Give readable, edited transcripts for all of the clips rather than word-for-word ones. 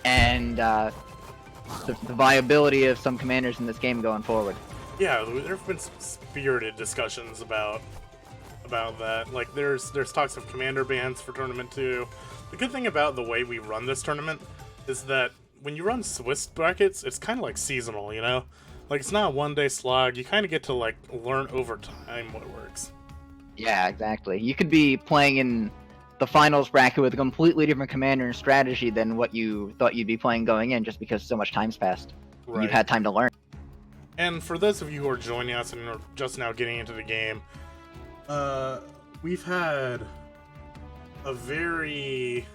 and the viability of some commanders in this game going forward. Yeah, there have been some spirited discussions about that. Like, there's talks of commander bans for Tournament 2. The good thing about the way we run this tournament is that when you run Swiss brackets, it's kind of like seasonal, you know? Like, it's not a one-day slog. You kind of get to, like, learn over time what works. Yeah, exactly. You could be playing in the finals bracket with a completely different commander and strategy than what you thought you'd be playing going in, just because so much time's passed. Right. You've had time to learn. And for those of you who are joining us and are just now getting into the game, we've had a very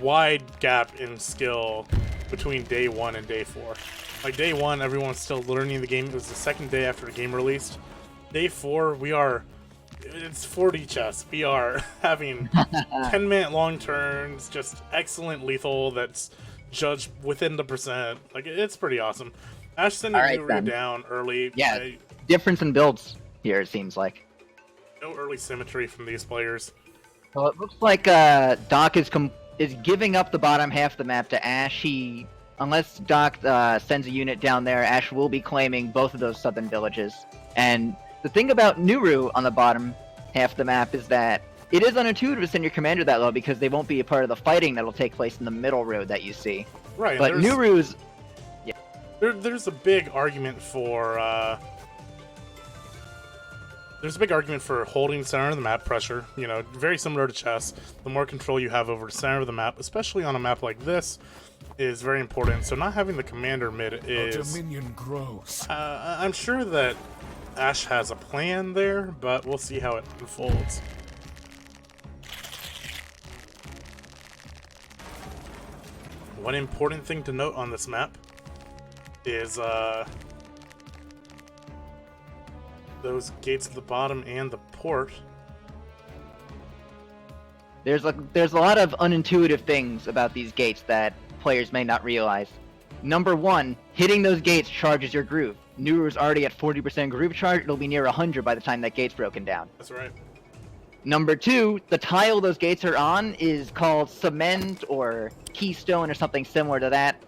wide gap in skill between day 1 and day 4. Like, day 1, everyone's still learning the game. It was the second day after the game released. Day 4, it's 4D chess. We are having 10-minute long turns, just excellent lethal that's judged within the percent. Like, it's pretty awesome. Ash sending Nuru down early. Yeah, difference in builds here, it seems like. No early symmetry from these players. Well, it looks like Daak is giving up the bottom half of the map to Ash. Unless Daak sends a unit down there, Ash will be claiming both of those southern villages. And the thing about Nuru on the bottom half of the map is that it is unintuitive to send your commander that low because they won't be a part of the fighting that'll take place in the middle road that you see. Right. But Nuru's... Yeah. There's a big argument for... There's a big argument for holding center of the map pressure. You know, very similar to chess. The more control you have over the center of the map, especially on a map like this, is very important. So not having the commander mid is... Our dominion grows. I'm sure that Ash has a plan there, but we'll see how it unfolds. One important thing to note on this map is those gates at the bottom and the port. There's a lot of unintuitive things about these gates that players may not realize. Number 1, hitting those gates charges your groove. Nuru's already at 40% groove charge. It'll be near 100 by the time that gate's broken down. That's right. Number 2, the tile those gates are on is called cement or keystone or something similar to that.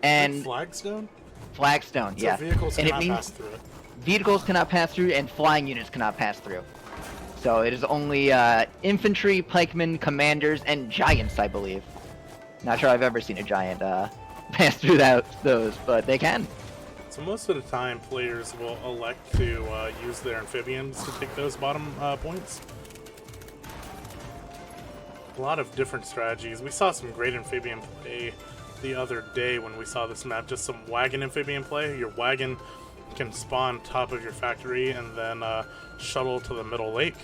And flagstone? Flagstone, so yeah. Vehicles cannot pass through it. Vehicles cannot pass through, and flying units cannot pass through. So it is only infantry, pikemen, commanders, and giants, I believe. Not sure I've ever seen a giant pass through those, but they can. So most of the time, players will elect to use their amphibians to take those bottom points. A lot of different strategies. We saw some great amphibian play the other day when we saw this map. Just some wagon amphibian play. Your wagon can spawn top of your factory and then shuttle to the middle lake.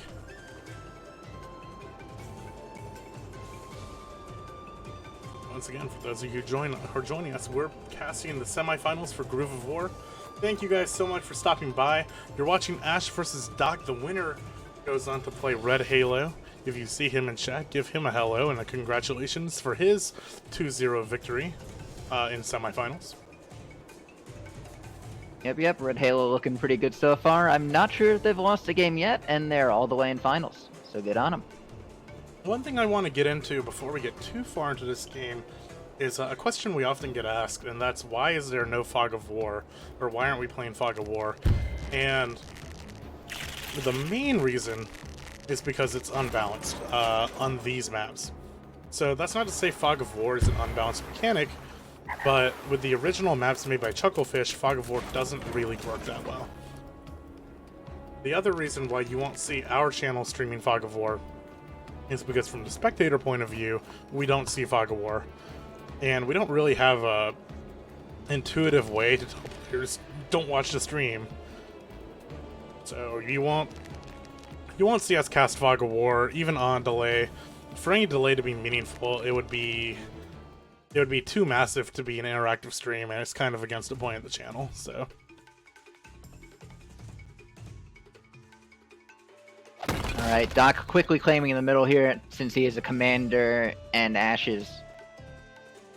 Once again, for those of you who are joining us, we're casting the semifinals for Groove of War. Thank you guys so much for stopping by. You're watching Ash versus Daak. The winner goes on to play Red Halo. If you see him in chat, give him a hello and a congratulations for his 2-0 victory in semifinals. Yep, Red Halo looking pretty good so far. I'm not sure if they've lost a game yet, and they're all the way in finals, so good on them. One thing I want to get into before we get too far into this game is a question we often get asked, and that's why is there no Fog of War, or why aren't we playing Fog of War? And the main reason is because it's unbalanced on these maps. So that's not to say Fog of War is an unbalanced mechanic, but with the original maps made by Chucklefish, Fog of War doesn't really work that well. The other reason why you won't see our channel streaming Fog of War is because from the spectator point of view, we don't see Fog of War. And we don't really have a intuitive way to tell players, don't watch the stream. So you won't see us cast Fog of War, even on delay. For any delay to be meaningful, it would be too massive to be an interactive stream, and it's kind of against the point of the channel, so. Alright, Daak quickly claiming in the middle here, since he is a commander, and Ash is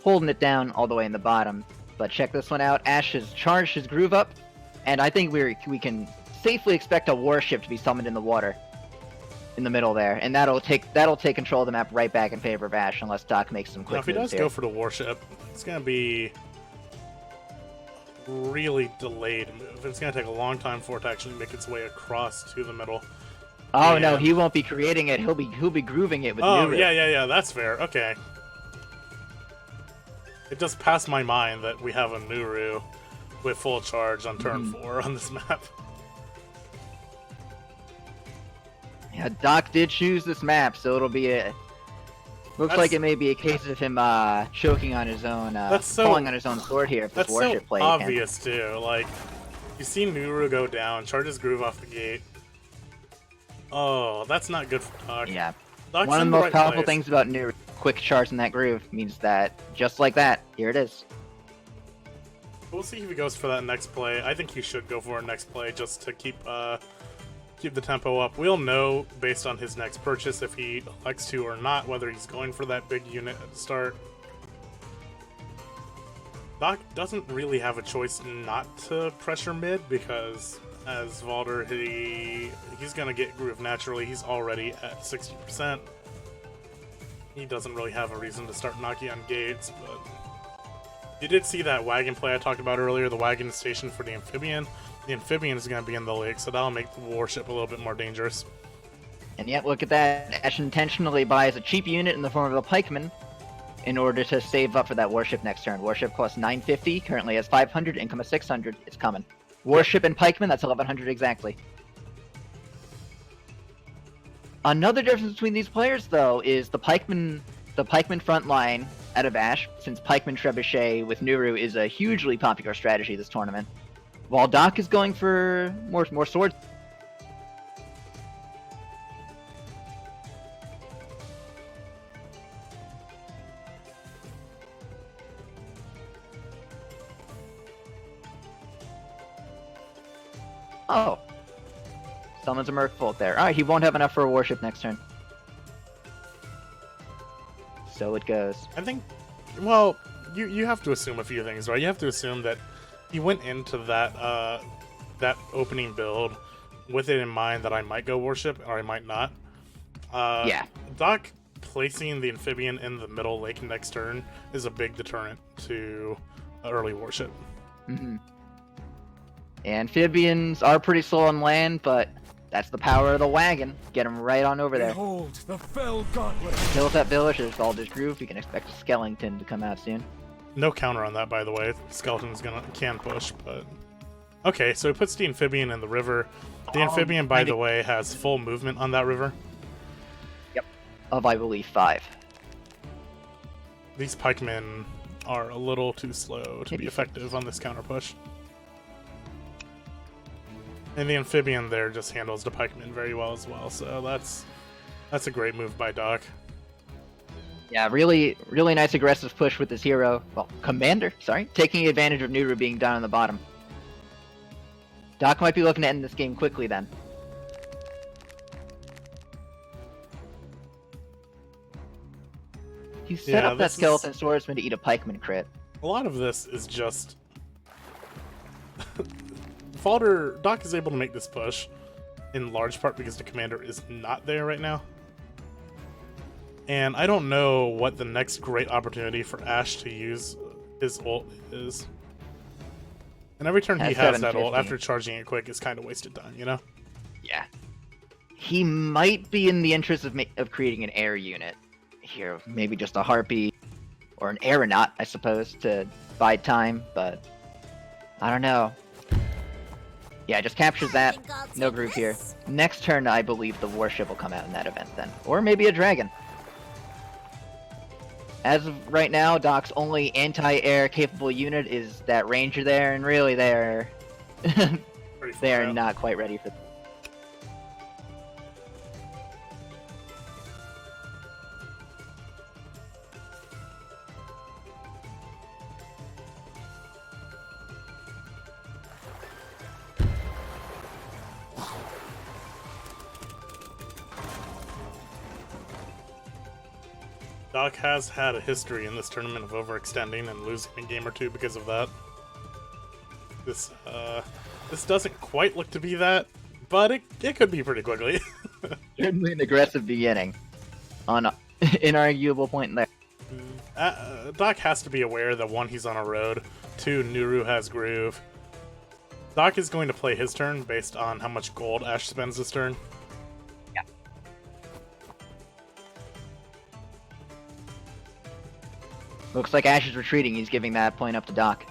holding it down all the way in the bottom. But check this one out, Ash has charged his groove up, and I think we can safely expect a warship to be summoned in the water. in the middle there, and that'll take control of the map right back in favor of Ash unless Daak makes some Now, quick if he moves does here. go for the warship, it's gonna be really delayed move. It's gonna take a long time for it to actually make its way across to the middle. Oh no, he won't be creating it. He'll be grooving it with Nuru. Yeah, that's fair. Okay. It just passed my mind that we have a Nuru with full charge on turn 4 on this map. Yeah, Daak did choose this map, so it'll be a. Looks like it may be a case of him choking on his own, pulling on his own sword here. If this That's warship so play obvious too. Like, you see Nuru go down, charges Groove off the gate. Oh, that's not good for Daak. Yeah. Daak's One of in the most right powerful place. things about Nuru, quick charge in that groove, means that just like that, here it is. We'll see if he goes for that next play. I think he should go for a next play just to keep the tempo up. We'll know based on his next purchase if he elects to or not, whether he's going for that big unit at the start. Daak doesn't really have a choice not to pressure mid because as Valder, he's gonna get Groove naturally. He's already at 60%. He doesn't really have a reason to start knocking on gates, but you did see that wagon play I talked about earlier, the wagon station for the amphibian. The amphibian is going to be in the lake, so that'll make the warship a little bit more dangerous. And yet, look at that. Ash intentionally buys a cheap unit in the form of a pikeman in order to save up for that warship next turn. Warship costs 950, currently has 500, income of 600. It's coming. Warship and pikeman, that's 1100 exactly. Another difference between these players, though, is the pikeman front line out of Ash, since pikeman trebuchet with Nuru is a hugely popular strategy this tournament. While Daak is going for more swords. Oh. Summons a Merfolk there. Alright, he won't have enough for a warship next turn. So it goes. I think, well, you have to assume a few things, right? You have to assume that he went into that that opening build with it in mind that I might go warship or I might not. Yeah. Daak placing the amphibian in the middle lake next turn is a big deterrent to early warship. Amphibians are pretty slow on land, but that's the power of the wagon. Get him right on over there. Behold the fell gauntlet. Kills that village, there's Balder's Groove. You can expect a skeleton to come out soon. No counter on that, by the way. Skeleton's can push, but okay. So he puts the amphibian in the river. The amphibian, by the way, has full movement on that river. Yep, of I believe 5. These pikemen are a little too slow to be effective on this counter push. And the amphibian there just handles the pikemen very well as well. So that's a great move by Daak. Yeah, really nice aggressive push with this hero. Well, commander, sorry. Taking advantage of Nuru being down on the bottom. Daak might be looking to end this game quickly then. He set up that skeleton swordsman to eat a pikeman crit. A lot of this is just Daak is able to make this push in large part because the commander is not there right now. And I don't know what the next great opportunity for Ash to use his ult is. And every turn he has that ult after charging it quick is kind of wasted time, you know? Yeah. He might be in the interest of creating an air unit here. Maybe just a harpy or an aeronaut, I suppose, to buy time, but I don't know. Yeah, just captures that. No groove here. Next turn, I believe the warship will come out in that event then. Or maybe a dragon. As of right now, Daak's only anti-air capable unit is that ranger there, and really they're not quite ready for that. Daak has had a history in this tournament of overextending and losing a game or two because of that. This doesn't quite look to be that, but it could be pretty quickly. Certainly an aggressive beginning. On inarguable point there. Daak has to be aware that 1, he's on a road, 2, Nuru has Groove. Daak is going to play his turn based on how much gold Ash spends this turn. Yeah. Looks like Ash is retreating. He's giving that point up to Daak.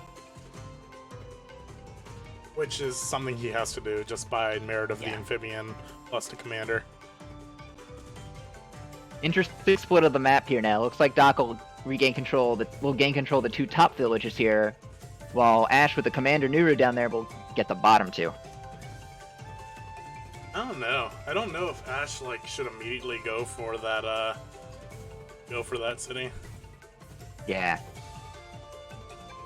Which is something he has to do just by merit of the amphibian plus the commander. Interesting split of the map here now. Looks like Daak will regain control. Will gain control of the 2 top villages here, while Ash with the commander Nuru down there will get the bottom 2. I don't know. I don't know if Ash should immediately go for that city. Yeah.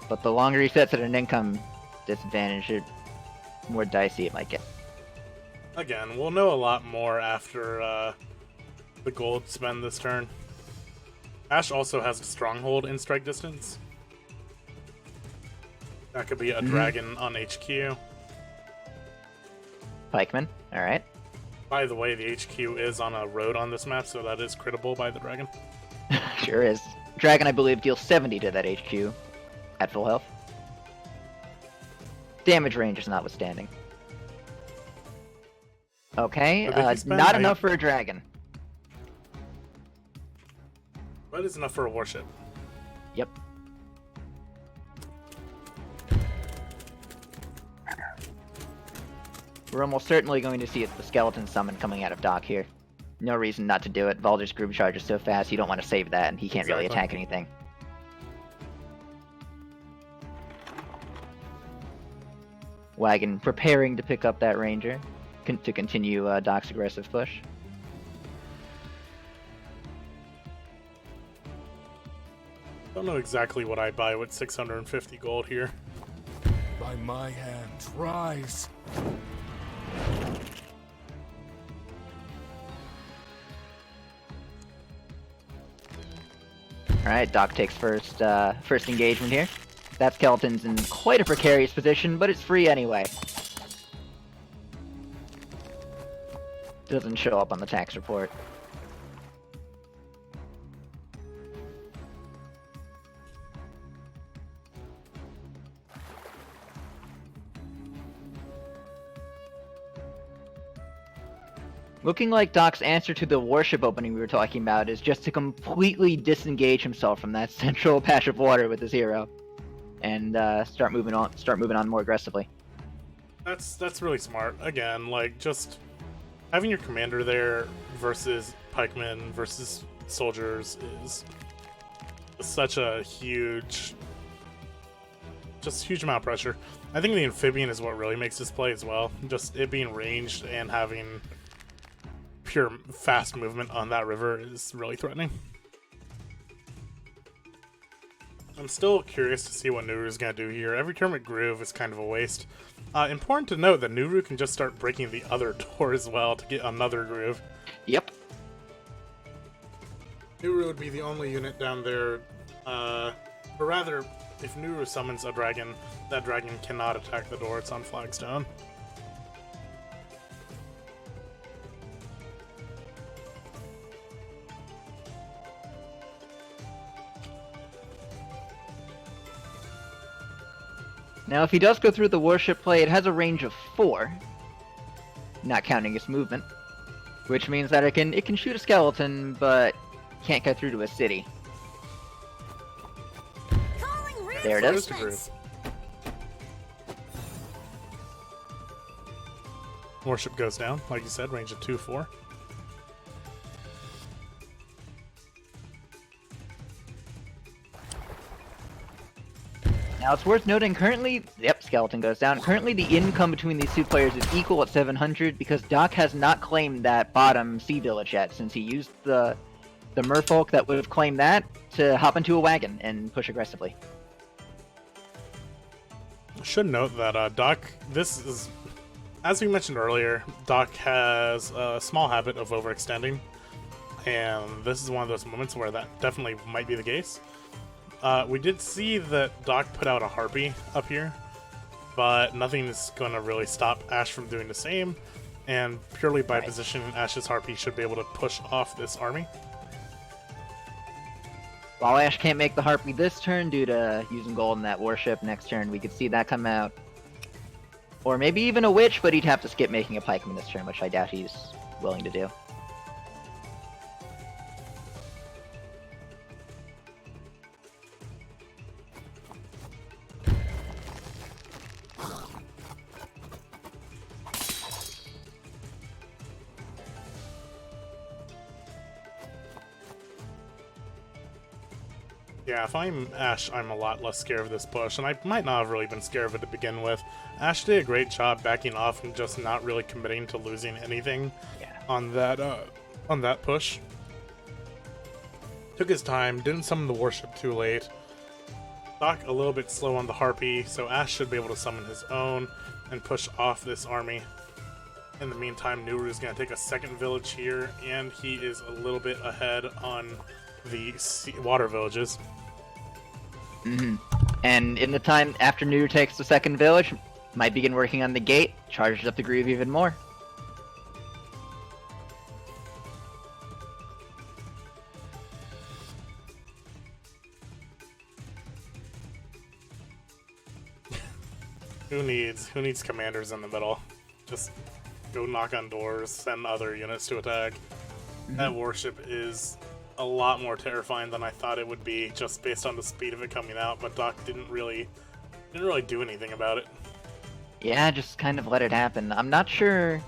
But the longer he sets at an income disadvantage, the more dicey it might get. Again, we'll know a lot more after the gold spend this turn. Ash also has a stronghold in strike distance. That could be a dragon on HQ. Pikeman, alright. By the way, the HQ is on a road on this map, so that is crittable by the dragon. Sure is. Dragon, I believe, deals 70 to that HQ at full health. Damage range is notwithstanding. Okay, not enough for a dragon. But it's enough for a warship. Yep. We're almost certainly going to see the skeleton summon coming out of Daak here. No reason not to do it. Baldur's Groove charges so fast, you don't want to save that, and he can't really attack anything. Wagon preparing to pick up that ranger to continue Daak's aggressive push. Don't know exactly what I buy with 650 gold here. By my hand, rise. Alright, Daak takes first engagement here. That skeleton's in quite a precarious position, but it's free anyway. Doesn't show up on the tax report. Looking like Daak's answer to the warship opening we were talking about is just to completely disengage himself from that central patch of water with his hero, and start moving on more aggressively. That's really smart. Again, just having your commander there versus pikemen versus soldiers is such a huge amount of pressure. I think the amphibian is what really makes this play as well. Just it being ranged and having pure fast movement on that river is really threatening. I'm still curious to see what Nuru's gonna do here. Every turn with Groove is kind of a waste. Important to note that Nuru can just start breaking the other door as well to get another Groove. Yep. Nuru would be the only unit down there, or rather, if Nuru summons a dragon, that dragon cannot attack the door, it's on flagstone. Now, if he does go through the warship play, it has a range of 4, not counting its movement, which means that it can shoot a skeleton, but can't go through to a city. There it is. Warship goes down, like you said, range of 2-4. Now, it's worth noting, currently, yep, skeleton goes down. Currently, the income between these two players is equal at 700 because Daak has not claimed that bottom sea village yet, since he used the merfolk that would have claimed that to hop into a wagon and push aggressively. I should note that Daak, this is, as we mentioned earlier, Daak has a small habit of overextending, and this is one of those moments where that definitely might be the case. We did see that Daak put out a harpy up here, but nothing is going to really stop Ash from doing the same. And purely by Right. position, Ash's Harpy should be able to push off this army. While Ash can't make the Harpy this turn due to using gold in that warship, next turn we could see that come out. Or maybe even a Witch, but he'd have to skip making a Pikeman this turn, which I doubt he's willing to do. Yeah, if I'm Ash, I'm a lot less scared of this push, and I might not have really been scared of it to begin with. Ash did a great job backing off and just not really committing to losing anything on that push. Took his time, didn't summon the warship too late. Daak a little bit slow on the Harpy, so Ash should be able to summon his own and push off this army. In the meantime, Nuru's going to take a second village here, and he is a little bit ahead on the water villages. And in the time after Nuru takes the second village, might begin working on the gate, charges up the groove even more. Who needs commanders in the middle? Just go knock on doors, send other units to attack. That warship is a lot more terrifying than I thought it would be, just based on the speed of it coming out, but Daak didn't really do anything about it. Yeah, just kind of let it happen. I'm not sure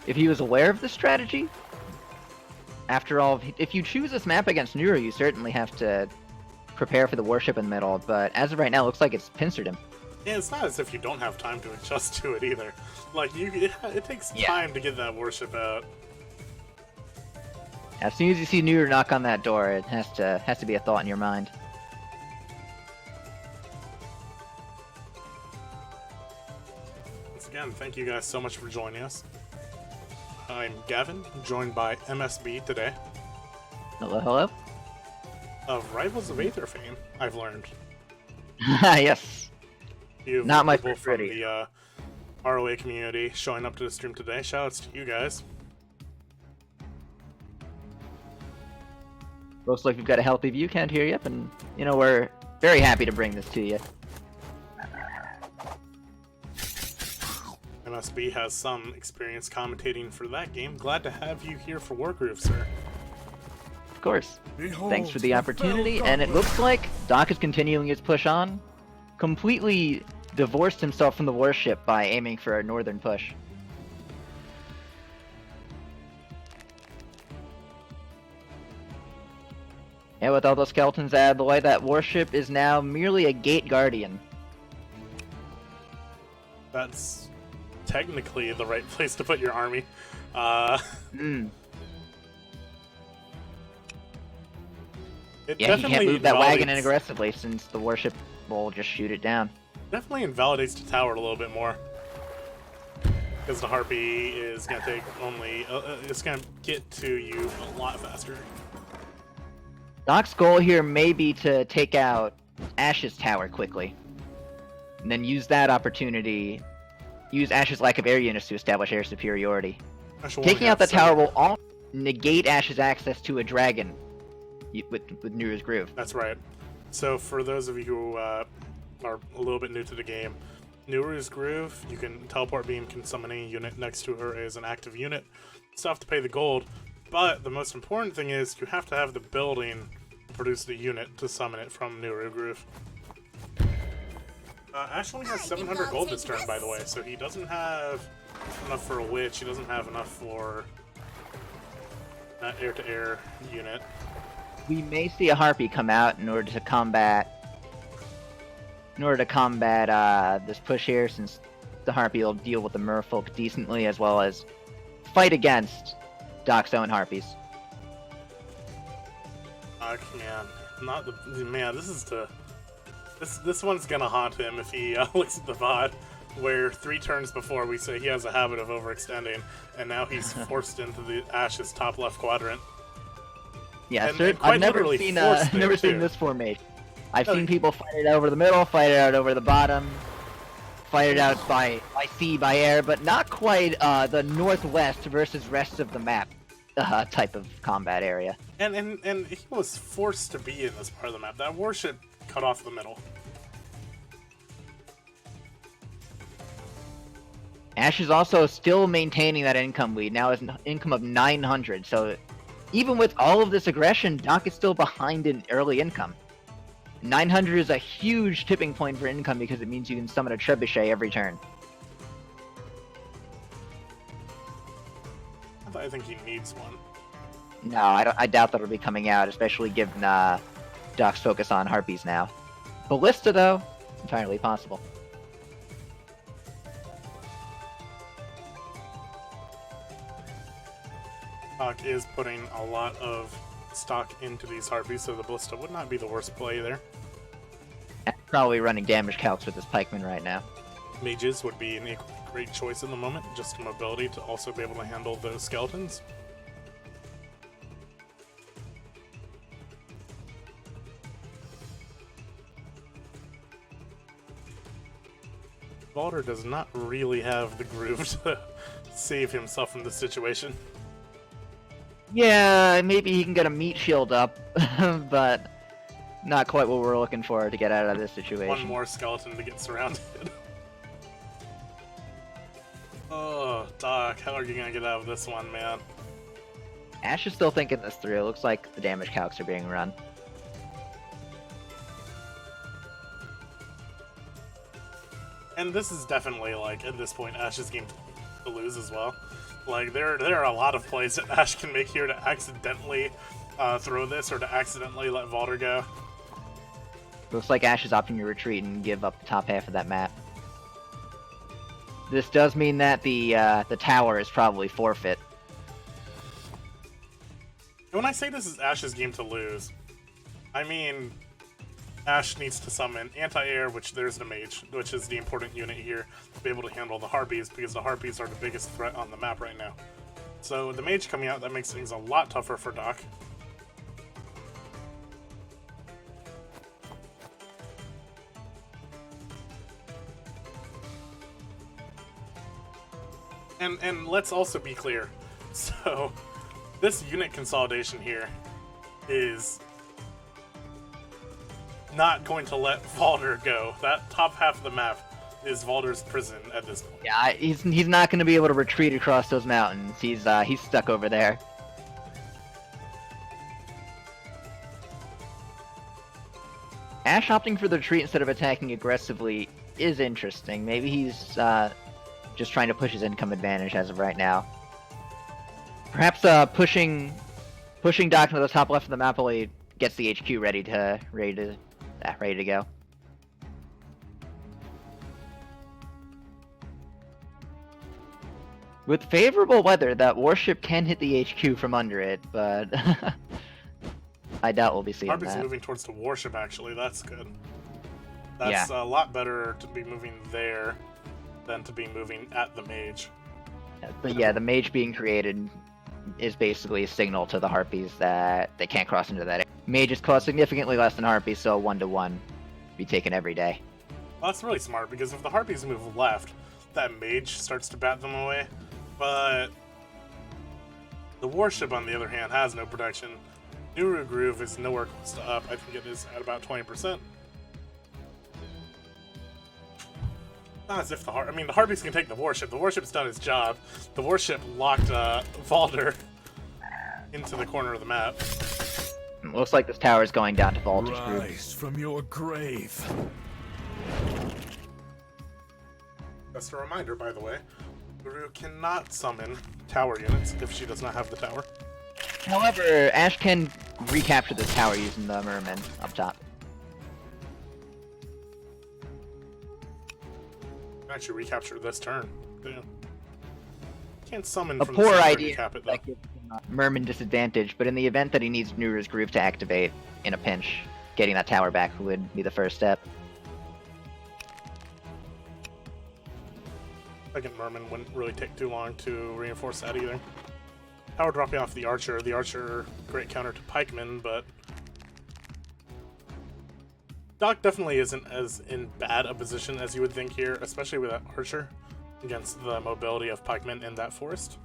if he was aware of the strategy. After all, if you choose this map against Nuru, you certainly have to prepare for the warship in the middle, but as of right now, it looks like it's pincered him. Yeah, it's not as if you don't have time to adjust to it either. Like, it takes time to get that warship out. As soon as you see Nuru knock on that door, it has to be a thought in your mind. Once again, thank you guys so much for joining us. I'm Gavin, joined by MSB today. Hello, hello? Of Rivals of Aether fame, I've learned. Yes. You've Not my people favorite from the ROA community showing up to the stream today. Shoutouts to you guys. Looks like we've got a healthy view count here, yep, and, you know, we're very happy to bring this to you. MSB has some experience commentating for that game. Glad to have you here for Wargroove, sir. Of course. Behold, Thanks for the the opportunity, fell and it goblet. looks like Daak is continuing his push on. Completely divorced himself from the warship by aiming for a northern push. Yeah, with all those skeletons out of the way, that warship is now merely a gate guardian. That's technically the right place to put your army. It Yeah, he can't definitely move that wagon in invalidates- aggressively since the warship will just shoot it down. Definitely invalidates the tower a little bit more. Because the Harpy is going to take only... it's going to get to you a lot faster. Daak's goal here may be to take out Ash's tower quickly. And then use that opportunity, use Ash's lack of air units to establish air superiority. Taking out the tower will all negate Ash's access to a dragon with Nuru's Groove. That's right. So for those of you who are a little bit new to the game, Nuru's Groove, you can teleport beam, can summon any unit next to her as an active unit. Still have to pay the gold, but the most important thing is you have to have the building produce the unit to summon it from Nuru Groove. Ash only has 700 gold this turn, by the way, so he doesn't have enough for a witch, he doesn't have enough for that air-to-air unit. We may see a Harpy come out in order to combat this push here, since the Harpy will deal with the merfolk decently, as well as fight against Daak's own Harpies. Man, this one's gonna haunt him if he looks at the VOD, where 3 turns before we say he has a habit of overextending, and now he's forced into the Ash's top left quadrant. Yeah, And quite I've never literally seen forced there, never seen too. this formation. I've No, seen people fight it over the middle, fight it out over the bottom, fight it out by sea, by air, but not quite the northwest versus rest of the map type of combat area. And he was forced to be in this part of the map. That warship cut off the middle. Ash is also still maintaining that income lead. Now has an income of 900, so even with all of this aggression, Daak is still behind in early income. 900 is a huge tipping point for income because it means you can summon a trebuchet every turn. I think he needs one. No, I doubt that'll be coming out, especially given Daak's focus on harpies now. Ballista, though, it's entirely possible. Daak is putting a lot of stock into these harpies, so the ballista would not be the worst play there. Probably running damage calcs with this pikeman right now. Mages would be an equally great choice in the moment, just mobility to also be able to handle those skeletons. Valder does not really have the groove to save himself from this situation. Yeah, maybe he can get a meat shield up, but not quite what we're looking for to get out of this situation. One more skeleton to get surrounded. Oh, Daak, how are you gonna get out of this one, man? Ash is still thinking this through. It looks like the damage calcs are being run. And this is definitely, like, at this point, Ash's game to lose as well. Like, there are a lot of plays that Ash can make here to accidentally throw this or to accidentally let Valder go. Looks like Ash is opting to retreat and give up the top half of that map. This does mean that the tower is probably forfeit. And when I say this is Ash's game to lose, I mean Ash needs to summon anti-air, which there's the mage, which is the important unit here, to be able to handle the harpies, because the harpies are the biggest threat on the map right now. So the mage coming out, that makes things a lot tougher for Daak. And let's also be clear. So this unit consolidation here is not going to let Valder go. That top half of the map is Valder's prison at this point. Yeah, he's not going to be able to retreat across those mountains. He's stuck over there. Ash opting for the retreat instead of attacking aggressively is interesting. Maybe he's just trying to push his income advantage as of right now. Perhaps pushing Daak to the top left of the map while he gets the HQ ready to go. With favorable weather, that warship can hit the HQ from under it, but I doubt we'll be seeing Harpy's that. moving towards the warship, actually. That's good. That's a lot better to be moving there than to be moving at the mage. But yeah, the mage being created is basically a signal to the harpies that they can't cross into that area. Mages cost significantly less than harpies, so 1-to-1 be taken every day. Well, that's really smart, because if the harpies move left, that mage starts to bat them away. But the warship, on the other hand, has no protection. Wargroove is nowhere close to up. I think it is at about 20%. Not as if the harpies can take the warship. The warship's done its job. The warship locked Valder into the corner of the map. Looks like this tower is going down to Valder's group. Rise from your grave. Just a reminder, by the way, Guru cannot summon tower units if she does not have the tower. However, Ash can recapture this tower using the merman up top. Actually recapture this turn. Yeah. Can't summon A from poor the center idea. recap it, though. That gives him merman disadvantage, but in the event that he needs Nura's Groove to activate in a pinch, getting that tower back would be the first step. Second merman wouldn't really take too long to reinforce that either. Tower dropping off the archer. The archer, great counter to pikemen, but Daak definitely isn't as in bad a position as you would think here, especially with that archer against the mobility of pikemen in that forest.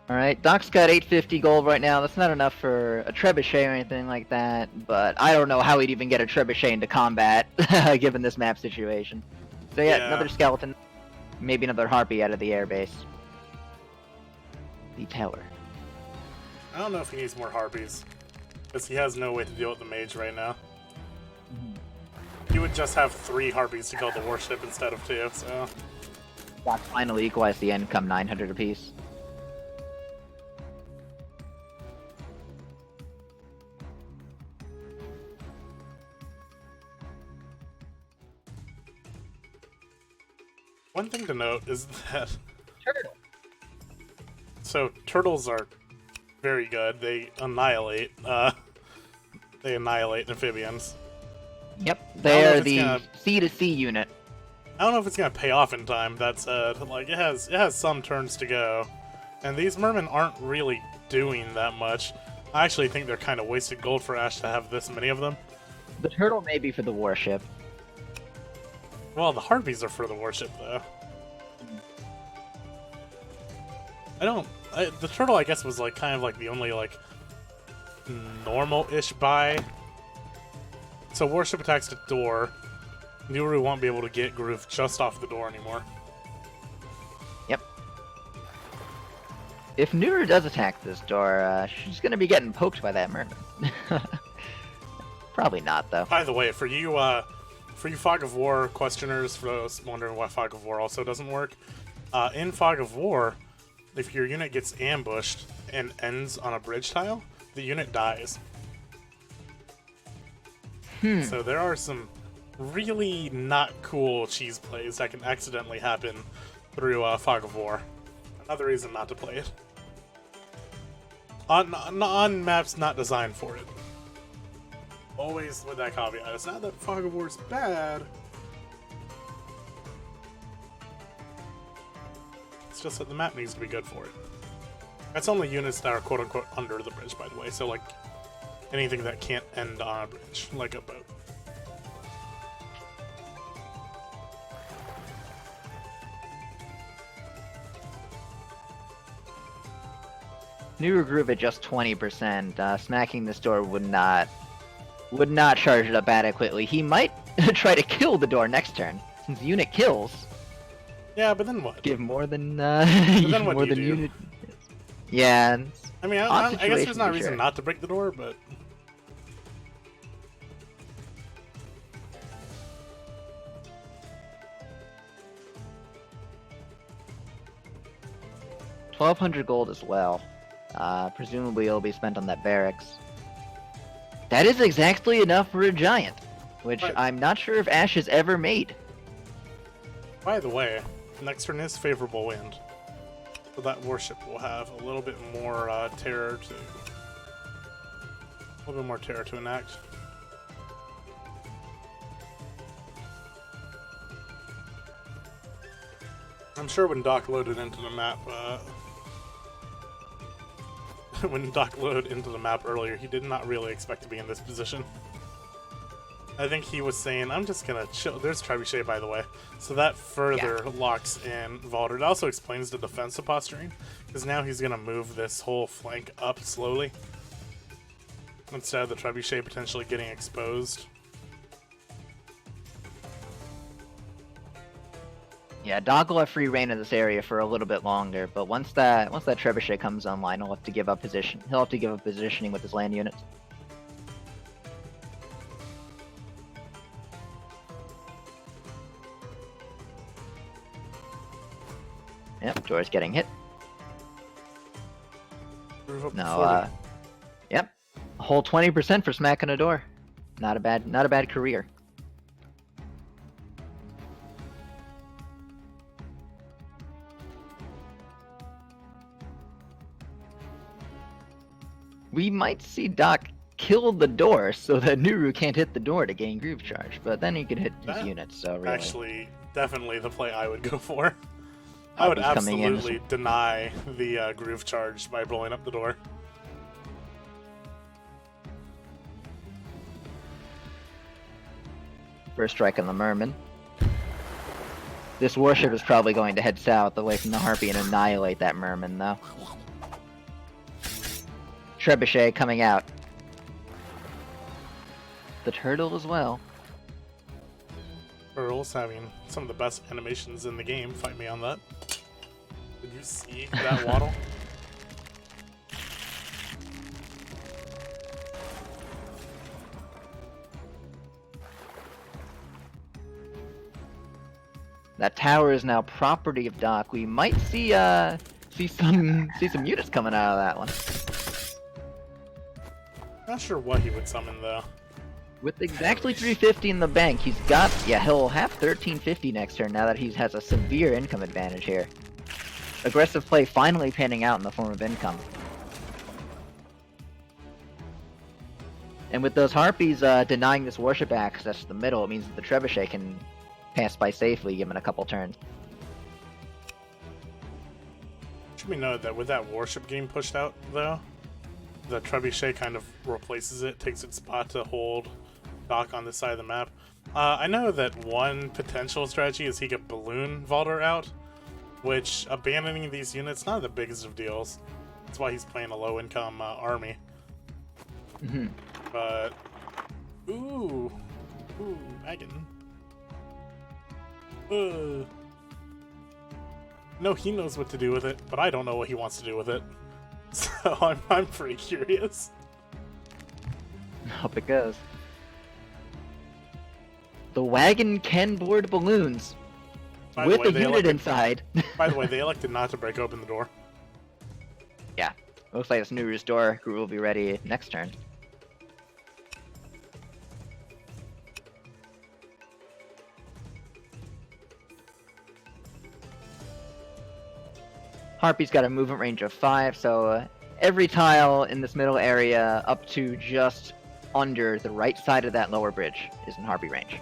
Alright, Doc's got 850 gold right now. That's not enough for a trebuchet or anything like that, but I don't know how he'd even get a trebuchet into combat, given this map situation. So yeah, another skeleton. Maybe another harpy out of the airbase. The tower. I don't know if he needs more harpies, because he has no way to deal with the mage right now. He would just have 3 harpies to kill the warship instead of 2, so... Doc finally equalized the income 900 apiece. One thing to note is that... Turtle. So, turtles are very good. They annihilate amphibians. Yep, they're the C-to-C unit. I don't know if it's gonna pay off in time, that said. Like, it has some turns to go. And these mermen aren't really doing that much. I actually think they're kind of wasted gold for Ash to have this many of them. The turtle may be for the warship. Well, the harpies are for the warship, though. The turtle, I guess, was like kind of like the only like normal-ish buy. So warship attacks the door. Nuru won't be able to get Groove just off the door anymore. Yep. If Nuru does attack this door, she's gonna be getting poked by that merman. Probably not, though. By the way, for you Fog of War questioners, for those wondering why Fog of War also doesn't work, in Fog of War, if your unit gets ambushed and ends on a bridge tile, the unit dies. So there are some really not cool cheese plays that can accidentally happen through Fog of War. Another reason not to play it. On maps not designed for it. Always with that caveat. It's not that Fog of War's bad. It's just that the map needs to be good for it. That's only units that are quote-unquote under the bridge, by the way. So, like, anything that can't end on a bridge, like a boat. Nuru Groove at just 20%. Smacking this door would not charge it up adequately. He might try to kill the door next turn, since the unit kills. Yeah, but then what? Give more than then what more do you than do? unit. Yeah. I mean, I guess there's not a reason not to break the door, but 1,200 gold as well. Presumably it'll be spent on that barracks. That is exactly enough for a giant, which Right. I'm not sure if Ash has ever made. by the way, next turn is favorable wind. So that warship will have a little bit more terror to enact. I'm sure when Daak loaded into the map, when Daak loaded into the map earlier, he did not really expect to be in this position. I think he was saying, I'm just gonna chill. There's Trebuchet, by the way. So that further locks in Valder. It also explains the defensive posturing, because now he's gonna move this whole flank up slowly, instead of the Trebuchet potentially getting exposed. Yeah, Daak will have free reign in this area for a little bit longer, but once that trebuchet comes online, he'll have to give up position. He'll have to give up positioning with his land units. Yep, door's getting hit. Move up to No, 40. yep, a whole 20% for smacking a door. Not a bad career. We might see Daak killed the door so that Nuru can't hit the door to gain groove charge, but then he can hit his That units, so really. Actually, definitely the play I would go for. I would He's coming in. absolutely deny the groove charge by blowing up the door. First strike on the Merman. This warship is probably going to head south away from the Harpy and annihilate that Merman, though. Trebuchet coming out. The turtle as well. Earl's having some of the best animations in the game. Fight me on that. Did you see that waddle? That tower is now property of Daak. We might see some units coming out of that one. Not sure what he would summon though. With exactly 350 in the bank, he'll have 1350 next turn now that he has a severe income advantage here. Aggressive play finally panning out in the form of income. And with those Harpies denying this warship access to the middle, it means that the Trebuchet can pass by safely, given a couple turns. Should be noted that with that warship getting pushed out, though, the Trebuchet kind of replaces it, takes its spot to hold Daak on this side of the map. I know that one potential strategy is he could balloon Valder out, which abandoning these units not the biggest of deals. That's why he's playing a low-income army. Mm-hmm. But ooh, Megan. No, he knows what to do with it, but I don't know what he wants to do with it. So I'm pretty curious. Hope it goes. The wagon can board balloons with a unit inside. By the way, they elected not to break open the door. Yeah, looks like it's Nuru's door. Guru will be ready next turn. Harpy's got a movement range of 5, so every tile in this middle area up to just under the right side of that lower bridge is in Harpy range.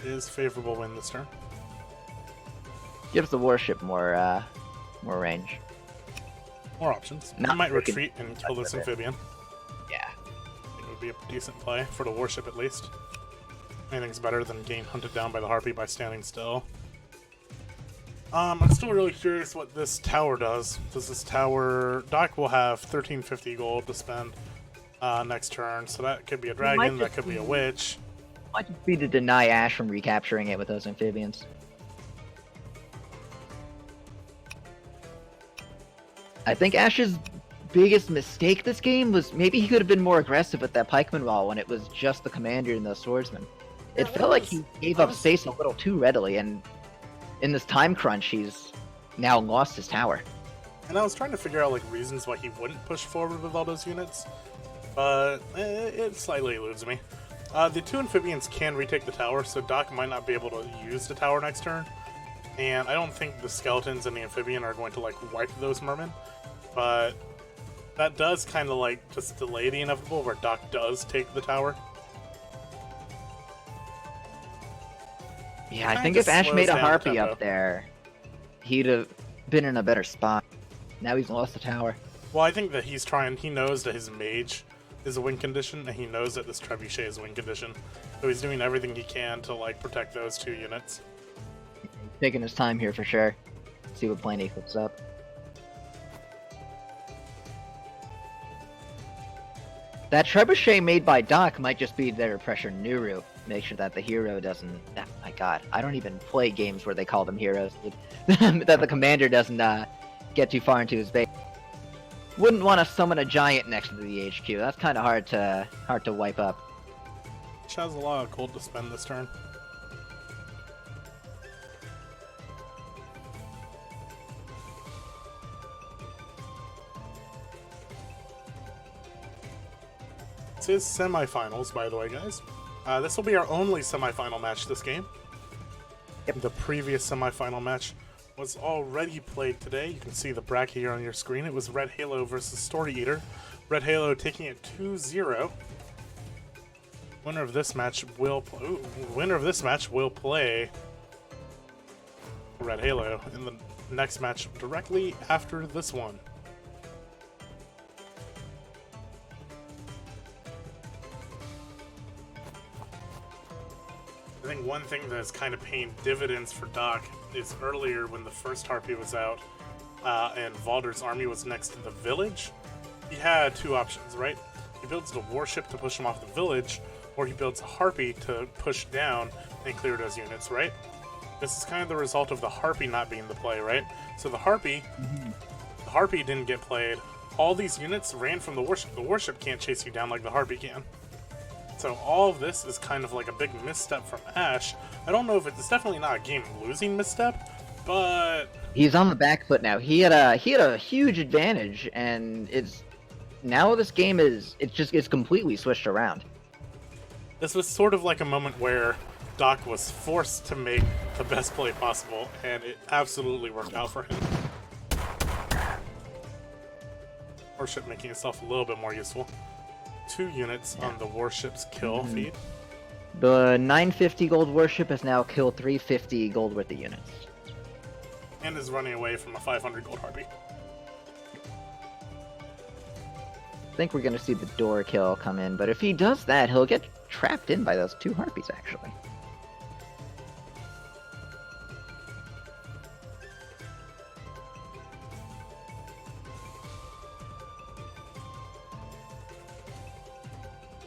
Is favorable win this turn. Gives the warship more range. More options. Not I might looking- retreat and kill this amphibian. Yeah. I think it would be a decent play for the warship at least. Anything's better than getting hunted down by the Harpy by standing still. I'm still really curious what this tower does. Does this tower... Daak will have 1350 gold to spend next turn, so that could be a dragon, that could be a witch. Might just be to deny Ash from recapturing it with those amphibians. I think Ash's biggest mistake this game was maybe he could have been more aggressive with that pikeman wall when it was just the commander and the swordsman. It felt like he gave up space a little too readily, and in this time crunch, he's now lost his tower. And I was trying to figure out like reasons why he wouldn't push forward with all those units, but it slightly eludes me. The two amphibians can retake the tower, so Daak might not be able to use the tower next turn. And I don't think the skeletons and the amphibian are going to like wipe those mermen, but that does kind of like just delay the inevitable where Daak does take the tower. Yeah, I think if Ash made a Harpy up there, he'd have been in a better spot. Now he's lost the tower. Well, I think that he knows that his mage is a win condition, and he knows that this Trebuchet is a win condition. So he's doing everything he can to like protect those two units. Taking his time here for sure. See what plane he flips up. That Trebuchet made by Daak might just be there to pressure Nuru. Make sure that the hero doesn't... Oh my god, I don't even play games where they call them heroes. That the commander doesn't get too far into his base. Wouldn't want to summon a giant next to the HQ. That's kind of hard to wipe up. Which has a lot of gold to spend this turn. This is semifinals, by the way, guys. This will be our only semifinal match this game. Yep. The previous semifinal match was already played today. You can see the bracket here on your screen. It was Red Halo versus Story Eater. Red Halo taking it 2-0. Winner of this match will play Red Halo in the next match directly after this one. I think one thing that has kind of paid dividends for Daak is earlier when the first Harpy was out and Valder's army was next to the village, he had two options, right? He builds the warship to push him off the village, or he builds a Harpy to push down and clear those units, right? This is kind of the result of the Harpy not being the play, right? So the Harpy didn't get played. All these units ran from the warship. The warship can't chase you down like the Harpy can. So all of this is kind of like a big misstep from Ash. I don't know if it's definitely not a game-losing misstep, but He's on the back foot now. He had a huge advantage, and it's now this game is it's completely switched around. this was sort of like a moment where Daak was forced to make the best play possible, and it absolutely worked out for him. Warship making itself a little bit more useful. 2 units on the warship's kill feed. The 950 gold warship has now killed 350 gold worth of units. And is running away from a 500 gold Harpy. I think we're gonna see the door kill come in, but if he does that, he'll get trapped in by those 2 Harpies, actually.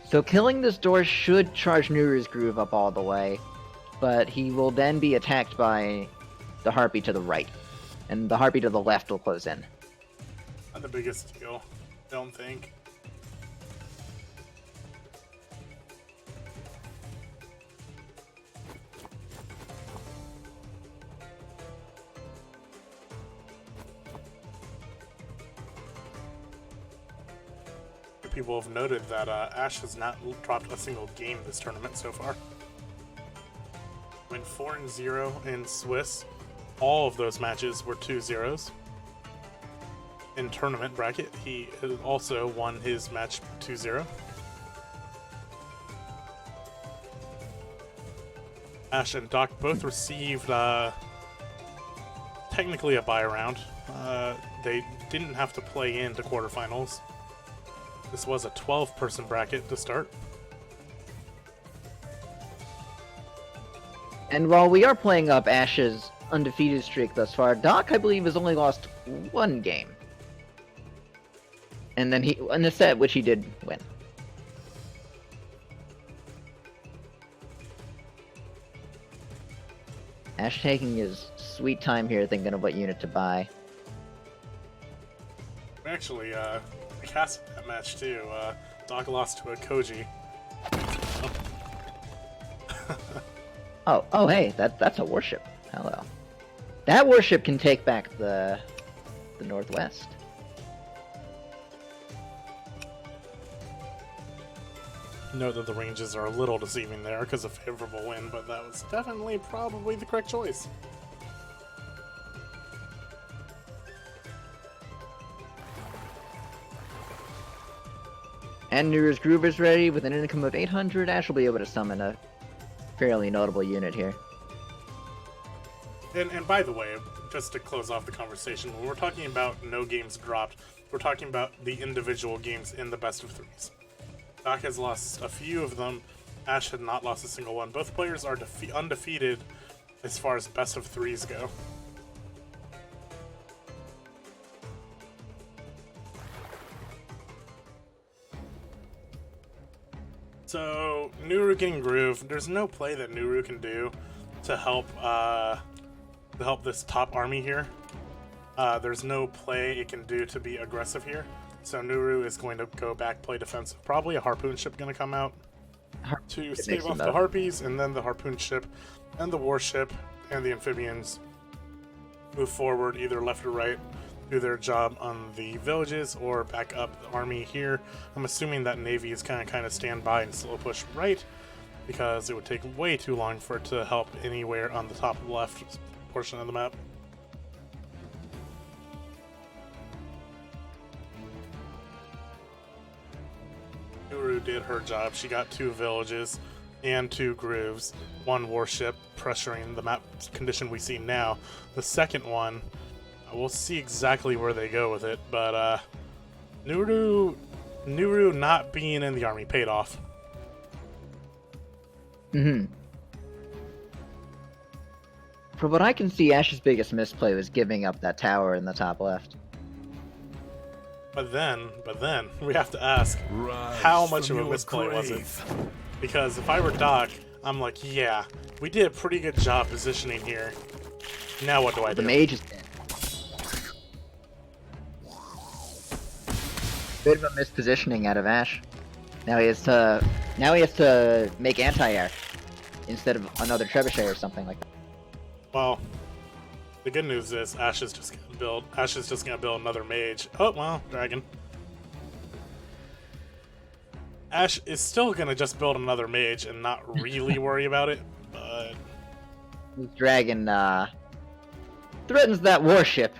So killing this door should charge Nuru's Groove up all the way, but he will then be attacked by the Harpy to the right, and the Harpy to the left will close in. Not the biggest deal, don't think. People have noted that Ash has not dropped a single game this tournament so far. Went 4-0 in Swiss. All of those matches were 2-0s. In tournament bracket, he also won his match 2-0. Ash and Daak both received technically a bye round. They didn't have to play into quarterfinals. This was a 12-person bracket to start. And while we are playing up Ash's undefeated streak thus far, Daak, I believe, has only lost 1 game. And then in the set, which he did win. Ash taking his sweet time here, thinking of what unit to buy. Actually, we casted that match too. Daak lost to a Koji. Oh, hey, that's a warship. Hello. That warship can take back the Northwest. Note that the ranges are a little deceiving there because of favorable wind, but that was definitely probably the correct choice. And Nuru's Groove is ready. With an income of 800, Ash will be able to summon a fairly notable unit here. And by the way, just to close off the conversation, when we're talking about no games dropped, we're talking about the individual games in the best of 3s. Daak has lost a few of them. Ash had not lost a single one. Both players are undefeated as far as best of 3s go. So, Nuru getting Groove. There's no play that Nuru can do to help this top army here. There's no play it can do to be aggressive here. So Nuru is going to go back, play defensive. Probably a Harpoon ship going to come out to stave off the Harpies, and then the Harpoon ship and the Warship and the Amphibians move forward either left or right. do their job on the villages or back up the army here. I'm assuming that Navy is kind of stand by and slow push right, because it would take way too long for it to help anywhere on the top left portion of the map. Guru did her job. She got 2 villages and 2 grooves, 1 warship pressuring the map condition we see now. The second one, we'll see exactly where they go with it, but Nuru not being in the army paid off. From what I can see, Ash's biggest misplay was giving up that tower in the top left. But then, we have to ask, how much of a misplay was it? Because if I were Daak, I'm like, yeah, we did a pretty good job positioning here. Now what do I do? The mage is dead. Bit of a mispositioning out of Ash. Now he has to make anti-air instead of another trebuchet or something like that. Well, the good news is Ash is just gonna build another mage. Oh well, dragon. Ash is still gonna just build another mage and not really worry about it, but This dragon threatens that warship.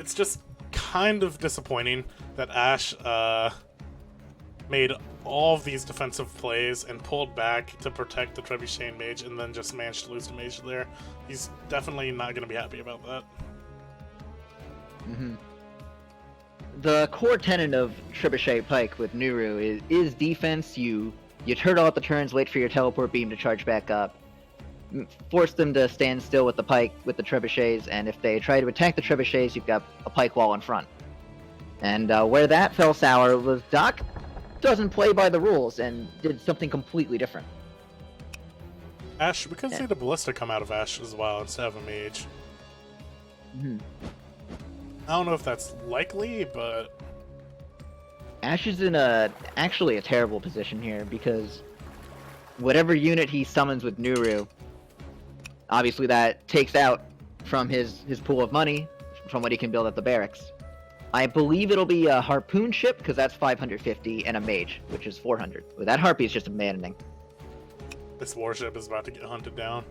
it's just kind of disappointing that Ash made all of these defensive plays and pulled back to protect the Trebuchet mage and then just managed to lose the mage there. He's definitely not going to be happy about that. The core tenet of Trebuchet Pike with Nuru is defense. You turtle out the turns, wait for your teleport beam to charge back up, force them to stand still with the pike with the trebuchets, and if they try to attack the trebuchets, you've got a pike wall in front. And where that fell sour was Daak doesn't play by the rules and did something completely different. Ash, we could see the ballista come out of Ash as well instead of a mage. I don't know if that's likely, but Ash is in actually a terrible position here, because whatever unit he summons with Nuru, obviously that takes out from his pool of money from what he can build at the barracks. I believe it'll be a harpoon ship, because that's 550, and a mage, which is 400. Well, that harpy is just abandoning. this warship is about to get hunted down.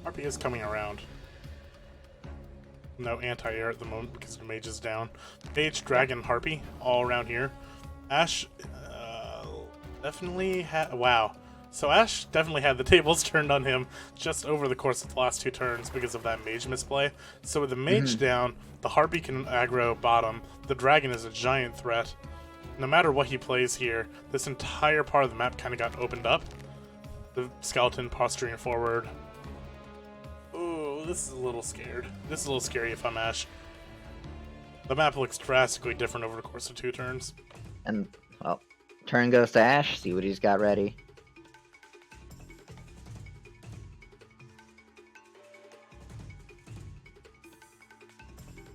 Harpy is coming around. No anti-air at the moment because the mage is down. Mage, dragon, harpy, all around here. Ash definitely had... Wow. So Ash definitely had the tables turned on him just over the course of the last 2 turns because of that mage misplay. So with the mage down, the harpy can aggro bottom. The dragon is a giant threat. No matter what he plays here, this entire part of the map kind of got opened up. The skeleton posturing forward. Ooh, this is a little scared. This is a little scary if I'm Ash. The map looks drastically different over the course of 2 turns. And, well, turn goes to Ash, see what he's got ready.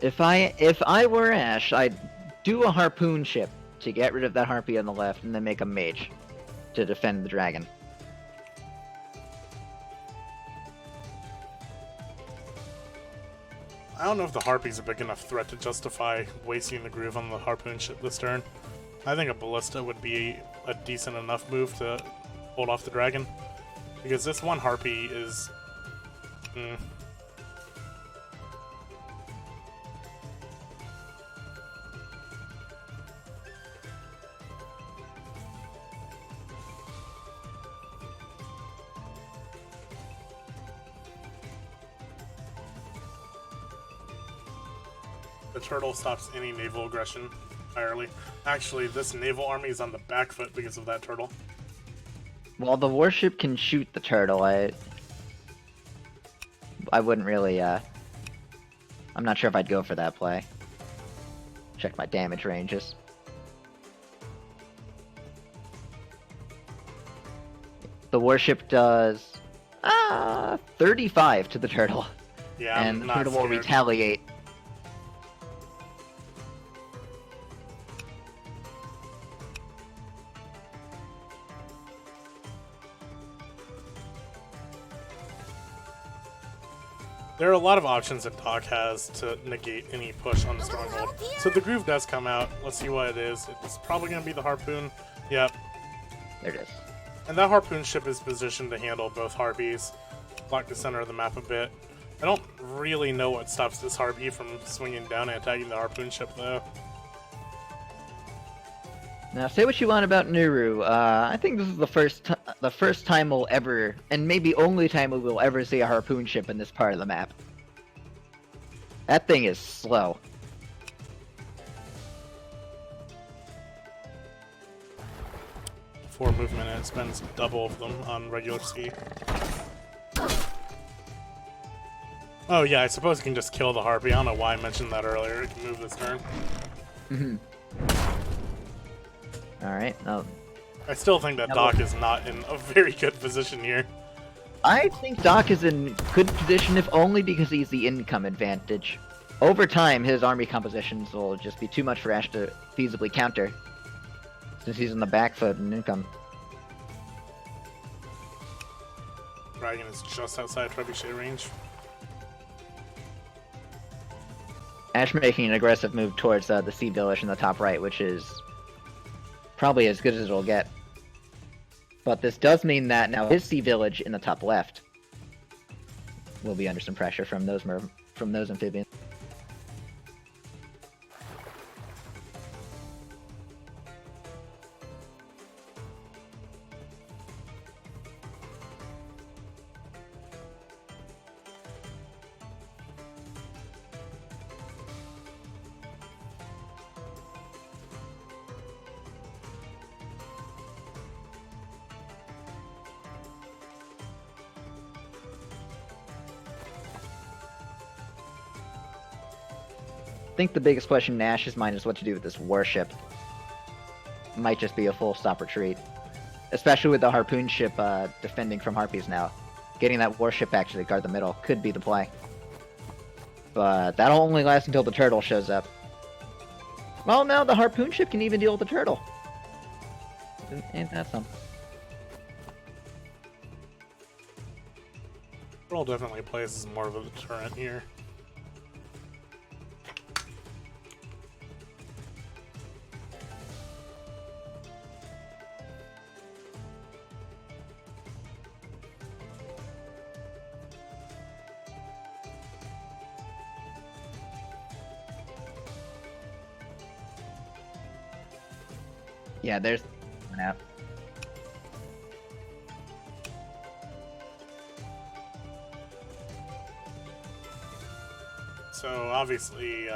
If I were Ash, I'd do a harpoon ship to get rid of that harpy on the left, and then make a mage to defend the dragon. I don't know if the harpy's a big enough threat to justify wasting the groove on the harpoon ship this turn. I think a ballista would be a decent enough move to hold off the dragon. Because this one harpy is... The turtle stops any naval aggression entirely. Actually, this naval army is on the back foot because of that turtle. While the warship can shoot the turtle, I wouldn't really, I'm not sure if I'd go for that play. Check my damage ranges. The warship does 35 to the turtle. Yeah, And I'm the not turtle will scared. retaliate. There are a lot of options that Daak has to negate any push on the stronghold. So the groove does come out. Let's see what it is. It's probably going to be the harpoon. Yep. There it is. And that harpoon ship is positioned to handle both harpies. Block the center of the map a bit. I don't really know what stops this harpy from swinging down and attacking the harpoon ship, though. Now, say what you want about Nuru. I think this is the first time we'll ever, and maybe only time we will ever see a harpoon ship in this part of the map. That thing is slow. For movement, and it spends double of them on regular C. Oh yeah, I suppose it can just kill the harpy. I don't know why I mentioned that earlier. It can move this turn. Alright, now... I still think that Daak is not in a very good position here. I think Daak is in good position, if only because he's the income advantage. Over time, his army compositions will just be too much for Ash to feasibly counter, since he's in the back foot in income. Dragon is just outside Trebuchet range. Ash making an aggressive move towards the sea village in the top right, which is probably as good as it'll get. But this does mean that now his sea village in the top left will be under some pressure from those amphibians. I think the biggest question in Ash's mind is what to do with this warship. Might just be a full stop retreat. Especially with the harpoon ship defending from harpies now. Getting that warship back to guard the middle could be the play. But that'll only last until the turtle shows up. Well, now the harpoon ship can even deal with the turtle. Ain't that something? Turtle definitely plays as more of a deterrent here. Yeah, there's one out. So obviously,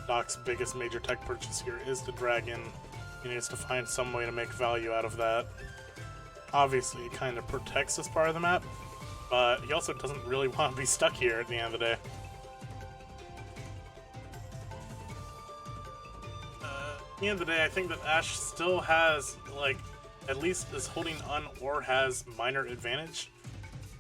Daak's biggest major tech purchase here is the dragon. He needs to find some way to make value out of that. Obviously, it kind of protects this part of the map, but he also doesn't really want to be stuck here at the end of the day. At the end of the day, I think that Ash still has, like, at least is holding on or has minor advantage.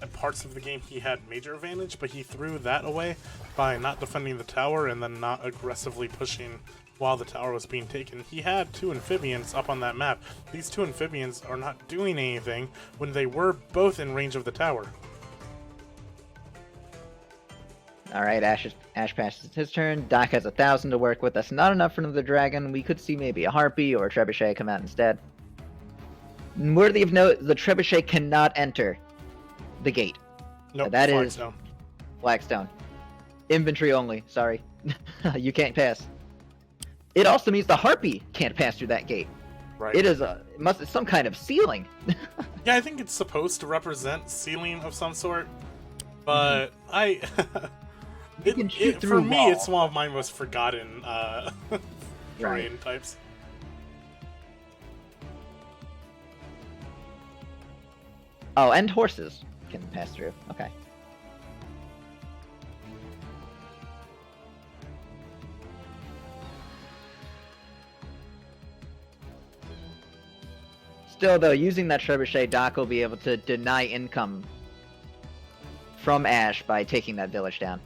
At parts of the game he had major advantage, but he threw that away by not defending the tower and then not aggressively pushing while the tower was being taken. He had two amphibians up on that map. These two amphibians are not doing anything when they were both in range of the tower. Alright, Ash passes his turn. Daak has 1,000 to work with. That's not enough for another dragon. We could see maybe a harpy or a trebuchet come out instead. Worthy of note, the trebuchet cannot enter the gate. Nope, that is Flagstone. Flagstone. Infantry only, sorry. You can't pass. It also means the harpy can't pass through that gate. Right. It is it's some kind of ceiling. Yeah, I think it's supposed to represent ceiling of some sort, but You can shoot for through me, wall. it's one of my most forgotten terrain types. Oh, and horses can pass through. Okay. Still, though, using that trebuchet, Daak will be able to deny income from Ash by taking that village down.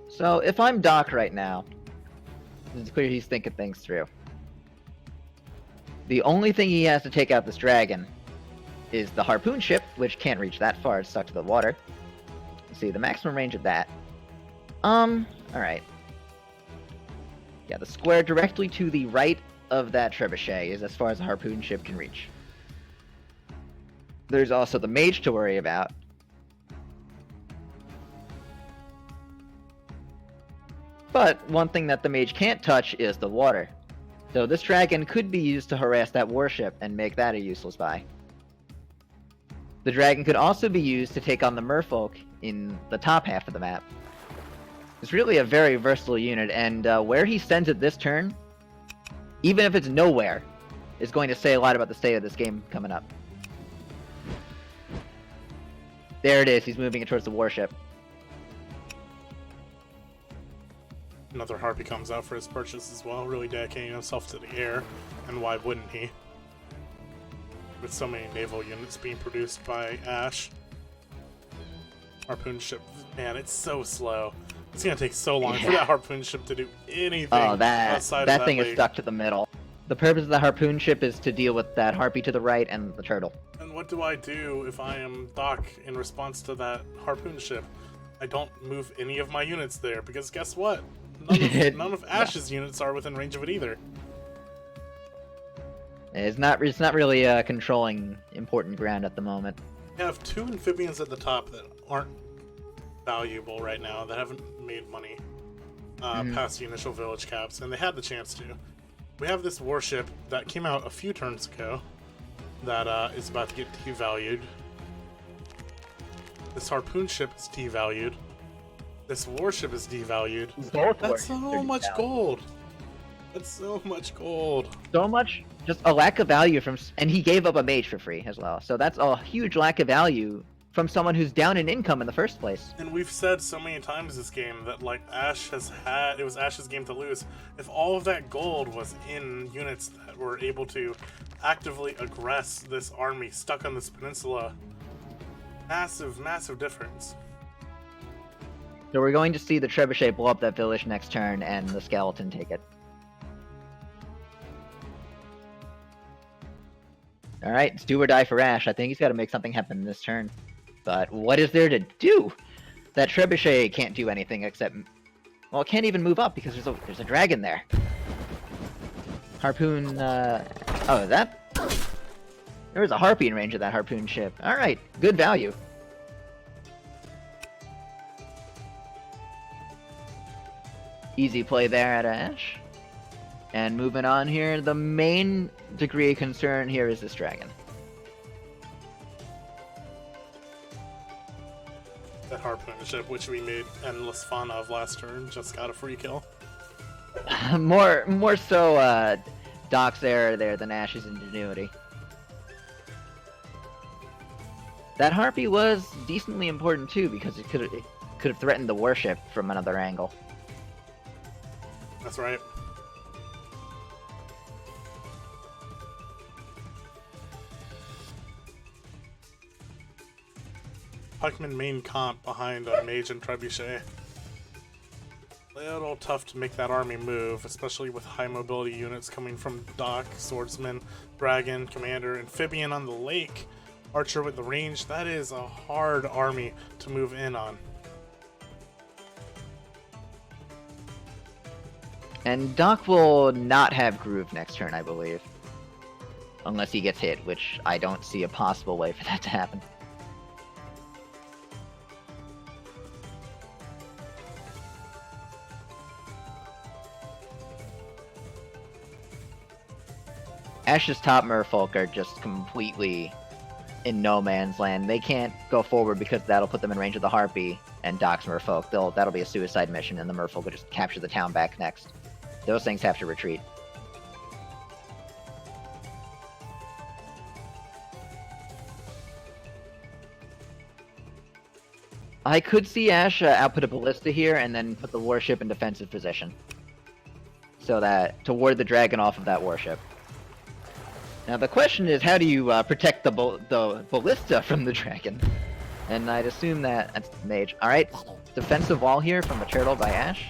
So if I'm Daak right now, it's clear he's thinking things through. The only thing he has to take out this dragon is the harpoon ship, which can't reach that far, it's stuck to the water. Let's see, the maximum range of that. Alright. Yeah, the square directly to the right of that trebuchet is as far as the harpoon ship can reach. There's also the mage to worry about. But one thing that the mage can't touch is the water. So this dragon could be used to harass that warship and make that a useless buy. The dragon could also be used to take on the merfolk in the top half of the map. It's really a very versatile unit, and where he sends it this turn, even if it's nowhere, is going to say a lot about the state of this game coming up. There it is, he's moving it towards the warship. Another Harpy comes out for his purchase as well, really dedicating himself to the air, and why wouldn't he? With so many naval units being produced by Ash. Harpoon ship, man, it's so slow. It's gonna take so long for that harpoon ship to do anything outside of that thing lake. Is stuck to the middle. The purpose of the harpoon ship is to deal with that harpy to the right and the turtle. And what do I do if I am Daak in response to that harpoon ship? I don't move any of my units there, because guess what? None of Ash's units are within range of it either. It's not really controlling important ground at the moment. You have two amphibians at the top that aren't valuable right now, that haven't made money past the initial village caps, and they had the chance to. We have this warship that came out a few turns ago that is about to get devalued. This harpoon ship is devalued. This warship is devalued. That's so much gold. That's so much gold. So much, just a lack of value from, and he gave up a mage for free as well. So that's a huge lack of value from someone who's down in income in the first place. And we've said so many times this game that like Ash has had, it was Ash's game to lose. If all of that gold was in units that were able to actively aggress this army stuck on this peninsula, massive, massive difference. So we're going to see the trebuchet blow up that village next turn and the skeleton take it. Alright, it's do or die for Ash. I think he's got to make something happen this turn. But what is there to do? That trebuchet can't do anything except... Well, it can't even move up because there's a dragon there. Harpoon, Oh, that... There was a harpy in range of that harpoon ship. Alright, good value. Easy play there at Ash. And moving on here, the main degree of concern here is this dragon. That harpoon ship, which we made endless fun of last turn, just got a free kill. more so Daak's error there than Ash's ingenuity. That harpy was decently important too, because it could have threatened the warship from another angle. That's right. Pikeman main comp behind a mage and trebuchet. Little tough to make that army move, especially with high mobility units coming from Daak, swordsman, dragon, commander, amphibian on the lake, archer with the range. That is a hard army to move in on. And Daak will not have Groove next turn, I believe. Unless he gets hit, which I don't see a possible way for that to happen. Ash's top merfolk are just completely in no man's land. They can't go forward because that'll put them in range of the Harpy and Daak's merfolk. That'll be a suicide mission, and the merfolk will just capture the town back next. Those things have to retreat. I could see Ash output a ballista here and then put the warship in defensive position, so that to ward the dragon off of that warship. Now the question is, how do you protect the ballista from the dragon? And I'd assume that's mage. All right, defensive wall here from the turtle by Ash.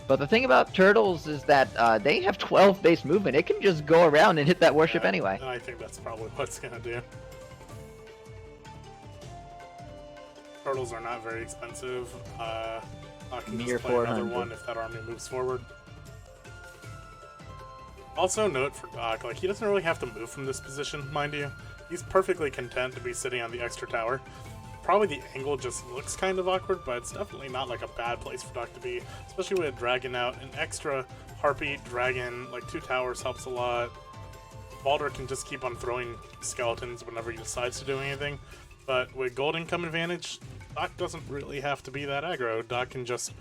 But the thing about turtles is that they have 12 base movement. It can just go around and hit that warship anyway. I think that's probably what it's gonna do. Turtles are not very expensive. I can Near just play another 400. one if that army moves forward. Also note for Daak, like, he doesn't really have to move from this position, mind you. He's perfectly content to be sitting on the extra tower. Probably the angle just looks kind of awkward, but it's definitely not like a bad place for Daak to be, especially with a dragon out. An extra harpy dragon, like 2 towers, helps a lot. Baldur can just keep on throwing skeletons whenever he decides to do anything. But with gold income advantage, Daak doesn't really have to be that aggro. Daak can just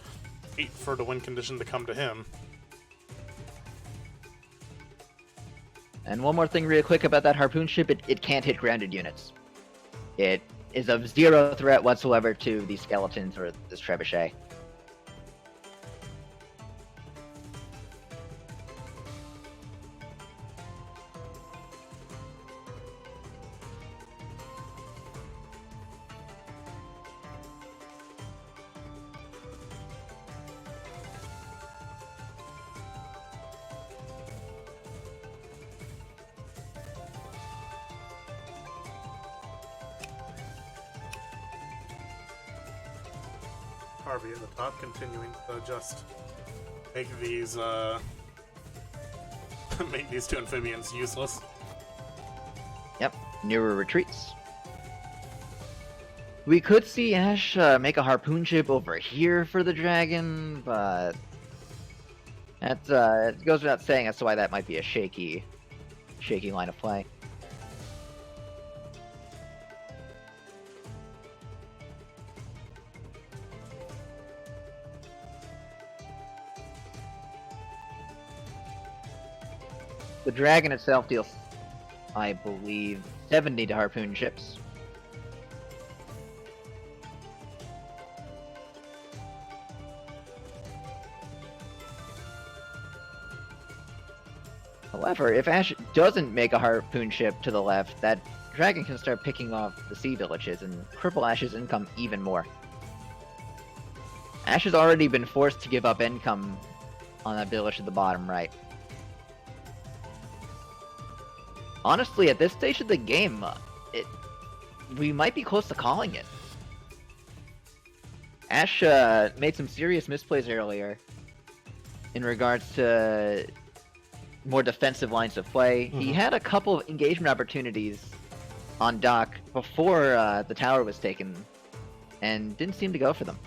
wait for the win condition to come to him. And one more thing real quick about that harpoon ship, it can't hit grounded units. It is of 0 threat whatsoever to these skeletons or this trebuchet. Harvey at the top, continuing to just make these make these 2 amphibians useless. Yep, nearer retreats. We could see Ash make a harpoon ship over here for the dragon, but that's it goes without saying as to why that might be a shaky line of play. The dragon itself deals, I believe, 70 to harpoon ships. However, if Ash doesn't make a harpoon ship to the left, that dragon can start picking off the sea villages and cripple Ash's income even more. Ash has already been forced to give up income on that village at the bottom right. Honestly, at this stage of the game, we might be close to calling it. Ash made some serious misplays earlier in regards to more defensive lines of play. He had a couple of engagement opportunities on Daak before the tower was taken, and didn't seem to go for them.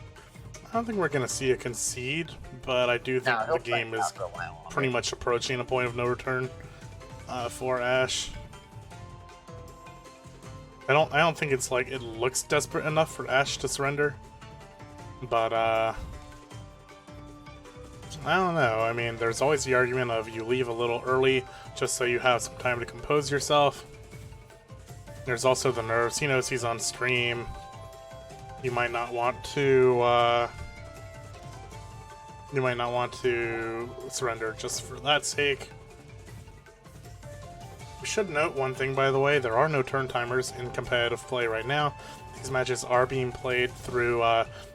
I don't think we're going to see a concede, but I do think the game is pretty much approaching a point of no return for Ash. I don't think it's like it looks desperate enough for Ash to surrender, but I don't know. I mean, there's always the argument of you leave a little early just so you have some time to compose yourself. There's also the nerves. He knows he's on stream. You might not want to. You might not want to surrender just for that sake. We should note one thing, by the way. There are no turn timers in competitive play right now. These matches are being played through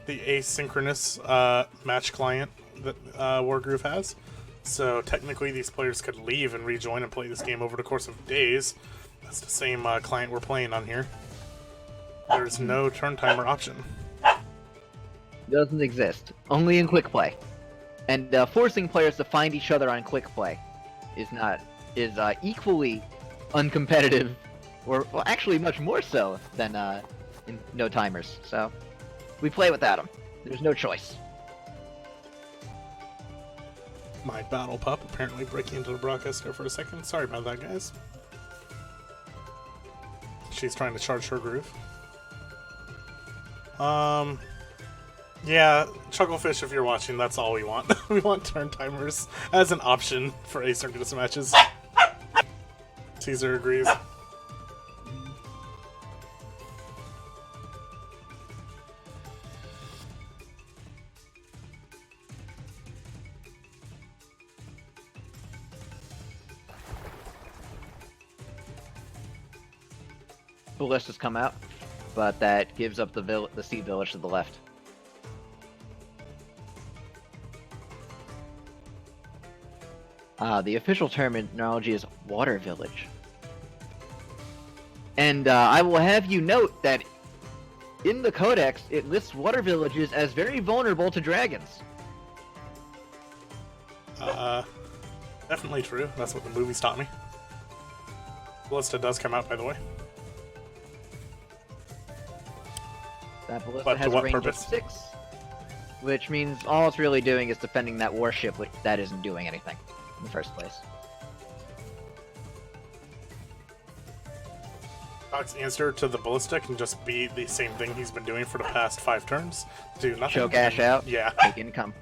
the asynchronous match client that Wargroove has. So technically these players could leave and rejoin and play this game over the course of days. That's the same client we're playing on here. There's no turn timer option. Doesn't exist. Only in quick play. And forcing players to find each other on quick play is equally uncompetitive, or well, actually much more so than in no timers. So we play without them. There's no choice. My battle pup apparently breaking into the broadcast there for a second. Sorry about that, guys. She's trying to charge her groove. Yeah, Chucklefish, if you're watching, that's all we want. We want turn timers as an option for asynchronous matches. Caesar agrees. ballistas come out, but that gives up the sea village to the left. The official terminology is water village. And I will have you note that in the codex, it lists water villages as very vulnerable to dragons. Definitely true. That's what the movies taught me. Ballista does come out, by the way. That ballista But to has a what range purpose? of 6, which means all it's really doing is defending that warship, which that isn't doing anything in the first place. Daak's answer to the ballista can just be the same thing he's been doing for the past 5 turns. Do nothing. Choke Ash out. Yeah. Take income.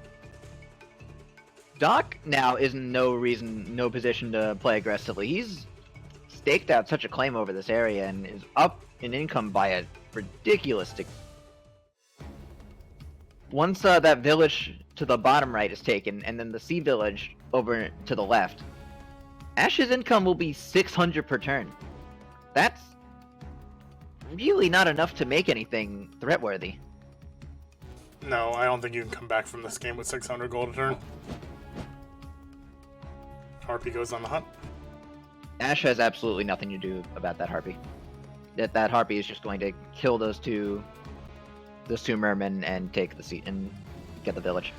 Daak now is in no position to play aggressively. He's staked out such a claim over this area and is up in income by a ridiculous. Once that village to the bottom right is taken, and then the sea village over to the left, Ash's income will be 600 per turn. That's really not enough to make anything threat-worthy. No, I don't think you can come back from this game with 600 gold a turn. Harpy goes on the hunt. Ash has absolutely nothing to do about that Harpy. That Harpy is just going to kill those two mermen and take the seat and get the village.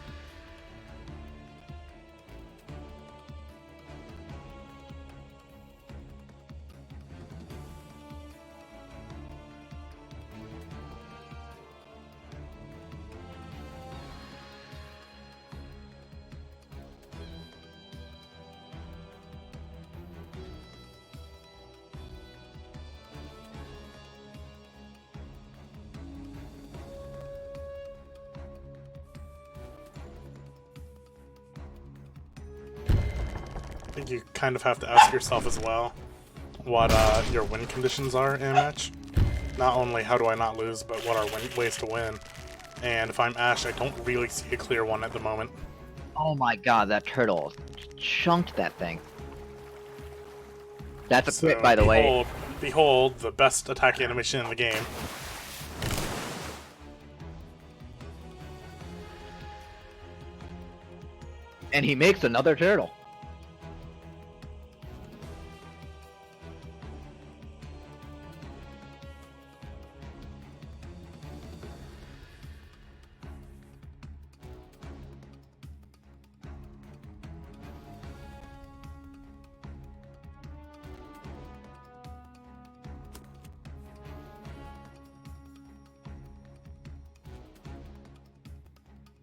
I think you kind of have to ask yourself as well what your win conditions are in a match. Not only how do I not lose, but what are ways to win. And if I'm Ash, I don't really see a clear one at the moment. Oh my god, that turtle chunked that thing. That's a crit, by the way. Behold the best attack animation in the game. And he makes another turtle.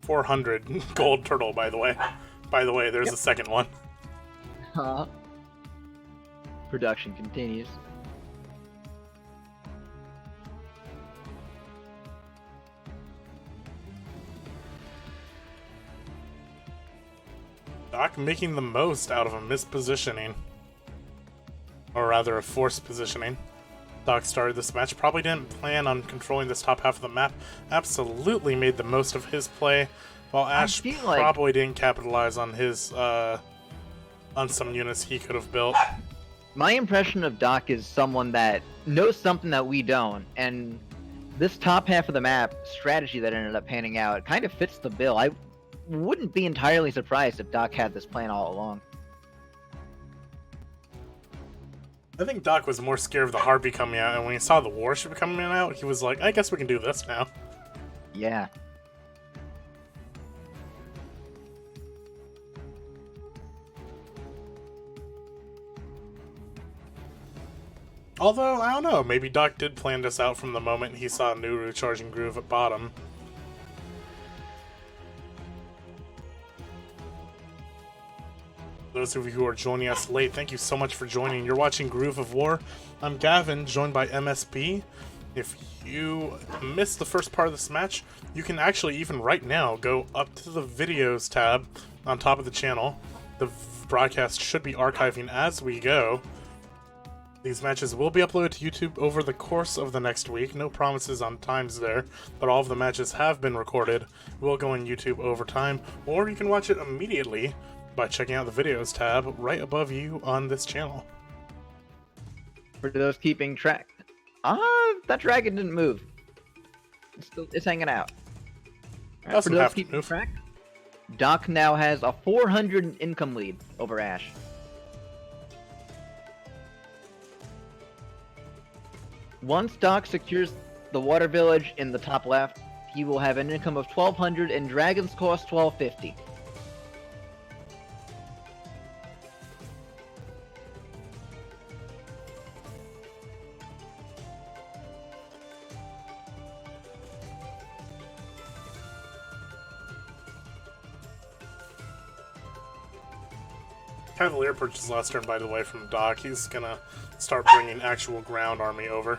$400 gold turtle, by the way. By the way, there's Yep. a second one. Production continues. Daak making the most out of a mispositioning. Or rather, a forced positioning. Daak started this match, probably didn't plan on controlling this top half of the map. Absolutely made the most of his play, while Ash probably didn't capitalize on his, on some units he could have built. My impression of Daak is someone that knows something that we don't, and this top half of the map strategy that ended up panning out kind of fits the bill. I wouldn't be entirely surprised if Daak had this plan all along. I think Daak was more scared of the Harpy coming out, and when he saw the warship coming out, he was like, I guess we can do this now. Yeah. Although, I don't know, maybe Daak did plan this out from the moment he saw Nuru charging Groove at bottom. Those of you who are joining us late, thank you so much for joining. You're watching Groove of War. I'm Gavin, joined by MSB. If you missed the first part of this match, you can actually, even right now, go up to the videos tab on top of the channel. The broadcast should be archiving as we go. These matches will be uploaded to YouTube over the course of the next week. No promises on times there, but all of the matches have been recorded. Will go on YouTube over time, or you can watch it immediately by checking out the videos tab right above you on this channel. For those keeping track, That dragon didn't move. It's hanging out. Alright, Doesn't for those have to keeping move. track, Daak now has a 400 income lead over Ash. Once Daak secures the water village in the top left, he will have an income of 1200 and dragons cost 1250. Cavalier purchased last turn, by the way, from Daak. He's gonna start bringing actual ground army over.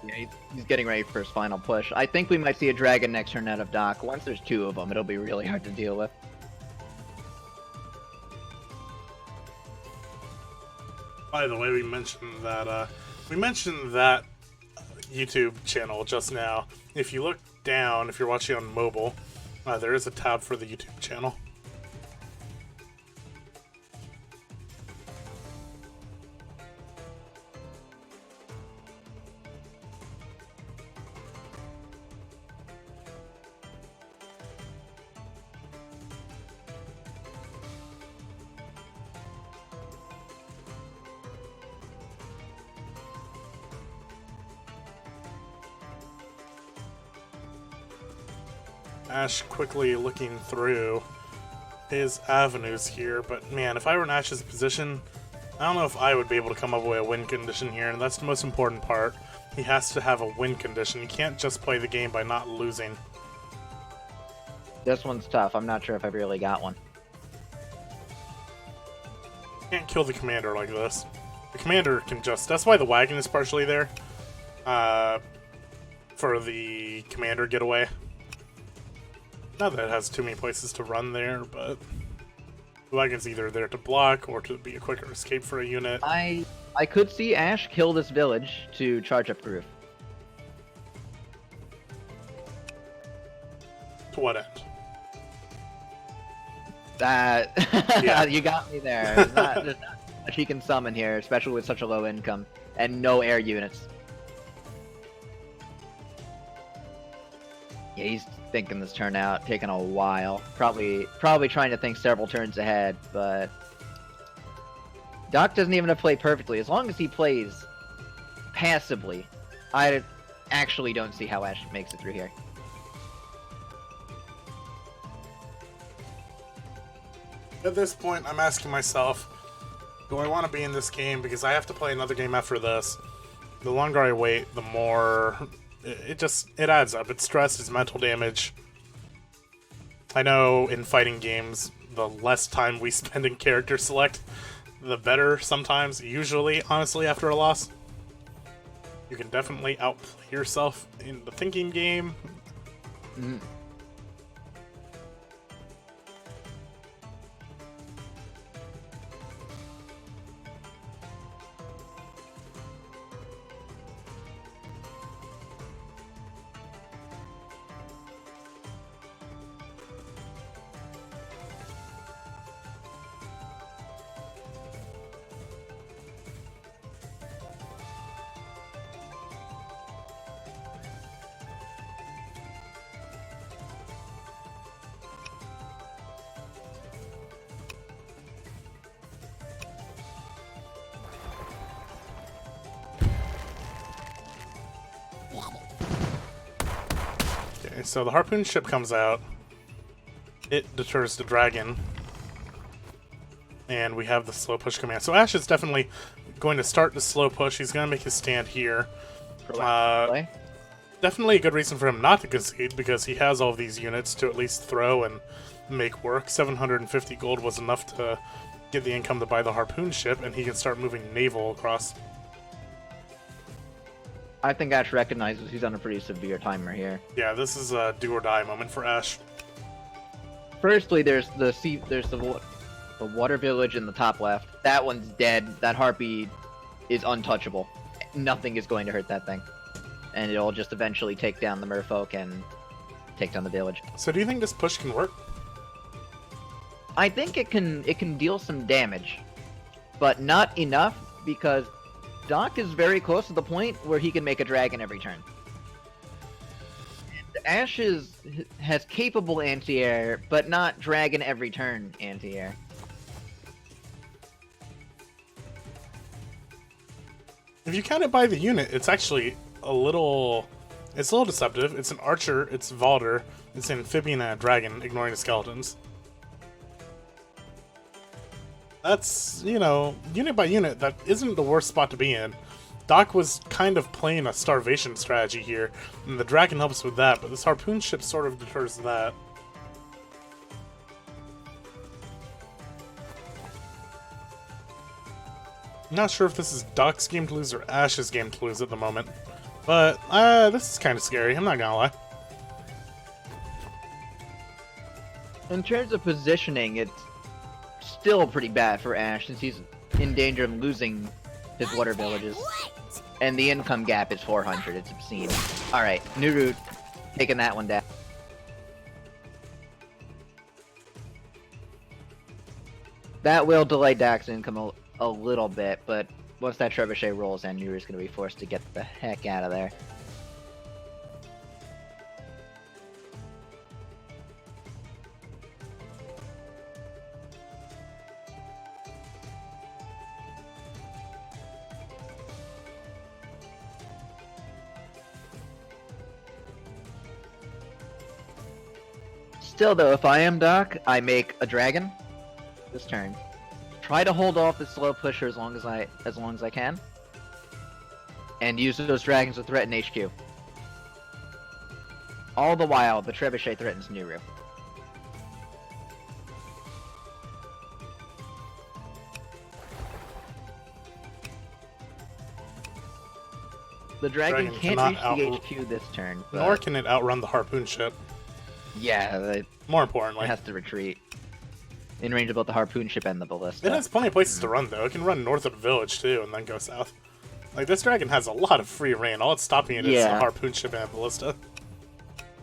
Yeah, he's getting ready for his final push. I think we might see a dragon next turn out of Daak. Once there's two of them, it'll be really hard to deal with. By the way, we mentioned that YouTube channel just now. If you look down, if you're watching on mobile, there is a tab for the YouTube channel. Ash quickly looking through his avenues here, but man, if I were in Ash's position, I don't know if I would be able to come up with a win condition here, and that's the most important part. He has to have a win condition. He can't just play the game by not losing. This one's tough. I'm not sure if I've really got one. Can't kill the commander like this. The commander can just... That's why the wagon is partially there. For the commander getaway. Not that it has too many places to run there, but the wagon's either there to block or to be a quicker escape for a unit. I could see Ash kill this village to charge up Groove. To what end? Yeah. You got me there. There's not much he can summon here, especially with such a low income and no air units. Yeah, he's thinking this turn out, taking a while. Probably trying to think several turns ahead, but Daak doesn't even have to play perfectly. As long as he plays passively, I actually don't see how Ash makes it through here. At this point, I'm asking myself, do I want to be in this game? Because I have to play another game after this. The longer I wait, the more... It adds up. It's stress, it's mental damage. I know in fighting games, the less time we spend in character select, the better sometimes, usually, honestly, after a loss. You can definitely outplay yourself in the thinking game. Mm. Okay, so the harpoon ship comes out. It deters the dragon. And we have the slow push command. So Ash is definitely going to start the slow push. He's going to make his stand here. Definitely a good reason for him not to concede, because he has all of these units to at least throw and make work. 750 gold was enough to get the income to buy the harpoon ship, and he can start moving naval across. I think Ash recognizes he's on a pretty severe timer here. Yeah, this is a do or die moment for Ash. Firstly, there's the water village in the top left. That one's dead. That harpy is untouchable. Nothing is going to hurt that thing. And it'll just eventually take down the merfolk and take down the village. So do you think this push can work? I think it can deal some damage, but not enough, because Daak is very close to the point where he can make a dragon every turn. And Ash has capable anti-air, but not dragon every turn anti-air. If you count it by the unit, it's actually a little deceptive. It's an archer, it's Valder, it's an amphibian and a dragon, ignoring the skeletons. That's, you know, unit by unit, that isn't the worst spot to be in. Daak was kind of playing a starvation strategy here, and the dragon helps with that, but this harpoon ship sort of deters that. I'm not sure if this is Daak's game to lose or Ash's game to lose at the moment, but this is kind of scary, I'm not gonna lie. In terms of positioning, it's still pretty bad for Ash since he's in danger of losing his water villages. And the income gap is 400, it's obscene. Alright, new route, taking that one down. That will delay Daak's income a little bit, but once that trebuchet rolls in, Nuru's gonna be forced to get the heck out of there. Still though, if I am Daak, I make a dragon this turn. Try to hold off the slow pusher as long as I can. And use those dragons to threaten HQ. All the while, the trebuchet threatens Nuru. The dragon can't reach the HQ this turn. But... Nor can it outrun the harpoon ship. Yeah, more importantly, it has to retreat. In range of both the harpoon ship and the ballista. It has plenty of places to run, though. It can run north of the village, too, and then go south. Like, this dragon has a lot of free reign. All it's stopping it is the harpoon ship and ballista.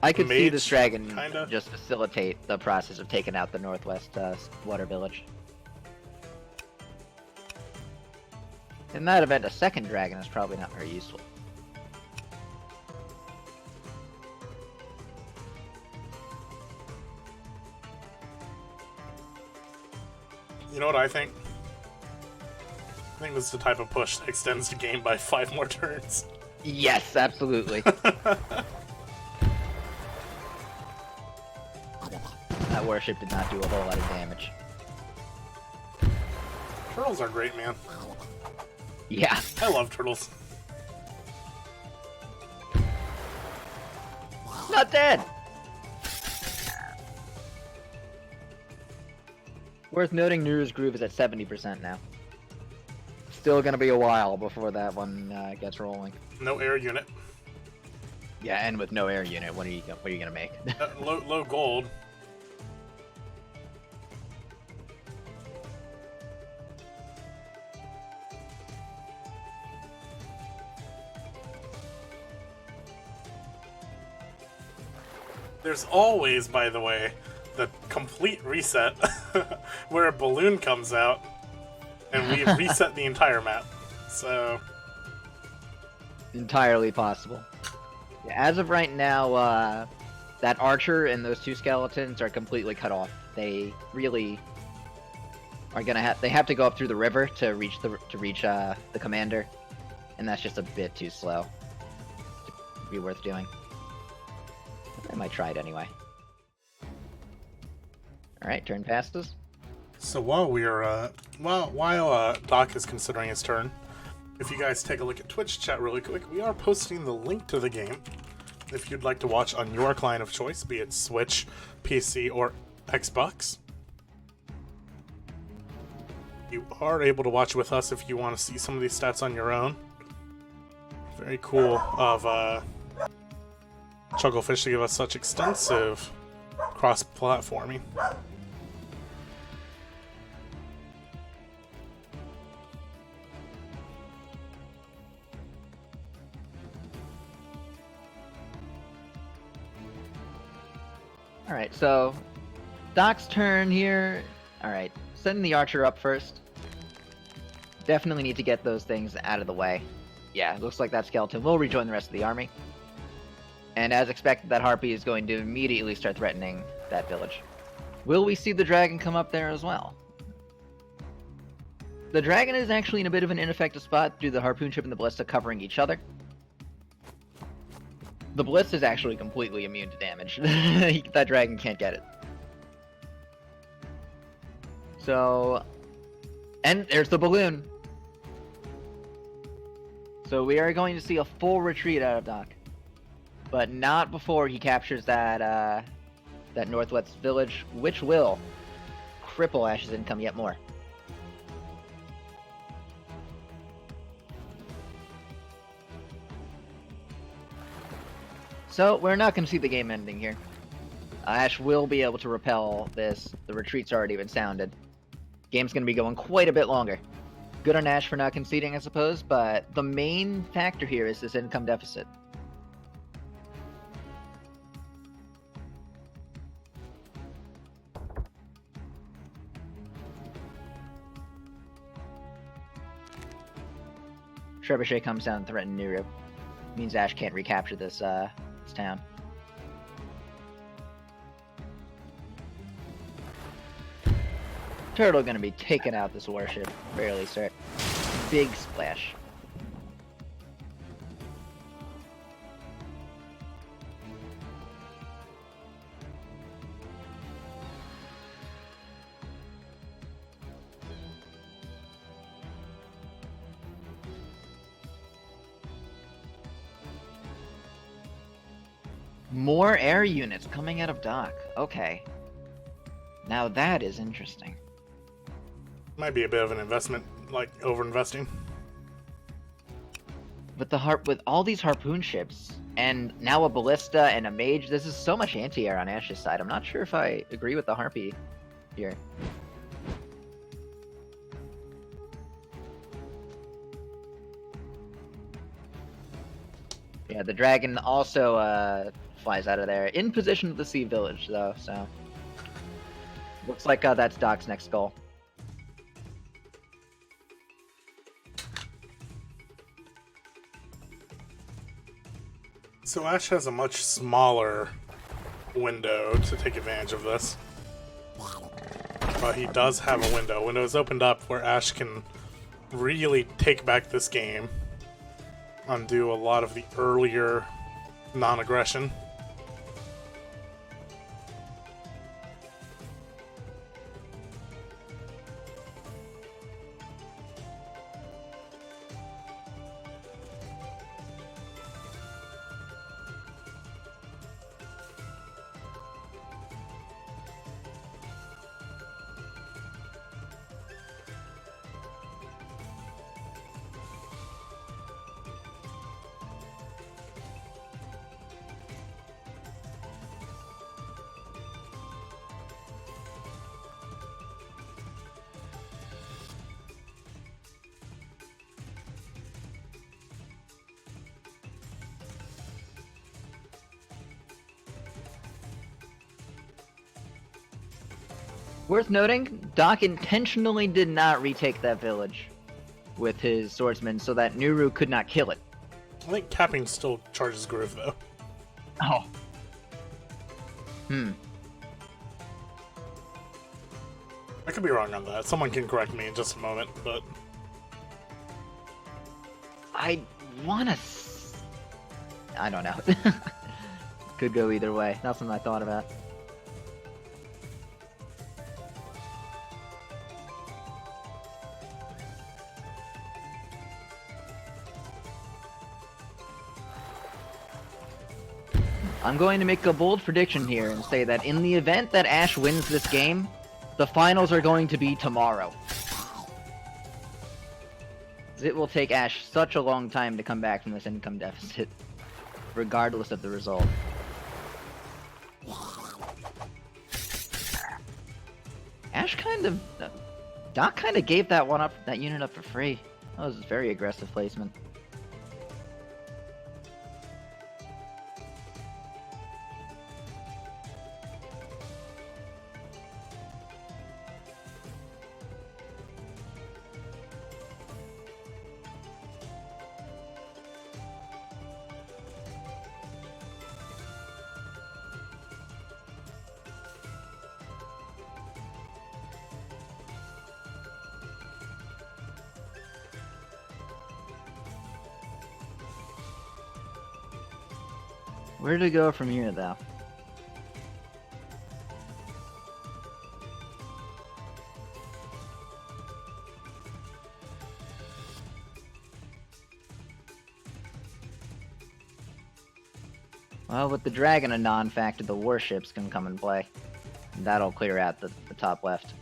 I could see this dragon kinda just facilitate the process of taking out the northwest water village. In that event, a second dragon is probably not very useful. You know what I think? I think this is the type of push that extends the game by 5 more turns. Yes, absolutely. That warship did not do a whole lot of damage. Turtles are great, man. Yeah. I love turtles. Not dead! Worth noting, Nuru's Groove is at 70% now. Still gonna be a while before that one gets rolling. No air unit. Yeah, and with no air unit, what are you gonna make? Low gold. There's always, by the way, the complete reset where a balloon comes out and we reset the entire map. So entirely possible. Yeah, as of right now, that archer and those 2 skeletons are completely cut off. They really are gonna have to go up through the river to reach the commander, and that's just a bit too slow to be worth doing. I might try it anyway. Alright, turn passes. So while we're while Daak is considering his turn, if you guys take a look at Twitch chat really quick, we are posting the link to the game if you'd like to watch on your client of choice, be it Switch, PC, or Xbox. You are able to watch with us if you want to see some of these stats on your own. Very cool of Chucklefish to give us such extensive cross-platforming. Alright, so Daak's turn here. Alright, setting the archer up first. Definitely need to get those things out of the way. Yeah, looks like that skeleton will rejoin the rest of the army. And as expected, that harpy is going to immediately start threatening that village. Will we see the dragon come up there as well? The dragon is actually in a bit of an ineffective spot due to the harpoon ship and the ballista covering each other. The ballista is actually completely immune to damage. That dragon can't get it. So... And there's the balloon! So we are going to see a full retreat out of Daak. But not before he captures that northwest village, which will cripple Ash's income yet more. So we're not going to see the game ending here. Ash will be able to repel this. The retreat's already been sounded. Game's going to be going quite a bit longer. Good on Ash for not conceding, I suppose, but the main factor here is this income deficit. Trebuchet comes down and threatens Nuru. Means Ash can't recapture this town. Turtle gonna be taking out this warship fairly certain. Big splash. More air units coming out of Daak. Okay. Now that is interesting. Might be a bit of an investment, like over-investing. With all these harpoon ships, and now a ballista and a mage, this is so much anti-air on Ash's side. I'm not sure if I agree with the harpy here. Yeah, the dragon also flies out of there. In position to the sea village, though, so... Looks like that's Daak's next goal. So Ash has a much smaller window to take advantage of this. But he does have a window. Window is opened up where Ash can really take back this game. Undo a lot of the earlier non-aggression. Worth noting, Daak intentionally did not retake that village with his swordsman so that Nuru could not kill it. I think capping still charges Groove, though. Oh. I could be wrong on that. Someone can correct me in just a moment, but... I wanna... I don't know. Could go either way. Not something I thought about. I'm going to make a bold prediction here and say that in the event that Ash wins this game, the finals are going to be tomorrow. It will take Ash such a long time to come back from this income deficit, regardless of the result. Ash kind of... Daak kind of gave that unit up for free. That was very aggressive placement. Where to go from here, though? Well, with the dragon a non-factor, the warships can come and play. And that'll clear out the top left.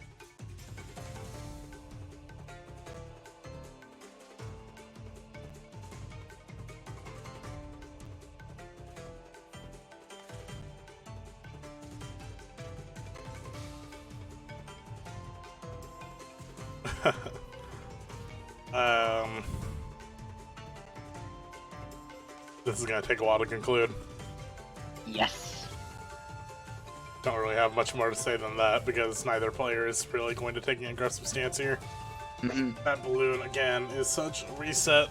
This is gonna take a while to conclude. Yes. Don't really have much more to say than that because neither player is really going to take an aggressive stance here. That balloon again is such a reset.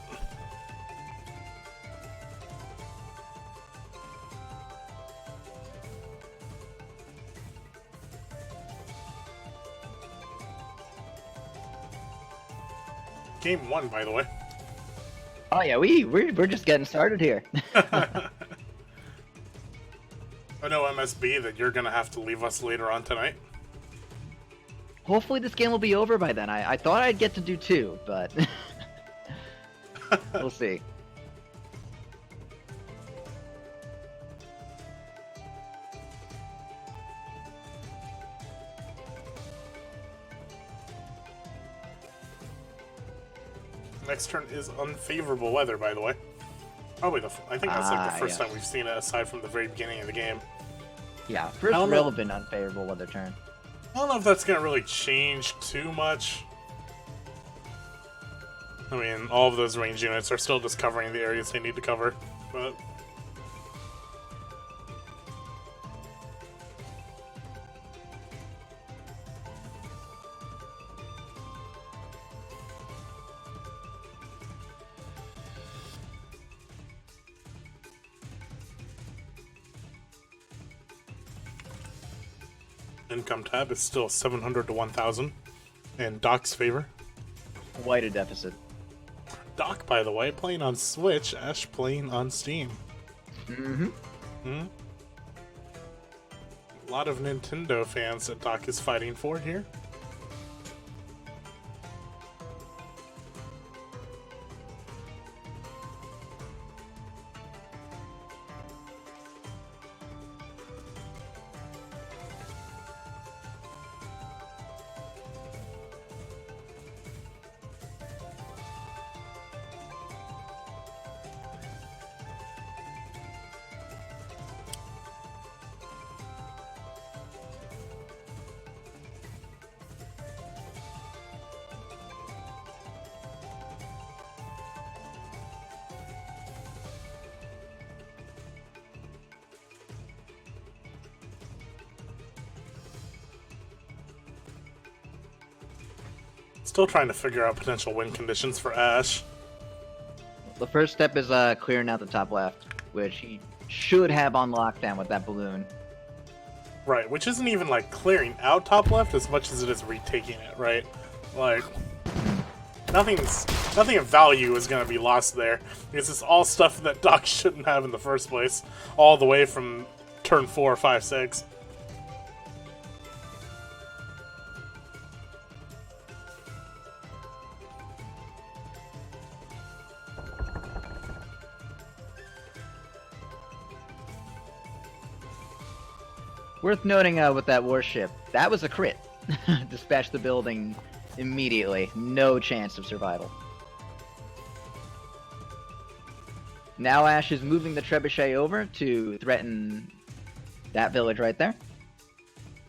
Game 1, by the way. Oh yeah, we're just getting started here. I know MSB that you're gonna have to leave us later on tonight. Hopefully this game will be over by then. I thought I'd get to do 2, but we'll see. Next turn is unfavorable weather, by the way. Probably I think that's like the first time we've seen it aside from the very beginning of the game. Yeah, first relevant unfavorable weather turn. I don't know if that's gonna really change too much. I mean, all of those range units are still just covering the areas they need to cover, but... Income tab is still 700 to 1,000 in Daak's favor. Quite a deficit. Daak, by the way, playing on Switch, Ash playing on Steam. A lot of Nintendo fans that Daak is fighting for here. Still trying to figure out potential win conditions for Ash. The first step is clearing out the top left, which he should have on lockdown with that balloon. Right, which isn't even like clearing out top left as much as it is retaking it, right? Like, nothing of value is going to be lost there, because it's all stuff that Daak shouldn't have in the first place, all the way from turn 4, 5, 6. Worth noting with that warship, that was a crit. Dispatch the building immediately. No chance of survival. Now Ash is moving the trebuchet over to threaten that village right there.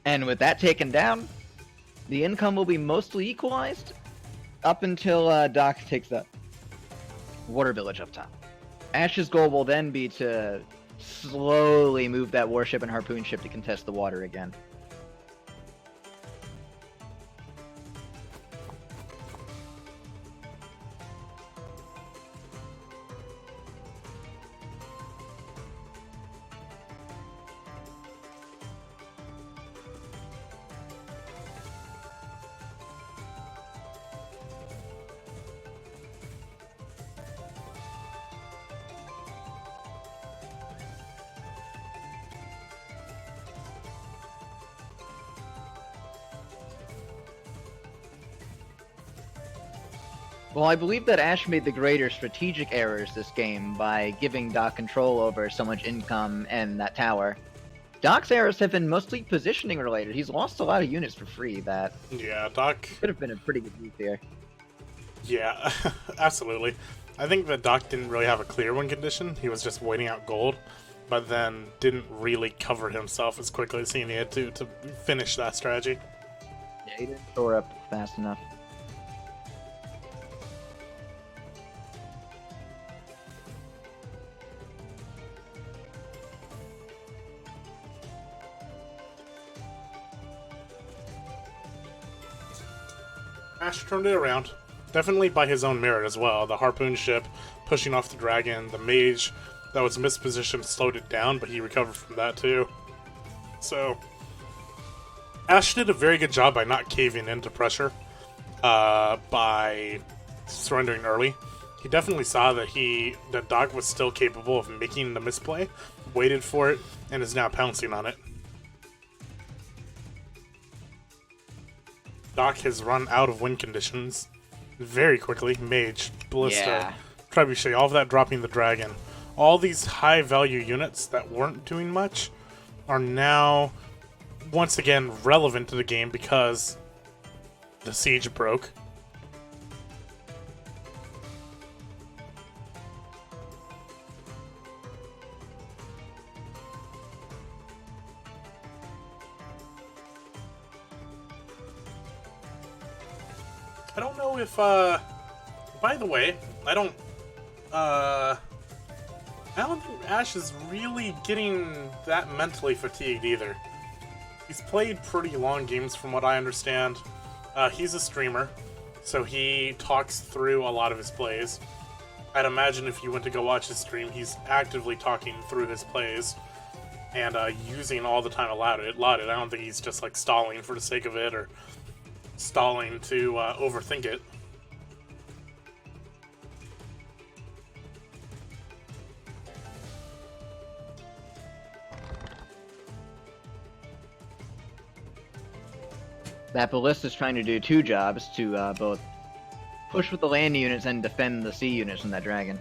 And with that taken down, the income will be mostly equalized up until Daak takes that water village up top. Ash's goal will then be to slowly move that warship and harpoon ship to contest the water again. Well, I believe that Ash made the greater strategic errors this game by giving Daak control over so much income and that tower. Daak's errors have been mostly positioning related. He's lost a lot of units for free that Yeah, Daak. could have been a pretty good move here. Yeah, absolutely. I think that Daak didn't really have a clear win condition. He was just waiting out gold, but then didn't really cover himself as quickly as he needed to finish that strategy. Yeah, he didn't store up fast enough. Ash turned it around. Definitely by his own merit as well. The harpoon ship pushing off the dragon, the mage that was mispositioned slowed it down, but he recovered from that too. So, Ash did a very good job by not caving into pressure, by surrendering early. He definitely saw that Daak was still capable of making the misplay, waited for it, and is now pouncing on it. Daak has run out of win conditions very quickly. Mage, Ballista, Yeah. Trebuchet, all of that dropping the dragon. All these high value units that weren't doing much are now once again relevant to the game because the siege broke. I don't know if, by the way, I don't think Ash is really getting that mentally fatigued either. He's played pretty long games from what I understand. He's a streamer, so he talks through a lot of his plays. I'd imagine if you went to go watch his stream, he's actively talking through his plays and using all the time allotted. I don't think he's just like stalling for the sake of it or stalling to overthink it. That Ballista's trying to do two jobs to both push with the land units and defend the sea units from that dragon.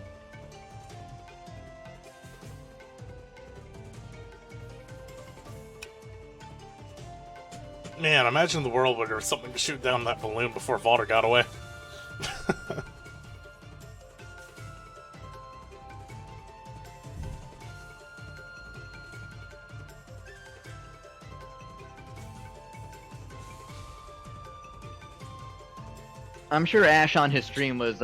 Man, imagine the world where there was something to shoot down that balloon before Valder got away. I'm sure Ash on his stream was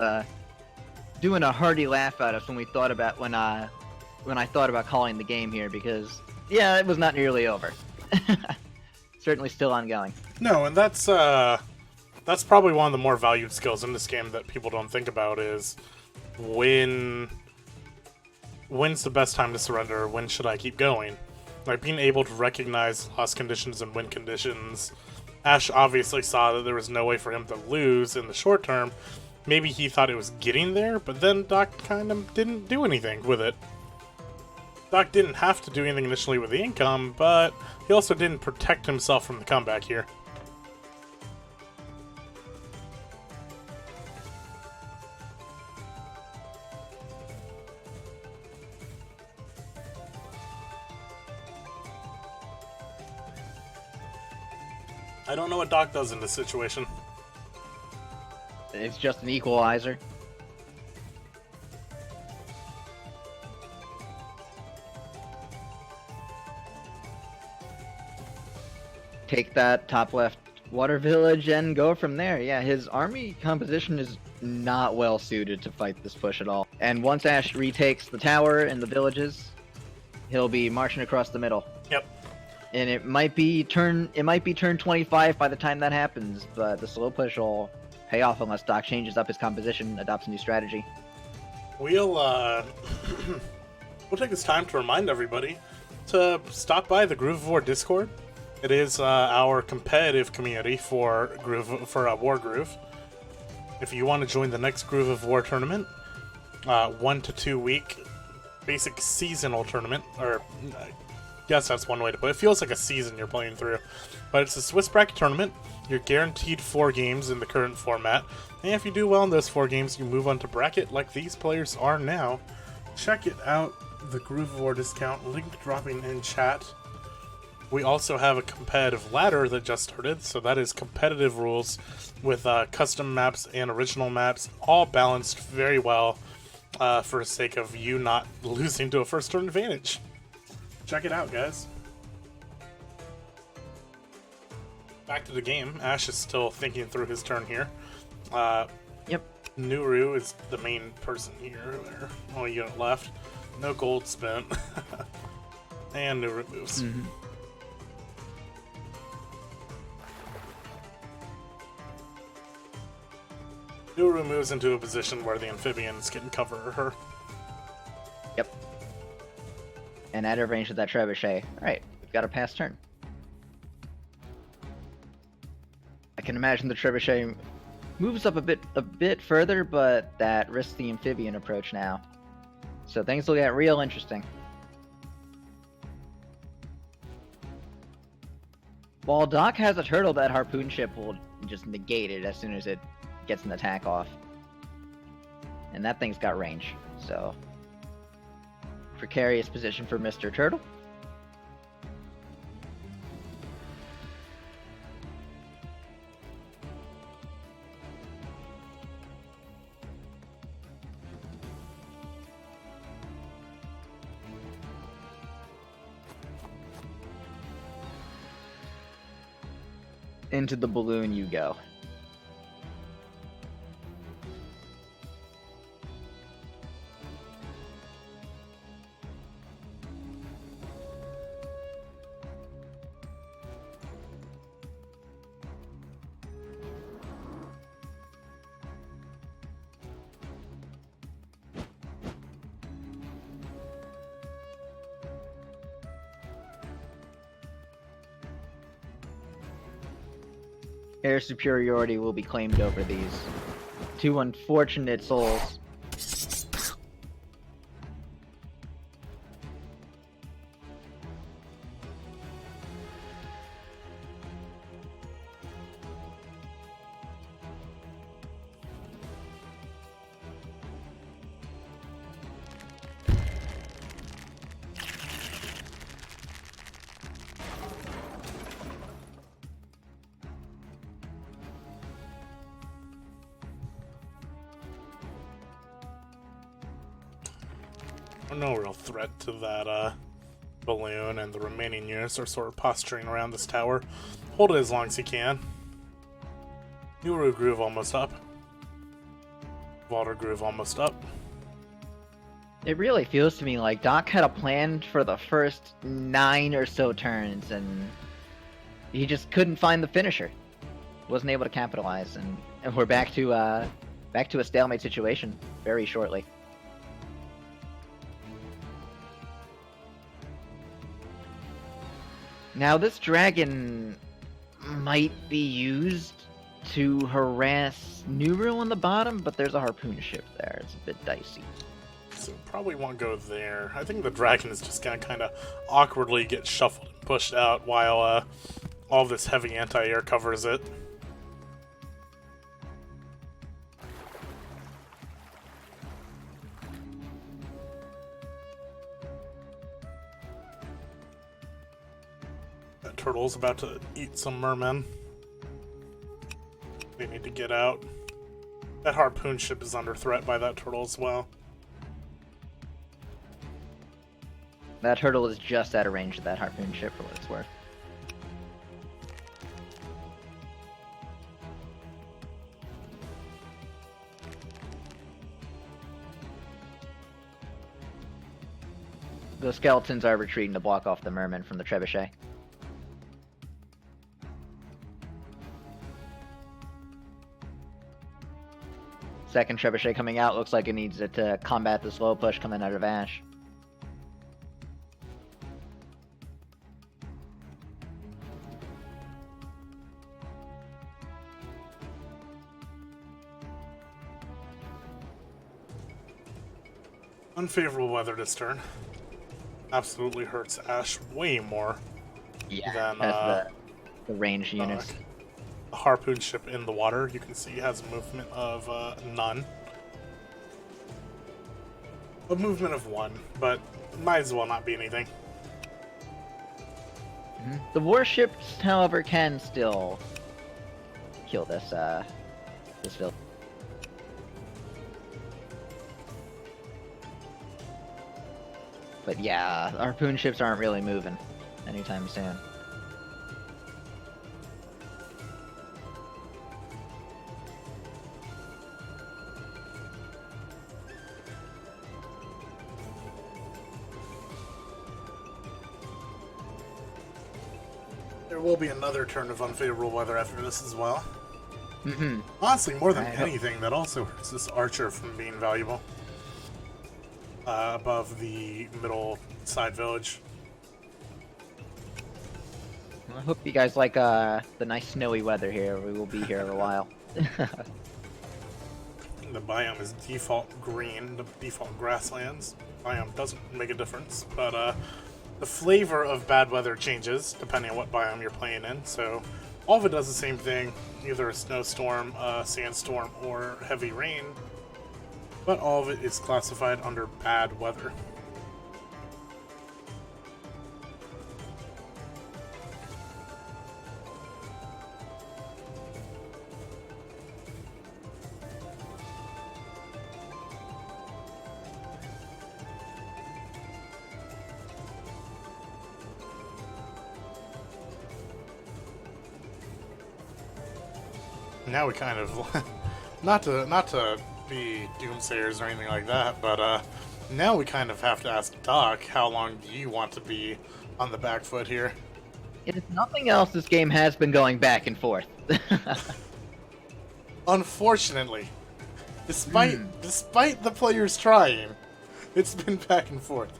doing a hearty laugh at us when we thought about when I thought about calling the game here because yeah, it was not nearly over. Certainly still ongoing. No, and that's probably one of the more valued skills in this game that people don't think about is when's the best time to surrender, when should I keep going? Like being able to recognize loss conditions and win conditions. Ash obviously saw that there was no way for him to lose in the short term. Maybe he thought it was getting there, but then Daak kind of didn't do anything with it. Daak didn't have to do anything initially with the income, but he also didn't protect himself from the comeback here. I don't know what Daak does in this situation. It's just an equalizer. Take that top left water village and go from there. Yeah, his army composition is not well suited to fight this push at all. And once Ash retakes the tower and the villages, he'll be marching across the middle. Yep. And it might be turn 25 by the time that happens, but the slow push will pay off unless Daak changes up his composition, adopts a new strategy. We'll take this time to remind everybody to stop by the Groove of War Discord. It is our competitive community for Wargroove. If you want to join the next Groove of War tournament, 1 to 2 week basic seasonal tournament, or Yes, that's one way to put it. It feels like a season you're playing through. But it's a Swiss bracket tournament. You're guaranteed 4 games in the current format. And if you do well in those 4 games, you move on to bracket like these players are now. Check it out. The Groove of War discount. Link dropping in chat. We also have a competitive ladder that just started. So that is competitive rules with custom maps and original maps. All balanced very well for the sake of you not losing to a first turn advantage. Check it out, guys. Back to the game. Ash is still thinking through his turn here. Yep. Nuru is the main person here. There, only unit left. No gold spent. And Nuru moves. Nuru moves into a position where the amphibians can cover her. Yep. And out of range of that trebuchet. Alright, we've got a pass turn. I can imagine the trebuchet moves up a bit further, but that risks the amphibian approach now. So things will get real interesting. While Daak has a turtle, that harpoon ship will just negate it as soon as it gets an attack off. And that thing's got range, so... Precarious position for Mr. Turtle. Into the balloon you go. Air superiority will be claimed over these 2 unfortunate souls. No real threat to that balloon, and the remaining units are sort of posturing around this tower. Hold it as long as you can. Wargroove almost up. Wargroove almost up. It really feels to me like Daak had a plan for the first 9 or so turns, and he just couldn't find the finisher. Wasn't able to capitalize, and we're back to a stalemate situation very shortly. Now this dragon might be used to harass Nuru on the bottom, but there's a harpoon ship there. It's a bit dicey. So probably won't go there. I think the dragon is just gonna kind of awkwardly get shuffled and pushed out while all this heavy anti-air covers it. That turtle's about to eat some mermen. They need to get out. That harpoon ship is under threat by that turtle as well. That turtle is just out of range of that harpoon ship for what it's worth. The skeletons are retreating to block off the merman from the trebuchet. Second trebuchet coming out, looks like it needs it to combat the slow push coming out of Ash. Unfavorable weather this turn. absolutely hurts Ash way more Yeah, than has the range units. Daak. The harpoon ship in the water, you can see, has a movement of none. A movement of 1, but might as well not be anything. The warships, however, can still kill this this village. But yeah, harpoon ships aren't really moving anytime soon. There will be another turn of unfavorable weather after this as well. Mm-hmm. Honestly, more than I hope- anything, that also hurts this archer from being valuable. Above the middle side village. I hope you guys like the nice snowy weather here. We will be here a while. The biome is default green, the default grasslands. Biome doesn't make a difference, but the flavor of bad weather changes depending on what biome you're playing in. So all of it does the same thing, either a snowstorm, a sandstorm, or heavy rain. But all of it is classified under bad weather. Now we kind of not to be doomsayers or anything like that, but now we kind of have to ask Daak, how long do you want to be on the back foot here? If nothing else, this game has been going back and forth. Unfortunately, despite the players trying, it's been back and forth.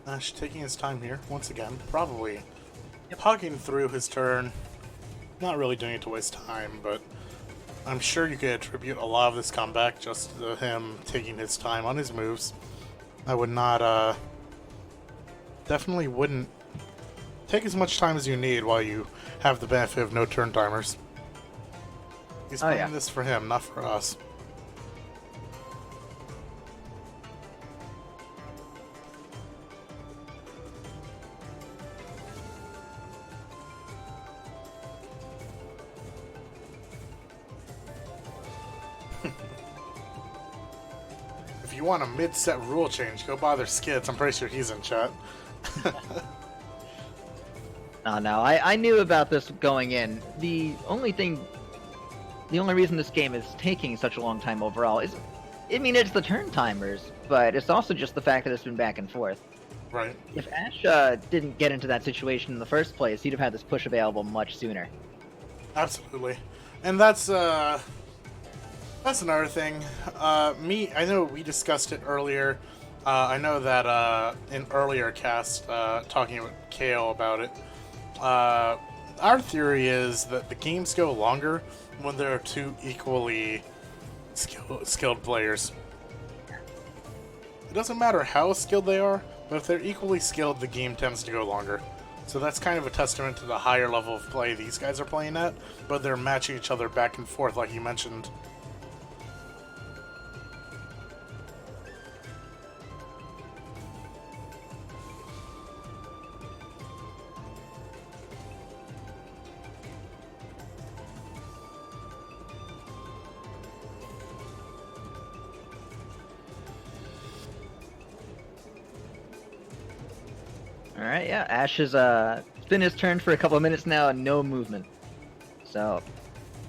Ash taking his time here, once again, probably pugging through his turn, not really doing it to waste time, but I'm sure you could attribute a lot of this comeback just to him taking his time on his moves. I would not, definitely wouldn't take as much time as you need while you have the benefit of no turn timers. He's playing this for him, not for us. If you want a mid-set rule change, go bother Skids. I'm pretty sure he's in chat. No, I knew about this going in. The only reason this game is taking such a long time overall is, I mean, it's the turn timers, but it's also just the fact that it's been back and forth. Right. If Ash didn't get into that situation in the first place, he'd have had this push available much sooner. Absolutely. And that's another thing. I know we discussed it earlier. I know that in earlier cast, talking with Kaal about it, our theory is that the games go longer when there are two equally skilled players. It doesn't matter how skilled they are, but if they're equally skilled, the game tends to go longer. So that's kind of a testament to the higher level of play these guys are playing at, but they're matching each other back and forth like you mentioned. Alright, yeah, Ash has it's been his turn for a couple of minutes now and no movement. So,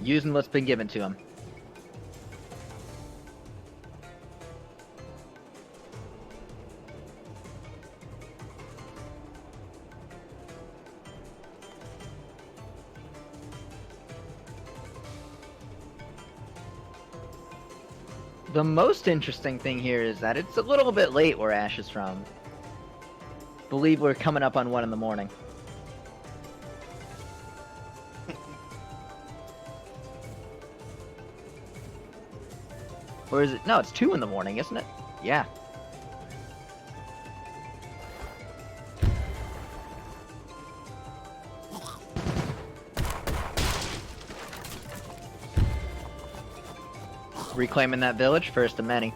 using what's been given to him. The most interesting thing here is that it's a little bit late where Ash is from. Believe we're coming up on 1 in the morning. Or is it? No, it's 2 in the morning, isn't it? Yeah. Reclaiming that village, first of many.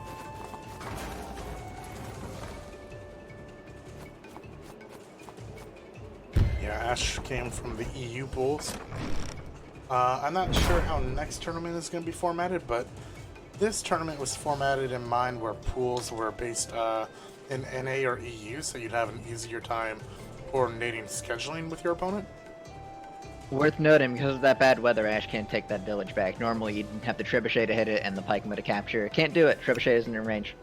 Yeah, Ash came from the EU pools. I'm not sure how next tournament is going to be formatted, but this tournament was formatted in mind where pools were based in NA or EU, so you'd have an easier time coordinating scheduling with your opponent. Worth noting, because of that bad weather, Ash can't take that village back. Normally, you'd have the Trebuchet to hit it and the pikeman to capture. Can't do it. Trebuchet isn't in range.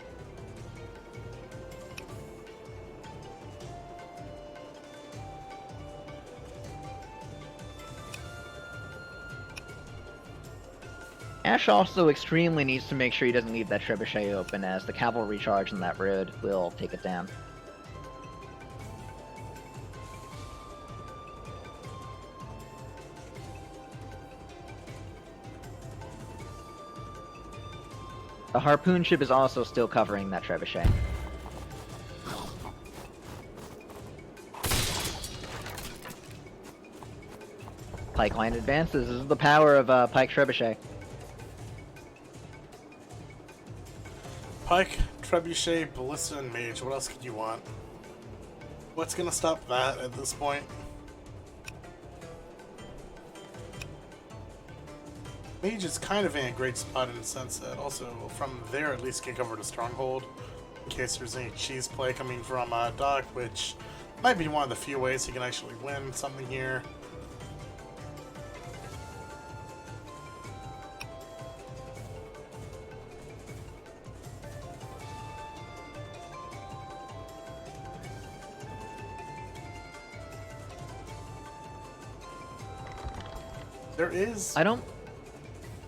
Ash also extremely needs to make sure he doesn't leave that Trebuchet open, as the cavalry charge on that road will take it down. The harpoon ship is also still covering that Trebuchet. Pike line advances. This is the power of Pike Trebuchet. Pike, Trebuchet, Ballista, and Mage. What else could you want? What's gonna stop that at this point? Mage is kind of in a great spot in the sense that also from there at least can cover the Stronghold in case there's any cheese play coming from Daak, which might be one of the few ways he can actually win something here.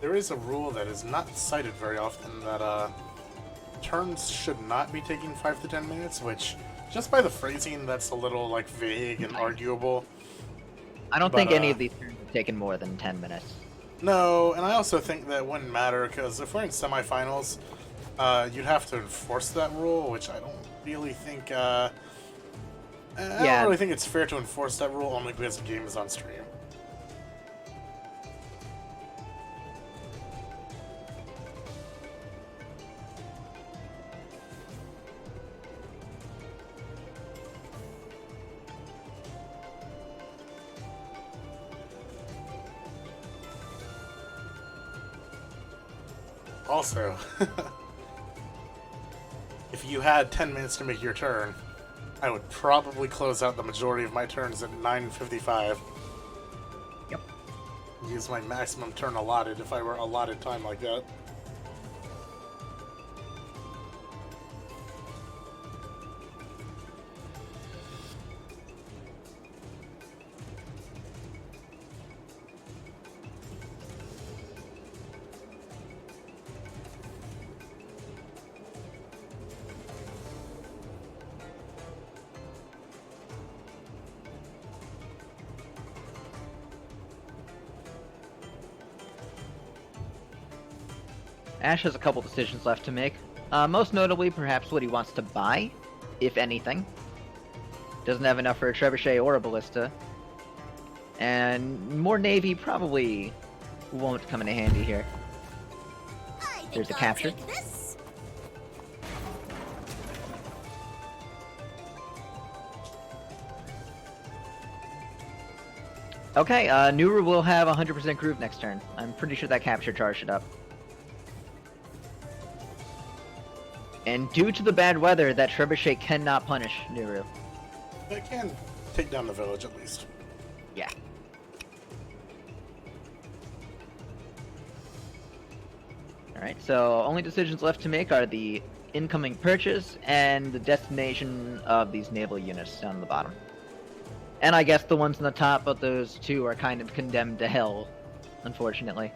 There is a rule that is not cited very often that turns should not be taking 5 to 10 minutes, which just by the phrasing that's a little like vague and arguable. I don't think any of these turns have taken more than 10 minutes. No, and I also think that wouldn't matter because if we're in semifinals, you'd have to enforce that rule, which I don't really think. I don't really think it's fair to enforce that rule only because the game is on stream. Also, if you had 10 minutes to make your turn, I would probably close out the majority of my turns at 9:55. Yep. Use my maximum turn allotted if I were allotted time like that. Ash has a couple decisions left to make. Most notably, perhaps what he wants to buy, if anything. Doesn't have enough for a Trebuchet or a Ballista. And more Navy probably won't come into handy here. There's a capture. Okay, Nuru will have 100% groove next turn. I'm pretty sure that capture charged it up. And due to the bad weather, that Trebuchet cannot punish Nuru. It can take down the village at least. Yeah. Alright, so only decisions left to make are the incoming purchase and the destination of these naval units down the bottom. And I guess the ones on the top, but those two are kind of condemned to hell, unfortunately.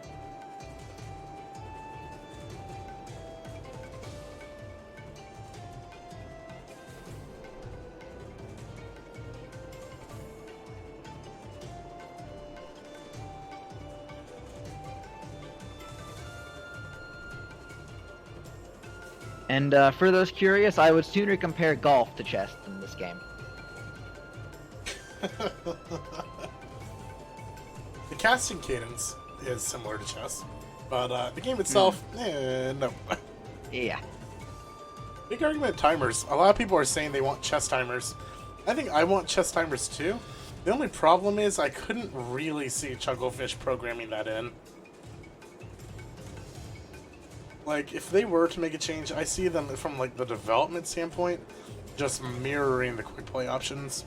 And for those curious, I would sooner compare golf to chess in this game. The casting cadence is similar to chess, but the game itself, no. Yeah. Big argument of timers. A lot of people are saying they want chess timers. I think I want chess timers too. The only problem is I couldn't really see Chugglefish programming that in. Like, if they were to make a change, I see them from, like, the development standpoint, just mirroring the quick play options.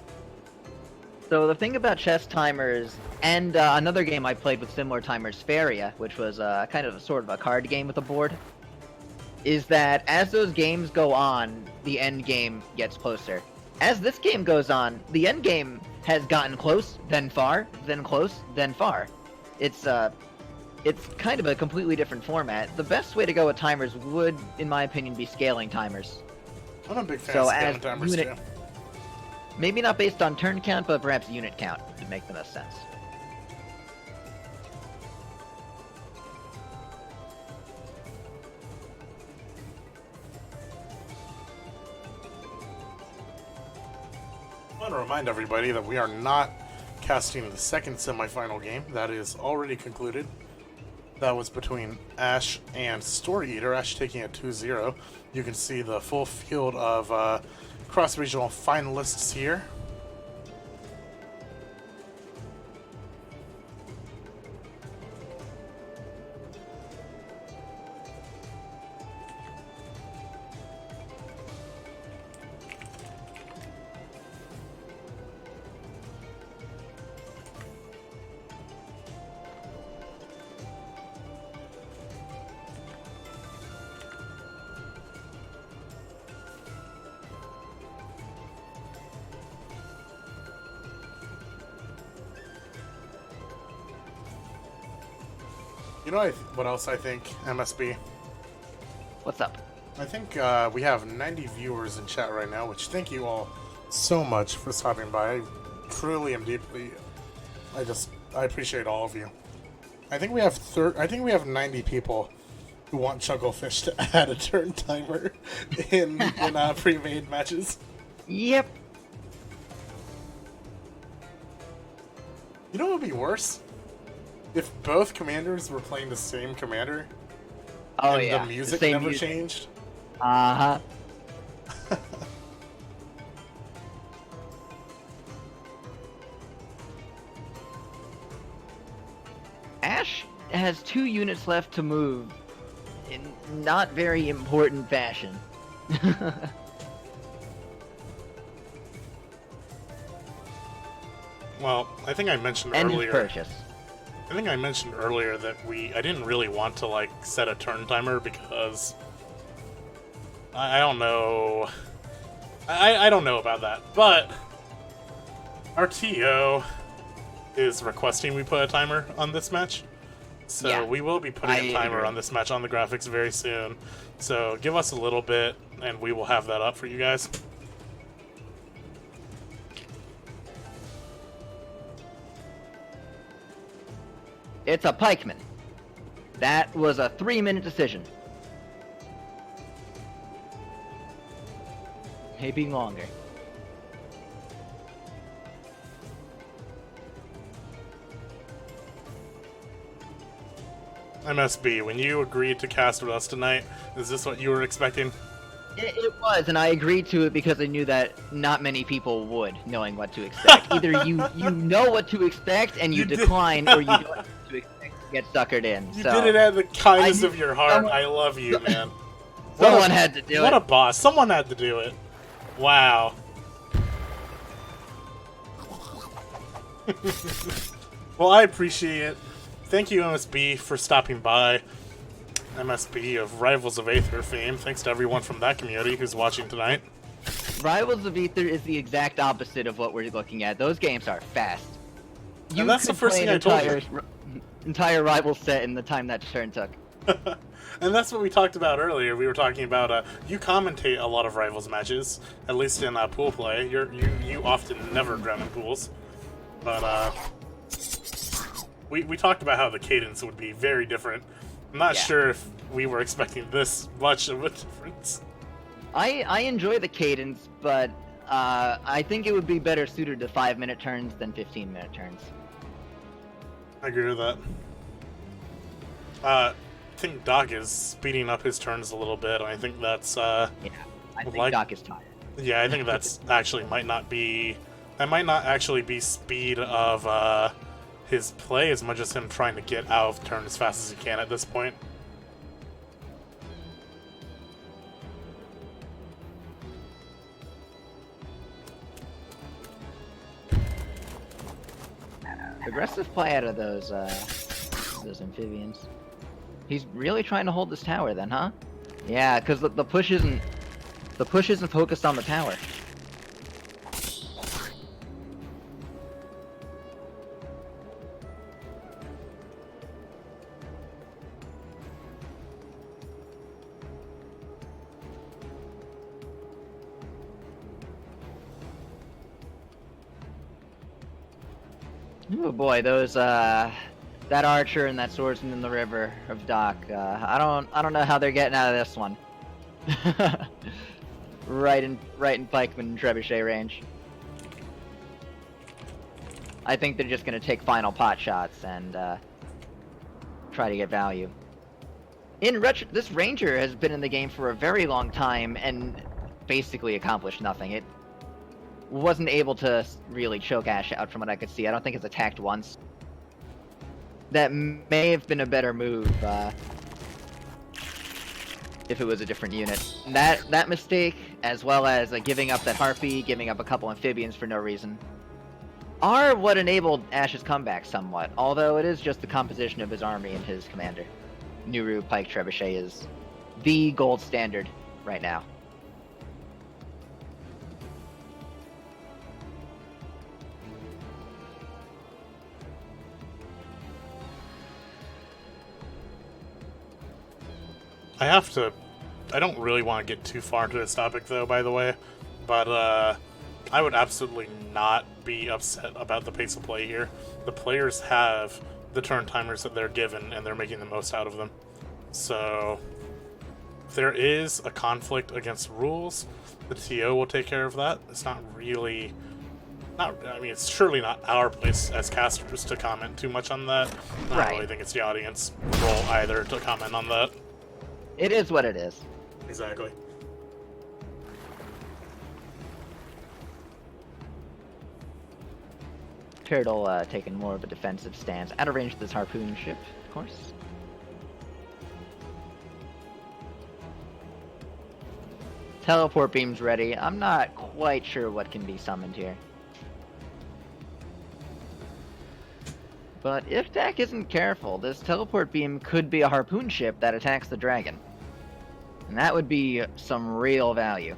So the thing about chess timers, and another game I played with similar timers, Faria, which was kind of sort of a card game with a board, is that as those games go on, the end game gets closer. As this game goes on, the end game has gotten close, then far, then close, then far. It's kind of a completely different format. The best way to go with timers would, in my opinion, be scaling timers. I'm a big fan of scaling timers too. Maybe not based on turn count, but perhaps unit count would make the most sense. I want to remind everybody that we are not casting the second semifinal game. That is already concluded. That was between Ash and Story Eater, Ash taking it 2-0. You can see the full field of cross-regional finalists here. You know what else I think, MSB? What's up? I think we have 90 viewers in chat right now, which thank you all so much for stopping by. I truly and deeply, I appreciate all of you. I think we have 90 people who want Chugglefish to add a turn timer in pre-made matches. Yep. You know what would be worse? If both commanders were playing the same commander, and the music never changed. Uh-huh. Ash has 2 units left to move in not very important fashion. Well, I think I mentioned and earlier. his purchase. I think I mentioned earlier that I didn't really want to like set a turn timer because I don't know. I don't know about that, but our TO is requesting we put a timer on this match, so yeah, we will be putting a timer on this match on the graphics very soon. So give us a little bit, and we will have that up for you guys. It's a pikeman. That was a 3-minute decision. Maybe longer. MSB, when you agreed to cast with us tonight, is this what you were expecting? It was, and I agreed to it because I knew that not many people would, knowing what to expect. Either you know what to expect and you decline, or you don't know what to expect and get suckered in. You did it out of the kindness of your heart. I love you, man. Someone had to do it. What a boss. Someone had to do it. Wow. Well, I appreciate it. Thank you, MSB, for stopping by. MSB of Rivals of Aether fame. Thanks to everyone from that community who's watching tonight. Rivals of Aether is the exact opposite of what we're looking at. Those games are fast. And that's the could first play thing an I told you. Entire rival set in the time that turn took. And that's what we talked about earlier. We were talking about you commentate a lot of Rivals matches, at least in pool play. You often never drown in pools, but we talked about how the cadence would be very different. I'm not sure if we were expecting this much of a difference. I enjoy the cadence, but I think it would be better suited to 5-minute turns than 15-minute turns. I agree with that. I think Daak is speeding up his turns a little bit. I think that's I think Daak is tired. Yeah, I think that's actually might not actually be speed of his play as much as him trying to get out of turn as fast as he can at this point. Aggressive play out of those amphibians. He's really trying to hold this tower then, huh? Yeah, because the push isn't focused on the tower. Oh boy, those that archer and that swordsman in the river of Daak. I don't know how they're getting out of this one. right in pikeman and trebuchet range. I think they're just gonna take final pot shots and try to get value. This ranger has been in the game for a very long time and basically accomplished nothing. It wasn't able to really choke Ashe out from what I could see. I don't think it's attacked once. That may have been a better move if it was a different unit. That mistake, as well as giving up that harpy, giving up a couple amphibians for no reason, are what enabled Ashe's comeback somewhat, although it is just the composition of his army and his commander. Nuru Pike Trebuchet is the gold standard right now. I don't really want to get too far into this topic though, by the way, but I would absolutely not be upset about the pace of play here. The players have the turn timers that they're given, and they're making the most out of them. So, if there is a conflict against rules, the TO will take care of that. It's not really... it's surely not our place as casters to comment too much on that. I don't really think it's the audience role either to comment on that. It is what it is. Exactly. Turtle taking more of a defensive stance. Out of range of this harpoon ship, of course. Teleport beam's ready. I'm not quite sure what can be summoned here. But if Daak isn't careful, this teleport beam could be a harpoon ship that attacks the dragon. And that would be some real value.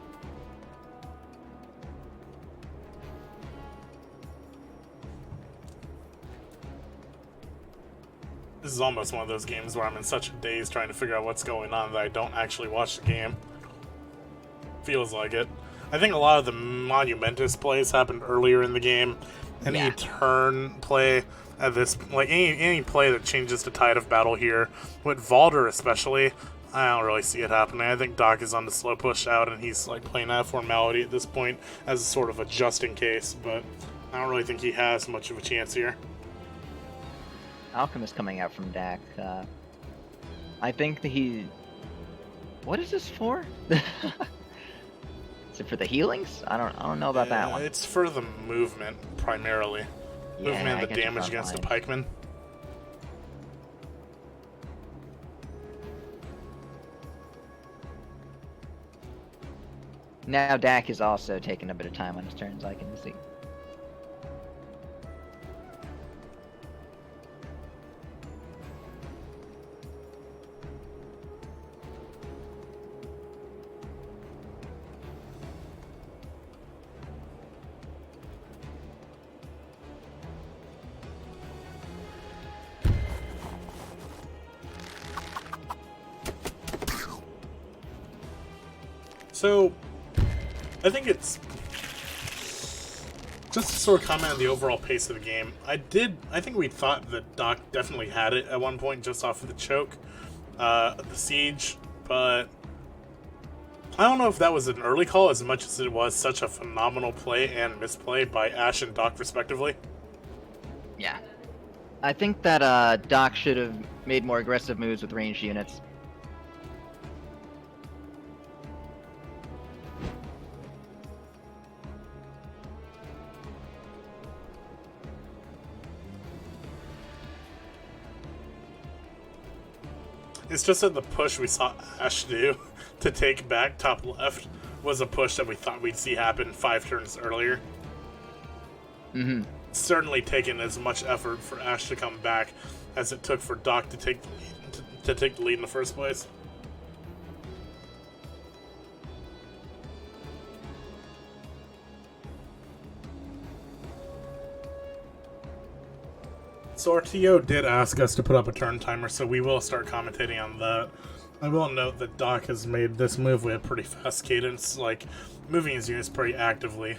This is almost one of those games where I'm in such a daze trying to figure out what's going on that I don't actually watch the game. Feels like it. I think a lot of the monumentous plays happened earlier in the game. Any turn play at this, like any play that changes the tide of battle here, with Valder especially, I don't really see it happening. I think Daak is on the slow push out, and he's like playing out of formality at this point as a sort of a just in case, but I don't really think he has much of a chance here. Alchemist coming out from Daak. I think that he... What is this for? Is it for the healings? I don't know about that one. It's for the movement, primarily. Movement and the damage against the pikemen. Now Daak is also taking a bit of time on his turns, I can see. So, I think it's just to sort of comment on the overall pace of the game. I think we thought that Daak definitely had it at one point just off of the choke, the siege, but I don't know if that was an early call as much as it was such a phenomenal play and misplay by Ash and Daak respectively. Yeah. I think that Daak should have made more aggressive moves with ranged units. It's just that the push we saw Ash do to take back top left was a push that we thought we'd see happen 5 turns earlier. Mm-hmm. Certainly taken as much effort for Ash to come back as it took for Daak to take the lead, to take the lead in the first place. So our TO did ask us to put up a turn timer, so we will start commentating on that. I will note that Daak has made this move with a pretty fast cadence, like moving his units pretty actively.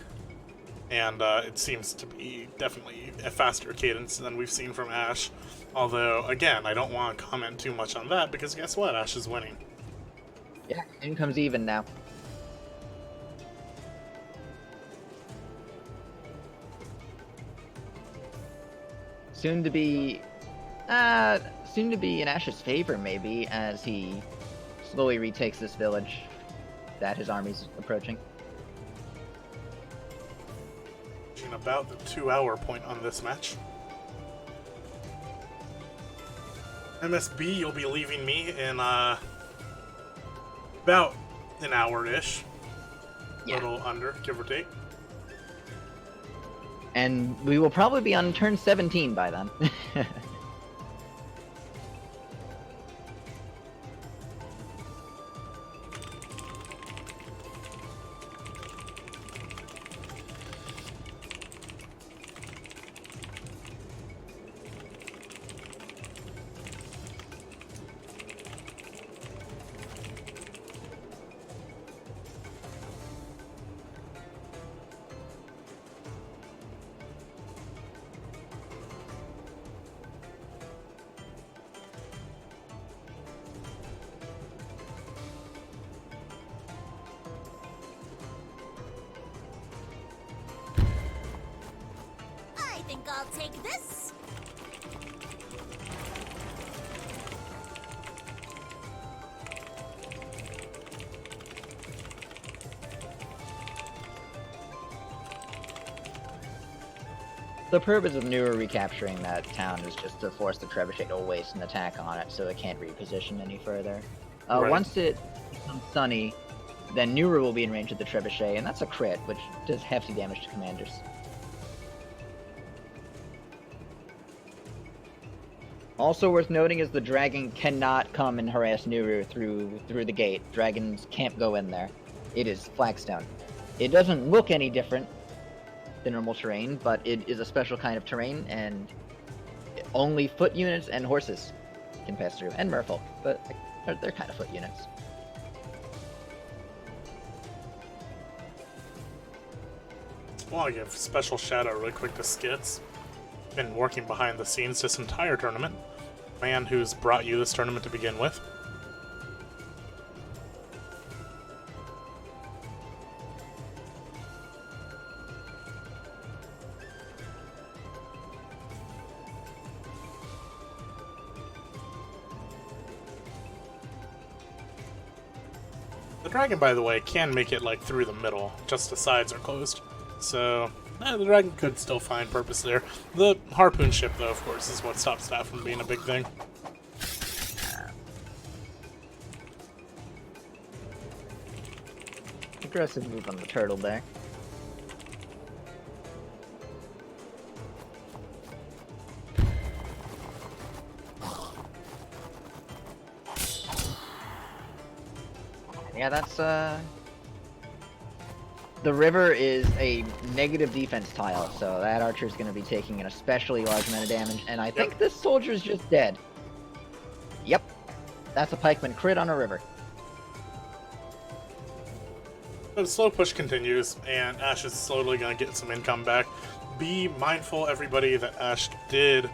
And it seems to be definitely a faster cadence than we've seen from Ash. Although, again, I don't want to comment too much on that, because guess what? Ash is winning. Yeah, in comes even now. Soon to be in Ash's favor, maybe, as he slowly retakes this village that his army's approaching. About the 2-hour point on this match. MSB, you'll be leaving me in about an hour-ish. Yeah. A little under, give or take. And we will probably be on turn 17 by then. I think I'll take this. The purpose of Newer recapturing that town is just to force the Trebuchet to waste an attack on it so it can't reposition any further. Right. Once it becomes sunny, then Newer will be in range of the Trebuchet, and that's a crit, which does hefty damage to commanders. Also worth noting is the dragon cannot come and harass Nuru through the gate. Dragons can't go in there. It is flagstone. It doesn't look any different than normal terrain, but it is a special kind of terrain, and only foot units and horses can pass through, and merfolk, but they're kind of foot units. Well, I'll give a special shout out really quick to Skits. Been working behind the scenes this entire tournament. Man who's brought you this tournament to begin with. The dragon, by the way, can make it like through the middle, just the sides are closed. So, the dragon could still find purpose there. The harpoon ship, though, of course, is what stops that from being a big thing. Aggressive move on the turtle there. Yeah, that's the river is a negative defense tile, so that archer is going to be taking an especially large amount of damage, and I think this soldier's just dead. Yep, that's a pikeman crit on a river. The slow push continues, and Ash is slowly going to get some income back. Be mindful, everybody, that Ash did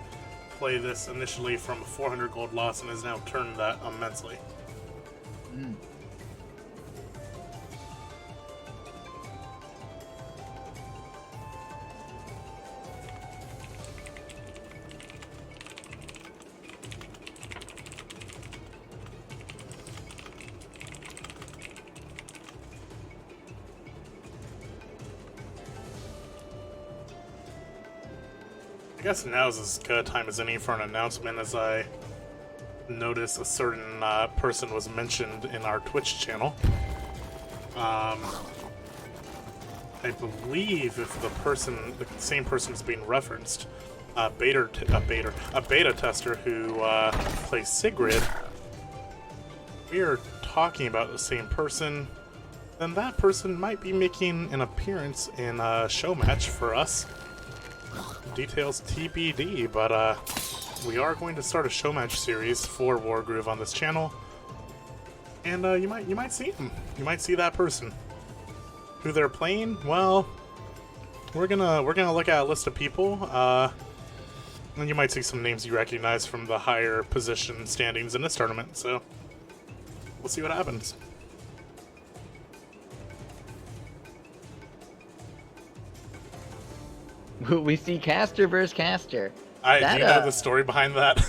play this initially from a 400 gold loss and has now turned that immensely. Mm. I guess now's as good a time as any for an announcement, as I notice a certain person was mentioned in our Twitch channel. I believe if the same person is being referenced, a beta tester who plays Sigrid, we are talking about the same person, then that person might be making an appearance in a show match for us. Details TBD, but we are going to start a show match series for Wargroove on this channel, and you might see him. You might see that person. Who they're playing? Well, we're gonna look at a list of people, and you might see some names you recognize from the higher position standings in this tournament. So we'll see what happens. We see caster versus caster. Do you know the story behind that?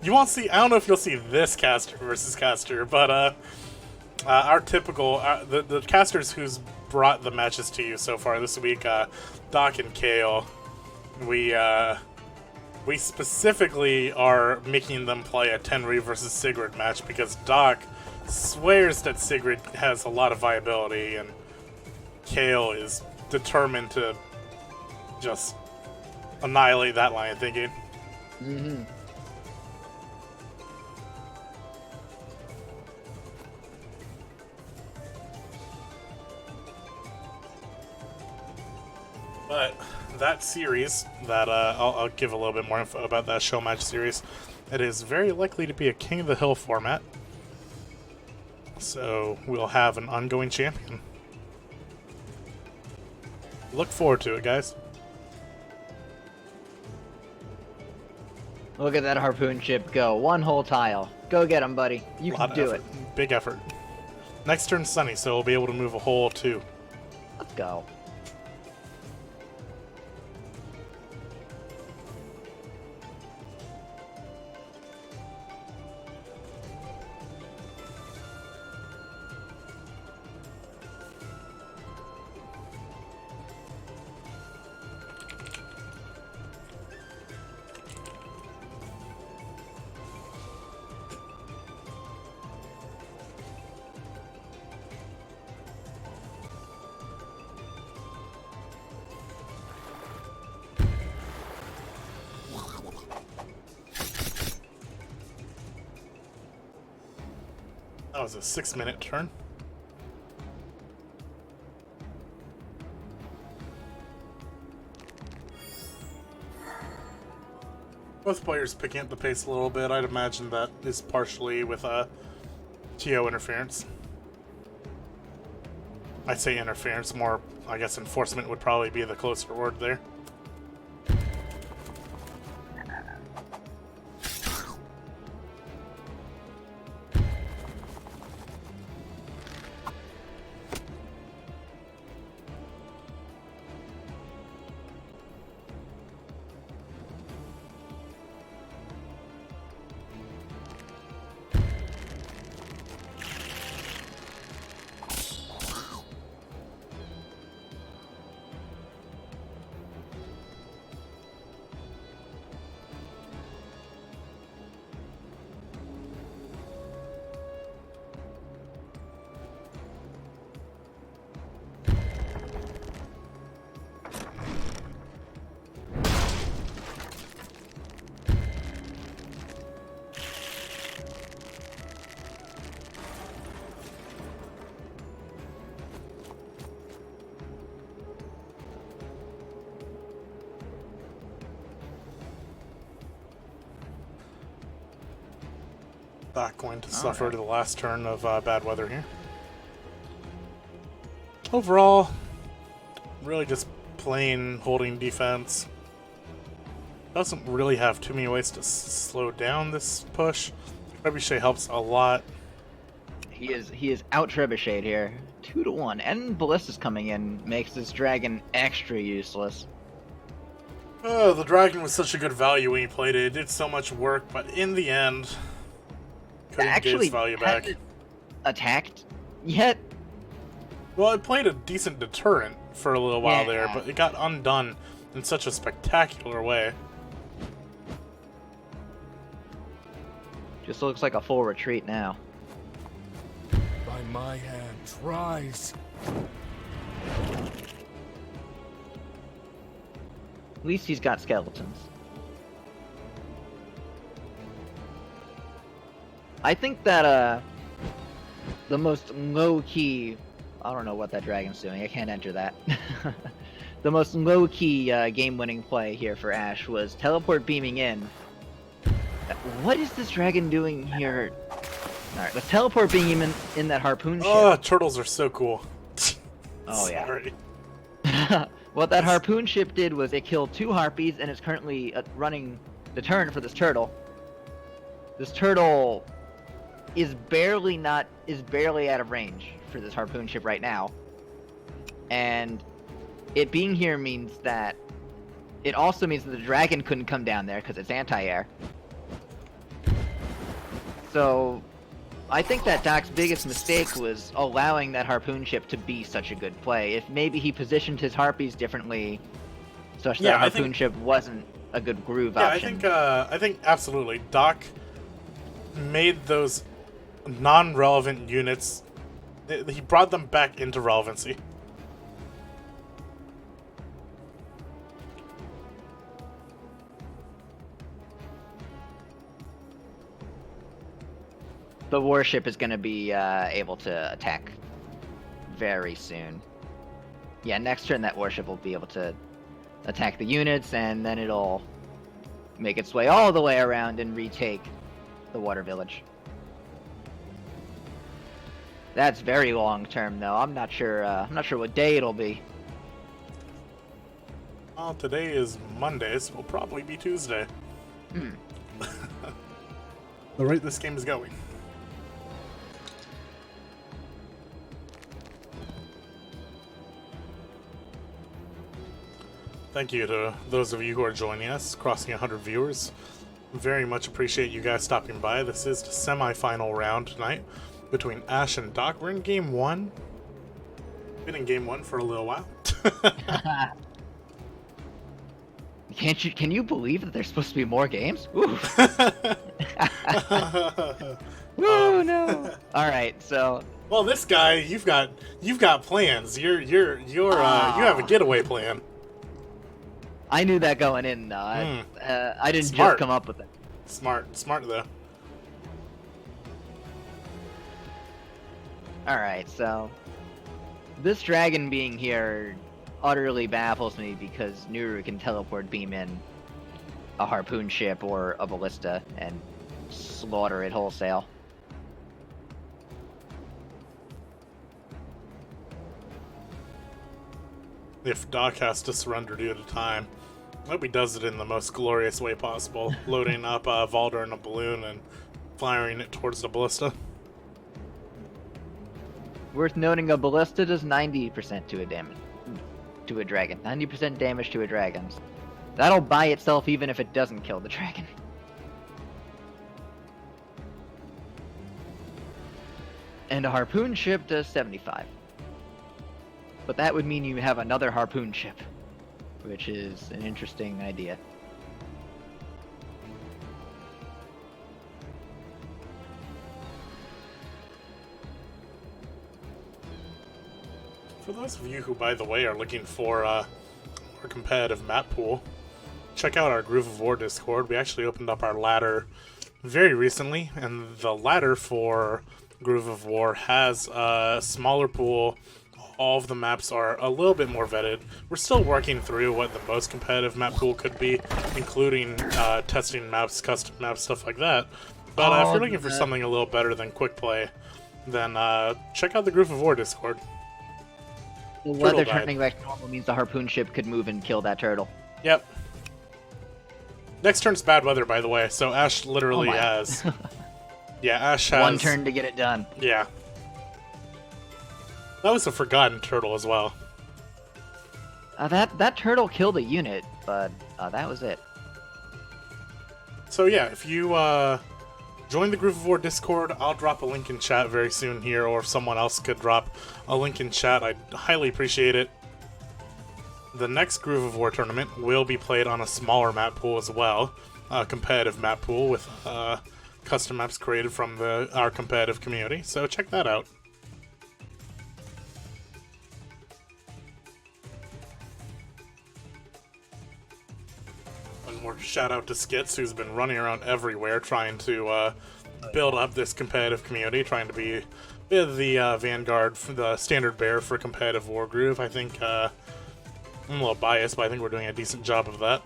You won't see. I don't know if you'll see this caster versus caster, but our typical the casters who's brought the matches to you so far this week, Daak and Kaal. We specifically are making them play a Tenri versus Sigrid match because Daak swears that Sigrid has a lot of viability, and Kaal is determined to just annihilate that line of thinking. Mm-hmm. But that series, that I'll give a little bit more info about that show match series. It is very likely to be a King of the Hill format, so we'll have an ongoing champion. Look forward to it, guys. Look at that harpoon ship go. One whole tile. Go get him, buddy. You can do it. Big effort. Next turn's Sunny, so we'll be able to move a hole too. Let's go. That was a 6-minute turn. Both players picking up the pace a little bit. I'd imagine that is partially with TO interference. I'd say interference, more, I guess enforcement would probably be the closer word there. Daak going to suffer the last turn of bad weather here. overall, really just plain holding defense. Doesn't really have too many ways to slow down this push. Trebuchet helps a lot. He is out Trebuchet here, 2-1, and Ballista's coming in makes this dragon extra useless. Oh, the dragon was such a good value when you played it. It did so much work, but in the end, couldn't get its value back. Hasn't attacked yet. Well, it played a decent deterrent for a little while there, but it got undone in such a spectacular way. Just looks like a full retreat now. By my hand, rise. At least he's got skeletons. I think that the most low-key, I don't know what that dragon's doing, I can't enter that. The most low-key game-winning play here for Ash was teleport beaming in. What is this dragon doing here? Alright, let's teleport beam in that harpoon ship. Oh, turtles are so cool. Oh yeah. Sorry. What that harpoon ship did was it killed 2 harpies and is currently running the turn for this turtle. This turtle is barely out of range for this harpoon ship right now. And it being here means that it also means that the dragon couldn't come down there because it's anti-air. So I think that Daak's biggest mistake was allowing that harpoon ship to be such a good play. If maybe he positioned his harpies differently, such that harpoon ship wasn't a good groove option. I think absolutely. Daak made those non-relevant units. He brought them back into relevancy. The warship is going to be able to attack very soon. Yeah, next turn that warship will be able to attack the units, and then it'll make its way all the way around and retake the water village. That's very long term, though. I'm not sure what day it'll be. Well, today is Monday, so it'll probably be Tuesday. The rate this game is going. Thank you to those of you who are joining us, crossing 100 viewers. Very much appreciate you guys stopping by. This is the semi-final round tonight between Ash and Daak. We're in game 1. Been in game 1 for a little while. Can you believe that there's supposed to be more games? Woo! Woo, no. All right, so. Well, this guy, you've got plans. You have a getaway plan. I knew that going in, though. I didn't Smart. just come up with it. Smart though. Alright, so this dragon being here utterly baffles me because Nuru can teleport beam in a harpoon ship or a ballista and slaughter it wholesale. If Daak has to surrender due to time, I hope he does it in the most glorious way possible, loading up Valder in a balloon and firing it towards the ballista. Worth noting, a ballista does 90% to a dragon. 90% damage to a dragon. That'll buy itself even if it doesn't kill the dragon. And a harpoon ship does 75. But that would mean you have another harpoon ship, which is an interesting idea. For those of you who, by the way, are looking for a more competitive map pool, check out our Groove of War Discord. We actually opened up our ladder very recently, and the ladder for Groove of War has a smaller pool. All of the maps are a little bit more vetted. We're still working through what the most competitive map pool could be, including testing maps, custom maps, stuff like that. But if you're looking for something a little better than quick play, then check out the Groove of War Discord. The Turtle weather died. turning back to normal means the harpoon ship could move and kill that turtle. Yep. Next turn's bad weather, by the way, so Ash literally Oh my. has... Yeah, Ash has... One turn to get it done. Yeah. That was a forgotten turtle as well. That turtle killed a unit, but that was it. So yeah, if you join the Groove of War Discord, I'll drop a link in chat very soon here, or if someone else could drop a link in chat, I'd highly appreciate it. The next Groove of War tournament will be played on a smaller map pool as well, a competitive map pool with custom maps created from our competitive community, so check that out. One more shout out to Skits, who's been running around everywhere trying to build up this competitive community, trying to be the vanguard, for the standard bearer for competitive Wargroove. I think I'm a little biased, but I think we're doing a decent job of that.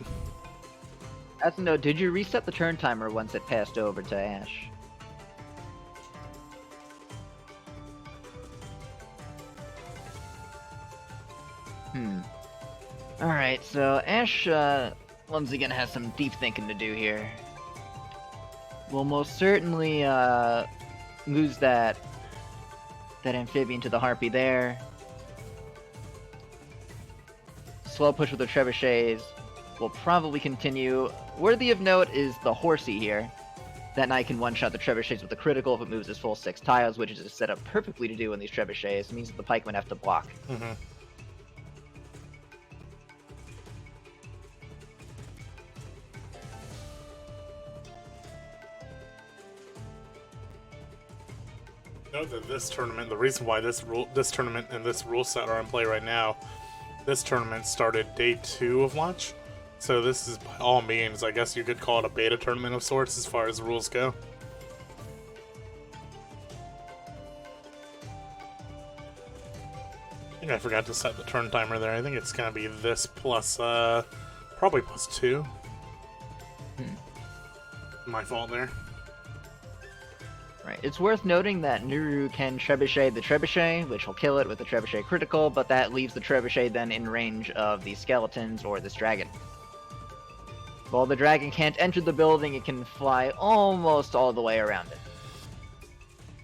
As a note, did you reset the turn timer once it passed over to Ash? Alright, so Ash, once again has some deep thinking to do here. We'll most certainly, lose that amphibian to the harpy there. Slow push with the trebuchets will probably continue. Worthy of note is the horsey here. That knight can one-shot the trebuchets with a critical if it moves his full 6 tiles, which is set up perfectly to do in these trebuchets. It means that the pikemen have to block. Mm-hmm. Note that this tournament, the reason why this tournament and this rule set are in play right now, this tournament started day 2 of launch, so this is by all means, I guess you could call it a beta tournament of sorts as far as the rules go. I think I forgot to set the turn timer there. I think it's gonna be this plus, probably plus 2. My fault there. Right. It's worth noting that Nuru can trebuchet the trebuchet, which will kill it with the trebuchet critical, but that leaves the trebuchet then in range of the skeletons or this dragon. While the dragon can't enter the building, it can fly almost all the way around it.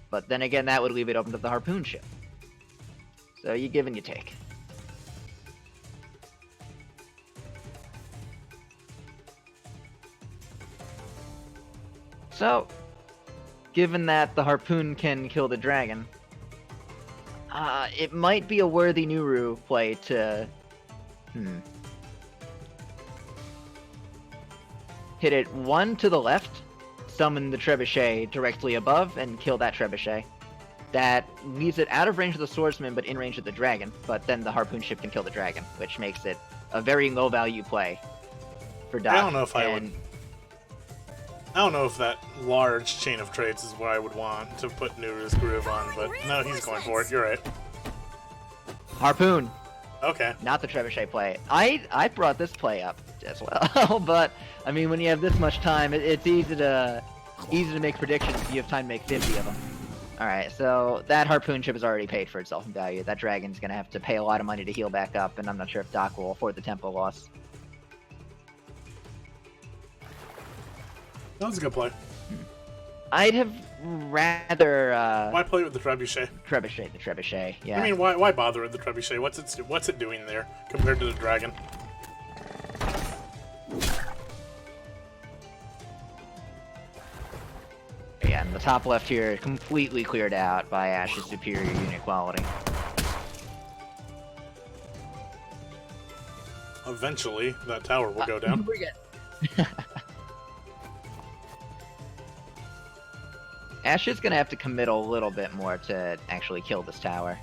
But then again, that would leave it open to the harpoon ship. So you give and you take. So, given that the harpoon can kill the dragon, it might be a worthy Nuru play to... hit it 1 to the left, summon the trebuchet directly above, and kill that trebuchet. That leaves it out of range of the swordsman, but in range of the dragon. But then the harpoon ship can kill the dragon, which makes it a very low value play for Daak. I don't know if I would... I don't know if that large chain of trades is what I would want to put Nuru's groove on, but no, he's going for it. You're right. Harpoon, Okay. not the trebuchet play. I brought this play up as well, but I mean, when you have this much time, it's easy to make predictions if you have time to make 50 of them. All right, so that harpoon ship has already paid for itself in value. That dragon's gonna have to pay a lot of money to heal back up, and I'm not sure if Daak will afford the tempo loss. That was a good play. I'd have rather Why play with the trebuchet? the trebuchet. Yeah. I mean, why bother with the trebuchet? What's it doing there compared to the dragon? Yeah, and the top left here completely cleared out by Ash's superior unit quality. Eventually, that tower will go down. We're good. Ash is gonna have to commit a little bit more to actually kill this tower.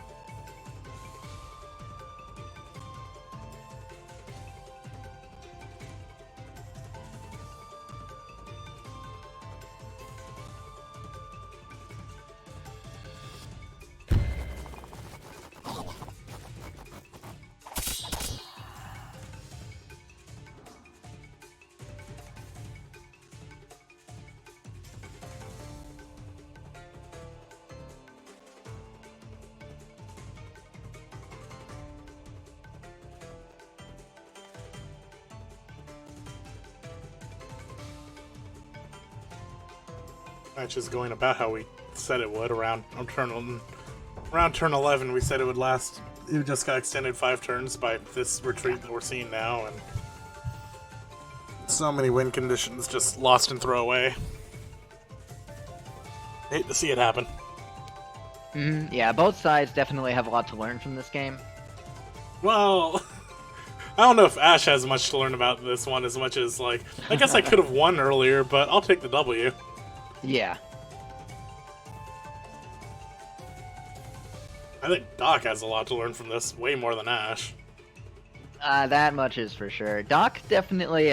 Match is going about how we said it would around turn 11. We said it would last. It just got extended 5 turns by this retreat that we're seeing now, and so many win conditions just lost and throw away. Hate to see it happen. Yeah, both sides definitely have a lot to learn from this game. Well, I don't know if Ash has much to learn about this one as much as, like, I guess I could have won earlier, but I'll take the W. Yeah. I think Daak has a lot to learn from this, way more than Ash. That much is for sure. Daak definitely,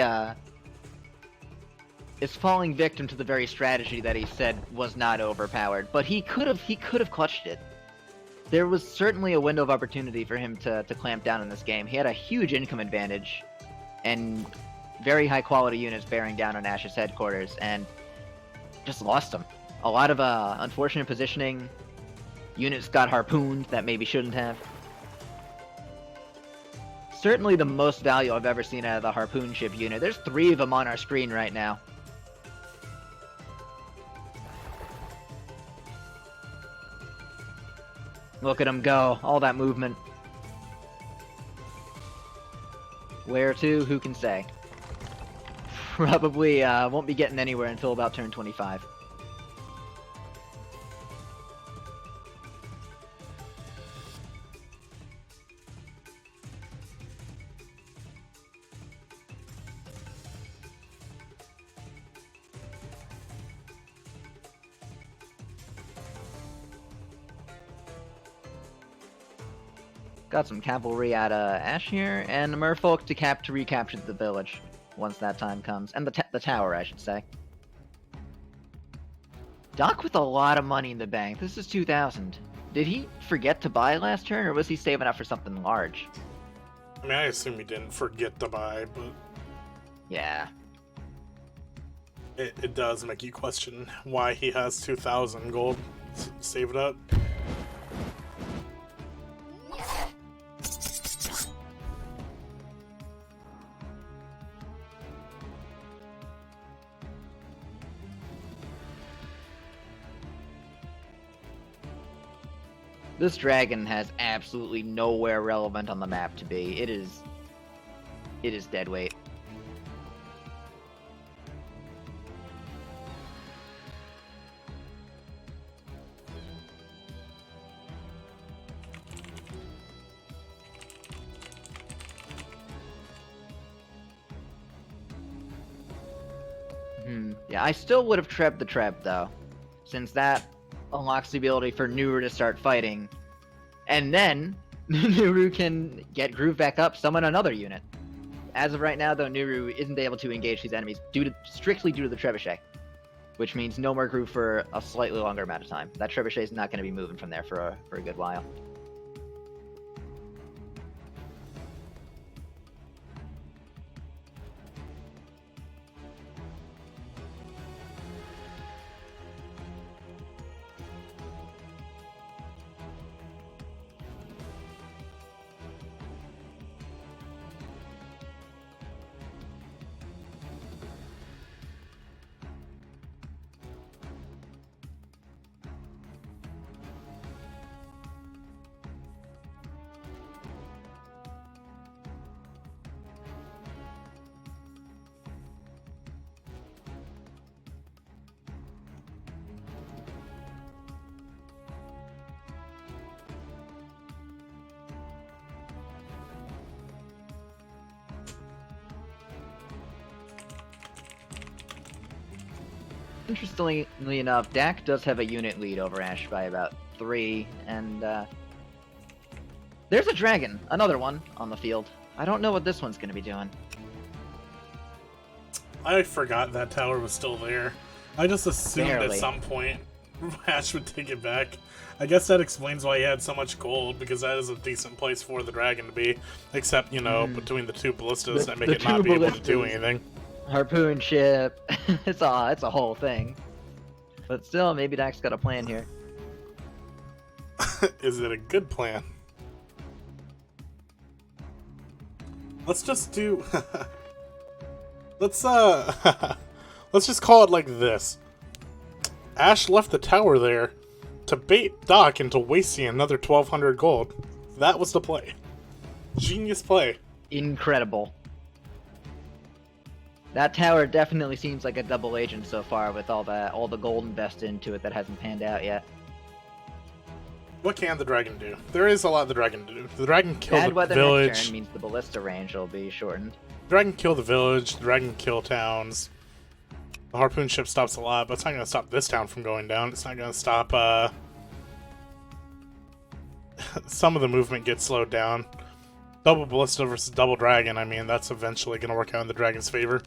is falling victim to the very strategy that he said was not overpowered, but he could have clutched it. There was certainly a window of opportunity for him to clamp down in this game. He had a huge income advantage, and very high quality units bearing down on Ash's headquarters, and just lost them. A lot of unfortunate positioning. Units got harpooned that maybe shouldn't have. Certainly the most value I've ever seen out of the harpoon ship unit. There's 3 of them on our screen right now. Look at him go. All that movement. Where to? Who can say? Probably won't be getting anywhere until about turn 25. Got some cavalry out of Ash here, and the merfolk to recapture the village once that time comes. And the tower, I should say. Daak with a lot of money in the bank. This is 2,000. Did he forget to buy last turn, or was he saving up for something large? I mean, I assume he didn't forget to buy, but Yeah. it does make you question why he has 2,000 gold saved up. This dragon has absolutely nowhere relevant on the map to be. It is dead weight. Yeah, I still would have trebbed the treb though, since that unlocks the ability for Nuru to start fighting, and then Nuru can get Groove back up, summon another unit. As of right now, though, Nuru isn't able to engage these enemies strictly due to the trebuchet, which means no more Groove for a slightly longer amount of time. That trebuchet is not going to be moving from there for a good while. Interestingly enough, Daak does have a unit lead over Ash by about 3, and there's a dragon, another one, on the field. I don't know what this one's going to be doing. I forgot that tower was still there. I just assumed Barely. at some point Ash would take it back. I guess that explains why he had so much gold, because that is a decent place for the dragon to be. Except, you know, between the 2 ballistas that make the it not two be able to do ballistas. anything. Harpoon ship, it's a whole thing. But still, maybe Daak's got a plan here. Is it a good plan? Let's just do... let's just call it like this. Ash left the tower there to bait Daak into wasting another 1,200 gold. That was the play. Genius play. Incredible. That tower definitely seems like a double agent so far with all the gold invested into it that hasn't panned out yet. What can the dragon do? There is a lot the dragon can do. The dragon kill Bad the weather village. next turn means the ballista range will be shortened. The dragon can kill the village. The dragon can kill towns. The harpoon ship stops a lot, but it's not going to stop this town from going down. It's not going to stop, some of the movement gets slowed down. Double ballista versus double dragon, I mean, that's eventually going to work out in the dragon's favor.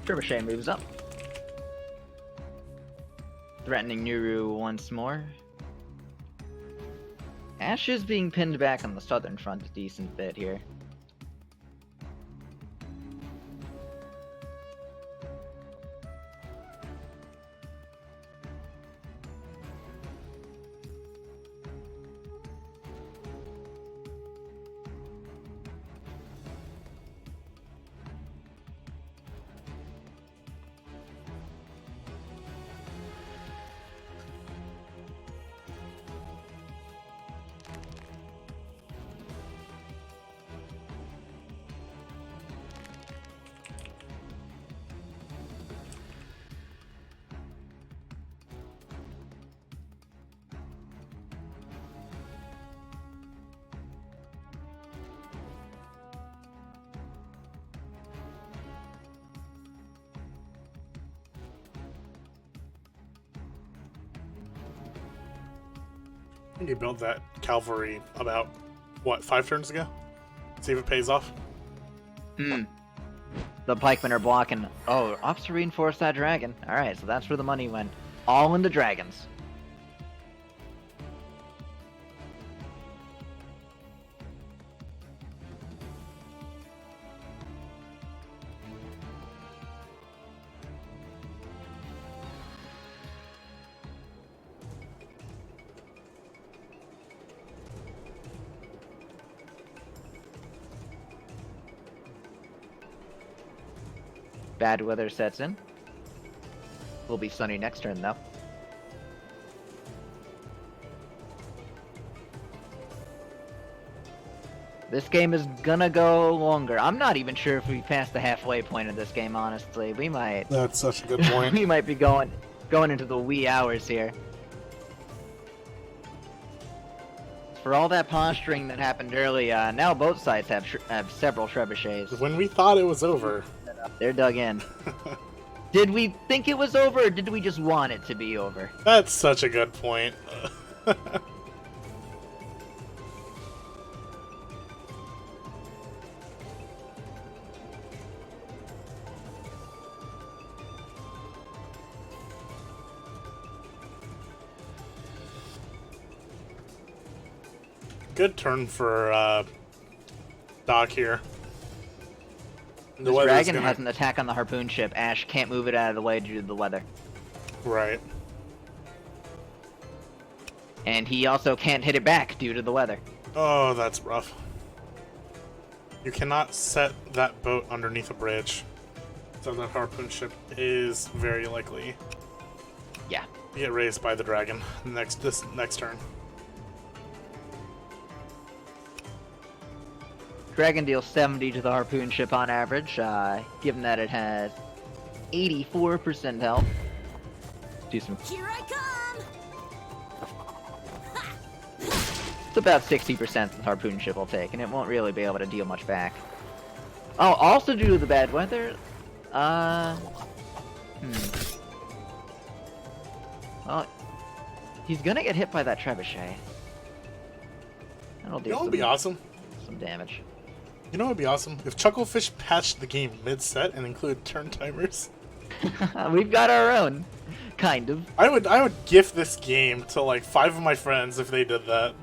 Trebuchet moves up. Threatening Nuru once more. Ash is being pinned back on the southern front a decent bit here. I think he built that cavalry about, what, 5 turns ago? See if it pays off. The pikemen are blocking. Oh, ops to reinforce that dragon. Alright, so that's where the money went. All into dragons. Bad weather sets in. Will be sunny next turn, though. This game is gonna go longer. I'm not even sure if we passed the halfway point of this game, honestly. We might. That's such a good point. We might be going into the wee hours here. For all that posturing that happened earlier, now both sides have several trebuchets. When we thought it was over. They're dug in. Did we think it was over, or did we just want it to be over? That's such a good point. Good turn for Daak here. The dragon has an attack on the harpoon ship. Ash can't move it out of the way due to the weather. Right. And he also can't hit it back due to the weather. Oh, that's rough. You cannot set that boat underneath a bridge. So that harpoon ship is very likely Yeah. to get raised by the dragon this next turn. Dragon deals 70 to the harpoon ship on average, given that it has 84% health. Do some. Here I come! It's about 60% the harpoon ship will take, and it won't really be able to deal much back. Oh, also due to the bad weather, Well, He's gonna get hit by that trebuchet. That'll do You know what would be awesome? some damage. You know what would be awesome? If Chucklefish patched the game mid-set and included turn timers. We've got our own, kind of. I would gift this game to like 5 of my friends if they did that.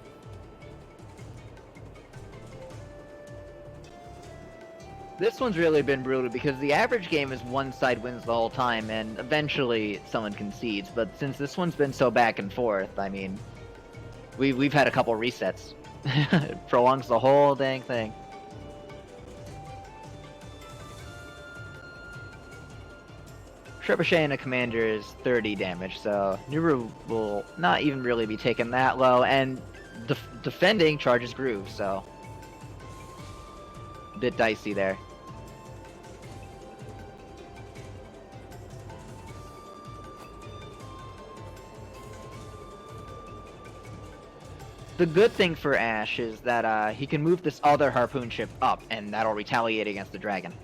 This one's really been brutal because the average game is one side wins the whole time, and eventually someone concedes. But since this one's been so back and forth, I mean, we've had a couple resets. It prolongs the whole dang thing. Trebuchet and a commander is 30 damage, so Nuru will not even really be taken that low, and defending charges Groove, so a bit dicey there. The good thing for Ash is that he can move this other harpoon ship up, and that'll retaliate against the dragon.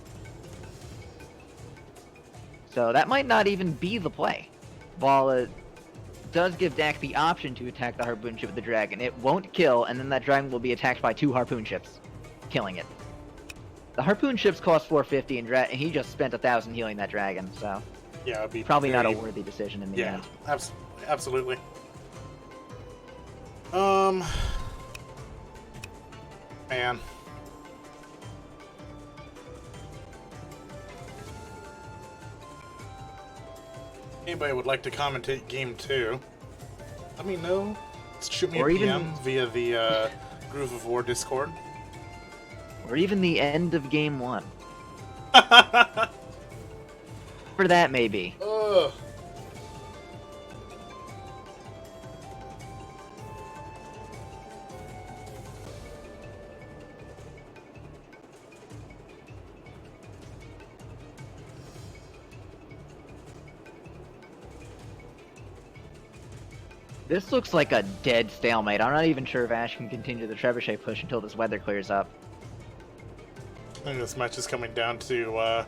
So that might not even be the play. While it does give Daak the option to attack the harpoon ship with the dragon, it won't kill, and then that dragon will be attacked by 2 harpoon ships, killing it. The harpoon ships cost 450, and he just spent 1,000 healing that dragon, so Yeah, it'd be probably very... not a worthy decision in the end. Absolutely. Man. Anybody would like to commentate game 2? Let me know. Shoot me Or a even- PM via the Groove of War Discord. Or even the end of game 1. For that, maybe. Ugh. This looks like a dead stalemate. I'm not even sure if Ash can continue the trebuchet push until this weather clears up. I think this match is coming down to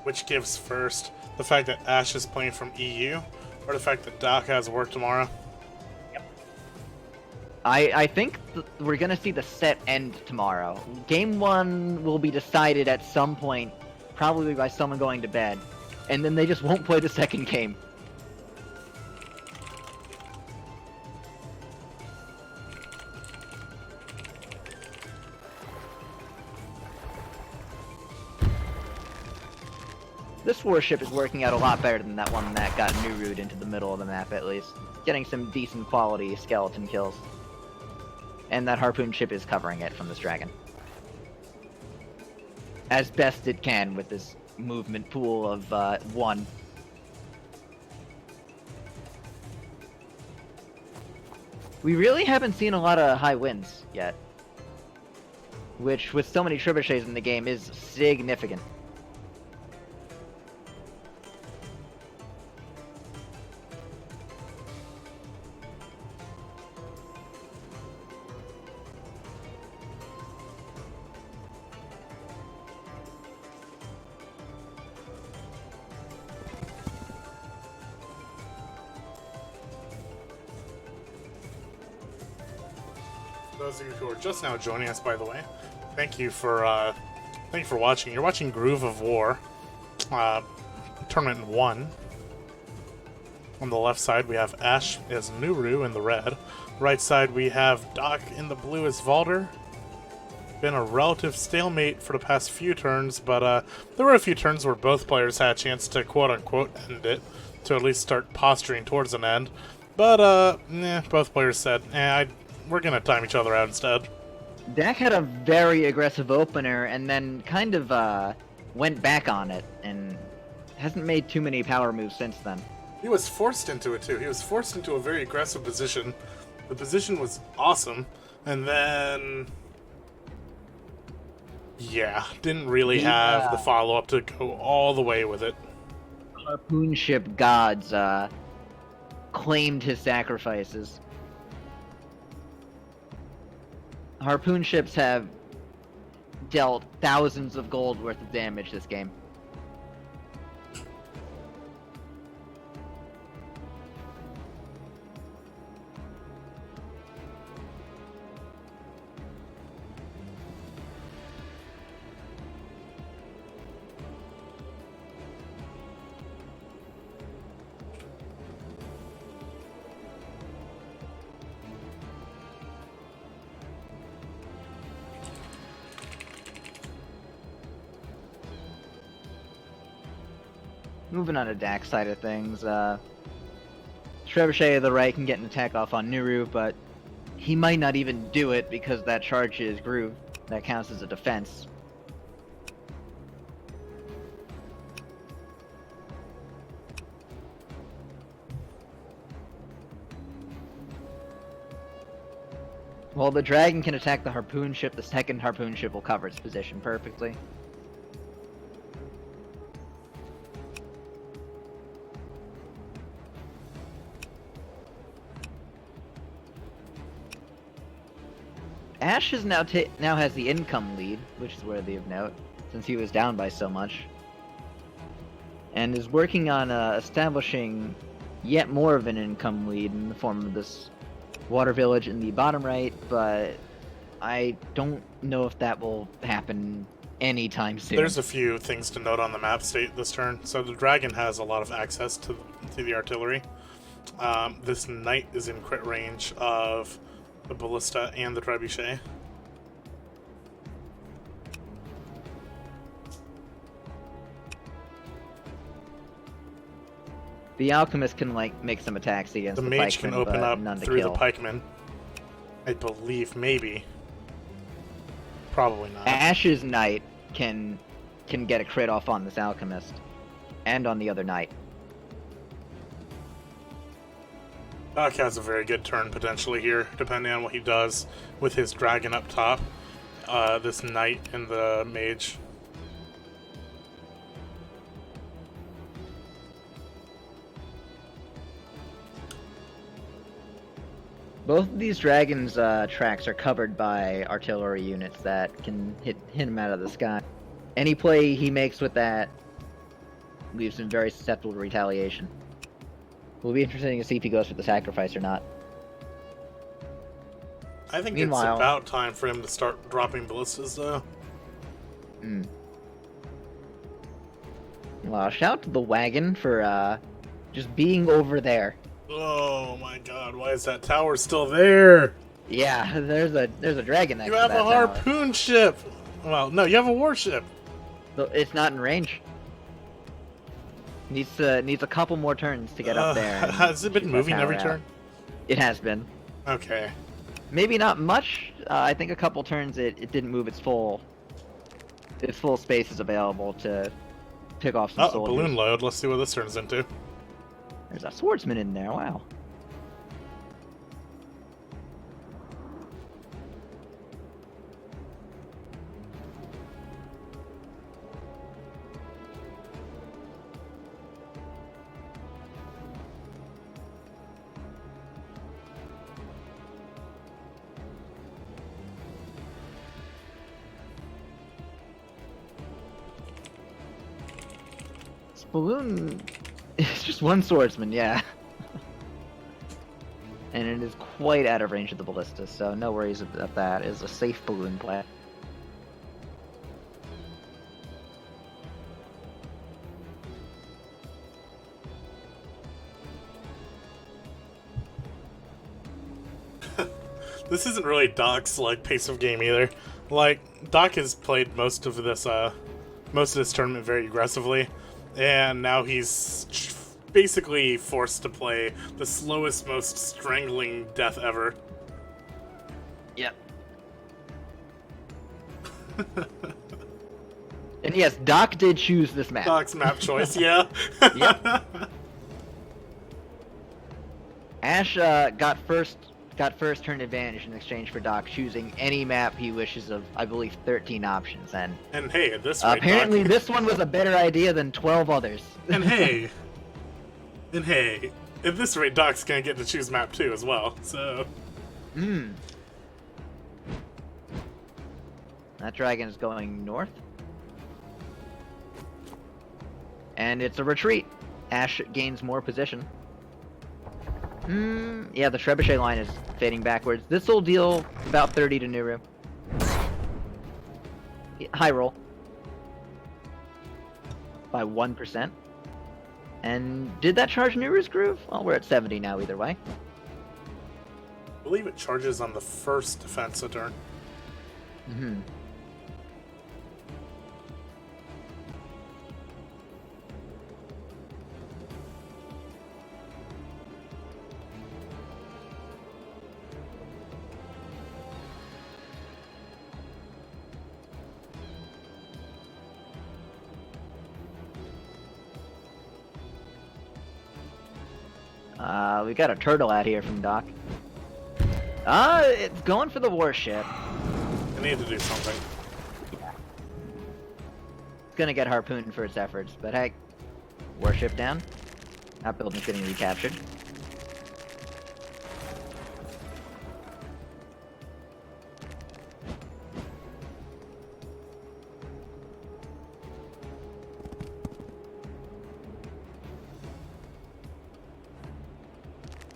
which gives first. The fact that Ash is playing from EU, or the fact that Daak has work tomorrow. I think we're gonna see the set end tomorrow. Game 1 will be decided at some point, probably by someone going to bed, and then they just won't play the second game. This warship is working out a lot better than that one that got Nuru'd into the middle of the map, at least. Getting some decent quality skeleton kills. And that harpoon ship is covering it from this dragon. As best it can with this movement pool of 1. We really haven't seen a lot of high winds yet. Which, with so many trebuchets in the game, is significant. Those of you who are just now joining us, by the way, thank you for watching. You're watching Groove of War, Tournament 1. On the left side, we have Ash as Nuru in the red. Right side, we have Daak in the blue as Valder. Been a relative stalemate for the past few turns, but there were a few turns where both players had a chance to quote-unquote end it, to at least start posturing towards an end. But, both players said, we're gonna time each other out instead. Daak had a very aggressive opener and then kind of went back on it and hasn't made too many power moves since then. He was forced into it too. He was forced into a very aggressive position. The position was awesome, and then... yeah, didn't really have the follow-up to go all the way with it. Harpoon ship gods claimed his sacrifices. Harpoon ships have dealt thousands of gold worth of damage this game. moving on to Daak's side of things, Trebuchet of the right can get an attack off on Nuru, but he might not even do it because that charge is Groove. That counts as a defense. While the dragon can attack the harpoon ship, the second harpoon ship will cover its position perfectly. Ash is now has the income lead, which is worthy of note, since he was down by so much, and is working on establishing yet more of an income lead in the form of this water village in the bottom right, but I don't know if that will happen anytime soon. There's a few things to note on the map state this turn. So the dragon has a lot of access to the artillery. This knight is in crit range of the ballista and the trebuchet. The alchemist can make some attacks against The the mage pikemen, can open but up none to through kill. the pikemen. I believe, maybe. Probably not. Ash's knight can get a crit off on this alchemist, and on the other knight. Daak has a very good turn potentially here, depending on what he does with his dragon up top. This knight and the mage. Both of these dragons' tracks are covered by artillery units that can hit him out of the sky. Any play he makes with that leaves him very susceptible to retaliation. Will be interesting to see if he goes for the sacrifice or not. I think Meanwhile- it's about time for him to start dropping ballistas, though. Well, shout out to the wagon for just being over there. Oh my god, why is that tower still there? Yeah, there's a dragon next You to have that a tower. harpoon ship! Well, no, you have a warship. So it's not in range. Needs a couple more turns to get up there. and Has it been shoot that moving tower every out. turn? It has been. Okay. Maybe not much. I think a couple turns it didn't move its full space is available to pick off some Oh, soldiers. balloon load. Let's see what this turns into. There's a swordsman in there. Wow. This balloon is just one swordsman, yeah. And it is quite out of range of the ballista, so no worries about that. It is a safe balloon play. This isn't really Daak's like pace of game either. Like Daak has played most of this tournament very aggressively, and now he's basically forced to play the slowest, most strangling death ever. Yep. And yes, Daak did choose this map. Daak's map choice, yeah. Yep. Ash got first turn advantage in exchange for Daak choosing any map he wishes of, I believe, 13 options. And And at this rate, apparently Daak, this one was a better idea than 12 others. and at this rate, Daak's gonna get to choose map 2 as well. So That dragon is going north. And it's a retreat. Ash gains more position. Yeah, the trebuchet line is fading backwards. This will deal about 30 to Nuru. High roll. By 1%. And did that charge Nuru's groove? Well, we're at 70 now either way. I believe it charges on the first defense a turn. We got a turtle out here from Daak. It's going for the warship. I need to do something. It's gonna get harpooned for its efforts, but hey, warship down. That building's getting recaptured.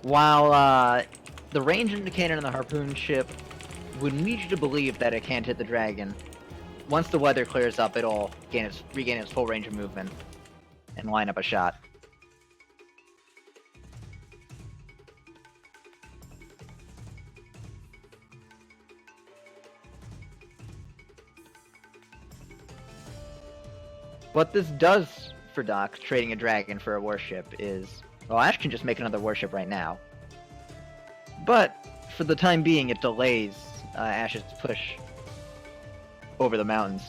While the range indicator on the harpoon ship would lead you to believe that it can't hit the dragon, once the weather clears up, it'll regain its full range of movement and line up a shot. What this does for Daak, trading a dragon for a warship, is... Well, Ash can just make another warship right now. But, for the time being, it delays Ash's push over the mountains.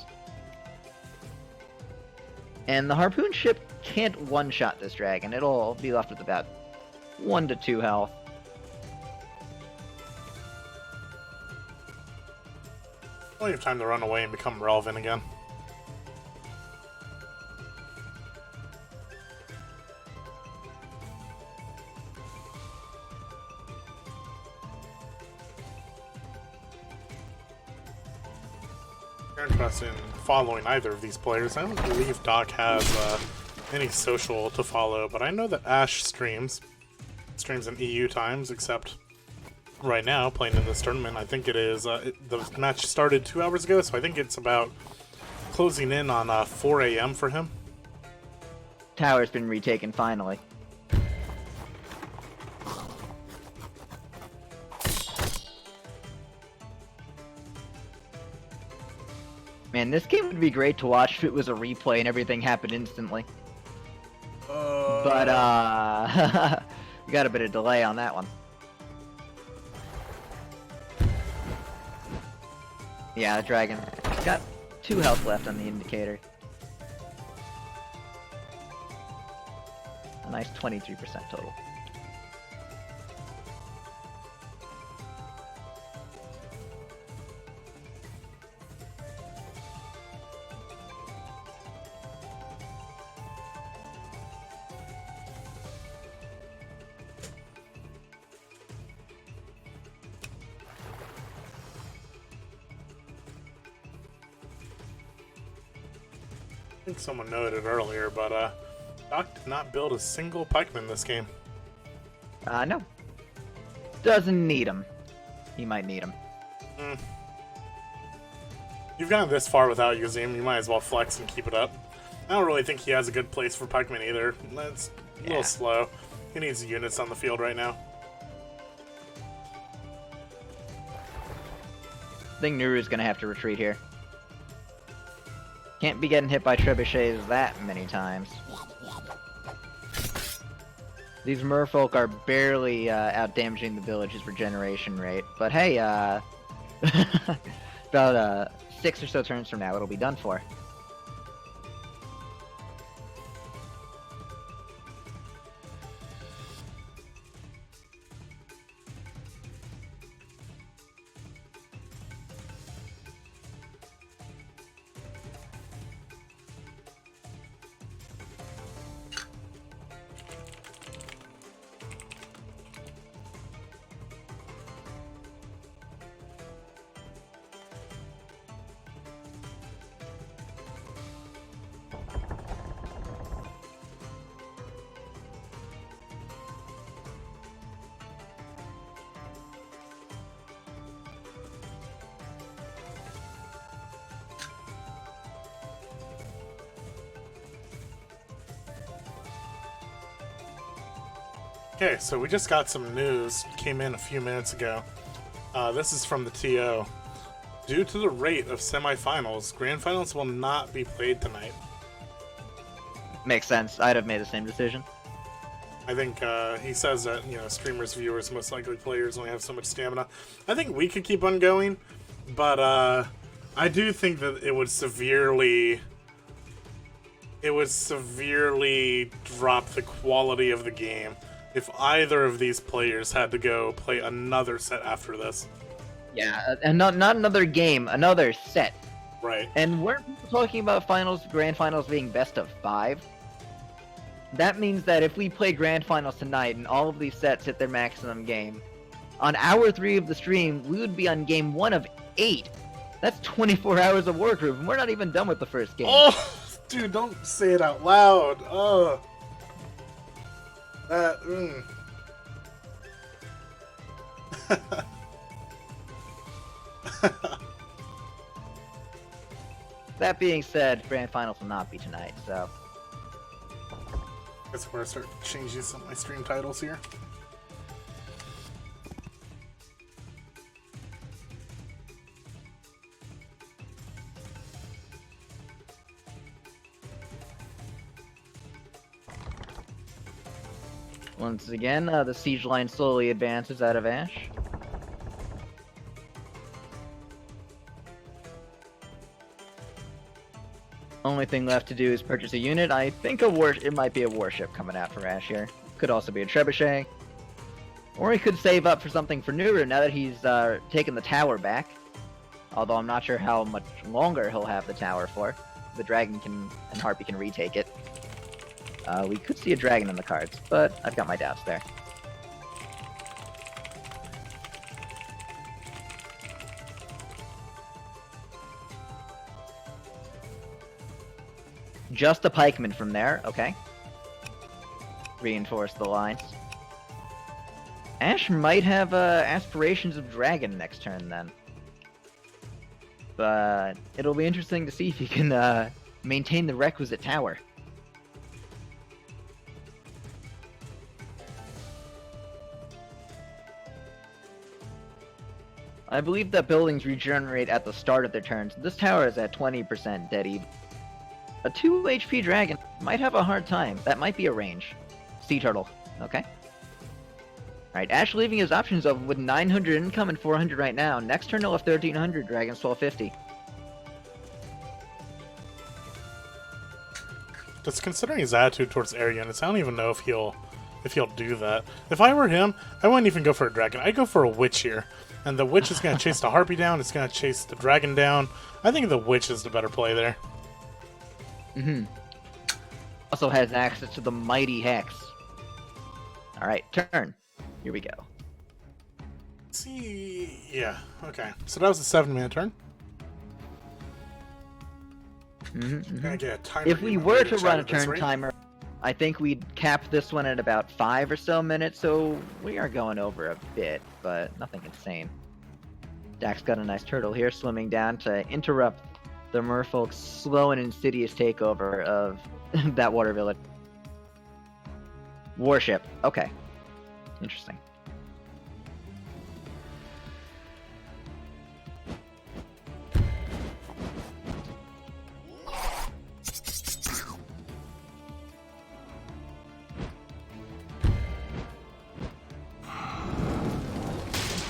And the harpoon ship can't one-shot this dragon. It'll be left with about 1 to 2 health. Plenty of time to run away and become relevant again. Interested in following either of these players. I don't believe Daak has any social to follow, but I know that Ash streams in EU times, except right now, playing in this tournament, I think it is, the match started 2 hours ago, so I think it's about closing in on 4 AM for him. Tower's been retaken finally. Man, this game would be great to watch if it was a replay and everything happened instantly. But, we got a bit of delay on that one. Yeah, the dragon got 2 health left on the indicator. A nice 23% total. I think someone noted earlier, but Daak did not build a single pikeman this game. No. Doesn't need him. He might need him. You've gone this far without using him, you might as well flex and keep it up. I don't really think he has a good place for pikemen either. That's a little slow. He needs units on the field right now. I think Nuru's gonna have to retreat here. Can't be getting hit by trebuchets that many times. These merfolk are barely out-damaging the village's regeneration rate. But hey, about 6 or so turns from now, it'll be done for. Okay, so we just got some news, came in a few minutes ago. This is from the TO. Due to the rate of semifinals, grand finals will not be played tonight. Makes sense. I'd have made the same decision. I think he says that, you know, streamers, viewers, most likely players only have so much stamina. I think we could keep on going, but I do think that it would severely drop the quality of the game if either of these players had to go play another set after this. Yeah, and not another game, another set. Right. And we're talking about grand finals being best of 5. That means that if we play grand finals tonight and all of these sets hit their maximum game, on hour 3 of the stream, we would be on game 1 of 8. That's 24 hours of Wargroove, and we're not even done with the first game. Oh, dude, don't say it out loud. Oh. That, That being said, grand finals will not be tonight, so... Guess we're gonna start changing some of my stream titles here. Once again, the siege line slowly advances out of Ash. Only thing left to do is purchase a unit. I think it might be a warship coming out for Ash here. Could also be a trebuchet. Or he could save up for something for Nuru now that he's taken the tower back. Although I'm not sure how much longer he'll have the tower for. The dragon and Harpy can retake it. We could see a dragon in the cards, but I've got my doubts there. Just a pikeman from there, okay. Reinforce the lines. Ash might have aspirations of dragon next turn then. But it'll be interesting to see if he can maintain the requisite tower. I believe that buildings regenerate at the start of their turns. This tower is at 20% dead even. A 2 HP dragon might have a hard time. That might be a range. Sea turtle. Okay. Alright, Ash leaving his options open with 900 income and 400 right now. Next turn he'll have 1300, dragons 1250. Just considering his attitude towards air units, I don't even know if he'll do that. If I were him, I wouldn't even go for a dragon. I'd go for a witch here. And the witch is going to chase the harpy down, it's going to chase the dragon down. I think the witch is the better play there. Also has access to the mighty hex. Alright, turn. Here we go. See, yeah, okay. So that was a 7-minute turn. Gonna get a timer If we in were here to chat run a at this turn rate. timer, I think we'd cap this one at about 5 or so minutes, so we are going over a bit, but nothing insane. Daak's got a nice turtle here, swimming down to interrupt the merfolk's slow and insidious takeover of that water village. Warship. Okay. Interesting.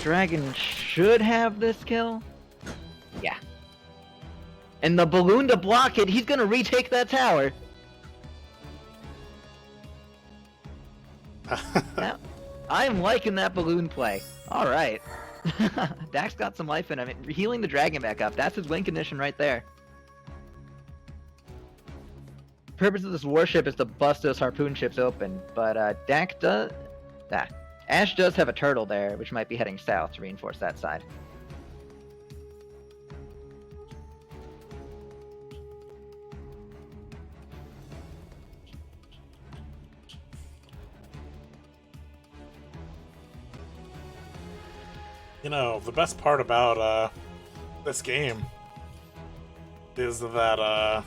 Dragon should have this kill. Yeah. And the balloon to block it, he's gonna retake that tower. Now, I am liking that balloon play. Alright. Daak's got some life in him. Healing the dragon back up. That's his win condition right there. The purpose of this warship is to bust those harpoon ships open, but Daak does... Ash does have a turtle there, which might be heading south to reinforce that side. You know, the best part about this game is that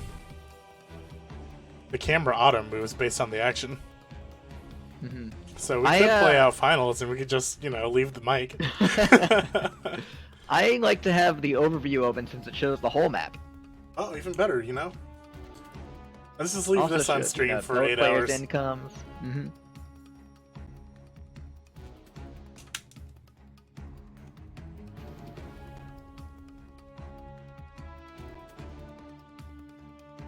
the camera auto moves based on the action. So we could play out finals and we could just, you know, leave the mic. I like to have the overview open since it shows the whole map. Oh, even better, you know? Let's just leave Also this on shows, stream for both 8 players' hours. incomes.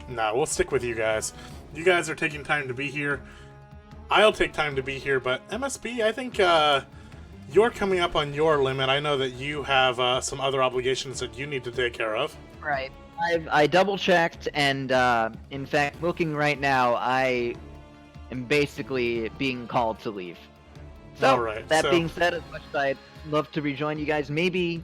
Nah, we'll stick with you guys. You guys are taking time to be here. I'll take time to be here, but MSB, I think you're coming up on your limit. I know that you have some other obligations that you need to take care of. Right. I double checked, and in fact, looking right now, I am basically being called to leave. So Alright, that so- being said, as much as I'd love to rejoin you guys, maybe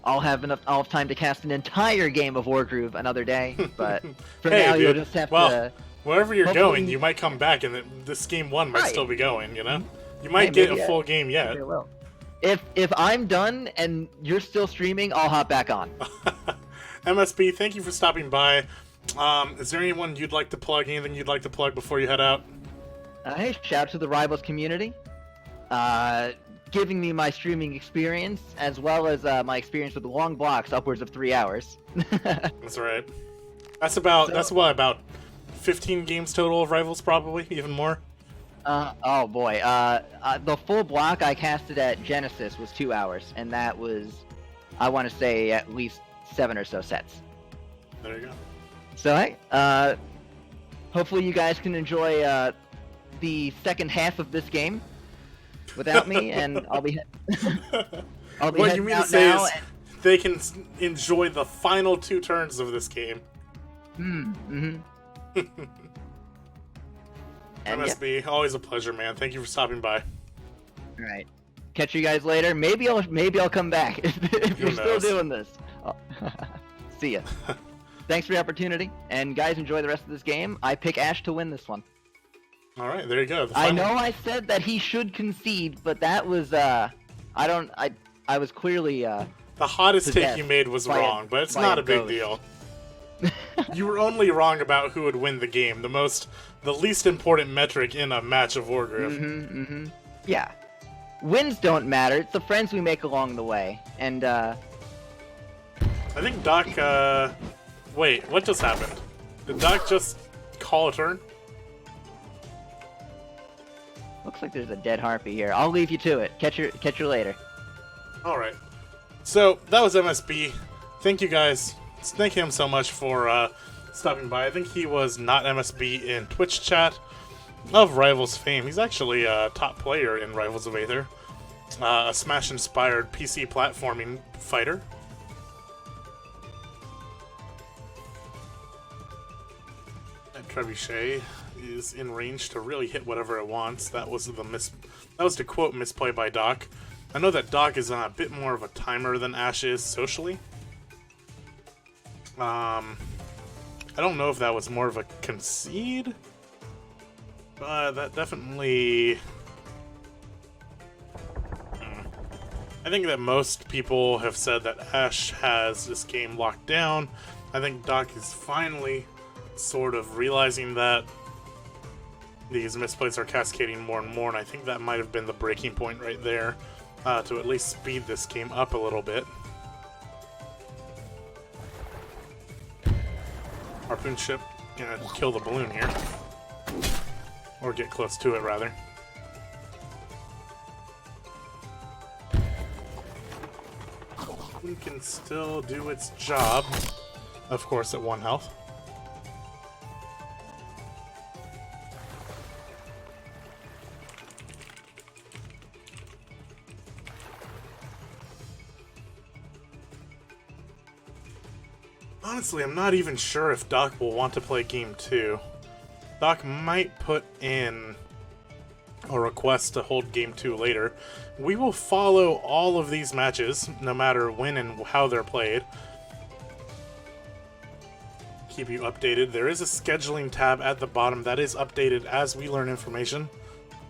I'll have time to cast an entire game of Wargroove another day. But for Hey, now, you'll dude. just have Well, to. wherever you're hopefully- going, you might come back, and this game 1 might Right. still be going. You know, you might Hey, get maybe a full game yet. Maybe I will. If I'm done and you're still streaming, I'll hop back on. MSB, thank you for stopping by. Is there anyone you'd like to plug? Anything you'd like to plug before you head out? Hey, shout out to the Rivals community, giving me my streaming experience as well as my experience with long blocks, upwards of 3 hours. That's right. That's about 15 games total of Rivals, probably even more. Oh boy, the full block I casted at Genesis was 2 hours, and that was, I want to say, at least 7 or so sets. There you go. So hey, hopefully you guys can enjoy the second half of this game without me, and I'll be I'll be What you heading mean to out say now. is they can enjoy the final 2 turns of this game. And yeah, MSB, always a pleasure, man. Thank you for stopping by. all right. Catch you guys later. Maybe I'll come back if you're still knows? doing this. See ya. Thanks for the opportunity, and guys, enjoy the rest of this game. I pick Ash to win this one. All right, there you go. The I final- know I said that he should concede, but that was I was clearly The hottest take possessed you made was by a- wrong, but it's by not a a big ghost. deal. You were only wrong about who would win the game. The least important metric in a match of Wargroove. Yeah. Wins don't matter. It's the friends we make along the way. And I think Daak, wait, what just happened? Did Daak just call a turn? looks like there's a dead harpy here. I'll leave you to it. Catch her later. Alright. So, that was MSB. Thank you guys. Thank him so much for stopping by. I think he was not MSB in Twitch chat of Rivals fame. He's actually a top player in Rivals of Aether. A Smash-inspired PC platforming fighter. And Trebuchet is in range to really hit whatever it wants. That was to quote misplay by Daak. I know that Daak is a bit more of a timer than Ash is socially. I don't know if that was more of a concede, but that definitely... I think that most people have said that Ash has this game locked down. I think Daak is finally sort of realizing that these misplays are cascading more and more, and I think that might have been the breaking point right there to at least speed this game up a little bit. Harpoon ship gonna kill the balloon here. Or get close to it, rather. We can still do its job. Of course, at 1 health. Honestly, I'm not even sure if Daak will want to play Game 2. Daak might put in a request to hold Game 2 later. We will follow all of these matches, no matter when and how they're played. Keep you updated. There is a scheduling tab at the bottom that is updated as we learn information.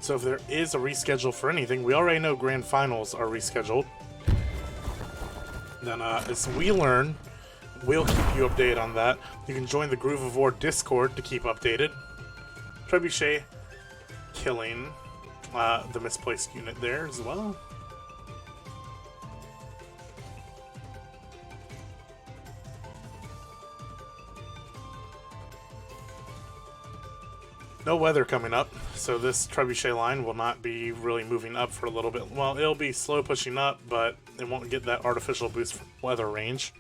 So if there is a reschedule for anything, we already know Grand Finals are rescheduled. Then as we learn, we'll keep you updated on that. You can join the Groove of War Discord to keep updated. Trebuchet killing the misplaced unit there as well. No weather coming up, so this Trebuchet line will not be really moving up for a little bit. Well, it'll be slow pushing up, but it won't get that artificial boost from weather range.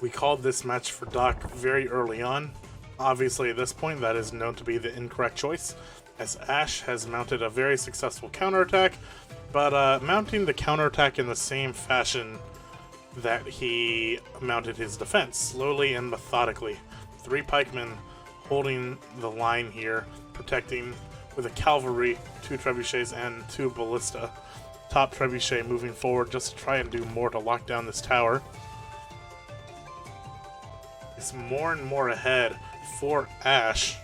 We called this match for Daak very early on. Obviously, at this point, that is known to be the incorrect choice, as Ashe has mounted a very successful counterattack, but mounting the counterattack in the same fashion that he mounted his defense, slowly and methodically. 3 pikemen holding the line here, protecting with a cavalry, 2 trebuchets, and 2 ballista. Top trebuchet moving forward just to try and do more to lock down this tower. It's more and more ahead for Ashe.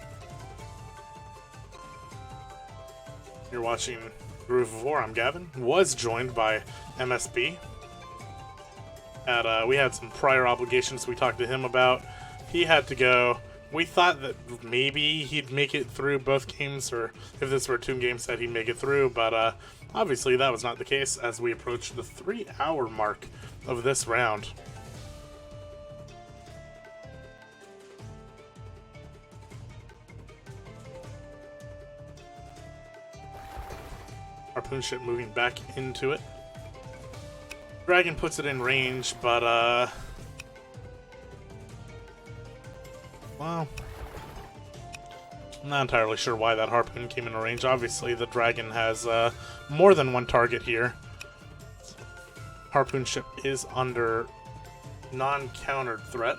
You're watching Groove of War. I'm Gavin. Was joined by MSB. We had some prior obligations we talked to him about. He had to go. We thought that maybe he'd make it through both games, or if this were a 2-game set, he'd make it through, but obviously that was not the case as we approached the 3-hour mark of this round. Harpoon ship moving back into it. Dragon puts it in range, but well, I'm not entirely sure why that harpoon came into range. Obviously, the dragon has more than one target here. Harpoon ship is under non-countered threat.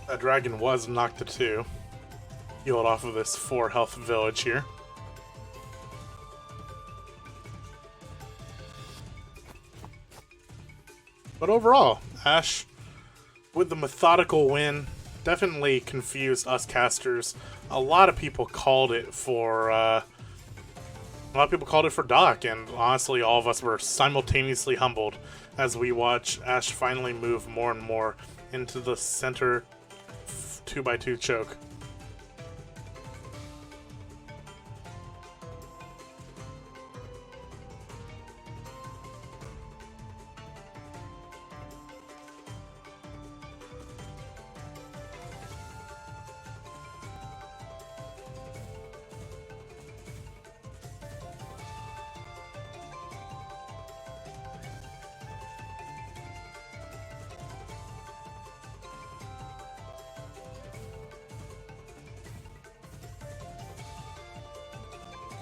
That dragon was knocked to 2. Healed off of this 4 health village here. But overall, Ashe, with the methodical win, definitely confused us casters. A lot of people called it for Daak, and honestly, all of us were simultaneously humbled as we watch Ashe finally move more and more into the center 2x2 choke.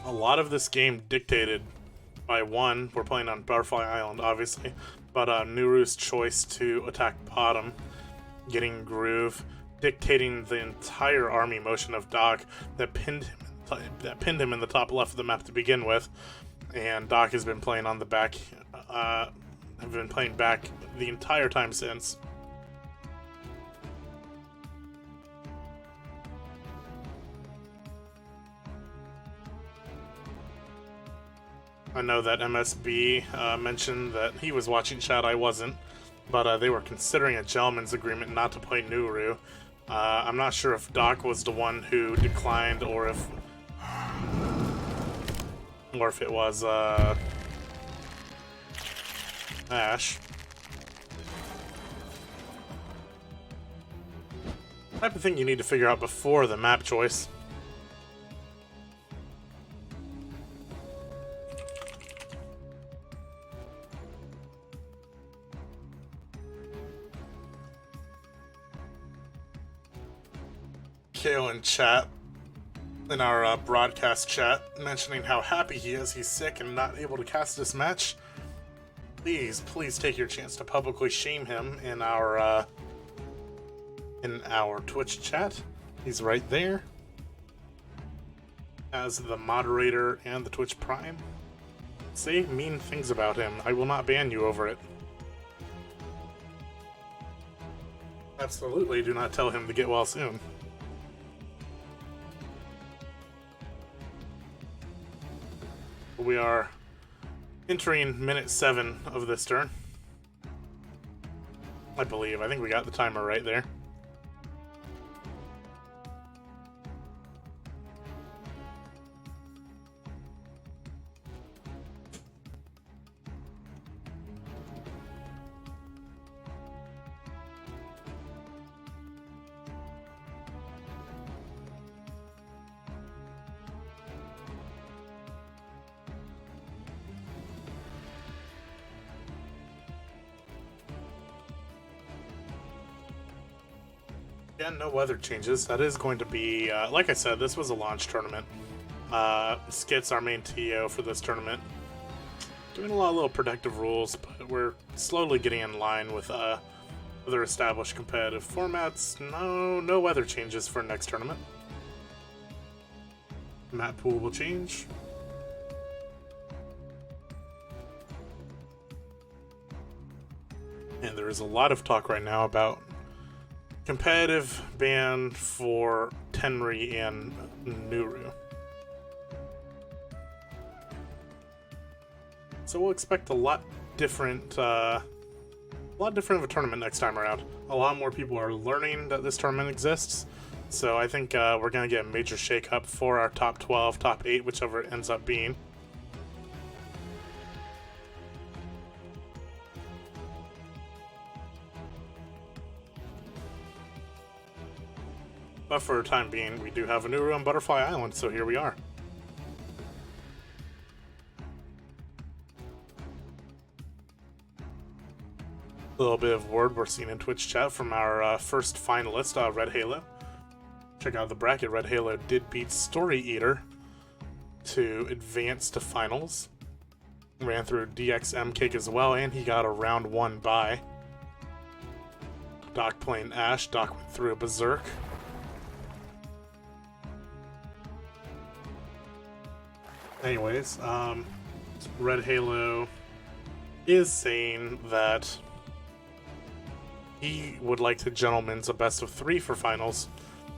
A lot of this game dictated by one, we're playing on Butterfly Island, obviously, but Nuru's choice to attack bottom, getting Groove, dictating the entire army motion of Daak that pinned him in the top left of the map to begin with, and Daak has been playing on the back, have been playing back the entire time since. I know that MSB mentioned that he was watching chat, I wasn't, but they were considering a gentleman's agreement not to play Nuru. I'm not sure if Daak was the one who declined, or if it was Ashe. Type of thing you need to figure out before the map choice. KO in chat, in our broadcast chat, mentioning how happy he is. He's sick and not able to cast this match. Please take your chance to publicly shame him in our Twitch chat. He's right there as the moderator and the Twitch Prime. Say mean things about him. I will not ban you over it. Absolutely do not tell him to get well soon. We are entering minute 7 of this turn. I believe. I think we got the timer right there. Yeah, no weather changes. That is going to be, like I said, this was a launch tournament. Skit's our main TO for this tournament. Doing a lot of little protective rules, but we're slowly getting in line with other established competitive formats. No weather changes for next tournament. Map pool will change. And there is a lot of talk right now about competitive ban for Tenri and Nuru. So we'll expect a lot different of a tournament next time around. A lot more people are learning that this tournament exists. So I think we're going to get a major shake-up for our top 12, top 8, whichever it ends up being. But for the time being, we do have a Nuru on Butterfly Island, so here we are. A little bit of word we're seeing in Twitch chat from our first finalist, Red Halo. Check out the bracket. Red Halo did beat Story Eater to advance to finals. Ran through DXM Cake as well, and he got a round 1 bye. Daak playing Ash. Daak went through a Berserk. Anyways, Red Halo is saying that he would like to gentleman's a best of 3 for finals.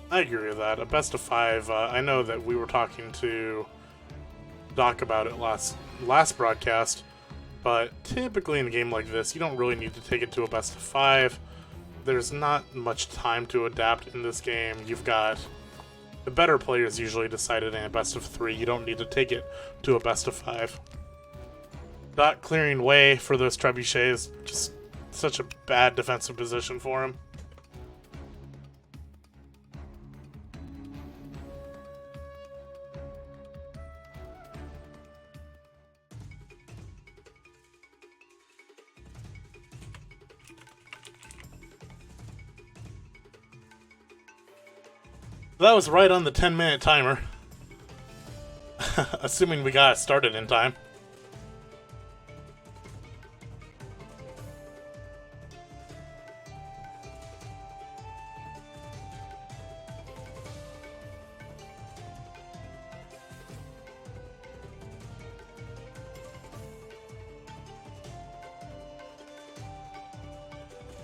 I agree with that. A best of 5. I know that we were talking to Daak about it last broadcast, but typically in a game like this, you don't really need to take it to a best of 5. There's not much time to adapt in this game. You've got the better players usually decided in a best of 3. You don't need to take it to a best of 5. Daak clearing way for those trebuchets, just such a bad defensive position for him. That was right on the 10-minute timer. Assuming we got it started in time.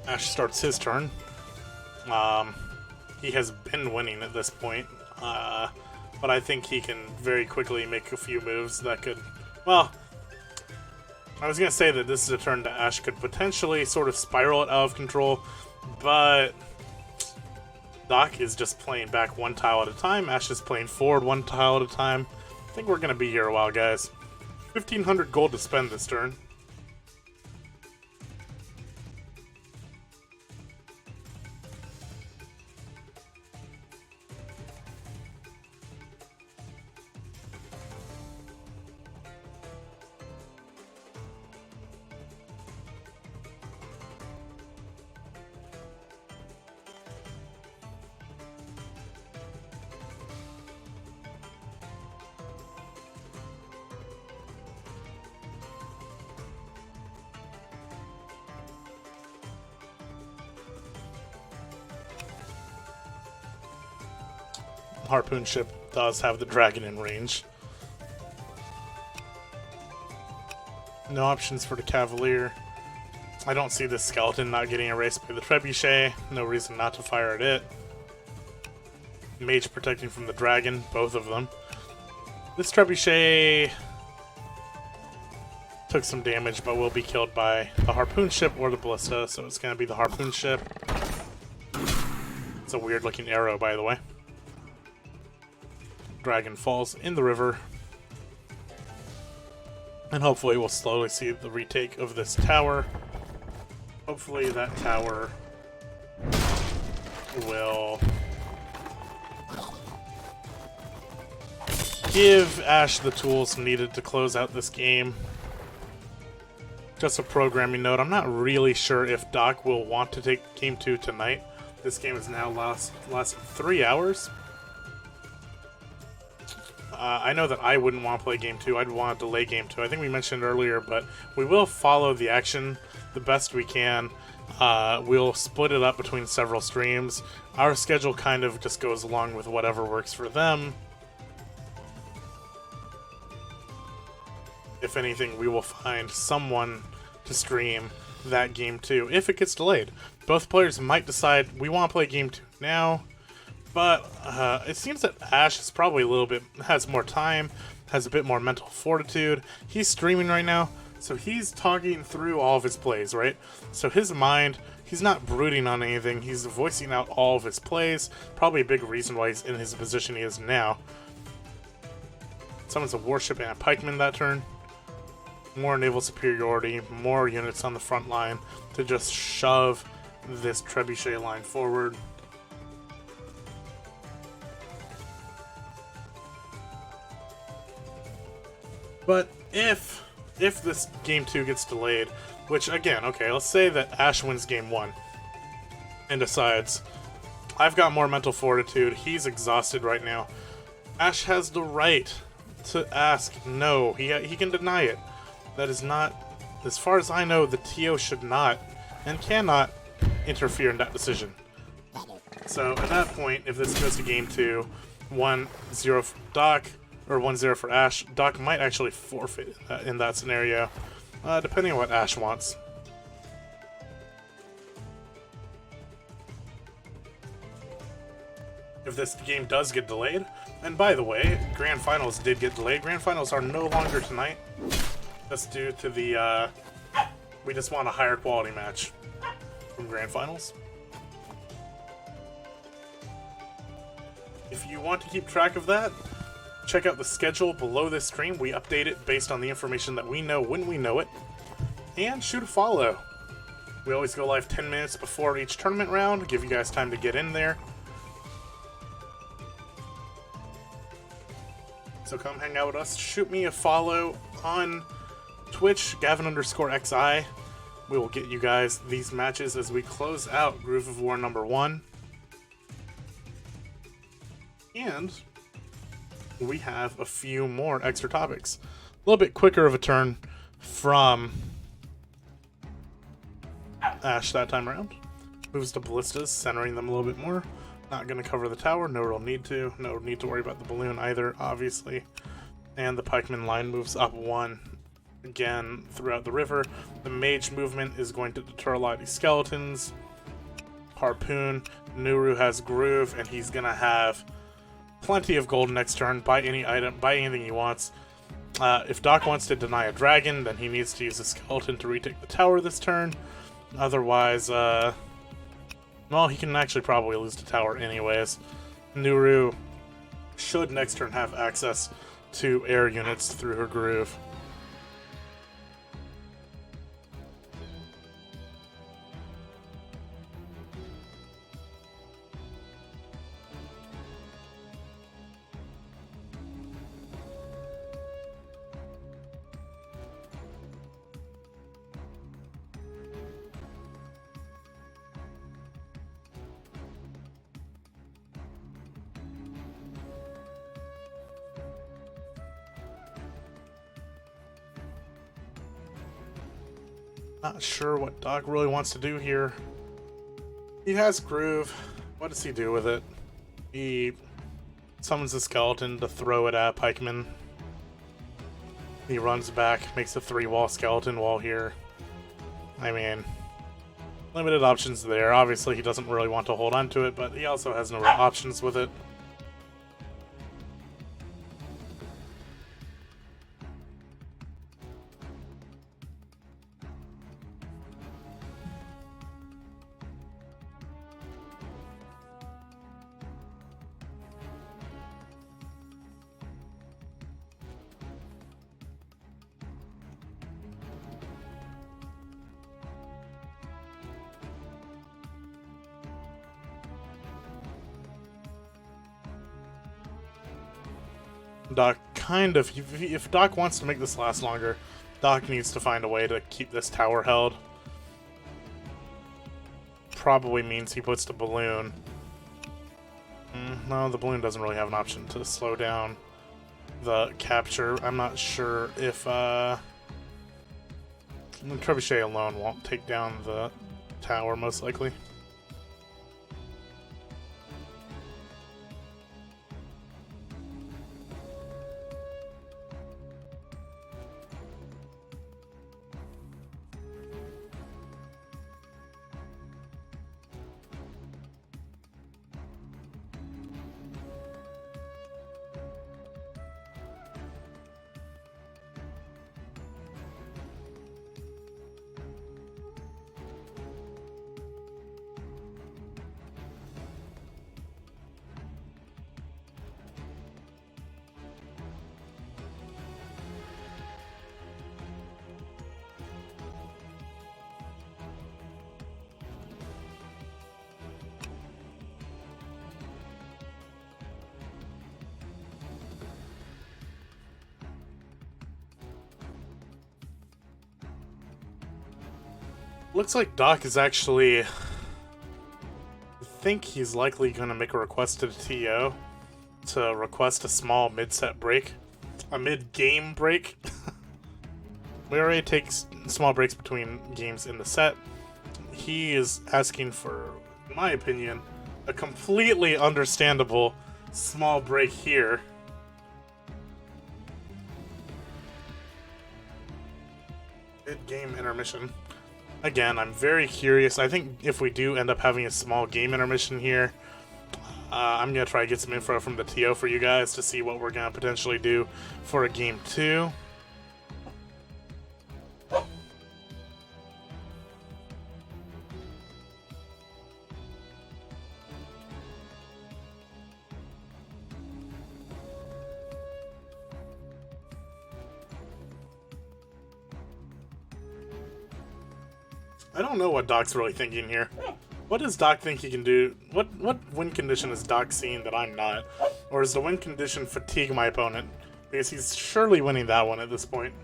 Ash starts his turn. He has been winning at this point, but I think he can very quickly make a few moves that could, well, I was going to say that this is a turn that Ash could potentially sort of spiral it out of control, but Daak is just playing back one tile at a time. Ash is playing forward one tile at a time. I think we're going to be here a while, guys. 1,500 gold to spend this turn. Harpoon ship does have the dragon in range. No options for the Cavalier. I don't see the skeleton not getting erased by the trebuchet. No reason not to fire at it. Mage protecting from the dragon, both of them. This trebuchet took some damage, but will be killed by the harpoon ship or the ballista, so it's going to be the harpoon ship. It's a weird looking arrow, by the way. Dragon falls in the river. And hopefully we'll slowly see the retake of this tower. Hopefully that tower will give Ash the tools needed to close out this game. Just a programming note, I'm not really sure if Daak will want to take Game 2 tonight. This game has now lasted 3 hours. I know that I wouldn't want to play Game 2. I'd want to delay Game 2. I think we mentioned earlier, but we will follow the action the best we can. We'll split it up between several streams. Our schedule kind of just goes along with whatever works for them. If anything, we will find someone to stream that Game 2 if it gets delayed. Both players might decide we want to play Game 2 now, but it seems that Ash is probably has more time, has a bit more mental fortitude. He's streaming right now, so he's talking through all of his plays, right? So his mind, he's not brooding on anything, he's voicing out all of his plays. Probably a big reason why he's in his position he is now. Summons a warship and a pikeman that turn. More naval superiority, more units on the front line to just shove this trebuchet line forward. But if this Game 2 gets delayed, which again, okay, let's say that Ash wins Game 1 and decides, I've got more mental fortitude, he's exhausted right now. Ash has the right to ask no. He can deny it. That is not, as far as I know, the TO should not and cannot interfere in that decision. So at that point, if this goes to Game 2, 1-0 for Daak, or 1-0 for Ash, Daak might actually forfeit in that scenario, depending on what Ash wants. If this game does get delayed, and by the way, Grand Finals did get delayed. Grand Finals are no longer tonight. That's due to the, we just want a higher quality match from Grand Finals. If you want to keep track of that, check out the schedule below this stream. We update it based on the information that we know when we know it. And shoot a follow. We always go live 10 minutes before each tournament round, give you guys time to get in there. So come hang out with us. Shoot me a follow on Twitch, Gavin_XI. We will get you guys these matches as we close out Groove of War number 1. And we have a few more extra topics. A little bit quicker of a turn from Ash that time around. Moves to ballistas, centering them a little bit more. Not going to cover the tower, no real need to. No need to worry about the balloon either, obviously. And the pikeman line moves up 1 again throughout the river. The mage movement is going to deter a lot of these skeletons. Harpoon, Nuru has groove, and he's going to have plenty of gold next turn. Buy any item, buy anything he wants. If Daak wants to deny a dragon, then he needs to use a skeleton to retake the tower this turn. Otherwise, well, he can actually probably lose the tower anyways. Nuru should next turn have access to air units through her groove. Not sure what Daak really wants to do here. He has groove. What does he do with it? He summons a skeleton to throw it at pikeman. He runs back, makes a 3-wall skeleton wall here. I mean, limited options there. Obviously, he doesn't really want to hold on to it, but he also has no real options with it. Daak kind of, if Daak wants to make this last longer, Daak needs to find a way to keep this tower held. probably means he puts the balloon. No, the balloon doesn't really have an option to slow down the capture. I'm not sure if the trebuchet alone won't take down the tower, most likely. Looks like Daak is actually... I think he's likely going to make a request to the TO to request a small mid-set break. A mid-game break. We already take small breaks between games in the set. He is asking for, in my opinion, a completely understandable small break here. Mid-game intermission. Again, I'm very curious. I think if we do end up having a small game intermission here, I'm going to try to get some info from the TO for you guys to see what we're going to potentially do for a game 2. I don't know what Daak's really thinking here. What does Daak think he can do? What win condition is Daak seeing that I'm not? Or is the win condition fatigue my opponent? Because he's surely winning that one at this point.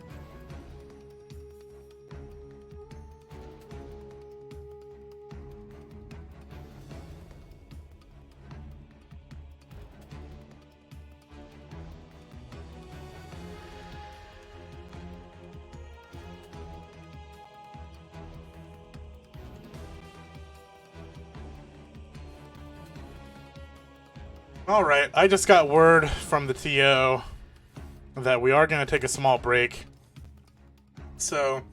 Alright, I just got word from the TO that we are going to take a small break. So,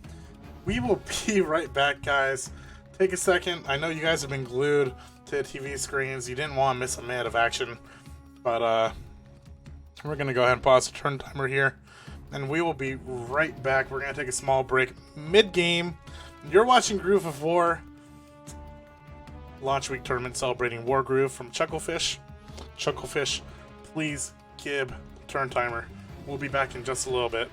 we will be right back, guys. Take a second. I know you guys have been glued to TV screens. You didn't want to miss a minute of action. But, we're going to go ahead and pause the turn timer here. And we will be right back. We're going to take a small break mid-game. You're watching Groove of War. Launch week tournament celebrating Wargroove from Chucklefish. Chucklefish, please gib turn timer. We'll be back in just a little bit.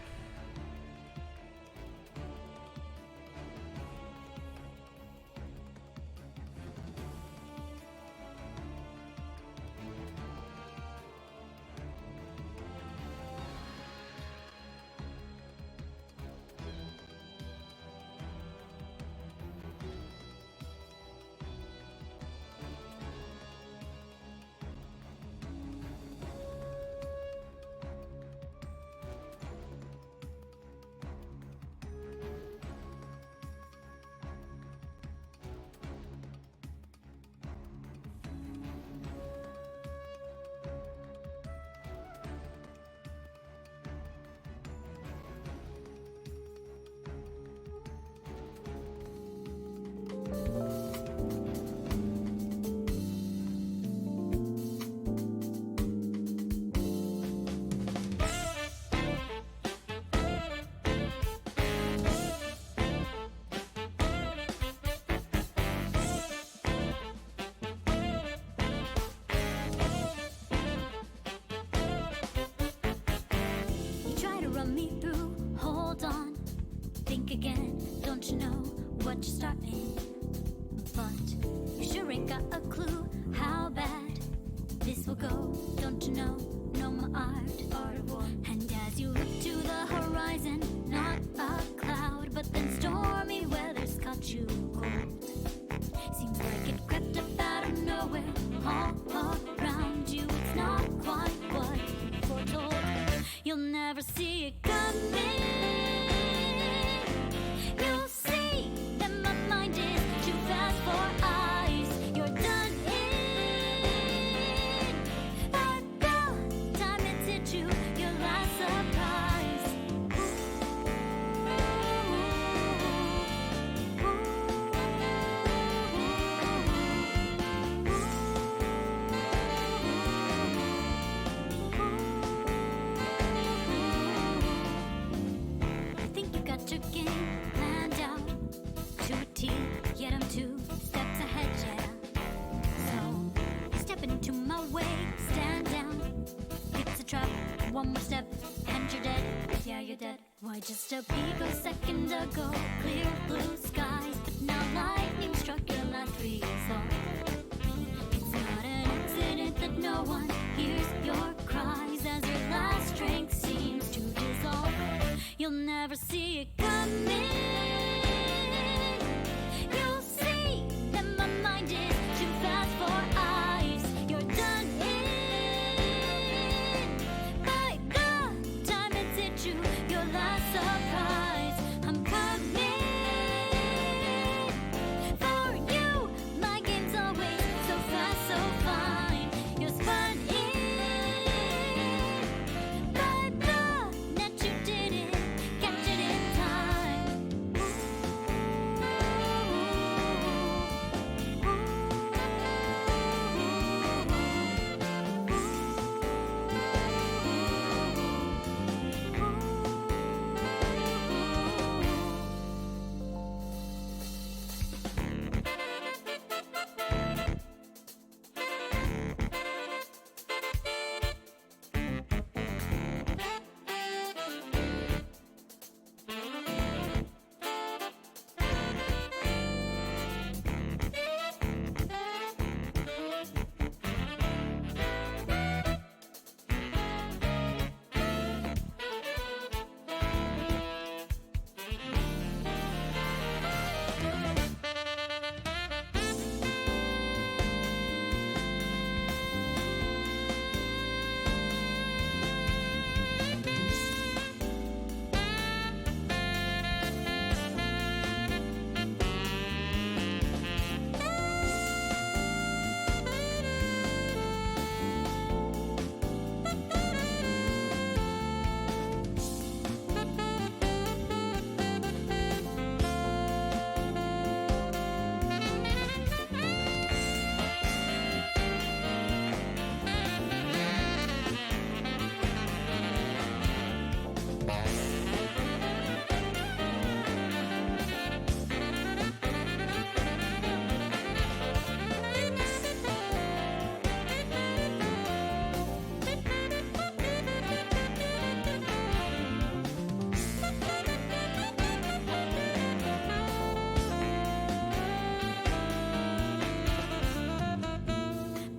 Me through, hold on, think again, don't you know what you're starting? But you sure ain't got a clue how bad this will go, don't you know my art of war. And as you look to the horizon, not a cloud, but then stormy weather's caught you cold. Seems like never see it coming. You'll see that my mind is too fast for eyes. You're done in. By the time it's hit you, your last surprise. I think you got your game planned out to a T, yet I'm 2 steps ahead, yeah. So, step into my way, stand down. It's a trap, one more step, and you're dead. Yeah, you're dead. Why, just a picosecond ago, clear blue skies, but now lightning struck your last result. It's not an accident that no one hears your cries as your last strength seems to dissolve. You'll never see it coming. You'll see that my mind is too fast for eyes. You're done in. By the time it's hit you, your last surprise. I'm coming for you. My game's always so fast, so fine. You're spun in by the net. You didn't catch it in time.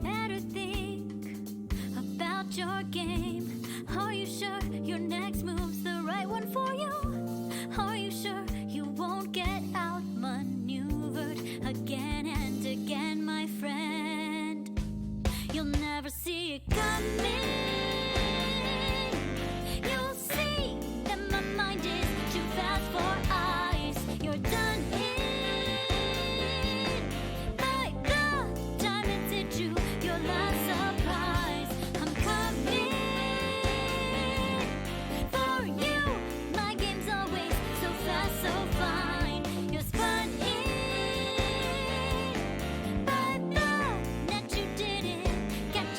Better think about your game. Are you sure your next move's the right one for you? Are you sure you won't get outmaneuvered again and again, my friend? You'll never see it coming. You'll see that my mind is too fast for eyes. You're done in. By the time it's hit you, your last surprise. I'm coming for you. My game's always so fast, so fine. You're spun in by the net. You didn't catch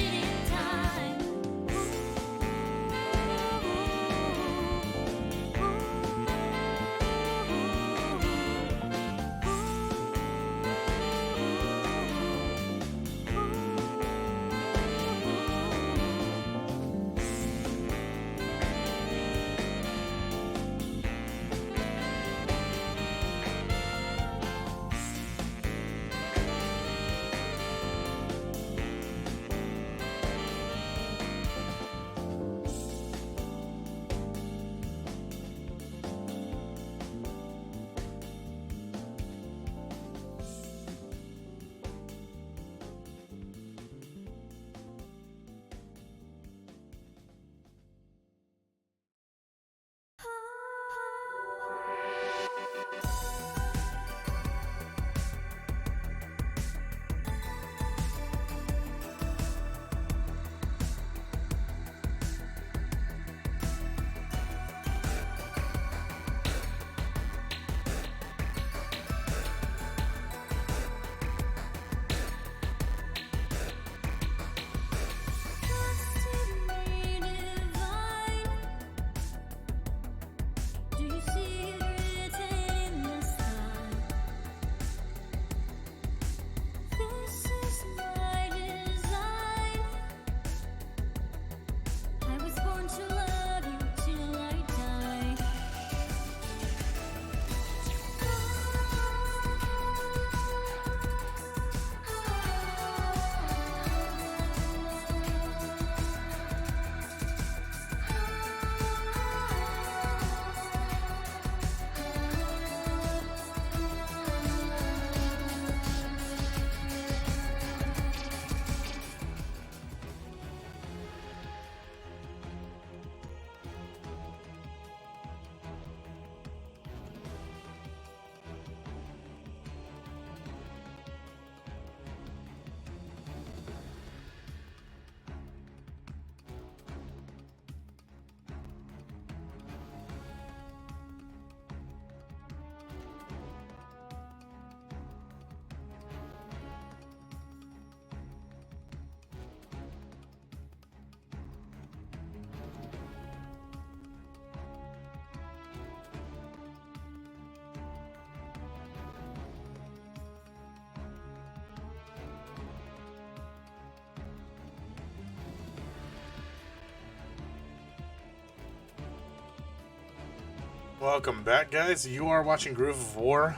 Welcome back, guys. You are watching Groove of War.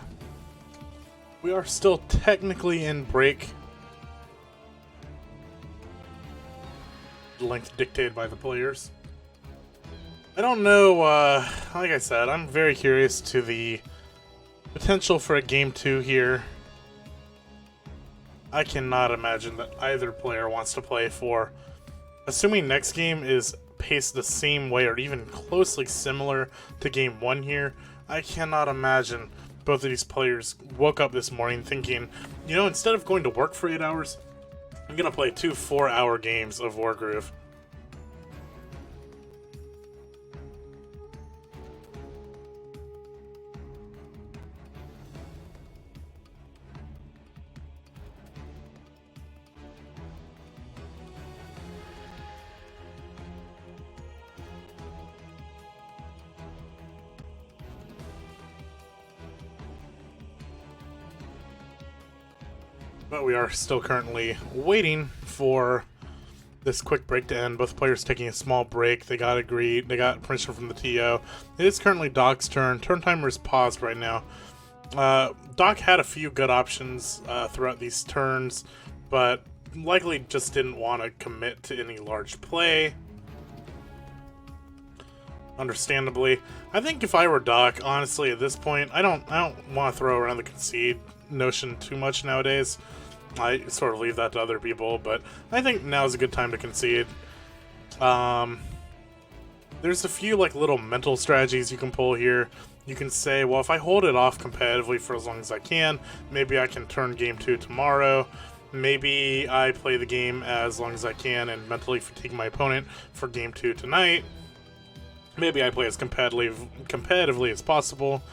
We are still technically in break. Length dictated by the players. I don't know, like I said, I'm very curious to the potential for a game 2 here. I cannot imagine that either player wants to play for, assuming next game is paced the same way or even closely similar to game 1 here, I cannot imagine both of these players woke up this morning thinking, you know, instead of going to work for 8 hours, I'm gonna play 2 4-hour games of Wargroove. But we are still currently waiting for this quick break to end. Both players taking a small break. They got permission from the TO. It is currently Daak's turn. Turn timer is paused right now. Daak had a few good options throughout these turns, but likely just didn't want to commit to any large play. Understandably. I think if I were Daak, honestly, at this point, I don't want to throw around the concede notion too much nowadays. I sort of leave that to other people, but I think now's a good time to concede. There's a few like little mental strategies you can pull here. You can say, well, if I hold it off competitively for as long as I can, maybe I can turn game 2 tomorrow. Maybe I play the game as long as I can and mentally fatigue my opponent for game 2 tonight. Maybe I play as competitively as possible.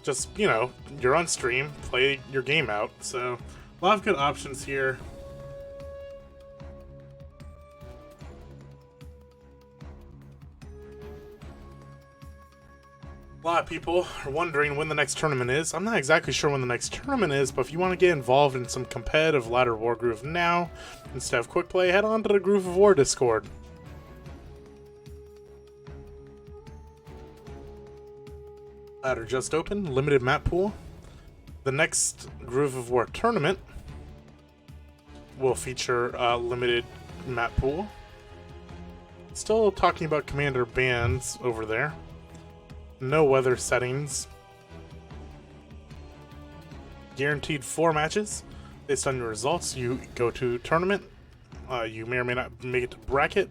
Just, you know, you're on stream, play your game out. So, a lot of good options here. A lot of people are wondering when the next tournament is. I'm not exactly sure when the next tournament is, but if you want to get involved in some competitive ladder Wargroove now, instead of quick play, head on to the Groove of War Discord. Ladder just open, limited map pool. The next Groove of War tournament will feature a limited map pool. Still talking about commander bans over there. No weather settings. Guaranteed 4 matches. Based on your results, you go to tournament. You may or may not make it to bracket.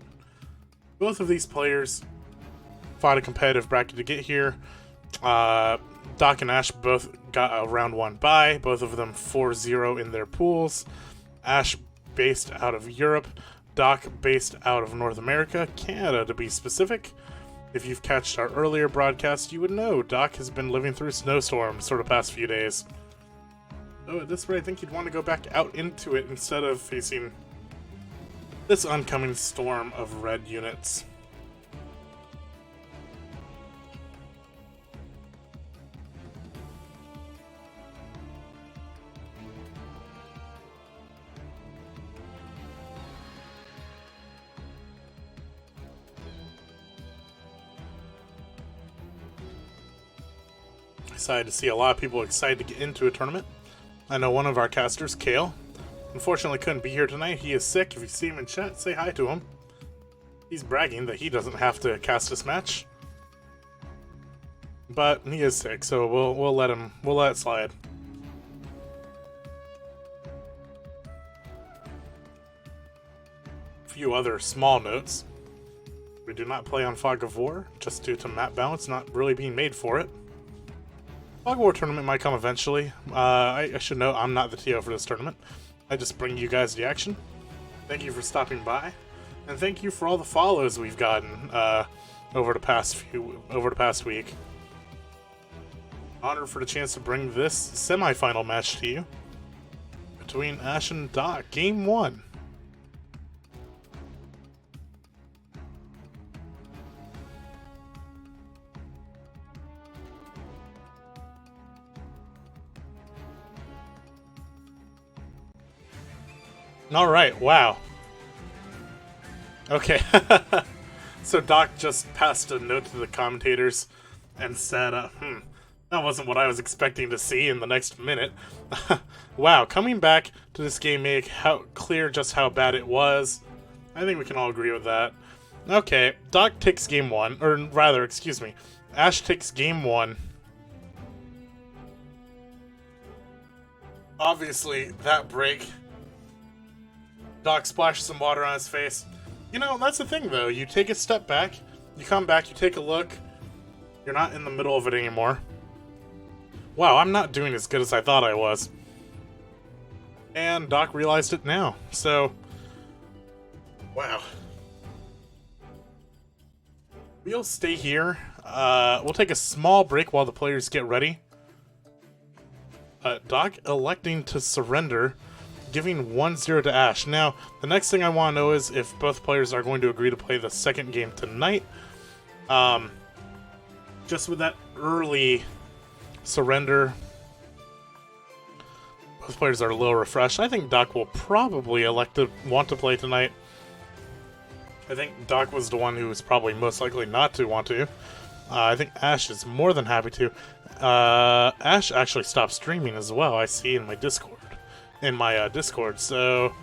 Both of these players fought a competitive bracket to get here. Daak and Ash both got a round 1 bye. Both of them 4-0 in their pools. Ash based out of Europe. Daak based out of North America, Canada to be specific. If you've catched our earlier broadcast, you would know Daak has been living through snowstorms for the past few days. So at this rate, I think you'd want to go back out into it instead of facing this oncoming storm of red units. Excited to see a lot of people excited to get into a tournament. I know one of our casters, Kaal, unfortunately couldn't be here tonight. He is sick. If you see him in chat, say hi to him. He's bragging that he doesn't have to cast this match, but he is sick, so we'll let it slide. A few other small notes. We do not play on Fog of War, just due to map balance not really being made for it. Fog of War tournament might come eventually. I should note I'm not the TO for this tournament. I just bring you guys the action. Thank you for stopping by, and thank you for all the follows we've gotten over the past week. Honored for the chance to bring this semi-final match to you between Ash and Daak, Game 1. Alright, wow. Okay. So Daak just passed a note to the commentators and said, that wasn't what I was expecting to see in the next minute. Wow, coming back to this game made clear just how bad it was. I think we can all agree with that. Okay, Daak takes game 1, or rather, excuse me, Ash takes game 1. Obviously, that break, Daak splashes some water on his face. You know, that's the thing though, you take a step back, you come back, you take a look, you're not in the middle of it anymore. Wow, I'm not doing as good as I thought I was. And Daak realized it now, so... wow. We'll stay here. We'll take a small break while the players get ready. Daak electing to surrender, giving 1-0 to Ash. Now, the next thing I want to know is if both players are going to agree to play the second game tonight. Just with that early surrender, both players are a little refreshed. I think Daak will probably want to play tonight. I think Daak was the one who was probably most likely not to want to. I think Ash is more than happy to. Ash actually stopped streaming as well, I see in my Discord. So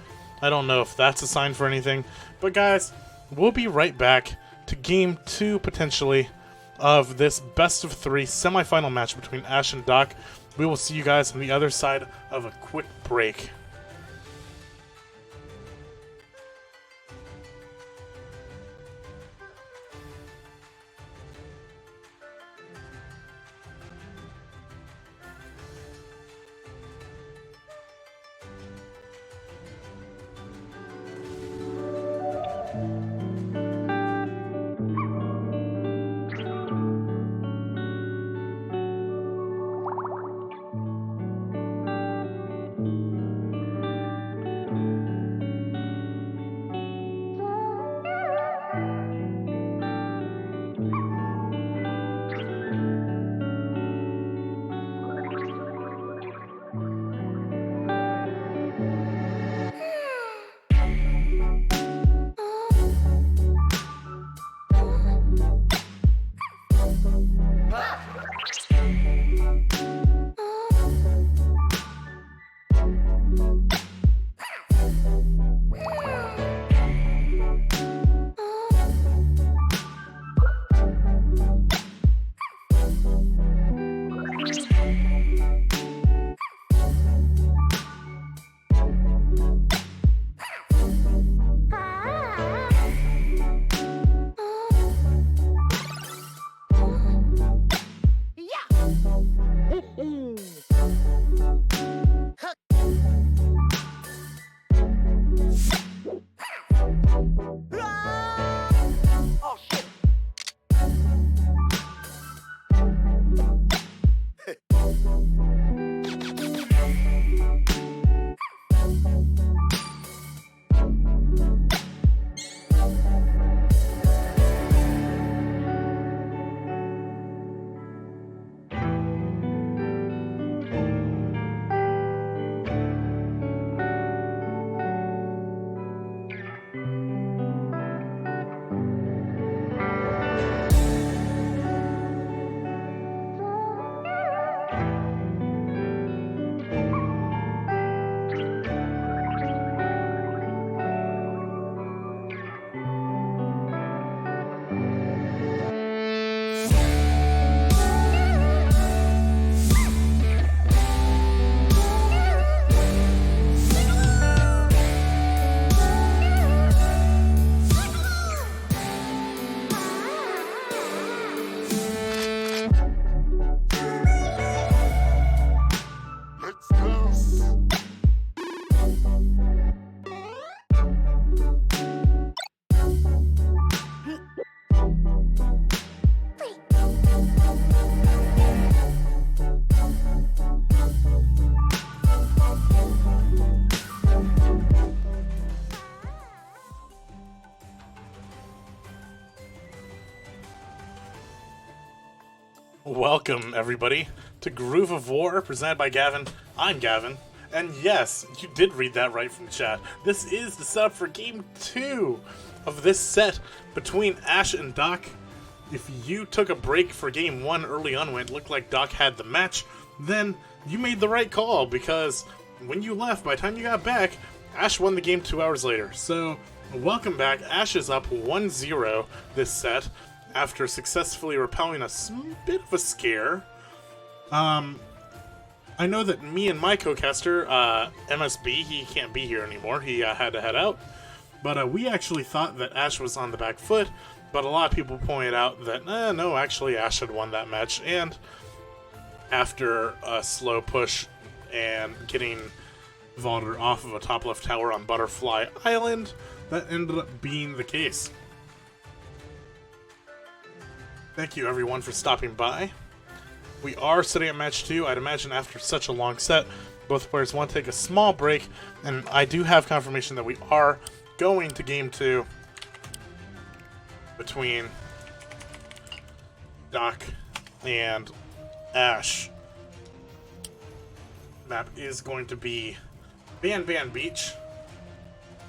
I don't know if that's a sign for anything. But guys, we'll be right back to game 2, potentially, of this best of 3 semifinal match between Ash and Daak. We will see you guys on the other side of a quick break. Welcome, everybody, to Groove of War, presented by Gavin. I'm Gavin, and yes, you did read that right from chat. This is the setup for Game 2 of this set between Ash and Daak. if you took a break for game 1 early on when it looked like Daak had the match, then you made the right call, because when you left, by the time you got back, Ash won the game 2 hours later. So, welcome back. Ash is up 1-0 this set after successfully repelling a bit of a scare. I know that me and my co-caster, MSB, he can't be here anymore. He had to head out. But we actually thought that Ash was on the back foot, but a lot of people pointed out that, no, actually Ash had won that match. And after a slow push and getting vaulted off of a top left tower on Butterfly Island, that ended up being the case. Thank you everyone for stopping by. We are sitting at match 2. I'd imagine after such a long set, both players want to take a small break, and I do have confirmation that we are going to game 2 between Daak and Ash. Map is going to be Ban Beach.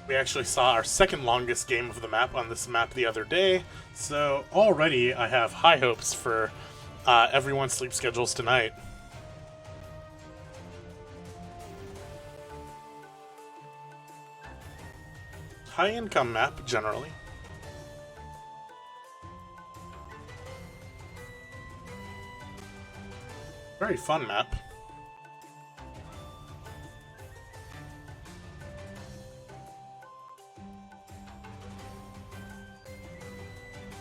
We actually saw our second longest game of the map on this map the other day, so already I have high hopes for everyone's sleep schedules tonight. High income map, generally. Very fun map.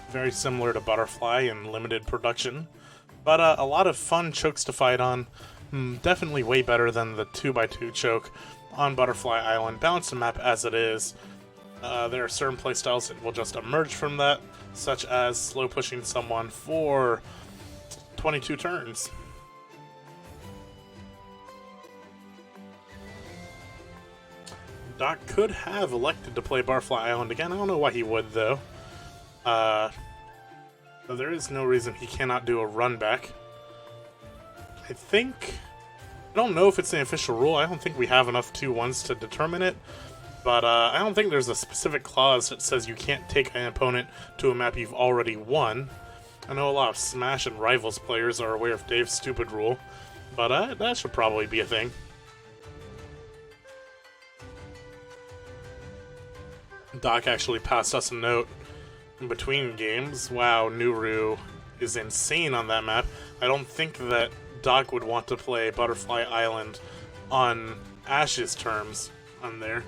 Very similar to Butterfly in limited production, but a lot of fun chokes to fight on. Definitely way better than the 2x2 choke on Butterfly Island. Balanced the map as it is. There are certain playstyles that will just emerge from that, such as slow pushing someone for 22 turns. Daak could have elected to play Butterfly Island again. I don't know why he would, though. But there is no reason he cannot do a run back. I don't know if it's an official rule. I don't think we have enough 2-1s to determine it. But I don't think there's a specific clause that says you can't take an opponent to a map you've already won. I know a lot of Smash and Rivals players are aware of Dave's stupid rule, but that should probably be a thing. Daak actually passed us a note in between games. Wow, Nuru is insane on that map. I don't think that Daak would want to play Butterfly Island on Ash's terms on there.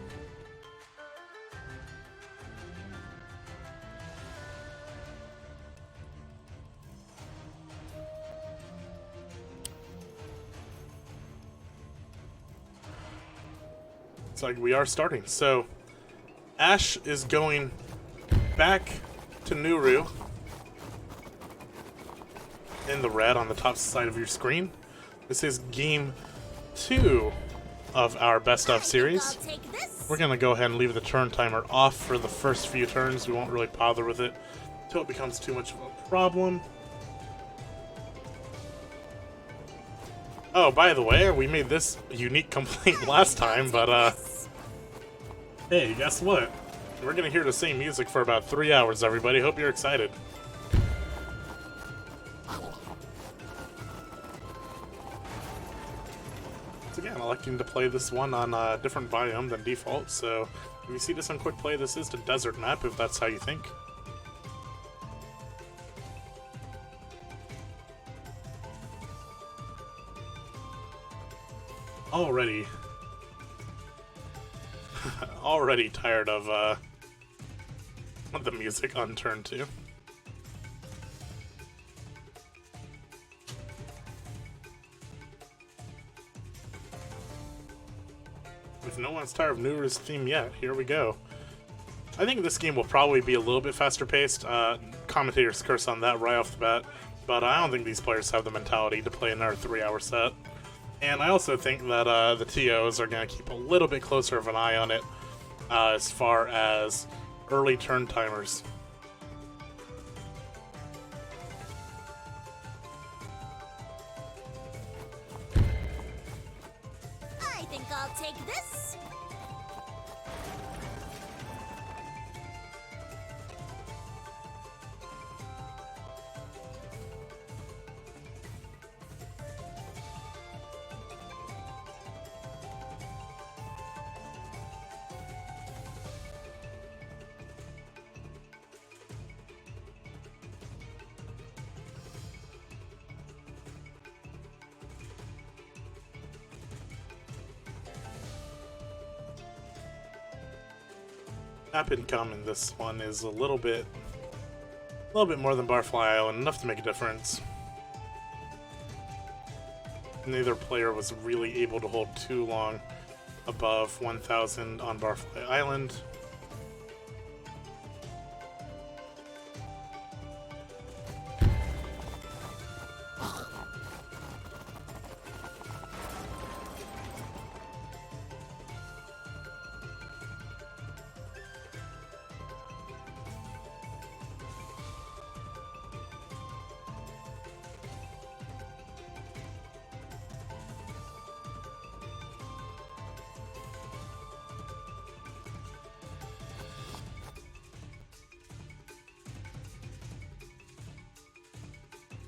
It's like we are starting. So Ash is going back to Nuru in the red on the top side of your screen. This is game 2 of our best of series. We're gonna go ahead and leave the turn timer off for the first few turns. We won't really bother with it until it becomes too much of a problem. Oh, by the way, we made this unique complaint last time, but hey, guess what? We're gonna hear the same music for about 3 hours, everybody. Hope you're excited. Once again, electing to play this one on a different biome than default, so if you see this on quick play, this is the desert map, if that's how you think. Already tired of the music on turn 2. If no one's tired of Nuru's theme yet, here we go. I think this game will probably be a little bit faster paced. Commentators curse on that right off the bat, but I don't think these players have the mentality to play another 3-hour set. And I also think that the TOs are going to keep a little bit closer of an eye on it as far as early turn timers. I think I'll take this. Map income in this one is a little bit more than Barfly Island, enough to make a difference. Neither player was really able to hold too long above 1,000 on Barfly Island.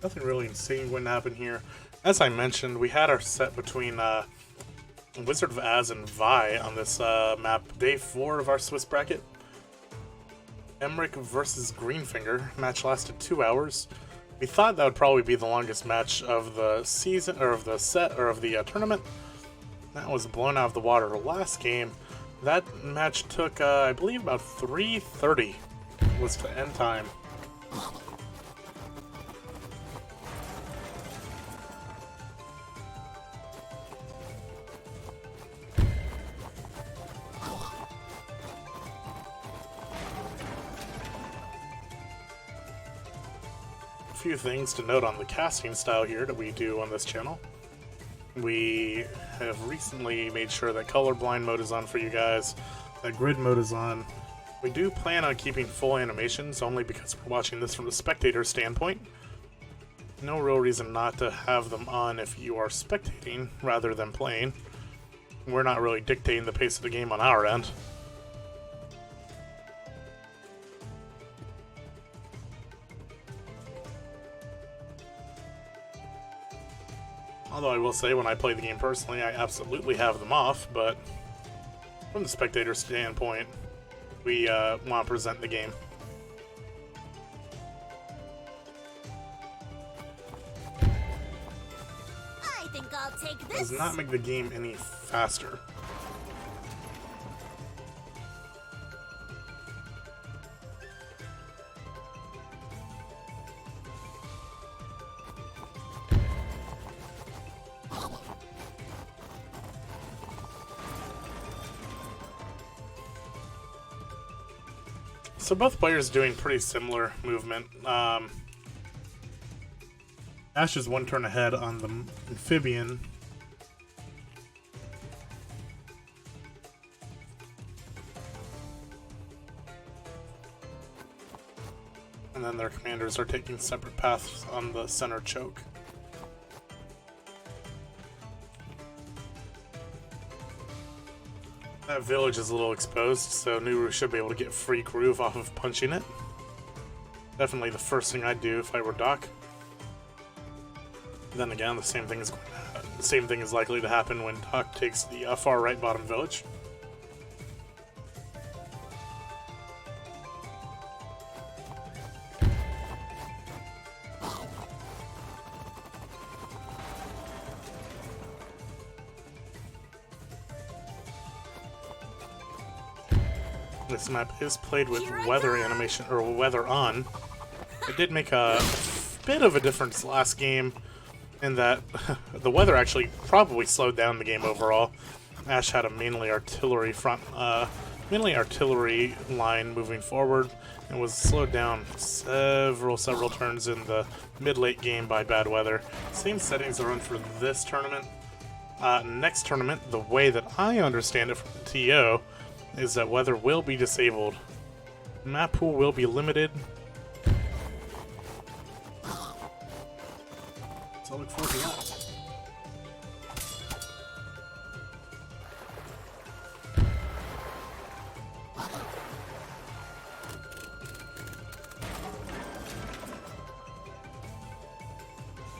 Nothing really insane going to happen here. As I mentioned, we had our set between Wizard of Az and Vi on this map. Day 4 of our Swiss bracket. Emmerich versus Greenfinger. Match lasted 2 hours. We thought that would probably be the longest match of the season, or of the set, or of the tournament. That was blown out of the water last game. That match took, I believe, about 3:30 was the end time. Few things to note on the casting style here that we do on this channel. We have recently made sure that colorblind mode is on for you guys, that grid mode is on. We do plan on keeping full animations only because we're watching this from the spectator standpoint. No real reason not to have them on if you are spectating rather than playing. We're not really dictating the pace of the game on our end. Although I will say, when I play the game personally, I absolutely have them off, but from the spectator standpoint, we want to present the game. I think I'll take this. Does not make the game any faster. So both players doing pretty similar movement. Ash is one turn ahead on the amphibian. And then their commanders are taking separate paths on the center choke. That village is a little exposed, so Nuru should be able to get free groove off of punching it. Definitely the first thing I'd do if I were Daak. Then again, the same thing is likely to happen when Daak takes the far right bottom village. This map is played with weather animation, or weather on. It did make a bit of a difference last game in that the weather actually probably slowed down the game overall. Ash had a mainly artillery line moving forward and was slowed down several turns in the mid-late game by bad weather. Same settings are on for this tournament. Next tournament, the way that I understand it from the TO, is that weather will be disabled. Map pool will be limited. So I look forward to that.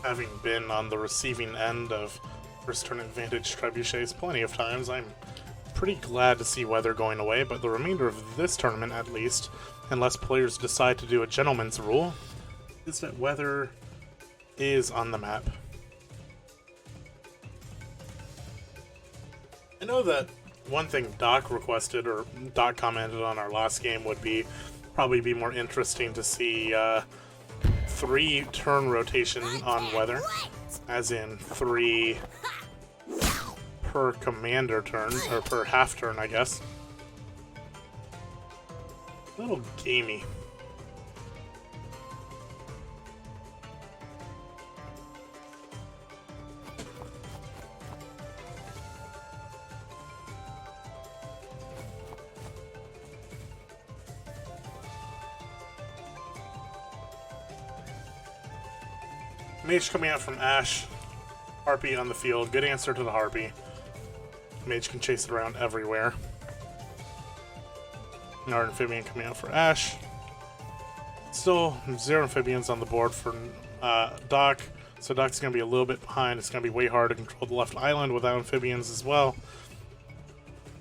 Having been on the receiving end of first turn advantage trebuchets plenty of times, I'm pretty glad to see weather going away, but the remainder of this tournament, at least, unless players decide to do a gentleman's rule, is that weather is on the map. I know that one thing Daak requested, or Daak commented on our last game, would be probably be more interesting to see 3 turn rotation on weather, as in 3 per commander turn, or per half turn, I guess. A little gamey. Mage coming out from Ash. Harpy on the field. Good answer to the Harpy. Mage can chase it around everywhere. Our Amphibian coming out for Ash. Still 0 Amphibians on the board for Daak. So Daak's going to be a little bit behind. It's going to be way hard to control the left island without Amphibians as well.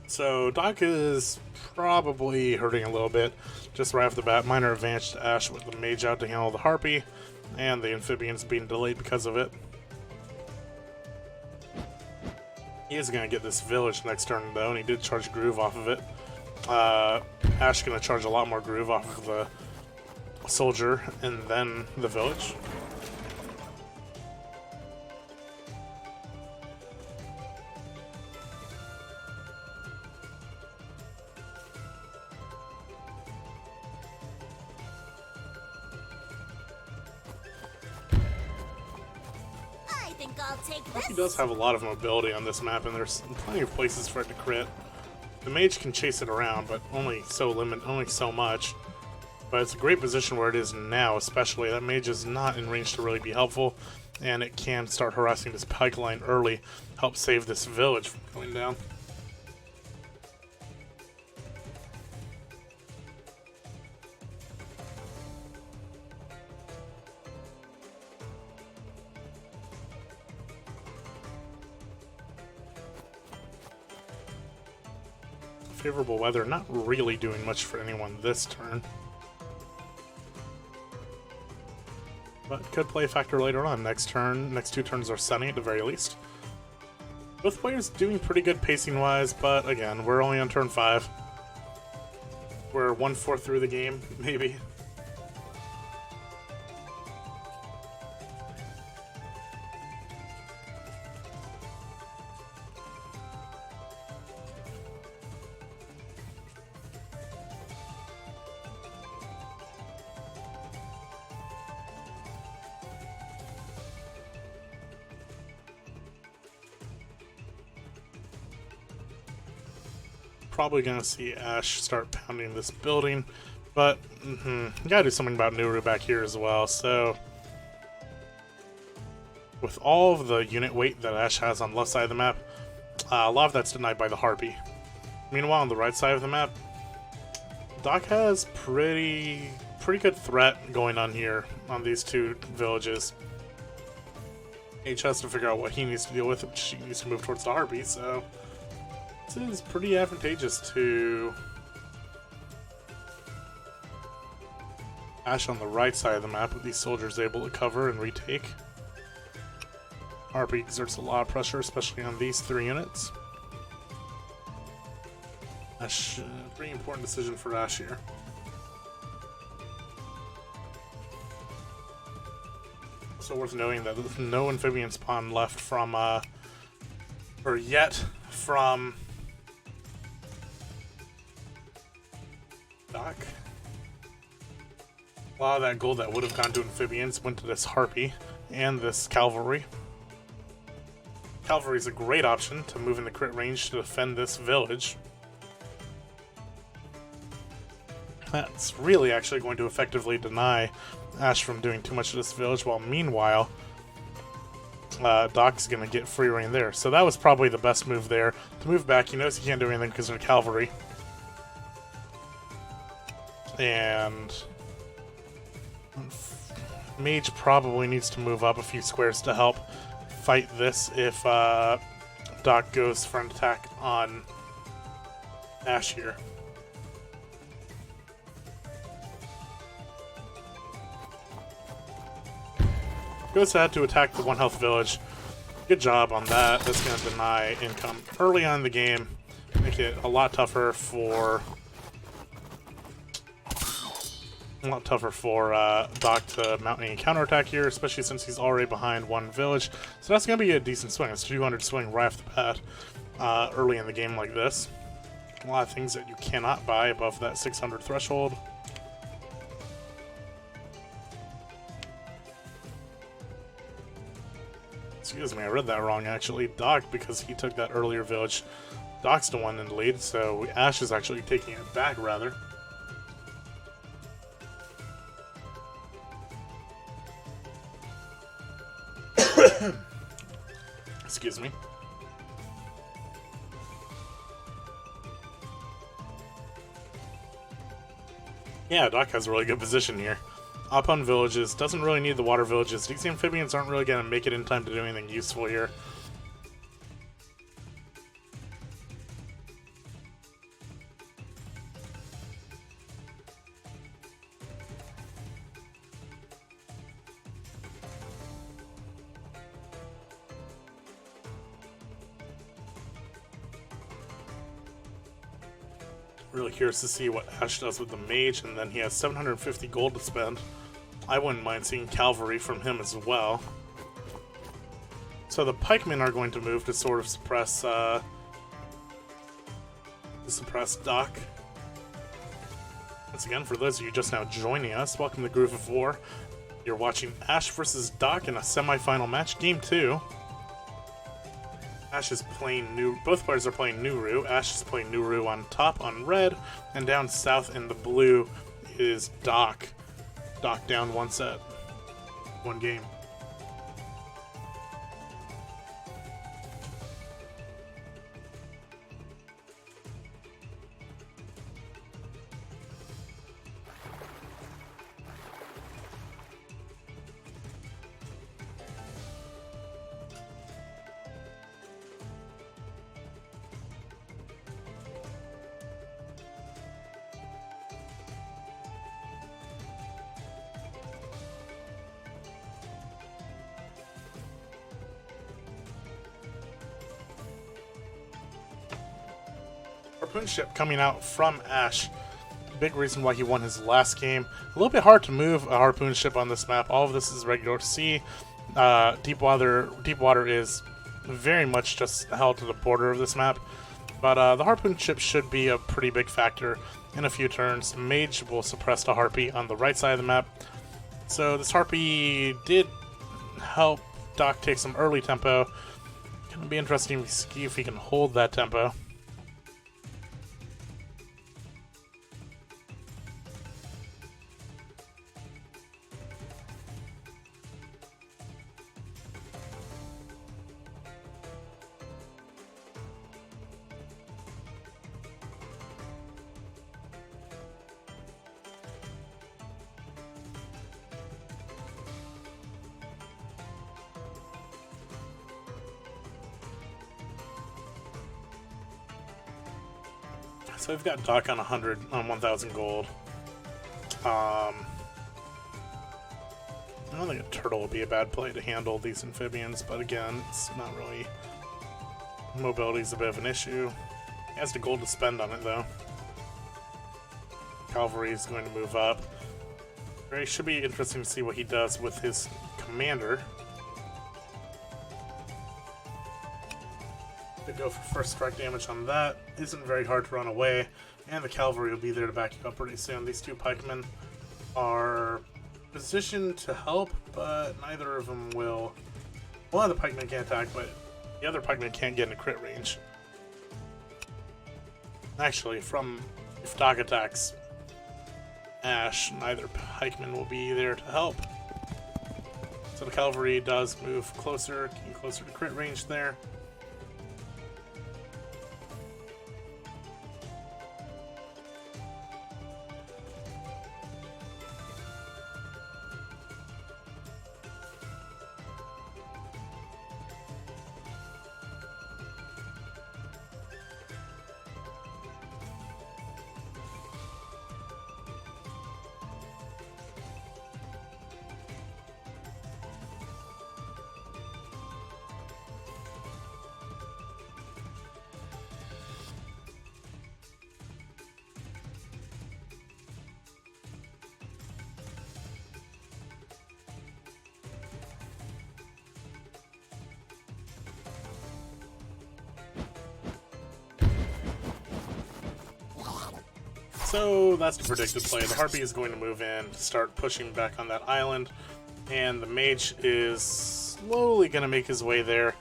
So Daak is probably hurting a little bit just right off the bat. Minor advantage to Ash with the Mage out to handle the Harpy. And the Amphibians being delayed because of it. He is going to get this village next turn though, and he did charge Groove off of it. Ash going to charge a lot more Groove off of the soldier and then the village. He does have a lot of mobility on this map, and there's plenty of places for it to crit. The mage can chase it around, but only so much. But it's a great position where it is now, especially. That mage is not in range to really be helpful, and it can start harassing this pipeline early, help save this village from going down. Favorable weather, not really doing much for anyone this turn. But could play a factor later on. Next turn, next 2 turns are sunny at the very least. Both players doing pretty good pacing wise, but again, we're only on turn 5. We're 1/4 through the game, maybe. Probably gonna see Ash start pounding this building, but gotta do something about Nuru back here as well. So with all of the unit weight that Ash has on the left side of the map, a lot of that's denied by the Harpy. Meanwhile, on the right side of the map, Daak has pretty good threat going on here on these 2 villages. H has to figure out what he needs to deal with, which he needs to move towards the Harpy, so this is pretty advantageous to Ash on the right side of the map with these soldiers able to cover and retake. Harpy exerts a lot of pressure, especially on these 3 units. Ash, pretty important decision for Ash here. Also worth noting that there's no amphibian spawn left from, or yet from Daak. A lot of that gold that would have gone to amphibians went to this Harpy and this cavalry. Cavalry is a great option to move in the crit range to defend this village. That's really actually going to effectively deny Ash from doing too much of this village, while meanwhile Daak's going to get free reign there. So that was probably the best move there. To move back, he knows he can't do anything because of the cavalry. And Mage probably needs to move up a few squares to help fight this if Daak goes for an attack on Ash here. Goes ahead to attack the 1 health village. Good job on that. That's going to deny income early on in the game. make it a lot tougher for Daak to mount any counterattack here, especially since he's already behind one village. So that's going to be a decent swing. It's 200 swing right off the bat early in the game like this. A lot of things that you cannot buy above that 600 threshold. Excuse me, I read that wrong actually. Daak, because he took that earlier village. Daak's the one in the lead, so Ash is actually taking it back rather. Excuse me. Yeah, Daak has a really good position here. Up on villages, doesn't really need the water villages. These amphibians aren't really going to make it in time to do anything useful here. Really curious to see what Ash does with the mage, and then he has 750 gold to spend. I wouldn't mind seeing cavalry from him as well. So the pikemen are going to move to sort of suppress Daak. Once again, for those of you just now joining us, welcome to Groove of War. You're watching Ash versus Daak in a semi-final match, Game 2. Ash is playing both players are playing Nuru. Ash is playing Nuru on top on red, and down south in the blue is Daak. Daak down one set. One game. Harpoon ship coming out from Ash. Big reason why he won his last game. A little bit hard to move a harpoon ship on this map. All of this is regular sea. Deep water is very much just held to the border of this map. But the harpoon ship should be a pretty big factor in a few turns. Mage will suppress the harpy on the right side of the map. So this harpy did help Daak take some early tempo. Gonna be interesting to see if he can hold that tempo. So we've got Daak on 1,000 gold. I don't think a turtle would be a bad play to handle these amphibians, but again, it's not really... Mobility's a bit of an issue. He has the gold to spend on it, though. Cavalry is going to move up. It should be interesting to see what he does with his commander. To go for first strike damage on that. Isn't very hard to run away, and the cavalry will be there to back you up pretty soon. These two pikemen are positioned to help, but neither of them will. One of the pikemen can attack, but the other pikeman can't get into crit range. Actually, if Daak attacks Ash, neither pikeman will be there to help. So the cavalry does move closer, getting closer to crit range there. So that's the predicted play. The Harpy is going to move in, start pushing back on that island, and the Mage is slowly going to make his way there.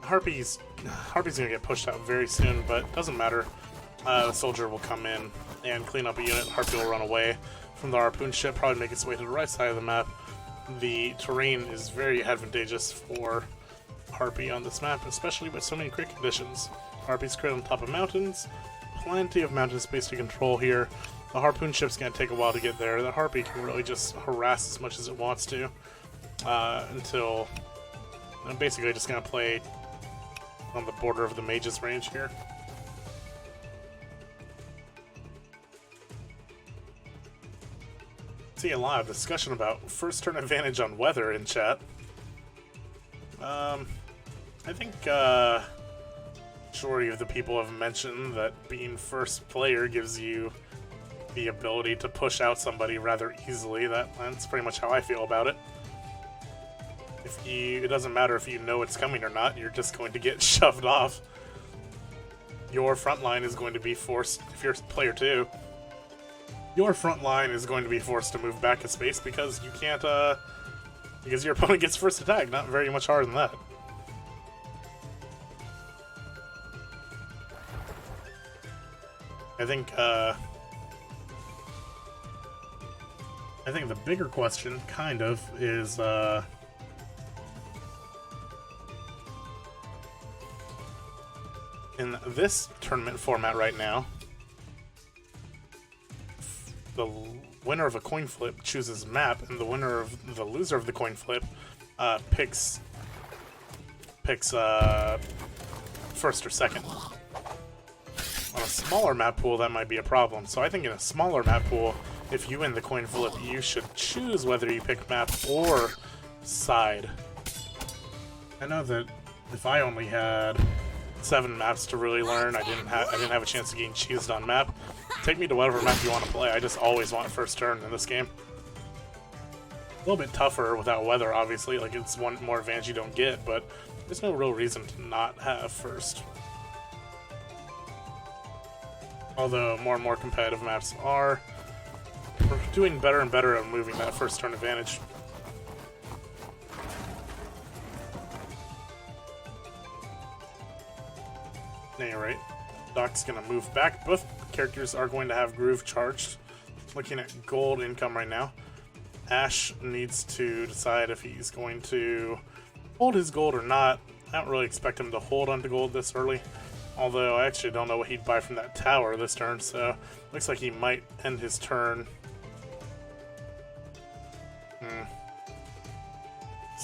Harpy's going to get pushed out very soon, but it doesn't matter. The Soldier will come in and clean up a unit. Harpy will run away from the Harpoon ship, probably make its way to the right side of the map. The terrain is very advantageous for Harpy on this map, especially with so many crit conditions. Harpy's crit on top of mountains, plenty of mountain space to control here. The Harpoon ship's going to take a while to get there. The Harpy can really just harass as much as it wants to until I'm basically just going to play on the border of the Mage's range here. See a lot of discussion about first turn advantage on weather in chat. I think majority of the people have mentioned that being first player gives you the ability to push out somebody rather easily. That's pretty much how I feel about it. It doesn't matter if you know it's coming or not, you're just going to get shoved off. Your front line is going to be forced, if you're player 2, your front line is going to be forced to move back a space because you can't, because your opponent gets first attack. Not very much harder than that. I think the bigger question, kind of, is, in this tournament format right now, the winner of a coin flip chooses map, and the loser of the coin flip picks first or second. On a smaller map pool, that might be a problem. So I think in a smaller map pool, if you win the coin flip, you should choose whether you pick map or side. I know that if I only had 7 maps to really learn, I didn't have a chance to gain cheesed on map. Take me to whatever map you want to play. I just always want first turn in this game. A little bit tougher without weather, obviously. Like, it's one more advantage you don't get, but there's no real reason to not have first. Although more and more competitive maps are doing better and better at moving that first turn advantage. Anyway, Daak's gonna move back. Both characters are going to have Groove charged. Looking at gold income right now. Ash needs to decide if he's going to hold his gold or not. I don't really expect him to hold onto gold this early. Although I actually don't know what he'd buy from that tower this turn, so looks like he might end his turn. So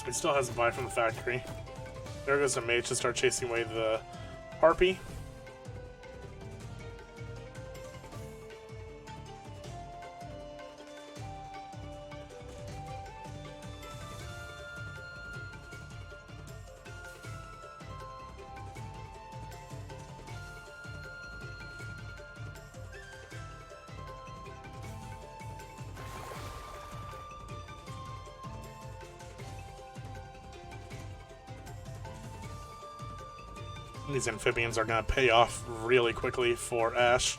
he still has to buy from the factory. There goes the Mage to start chasing away the Harpy. These amphibians are going to pay off really quickly for Ash.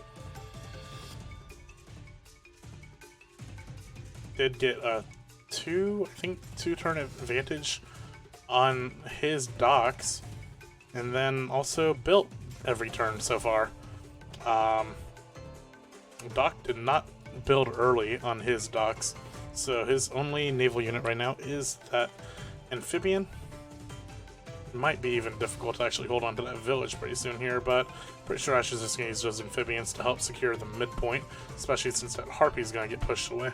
Did get a two turn advantage on his docks, and then also built every turn so far. Daak did not build early on his docks, so his only naval unit right now is that amphibian. Might be even difficult to actually hold on to that village pretty soon here, but pretty sure Ash is just going to use those amphibians to help secure the midpoint, especially since that Harpy is going to get pushed away.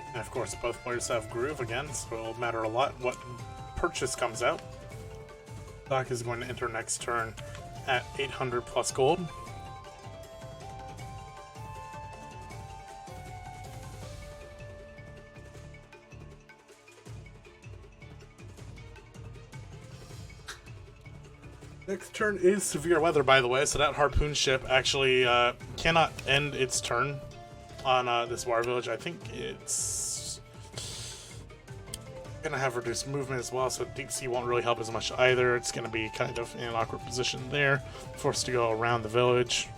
And of course, both players have Groove again, so it'll matter a lot what purchase comes out. Daak is going to enter next turn at 800 plus gold. Next turn is severe weather, by the way, so that Harpoon ship actually cannot end its turn on this War Village. I think it's gonna have reduced movement as well, so Deep Sea won't really help as much either. It's gonna be kind of in an awkward position there, forced to go around the village.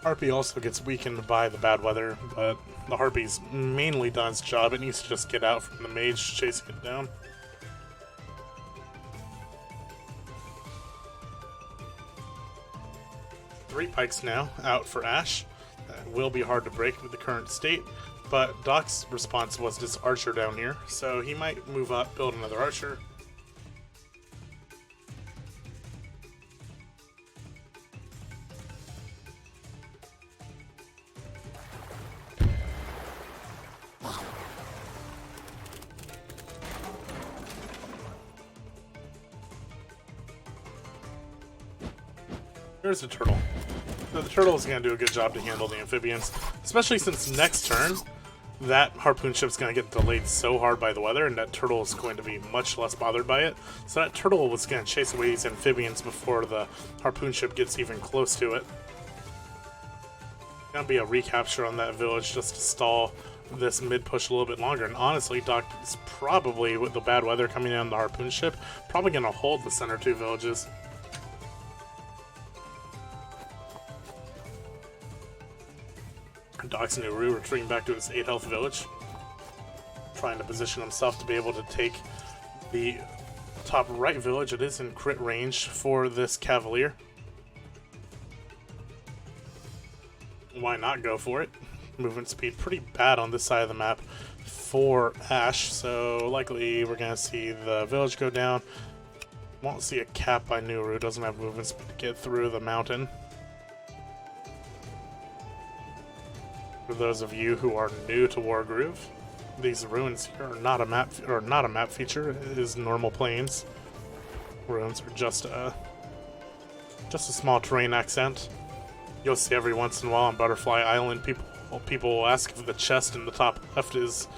Harpy also gets weakened by the bad weather, but the Harpy's mainly done its job. It needs to just get out from the mage chasing it down. Three pikes now out for Ash. That will be hard to break with the current state, but Daak's response was this archer down here, so he might move up, build another archer. Here's the turtle. So the turtle is going to do a good job to handle the amphibians, especially since next turn that harpoon ship's going to get delayed so hard by the weather, and that turtle is going to be much less bothered by it. So that turtle was going to chase away these amphibians before the harpoon ship gets even close to it. Going to be a recapture on that village just to stall this mid push a little bit longer. And honestly, Daak is probably, with the bad weather coming in on the harpoon ship, probably going to hold the center two villages. Daak's Nuru retreating back to his 8 health village, trying to position himself to be able to take the top right village. It is in crit range for this Cavalier. Why not go for it? Movement speed pretty bad on this side of the map for Ash, so likely we're going to see the village go down. Won't see a cap by Nuru, doesn't have movement speed to get through the mountain. For those of you who are new to Wargroove, these ruins here are not a map feature. It is normal plains. Ruins are just a small terrain accent. You'll see every once in a while on Butterfly Island, people will ask if the chest in the top left is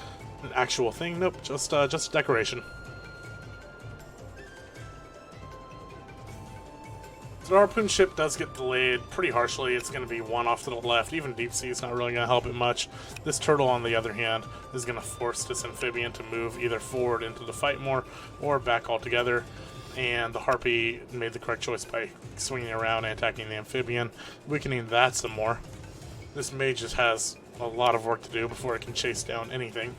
an actual thing. Nope, just decoration. So the harpoon ship does get delayed pretty harshly. It's going to be one off to the left. Even Deep Sea is not really going to help it much. This turtle, on the other hand, is going to force this amphibian to move either forward into the fight more or back altogether. And the Harpy made the correct choice by swinging around and attacking the amphibian, weakening that some more. This mage just has a lot of work to do before it can chase down anything.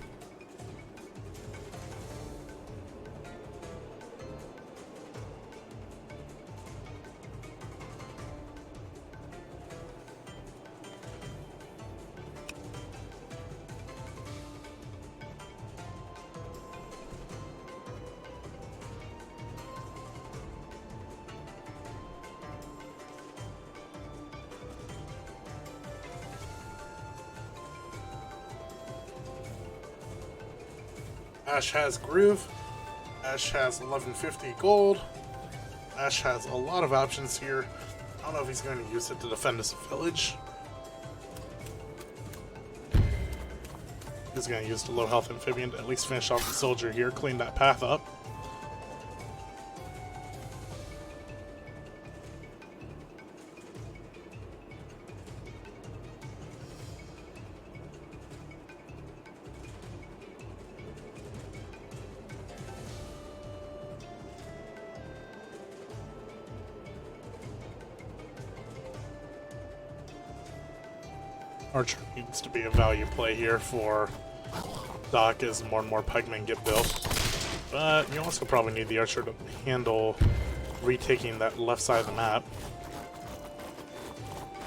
Ash has Groove. Ash has 1150 gold. Ash has a lot of options here. I don't know if he's going to use it to defend his village. He's going to use the low health amphibian to at least finish off the soldier here, clean that path up. Archer needs to be a value play here for Daak as more and more pikemen get built. But you also probably need the archer to handle retaking that left side of the map.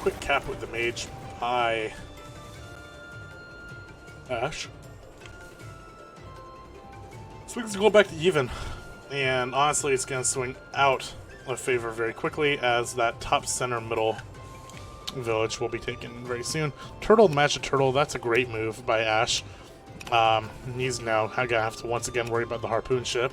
Quick cap with the mage by Ash. Swings go back to even. And honestly, it's going to swing out of favor very quickly as that top center middle village will be taken very soon. Turtle match a turtle, that's a great move by Ash. He's now gonna have to once again worry about the harpoon ship.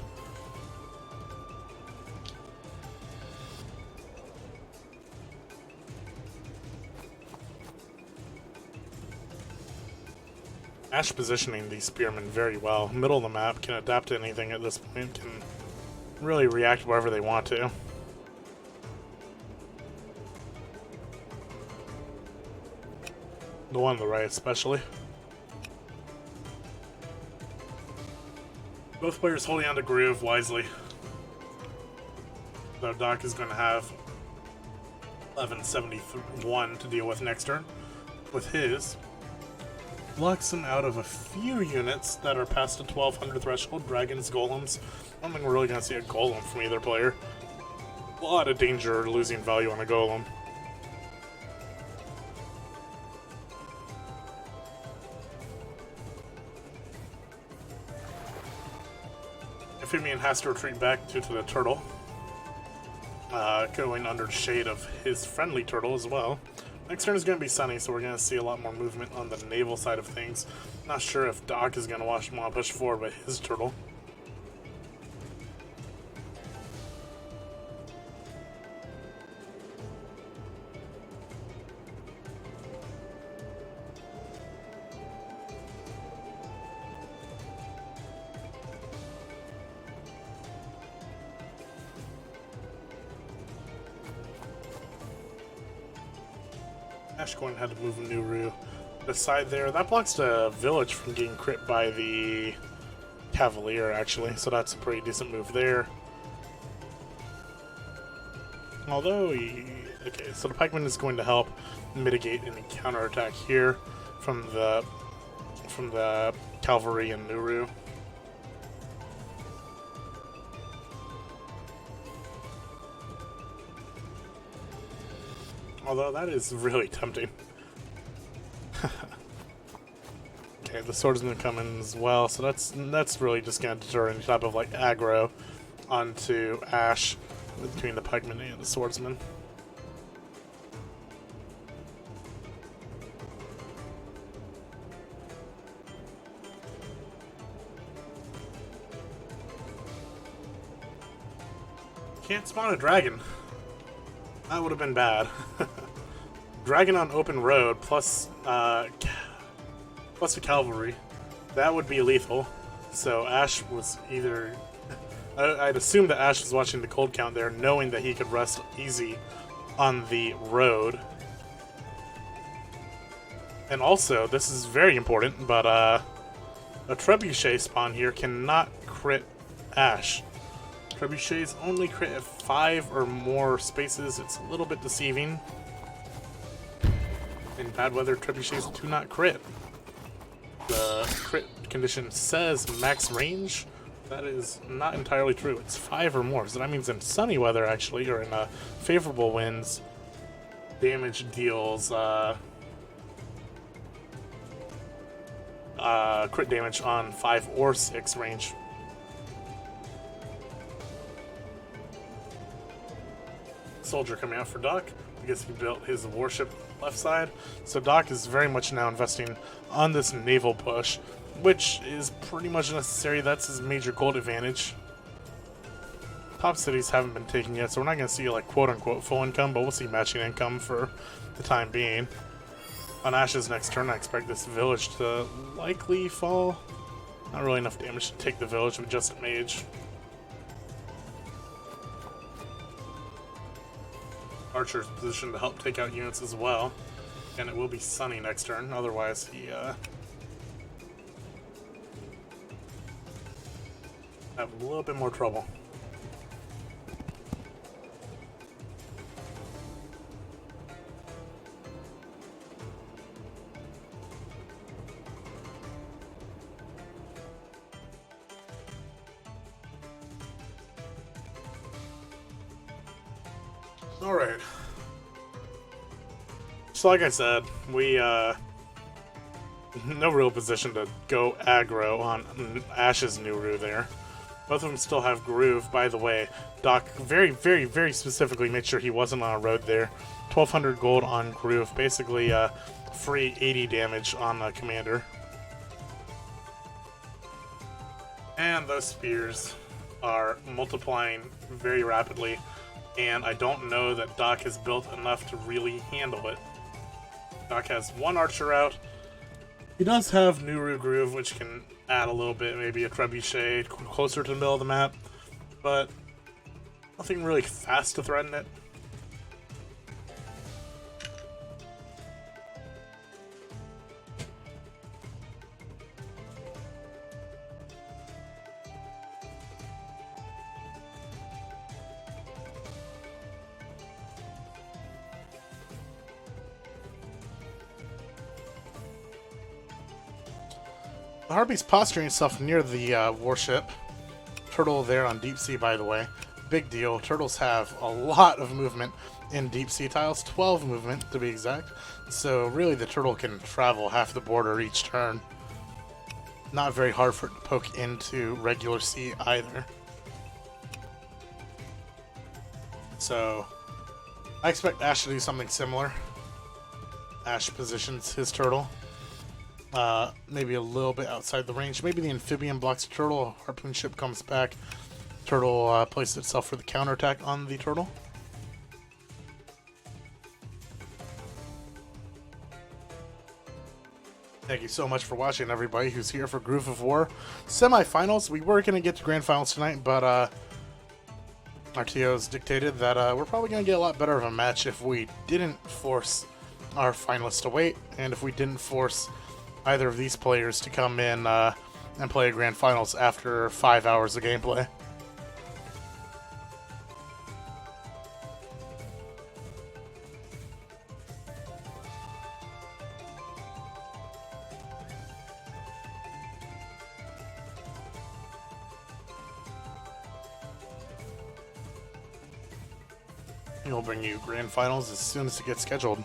Ash positioning these spearmen very well. Middle of the map, can adapt to anything at this point, can really react wherever they want to. The one on the right especially. Both players holding on to Groove wisely. Though Daak is going to have 1171 to deal with next turn. With his, blocks him out of a few units that are past the 1200 threshold. Dragons, golems. I don't think we're really going to see a golem from either player. A lot of danger losing value on a golem. Amphibian has to retreat back due to the turtle. Going under the shade of his friendly turtle as well. Next turn is going to be sunny, so we're going to see a lot more movement on the naval side of things. Not sure if Daak is going to want to push forward with his turtle. Ash going ahead to move Nuru. The side there, that blocks the village from getting crit by the Cavalier, actually, so that's a pretty decent move there. Although, okay, so the pikeman is going to help mitigate any counterattack here from the cavalry and Nuru. Although that is really tempting. Okay, the swordsman come in as well, so that's really just gonna deter any type of like aggro onto Ash between the pikeman and the swordsman. Can't spawn a dragon. That would have been bad. Dragon on open road plus plus a cavalry. That would be lethal. So Ash was either... I'd assume that Ash was watching the cold count there, knowing that he could rest easy on the road. And also, this is very important, but a trebuchet spawn here cannot crit Ash. Trebuchets only crit at 5 or more spaces. It's a little bit deceiving. In bad weather, trebuchets do not crit. The crit condition says max range. That is not entirely true. It's 5 or more. So that means in sunny weather, actually, or in favorable winds, damage deals crit damage on 5 or 6 range. Soldier coming out for Daak because he built his warship left side. So Daak is very much now investing on this naval push, which is pretty much necessary. That's his major gold advantage. Top cities haven't been taken yet, so we're not going to see like quote-unquote full income, but we'll see matching income for the time being. On Ash's next turn, I expect this village to likely fall. Not really enough damage to take the village with just a mage. Archer's positioned to help take out units as well, and it will be sunny next turn. Otherwise, he have a little bit more trouble. Alright. So like I said, we no real position to go aggro on Ash's Nuru there. Both of them still have Groove. By the way, Daak very specifically made sure he wasn't on a road there. 1200 gold on Groove, basically free 80 damage on the commander. And those spears are multiplying very rapidly, and I don't know that Daak has built enough to really handle it. Daak has one archer out, He does have new Wargroove, which can add a little bit, maybe a trebuchet closer to the middle of the map, but nothing really fast to threaten it. The Harpy's posturing itself near the warship. Turtle there on deep sea, by the way. Big deal. Turtles have a lot of movement in deep sea tiles, 12 movement to be exact. So really the turtle can travel half the border each turn. Not very hard for it to poke into regular sea either. So I expect Ash to do something similar. Ash positions his turtle. Maybe a little bit outside the range. Maybe the amphibian blocks the turtle. Harpoon ship comes back. Turtle places itself for the counterattack on the turtle. Thank you so much for watching, everybody who's here for Groove of War semifinals. We were going to get to grand finals tonight, but our TOs dictated that we're probably going to get a lot better of a match if we didn't force our finalists to wait, and if we didn't force either of these players to come in and play a grand finals after 5 hours of gameplay. We'll bring you grand finals as soon as it gets scheduled.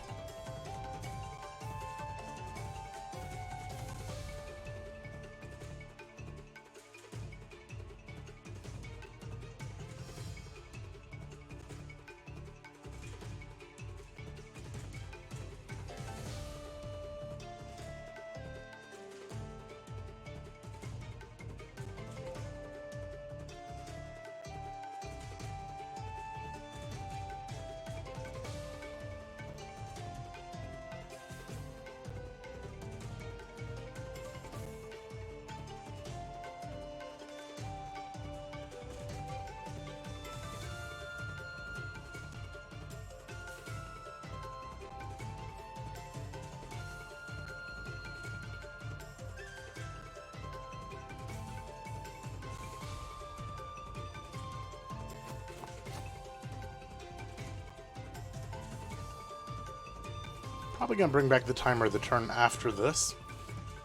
Probably going to bring back the timer the turn after this.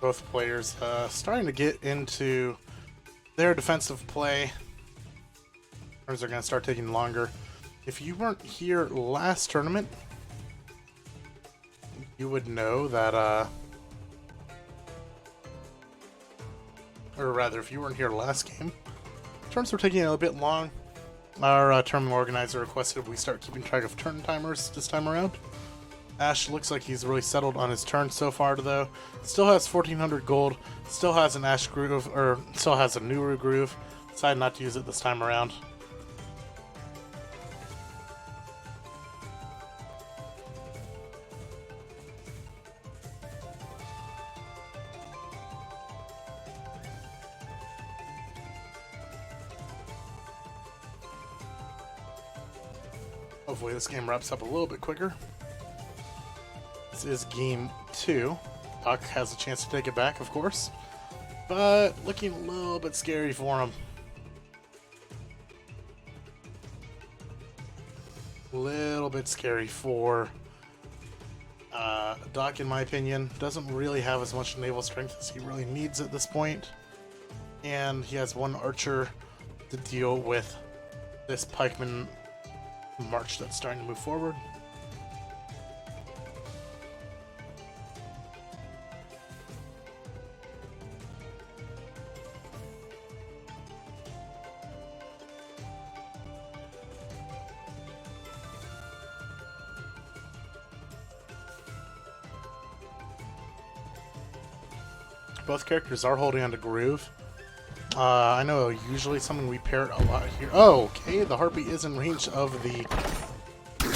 Both players starting to get into their defensive play. Turns are going to start taking longer. If you weren't here last tournament, you would know that, or rather, if you weren't here last game, turns were taking a bit long. Our tournament organizer requested we start keeping track of turn timers this time around. Ash looks like he's really settled on his turn so far, though. Still has 1,400 gold. Still has an Ash groove, or still has a new groove. Decided not to use it this time around. Hopefully this game wraps up a little bit quicker. This is game 2. Daak has a chance to take it back, of course, but looking a little bit scary for him. A little bit scary for Daak, in my opinion. Doesn't really have as much naval strength as he really needs at this point, and he has one archer to deal with this pikeman march that's starting to move forward. Both characters are holding on to groove. I know usually something we parrot a lot here. Oh, okay, the Harpy is in range of the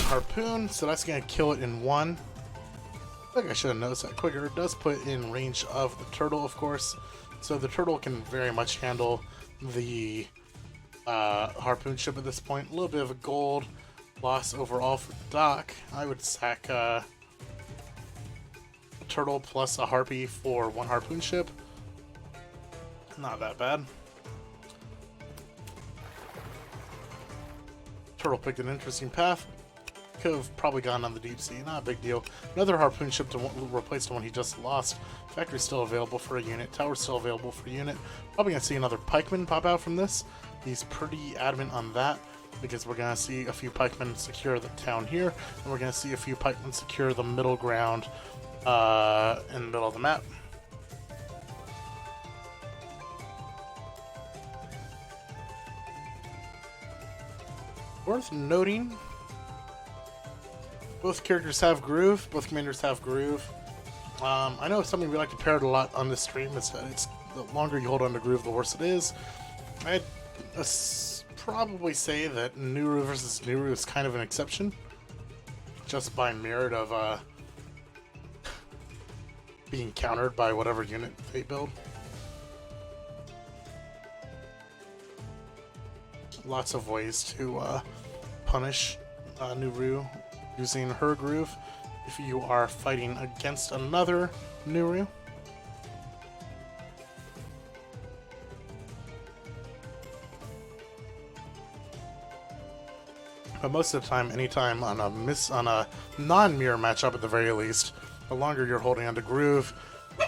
harpoon, so that's going to kill it in one. I think I should have noticed that quicker. It does put in range of the turtle, of course, so the turtle can very much handle the harpoon ship at this point. A little bit of a gold loss overall for Daak. I would sack a turtle plus a harpy for one harpoon ship. Not that bad. Turtle picked an interesting path. Could have probably gone on the deep sea. Not a big deal. Another harpoon ship to replace the one he just lost. Factory's still available for a unit. Tower's still available for a unit. Probably gonna see another pikeman pop out from this. He's pretty adamant on that because we're gonna see a few pikemen secure the town here, and we're gonna see a few pikemen secure the middle ground in the middle of the map. Worth noting, both characters have groove, both commanders have groove. I know something we like to parrot a lot on this stream is that it's the longer you hold on to groove, the worse it is. I'd probably say that Nuru versus Nuru is kind of an exception, just by merit of being countered by whatever unit they build. Lots of ways to punish Nuru using her groove if you are fighting against another Nuru. But most of the time, anytime on a non-mirror matchup at the very least, the longer you're holding onto groove,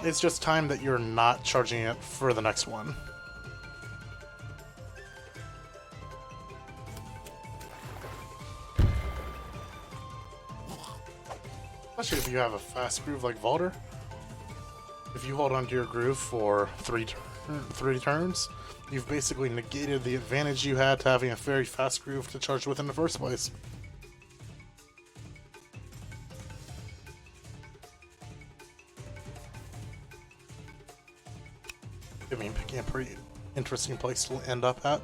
it's just time that you're not charging it for the next one. Especially if you have a fast groove like Valder. If you hold onto your groove for three turns, you've basically negated the advantage you had to having a very fast groove to charge with in the first place. I mean, picking a pretty interesting place to end up at.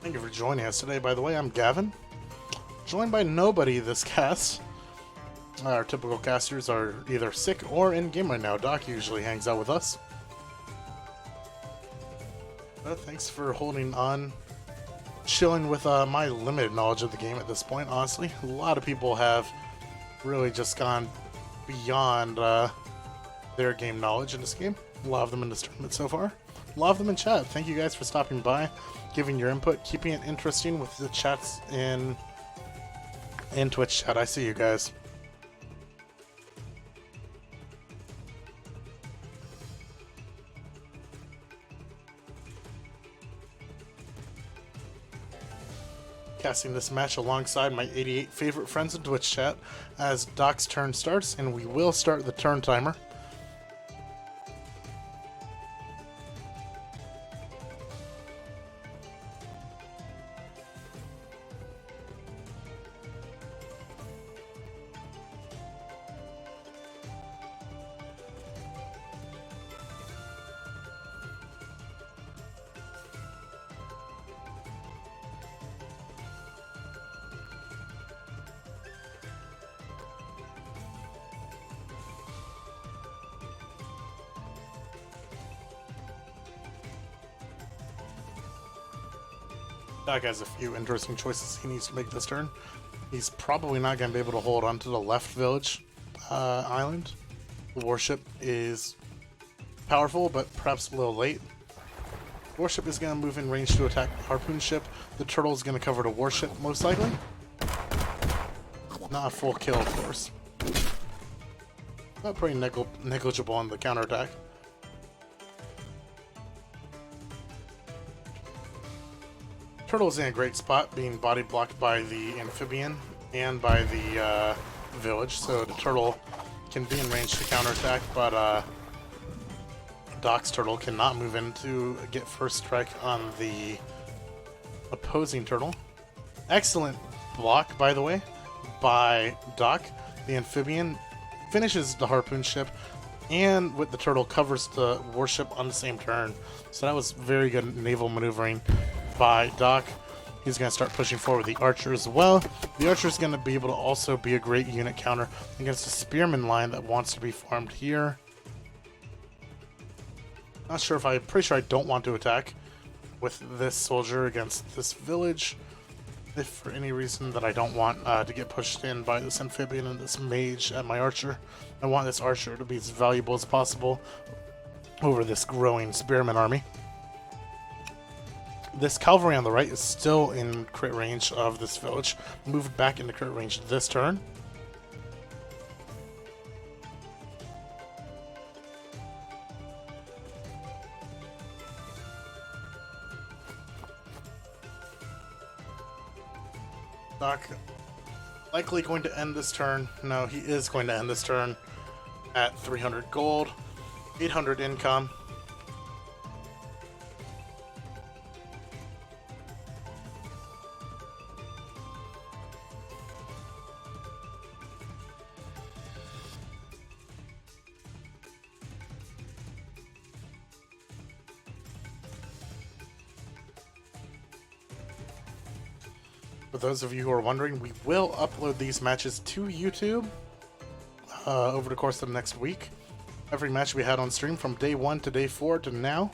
Thank you for joining us today. By the way, I'm Gavin, joined by nobody this cast. Our typical casters are either sick or in game right now. Daak usually hangs out with us. But thanks for holding on, chilling with my limited knowledge of the game at this point, honestly. A lot of people have really just gone beyond their game knowledge in this game. A lot of them in this tournament so far. A lot of them in chat. Thank you guys for stopping by, giving your input, keeping it interesting with the chats in Twitch chat. I see you guys. Casting this match alongside my 88 favorite friends in Twitch chat as Daak's turn starts, and we will start the turn timer. Daak has a few interesting choices he needs to make this turn. He's probably not going to be able to hold on to the left village island. The warship is powerful, but perhaps a little late. The warship is going to move in range to attack the harpoon ship. The turtle is going to cover the warship, most likely. Not a full kill, of course. But pretty negligible on the counterattack. Turtle's in a great spot, being body blocked by the amphibian and by the village, so the turtle can be in range to counterattack, but Daak's turtle cannot move in to get first strike on the opposing turtle. Excellent block, by the way, by Daak. The amphibian finishes the harpoon ship, and with the turtle covers the warship on the same turn. So that was very good naval maneuvering by Daak. He's going to start pushing forward the archer as well. The archer is going to be able to also be a great unit counter against the spearman line that wants to be farmed here. Not sure if pretty sure I don't want to attack with this soldier against this village. If for any reason that I don't want to get pushed in by this amphibian and this mage at my archer, I want this archer to be as valuable as possible over this growing spearman army. This cavalry on the right is still in crit range of this village. Moved back into crit range this turn. Daak likely going to end this turn. No, he is going to end this turn at 300 gold, 800 income. For those of you who are wondering, we will upload these matches to YouTube over the course of the next week. Every match we had on stream from day 1 to day 4 to now.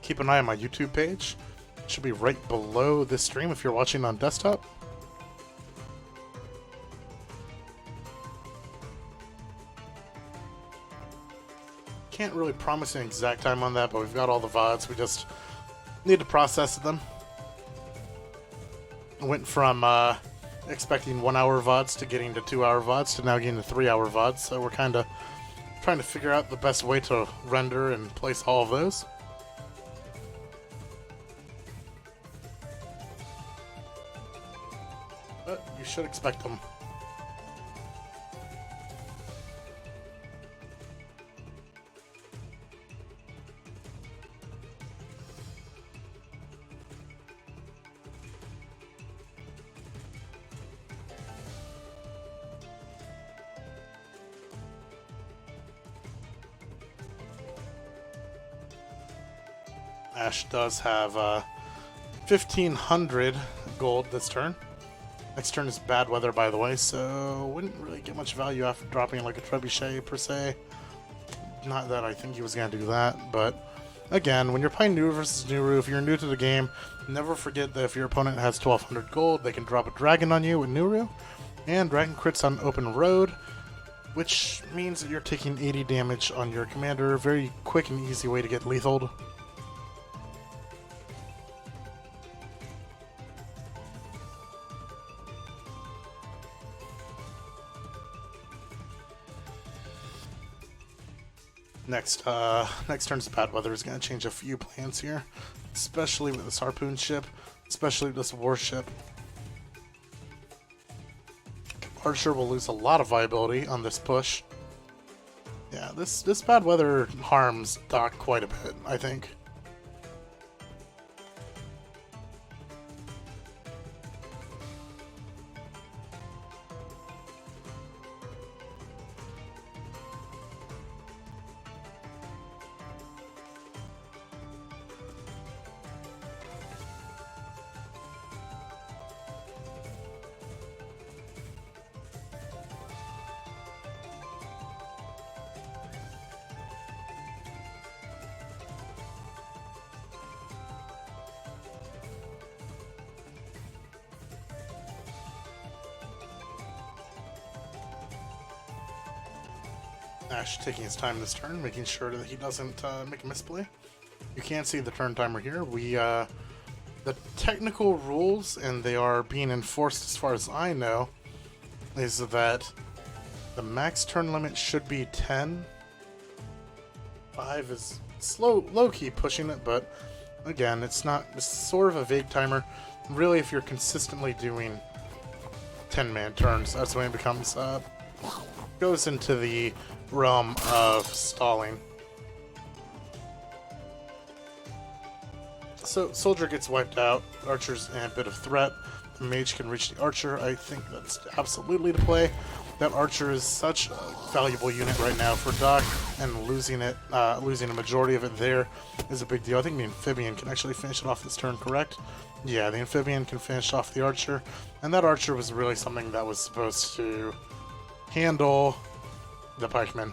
Keep an eye on my YouTube page. It should be right below this stream if you're watching on desktop. Can't really promise an exact time on that, but we've got all the VODs. We just need to process them. Went from expecting 1 hour VODs to getting to 2 hour VODs to now getting to 3 hour VODs, so we're kind of trying to figure out the best way to render and place all of those. But you should expect them. Ash does have 1,500 gold this turn. Next turn is bad weather, by the way, so wouldn't really get much value after dropping like a trebuchet per se. Not that I think he was going to do that, but again, when you're playing New versus Nuru, if you're new to the game, never forget that if your opponent has 1,200 gold, they can drop a dragon on you with Nuru, and dragon crits on open road, which means that you're taking 80 damage on your commander. Very quick and easy way to get lethaled. Next turn's bad weather is going to change a few plans here, especially with this harpoon ship, especially with this warship. Archer will lose a lot of viability on this push. Yeah, this bad weather harms Daak quite a bit, I think. Ash taking his time this turn, making sure that he doesn't make a misplay. You can see the turn timer here. The technical rules, and they are being enforced as far as I know, is that the max turn limit should be 10. 5 is low-key pushing it, but again, it's sort of a vague timer. Really, if you're consistently doing 10-man turns, that's when it becomes goes into the realm of stalling. So soldier gets wiped out, archer's in a bit of threat, the mage can reach the archer. I think that's absolutely the play. That archer is such a valuable unit right now for Daak, and losing it, losing a majority of it there is a big deal. I think the amphibian can actually finish it off this turn, correct? Yeah, the amphibian can finish off the archer, and that archer was really something that was supposed to handle the pikemen.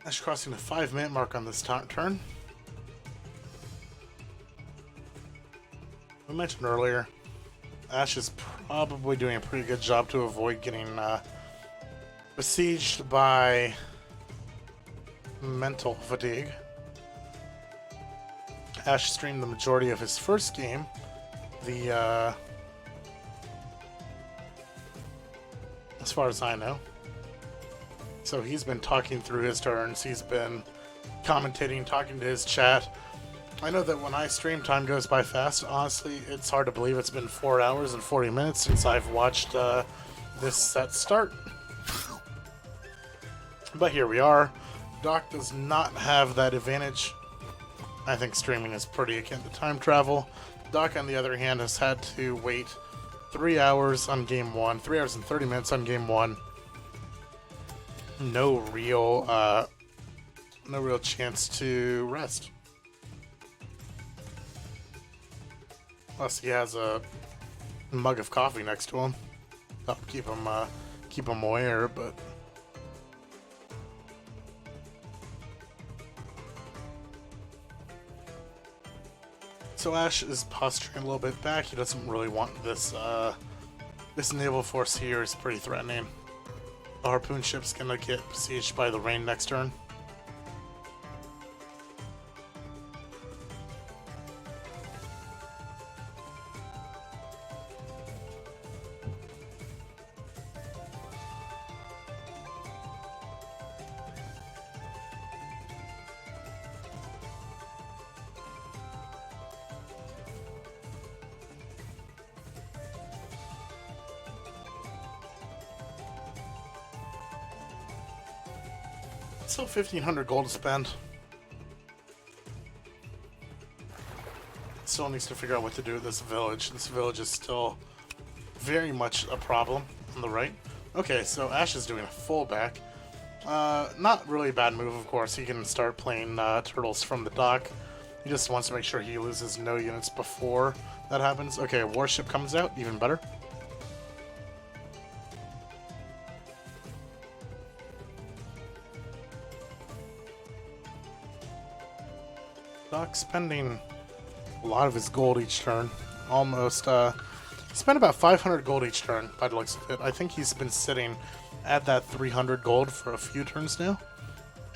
Ash crossing the 5-minute mark on this turn. We mentioned earlier, Ash is probably doing a pretty good job to avoid getting besieged by mental fatigue. Ash streamed the majority of his first game, as far as I know. So he's been talking through his turns, he's been commentating, talking to his chat. I know that when I stream, time goes by fast. Honestly, it's hard to believe it's been 4 hours and 40 minutes since I've watched this set start. But here we are. Daak does not have that advantage. I think streaming is pretty akin to time travel. Daak, on the other hand, has had to wait 3 hours on game 1, 3 hours and 30 minutes on game 1. No real chance to rest. Unless he has a mug of coffee next to him. That'll keep him aware, but so Ash is posturing a little bit back. He doesn't really want this this naval force here is pretty threatening. The harpoon ship's gonna get besieged by the rain next turn. Still 1,500 gold to spend. Still needs to figure out what to do with this village. This village is still very much a problem on the right. Okay, so Ash is doing a fullback. Not really a bad move, of course. He can start playing turtles from the dock. He just wants to make sure he loses no units before that happens. Okay, a warship comes out, even better. Daak spending a lot of his gold each turn. Almost, spent about 500 gold each turn, by the looks of it. I think he's been sitting at that 300 gold for a few turns now.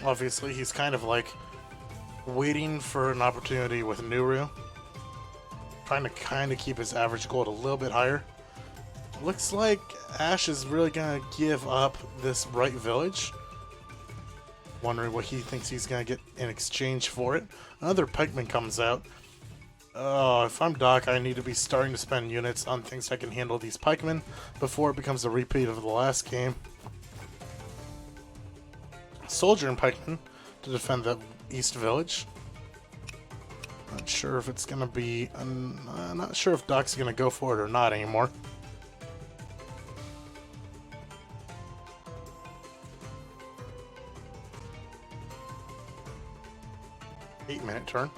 Obviously, he's kind of like waiting for an opportunity with Nuru. Trying to kind of keep his average gold a little bit higher. Looks like Ash is really going to give up this right village. Wondering what he thinks he's going to get in exchange for it. Another pikeman comes out. Oh, if I'm Daak, I need to be starting to spend units on things that can handle these pikemen before it becomes a repeat of the last game. Soldier and pikeman to defend the east village. Not sure if it's going to be... not sure if Daak's going to go for it or not anymore. Eight-minute turn.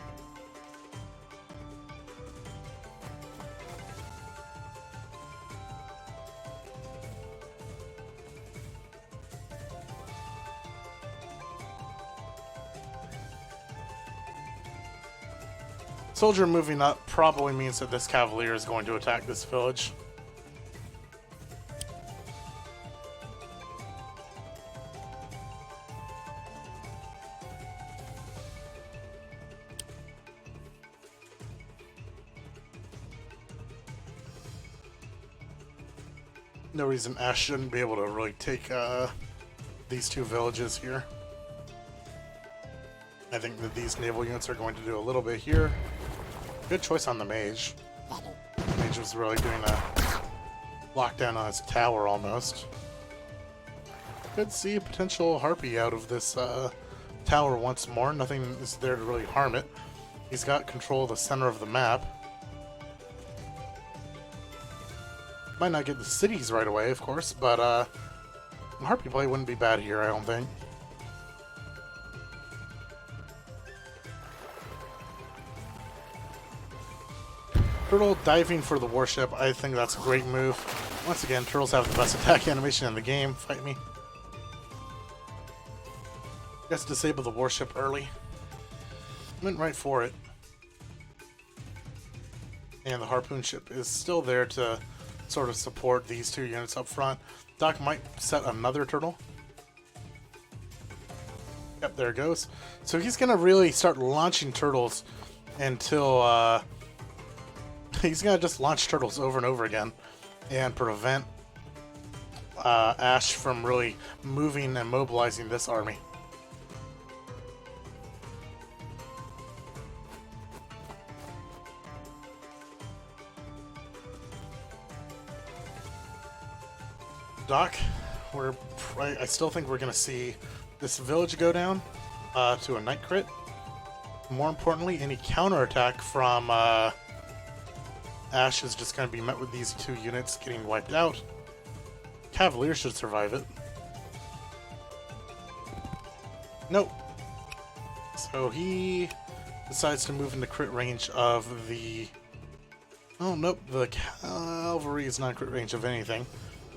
Soldier moving up probably means that this Cavalier is going to attack this village. No reason Ash shouldn't be able to really take these two villages here. I think that these naval units are going to do a little bit here. Good choice on the mage. Mage was really doing a lockdown on his tower almost. Could see a potential harpy out of this tower once more. Nothing is there to really harm it. He's got control of the center of the map. Might not get the cities right away, of course, but harpy play wouldn't be bad here, I don't think. Turtle diving for the warship, I think that's a great move. Once again, turtles have the best attack animation in the game. Fight me. Let's disable the warship early. Went right for it. And the harpoon ship is still there to sort of support these two units up front. Daak might set another turtle. Yep, there it goes. So he's going to really start launching turtles until... he's going to just launch turtles over and over again and prevent Ash from really moving and mobilizing this army. Daak, I still think we're going to see this village go down to a night crit. More importantly, any counterattack from Ash is just going to be met with these two units getting wiped out. Cavalier should survive it. Nope. So he decides to move into crit range of the... Oh, nope. The cavalry is not crit range of anything.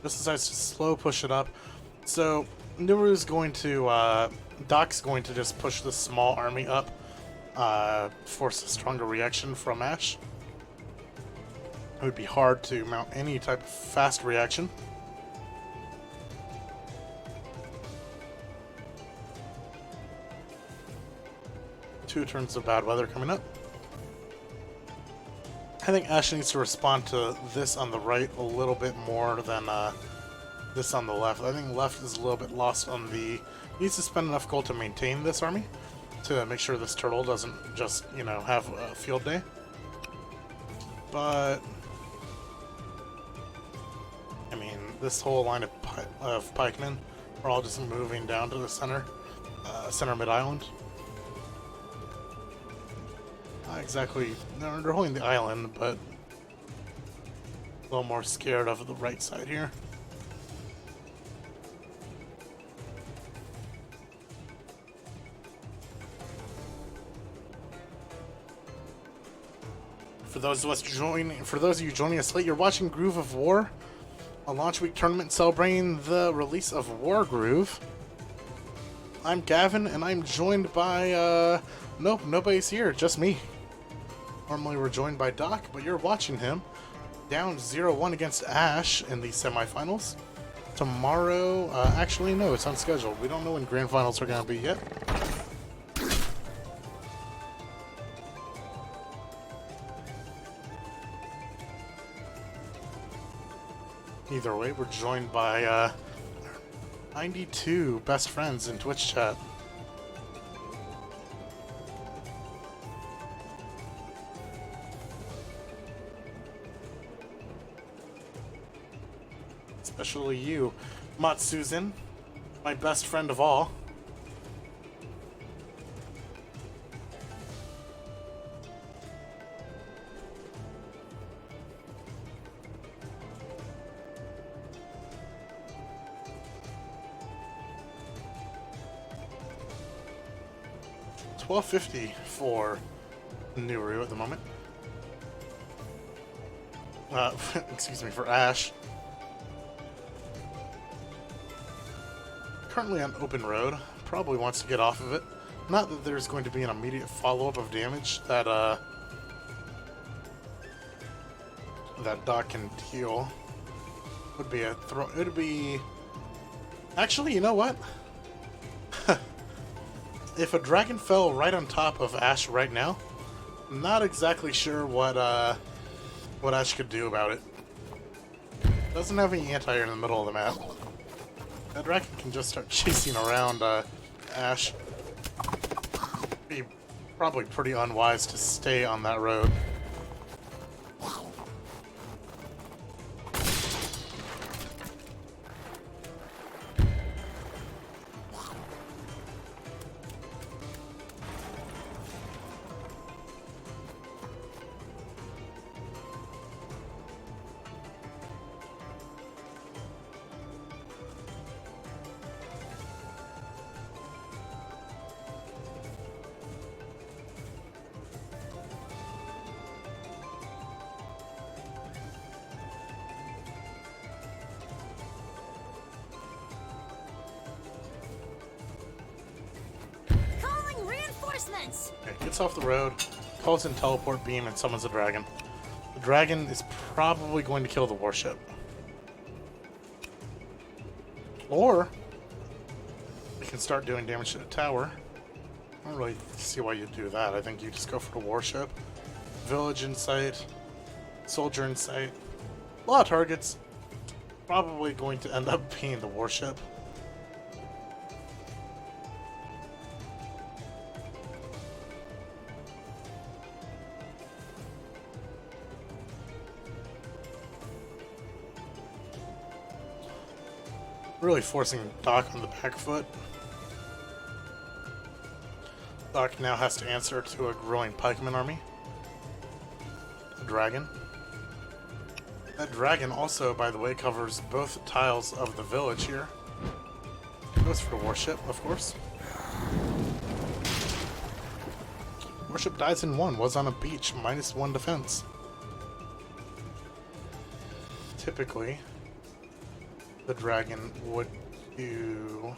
Just decides to slow push it up. So Nuru's going to... Daak's going to just push this small army up. Force a stronger reaction from Ash. It would be hard to mount any type of fast reaction. Two turns of bad weather coming up. I think Ash needs to respond to this on the right a little bit more than this on the left. I think left is a little bit lost on the... Needs to spend enough gold to maintain this army to make sure this turtle doesn't just, you know, have a field day. But... I mean, this whole line of pikemen are all just moving down to the center mid-island. Not exactly, no, they're holding the island, but a little more scared of the right side here. For those of you joining us late, you're watching Groove of War, a launch week tournament celebrating the release of Wargroove. I'm Gavin, and I'm joined by nope, nobody's here, just me. Normally we're joined by Daak, but you're watching him down 0-1 against Ash in the semifinals. Tomorrow, actually no, it's unscheduled. We don't know when grand finals are going to be yet. Either way, we're joined by 92 best friends in Twitch chat. Especially you, Matsuzin, my best friend of all. $12.50 for Nuru at the moment. Excuse me, for Ash. Currently on open road, probably wants to get off of it. Not that there's going to be an immediate follow-up of damage that that Daak can deal would be a throw. It would be... Actually, you know what? If a dragon fell right on top of Ash right now, I'm not exactly sure what Ash could do about it. Doesn't have any anti-air in the middle of the map. That dragon can just start chasing around Ash. Be probably pretty unwise to stay on that road. Calling reinforcements! Okay, gets off the road, calls in teleport beam, and summons a dragon. The dragon is probably going to kill the warship. Or we can start doing damage to the tower. I don't really see why you'd do that. I think you just go for the warship. Village in sight, soldier in sight. A lot of targets. Probably going to end up being the warship. Really forcing Daak on the back foot. Daak now has to answer to a growing pikeman army. A dragon. That dragon also, by the way, covers both tiles of the village here. Goes for the warship, of course. Warship dies in one, was on a beach, -1 defense. Typically, the dragon would do...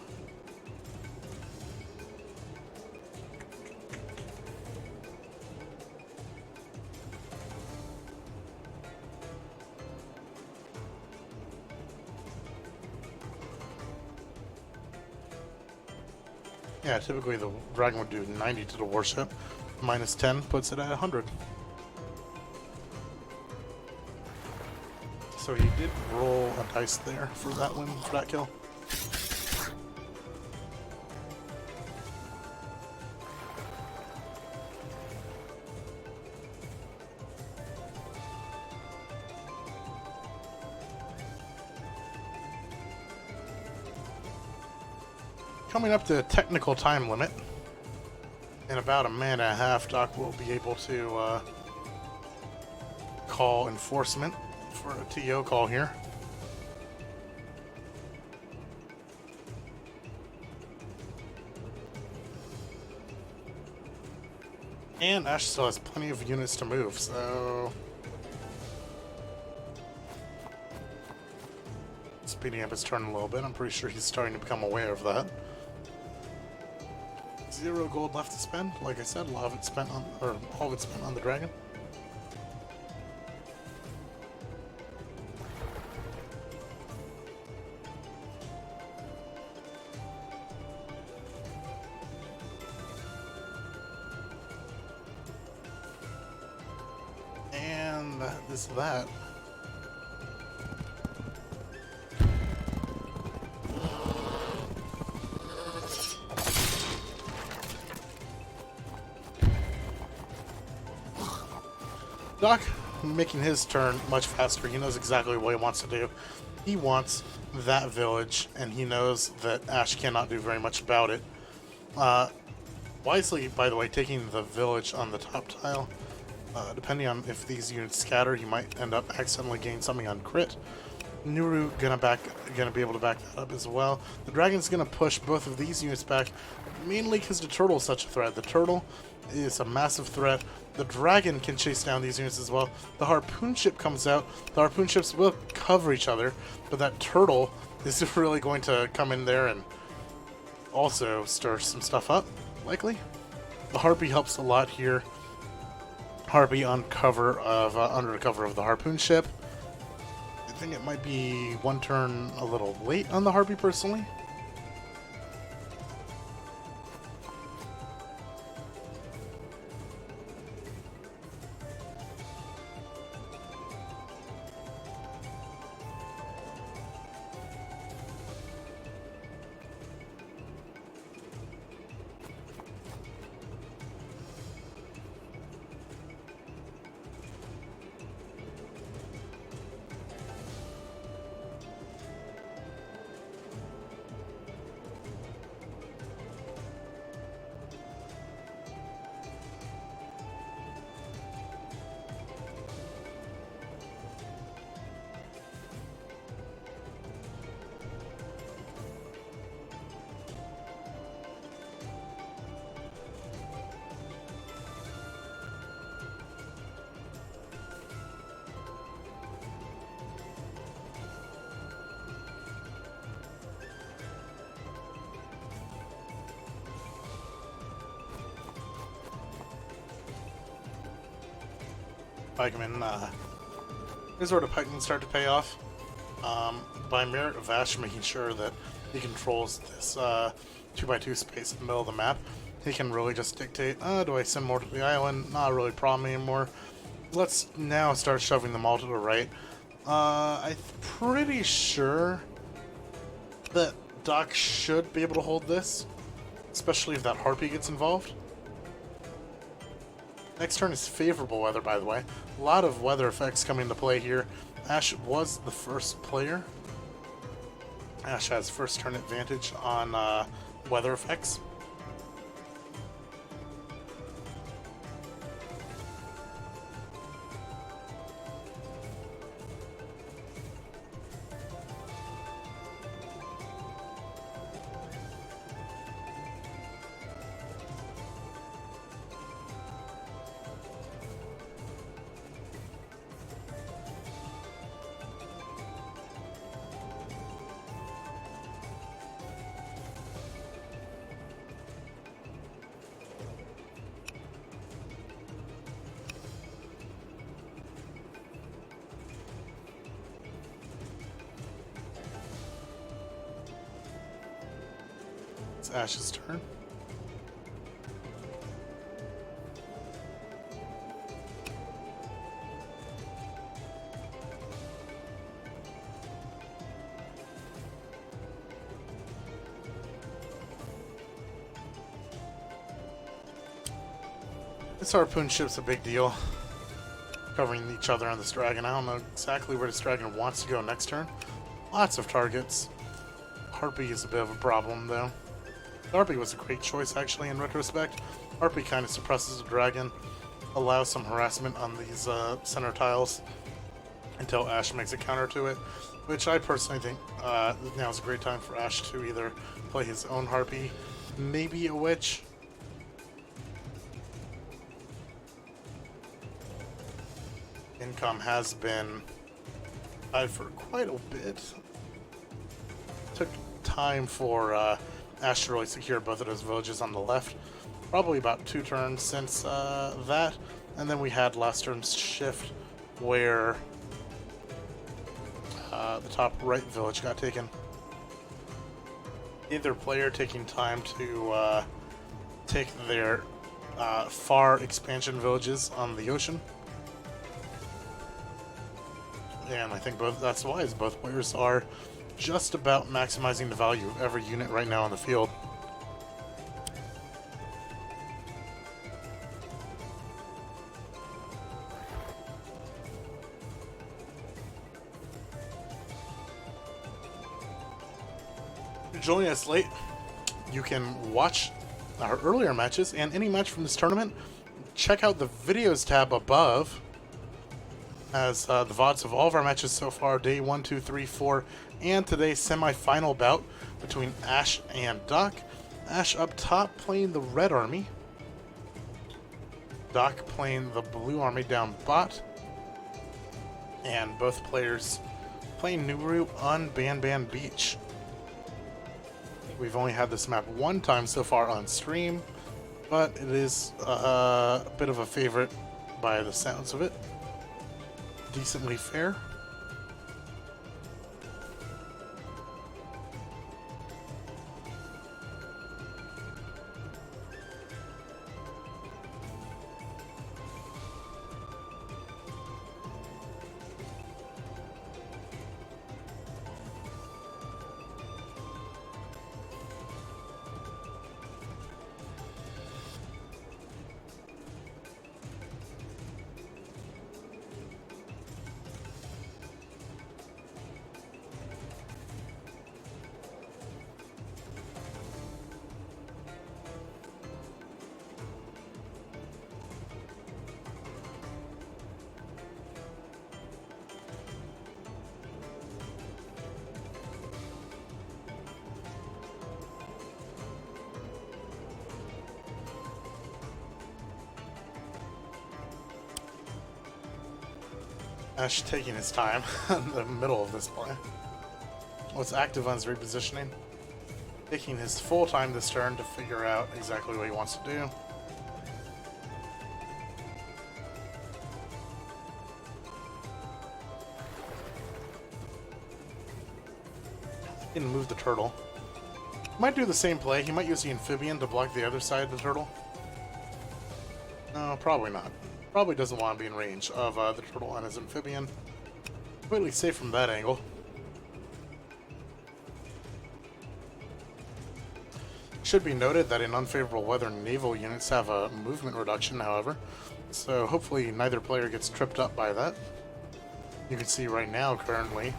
Yeah, typically the dragon would do 90 to the warship. -10 puts it at 100. So he did roll a dice there for that win, for that kill. Coming up to the technical time limit, in about a minute and a half, Daak will be able to call enforcement for a TO call here. And Ash still has plenty of units to move, so... Speeding up his turn a little bit. I'm pretty sure he's starting to become aware of that. 0 gold left to spend. Like I said, a lot of it spent on, or all of it spent on the dragon. And that is that. Daak making his turn much faster. He knows exactly what he wants to do. He wants that village, and he knows that Ash cannot do very much about it. Wisely, by the way, taking the village on the top tile. Depending on if these units scatter, he might end up accidentally getting something on crit. Nuru gonna be able to back that up as well. The dragon's gonna push both of these units back, mainly because the turtle's such a threat. The turtle is a massive threat. The dragon can chase down these units as well. The harpoon ship comes out. The harpoon ships will cover each other, but that turtle is really going to come in there and also stir some stuff up, likely. The harpy helps a lot here. Harpy on cover of under the cover of the harpoon ship. I think it might be one turn a little late on the Harpy personally. Pikeman, here's where the Pikemen start to pay off. By merit of Ash making sure that he controls this 2x2 space in the middle of the map, he can really just dictate, do I send more to the island? Not really a problem anymore. Let's now start shoving them all to the right. I'm pretty sure that Daak should be able to hold this, especially if that Harpy gets involved. Next turn is favorable weather, by the way. A lot of weather effects come into play here. Ash was the first player. Ash has first turn advantage on weather effects. It's Ash's turn. This harpoon ship's a big deal. Covering each other on this dragon. I don't know exactly where this dragon wants to go next turn. Lots of targets. Harpy is a bit of a problem, though. Harpy was a great choice, actually, in retrospect. Harpy kind of suppresses the dragon, allows some harassment on these center tiles until Ash makes a counter to it, which I personally think now is a great time for Ash to either play his own Harpy, maybe a Witch. Income has been high for quite a bit. Took time for Ash to really secure both of those villages on the left. Probably about 2 turns since that. And then we had last turn's shift where the top right village got taken. Either player taking time to take their far expansion villages on the ocean. And I think that's wise. Both players are just about maximizing the value of every unit right now on the field. If you're joining us late, you can watch our earlier matches and any match from this tournament. Check out the videos tab above, as the VODs of all of our matches so far, day 1, 2, 3, 4, and today's semi-final bout between Ash and Daak. Ash up top playing the red army. Daak playing the blue army down bot. And both players playing Nuru on Ban Beach. We've only had this map one time so far on stream, but it is a bit of a favorite by the sounds of it. Decently fair. Ash taking his time in the middle of this play. What's active on his repositioning. Taking his full time this turn to figure out exactly what he wants to do. He can move the turtle. Might do the same play. He might use the amphibian to block the other side of the turtle. No, probably not. Probably doesn't want to be in range of the turtle and his amphibian. Completely safe from that angle. Should be noted that in unfavorable weather, naval units have a movement reduction, however. So hopefully neither player gets tripped up by that. You can see right now, currently,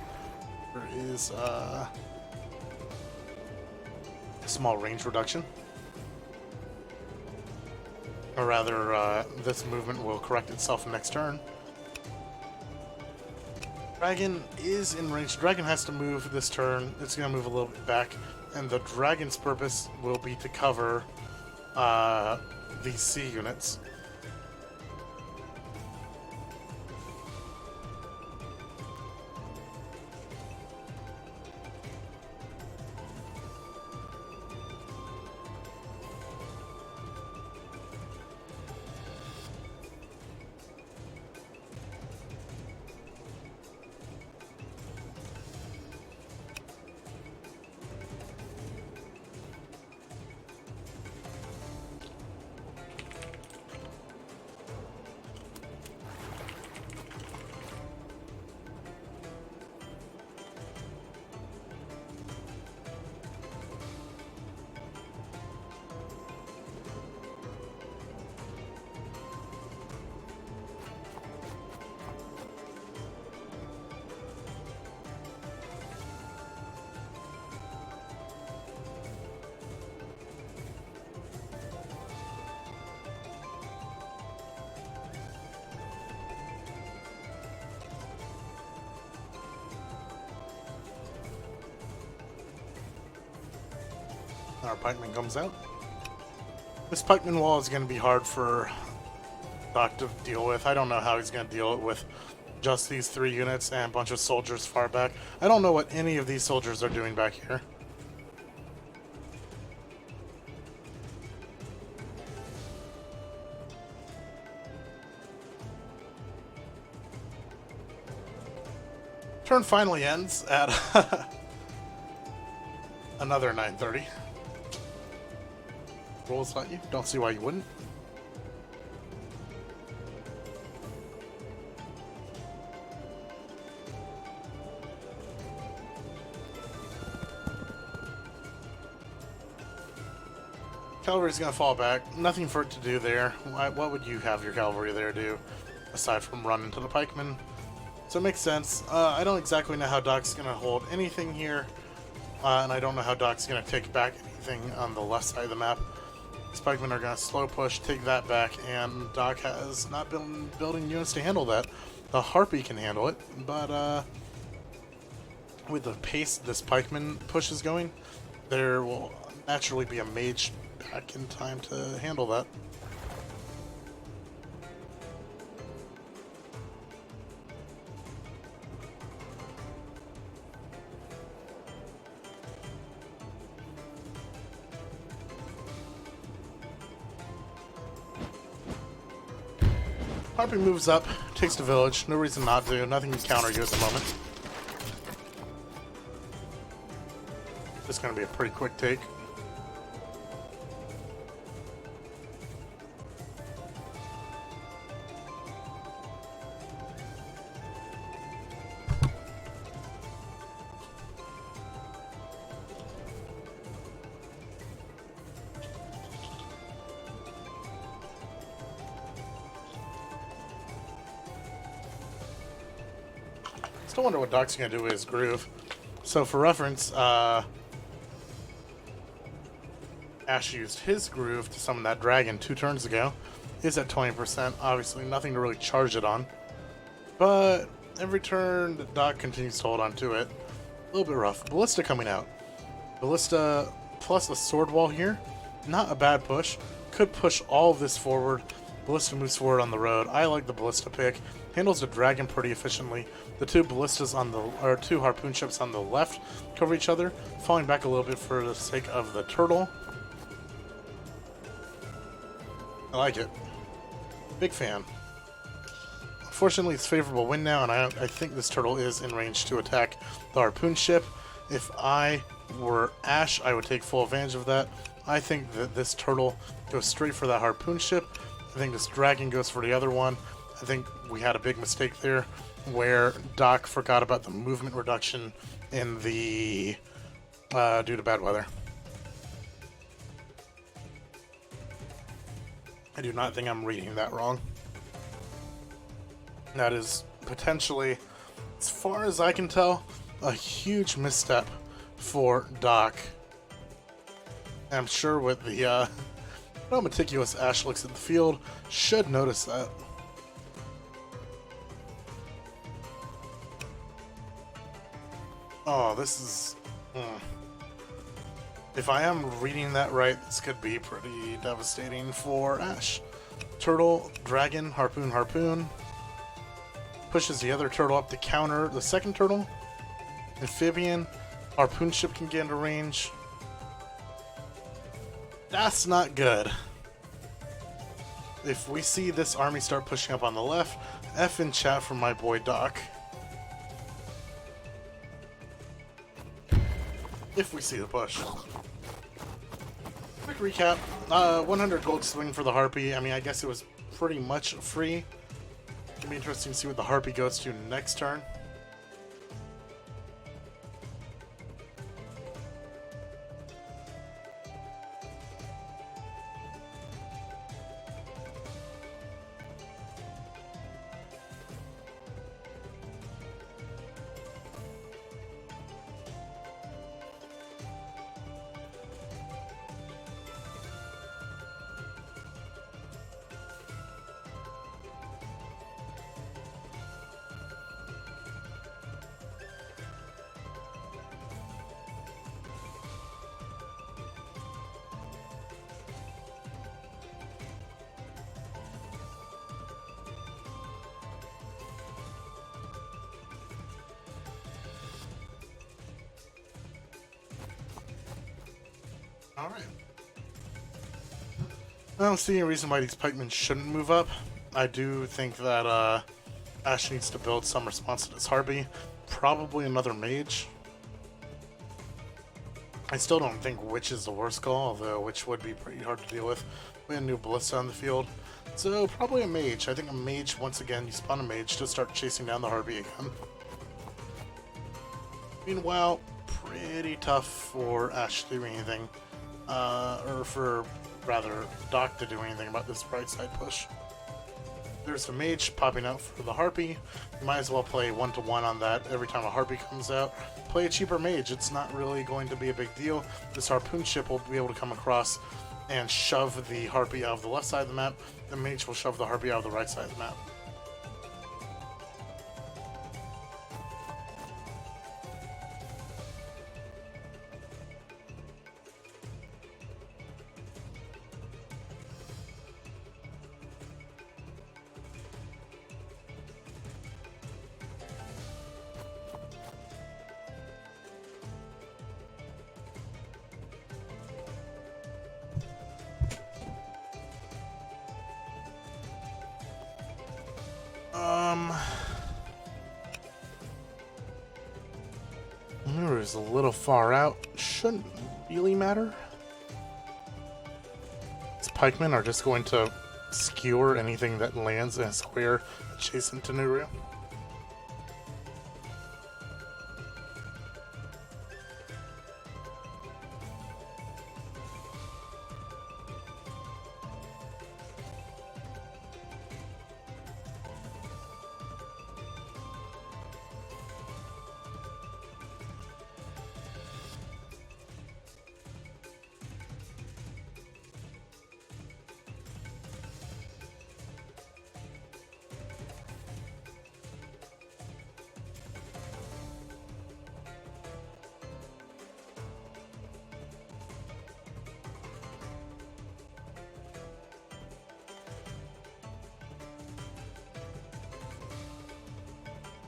there is a small range reduction. Or rather, this movement will correct itself next turn. Dragon is in range. Dragon has to move this turn. It's going to move a little bit back. And the dragon's purpose will be to cover these sea units. Our pikeman comes out. This pikeman wall is going to be hard for Daak to deal with. I don't know how he's going to deal with just these 3 units and a bunch of soldiers far back. I don't know what any of these soldiers are doing back here. Turn finally ends at another 9:30. Rolls at you. Don't see why you wouldn't. Cavalry's gonna fall back. Nothing for it to do there. What would you have your cavalry there do, aside from run into the pikemen? So it makes sense. I don't exactly know how Daak's gonna hold anything here, and I don't know how Daak's gonna take back anything on the left side of the map. These pikemen are gonna slow push, take that back, and Daak has not been building units to handle that. The Harpy can handle it, but with the pace this pikeman push is going, there will naturally be a mage back in time to handle that. Harpy moves up, takes the village. No reason not to. Nothing can counter you at the moment. This is going to be a pretty quick take. Still wonder what Daak's going to do with his groove. So for reference, Ash used his groove to summon that dragon 2 turns ago. Is at 20%. Obviously nothing to really charge it on. But every turn that Daak continues to hold on to it. A little bit rough. Ballista coming out. Ballista plus a sword wall here. Not a bad push. Could push all of this forward. Ballista moves forward on the road. I like the Ballista pick. Handles the dragon pretty efficiently. The 2 ballistas on the, or 2 harpoon ships on the left cover each other. Falling back a little bit for the sake of the turtle. I like it. Big fan. Unfortunately, it's favorable wind now, and I think this turtle is in range to attack the harpoon ship. If I were Ash, I would take full advantage of that. I think that this turtle goes straight for that harpoon ship. I think this dragon goes for the other one. I think we had a big mistake there where Daak forgot about the movement reduction in the due to bad weather. I do not think I'm reading that wrong. That is potentially, as far as I can tell, a huge misstep for Daak. I'm sure with the how meticulous Ash looks at the field, should notice that. Oh, this is... If I am reading that right, this could be pretty devastating for Ash. Turtle, dragon, harpoon, harpoon. Pushes the other turtle up to counter the second turtle. Amphibian, harpoon ship can get into range. That's not good. If we see this army start pushing up on the left, F in chat for my boy Daak. If we see the push. Quick recap. 100 gold swing for the Harpy. I mean, I guess it was pretty much free. It'll be interesting to see what the Harpy goes to next turn. Alright. I don't see any reason why these pikemen shouldn't move up. I do think that Ash needs to build some response to this Harpy. Probably another mage. I still don't think Witch is the worst call, although Witch would be pretty hard to deal with. We had a new Ballista on the field. So probably a mage. I think a mage, once again, you spawn a mage to start chasing down the Harpy again. Meanwhile, pretty tough for Ash to do anything. Or for, rather, Daak to do anything about this right side push. There's a mage popping out for the Harpy. You might as well play 1-to-1 on that every time a Harpy comes out. Play a cheaper mage. It's not really going to be a big deal. This harpoon ship will be able to come across and shove the Harpy out of the left side of the map. The mage will shove the Harpy out of the right side of the map. Nuru's a little far out. Shouldn't really matter. These pikemen are just going to skewer anything that lands in a square adjacent to Nuru.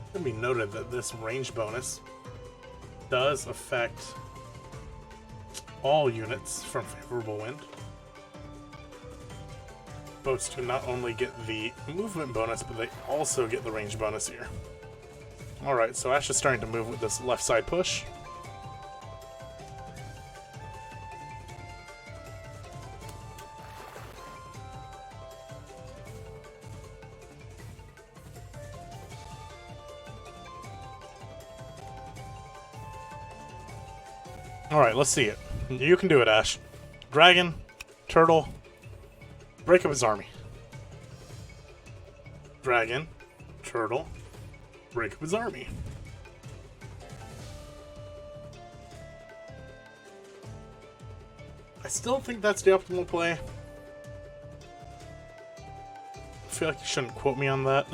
It should be noted that this range bonus does affect all units from favorable wind. Boats do not only get the movement bonus, but they also get the range bonus here. Alright, so Ash is starting to move with this left side push. Alright, let's see it. You can do it, Ash. Dragon, turtle, break up his army. Dragon, turtle, break up his army. I still think that's the optimal play. I feel like you shouldn't quote me on that.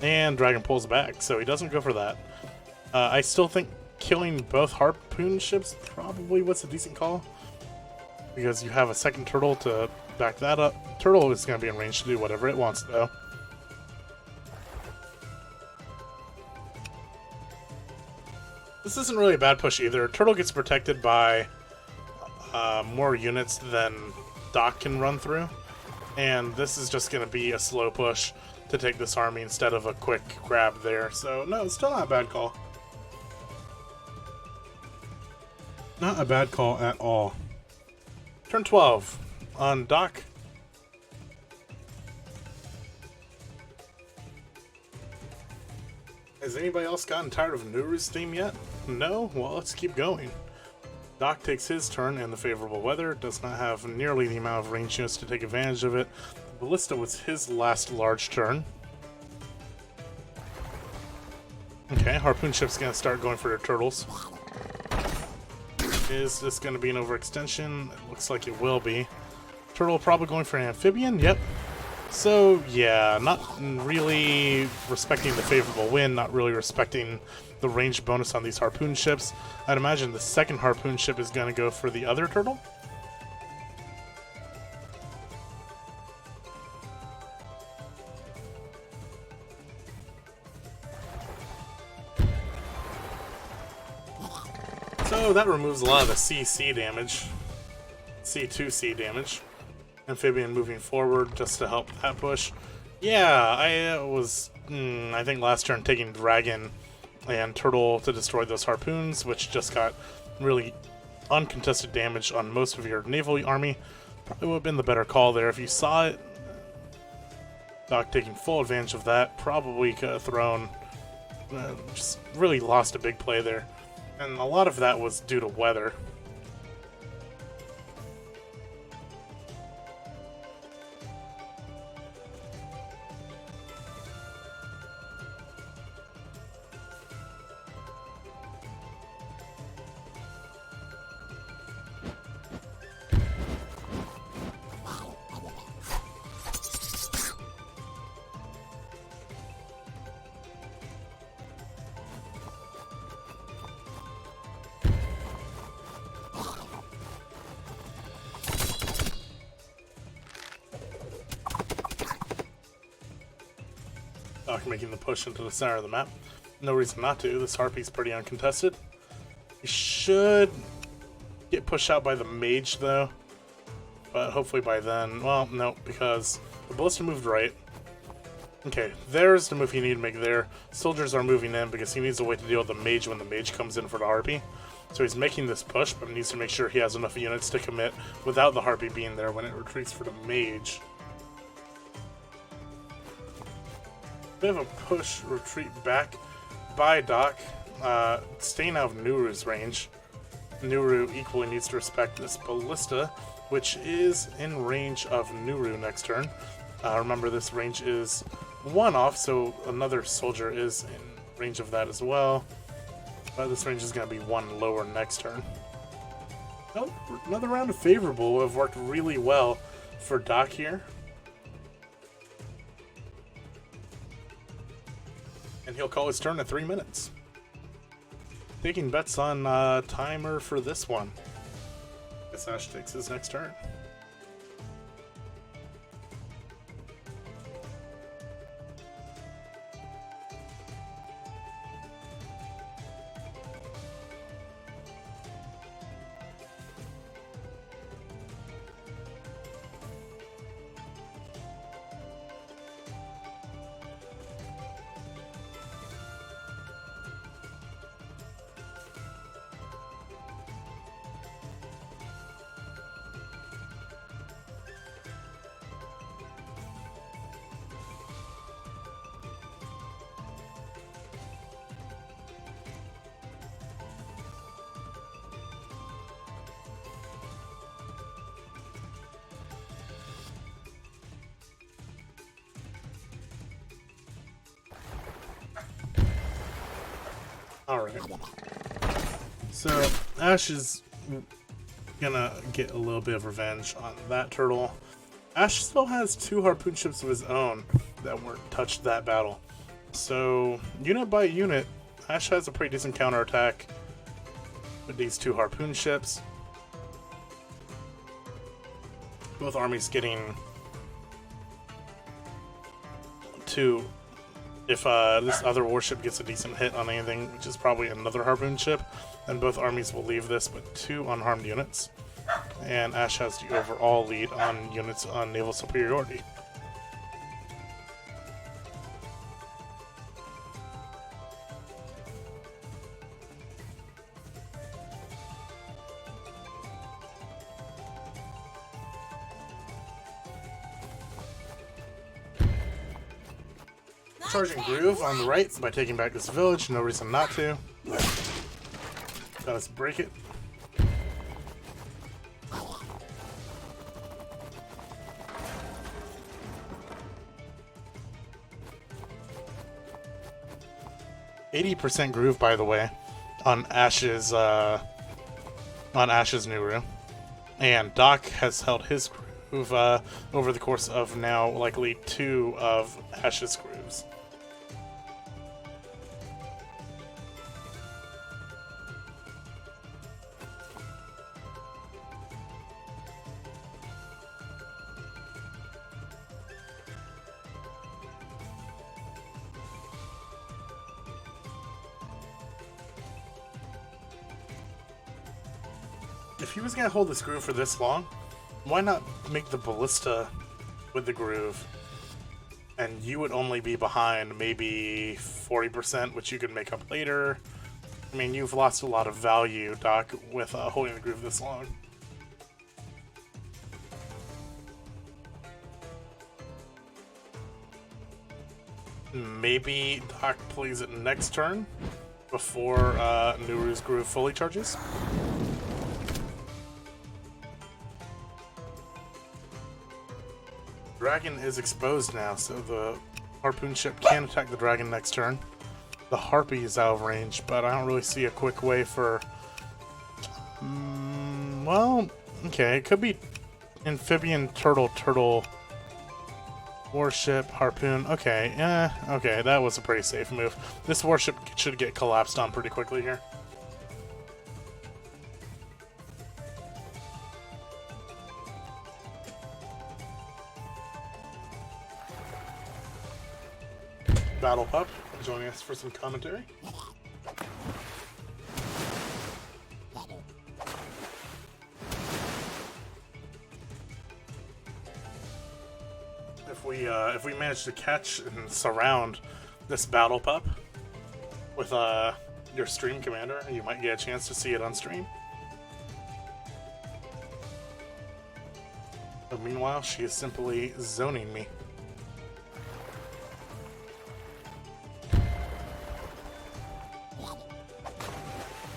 And Dragon pulls back, so he doesn't go for that. I still think killing both harpoon ships probably was a decent call, because you have a second turtle to back that up. Turtle is going to be in range to do whatever it wants, though. This isn't really a bad push either. Turtle gets protected by more units than Daak can run through, and this is just going to be a slow push to take this army instead of a quick grab there. So no, it's still not a bad call. Not a bad call at all. Turn 12 on Daak. Has anybody else gotten tired of Nuru's theme yet? No? Well, let's keep going. Daak takes his turn in the favorable weather. Does not have nearly the amount of range units to take advantage of it. The Ballista was his last large turn. Okay, Harpoon Ship's gonna start going for their turtles. Is this going to be an overextension? It looks like it will be. Turtle probably going for an amphibian? Yep. So, yeah, not really respecting the favorable wind, not really respecting the range bonus on these harpoon ships. I'd imagine the second harpoon ship is going to go for the other turtle. So that removes a lot of the CC damage, C2C damage. Amphibian moving forward just to help that push. Yeah, I was, I think last turn taking Dragon and Turtle to destroy those harpoons, which just got really uncontested damage on most of your naval army. Probably would have been the better call there if you saw it. Daak taking full advantage of that, probably could have thrown, just really lost a big play there. And a lot of that was due to weather. Daak making the push into the center of the map. No reason not to. This Harpy's pretty uncontested. He should get pushed out by the mage, though. But hopefully by then... Well, no, because the Ballista moved right. Okay, there's the move he needed to make there. Soldiers are moving in because he needs a way to deal with the mage when the mage comes in for the harpy. So he's making this push, but needs to make sure he has enough units to commit without the harpy being there when it retreats for the mage. Bit of a push retreat back by Daak, staying out of Nuru's range. Nuru equally needs to respect this ballista, which is in range of Nuru next turn. Remember, this range is 1 off, so another soldier is in range of that as well. But this range is going to be 1 lower next turn. Oh, another round of favorable would have worked really well for Daak here. And he'll call his turn at 3 minutes. Taking bets on timer for this one. Guess Ash takes his next turn. Alright. So, Ash is gonna get a little bit of revenge on that turtle. Ash still has 2 harpoon ships of his own that weren't touched that battle. So, unit by unit, Ash has a pretty decent counterattack with these 2 harpoon ships. Both armies getting 2. If this other warship gets a decent hit on anything, which is probably another harpoon ship, then both armies will leave this with 2 unharmed units. And Ash has the overall lead on units on naval superiority. Charging Groove on the right by taking back this village, no reason not to. Let's break it. %80 groove, by the way, on Ash's Nuru, and Daak has held his groove over the course of now likely 2 of Ash's grooves. If he was going to hold this groove for this long, why not make the ballista with the groove? And you would only be behind maybe 40%, which you could make up later. I mean, you've lost a lot of value, Daak, with holding the groove this long. Maybe Daak plays it next turn before Nuru's groove fully charges. Dragon is exposed now, so the harpoon ship can attack the dragon next turn. The harpy is out of range, but I don't really see a quick way for... well, okay, it could be amphibian, turtle, warship, harpoon. Okay, okay, that was a pretty safe move. This warship should get collapsed on pretty quickly here. Battle Pup joining us for some commentary. if we manage to catch and surround this battle pup with your stream commander, you might get a chance to see it on stream. But meanwhile, she is simply zoning me.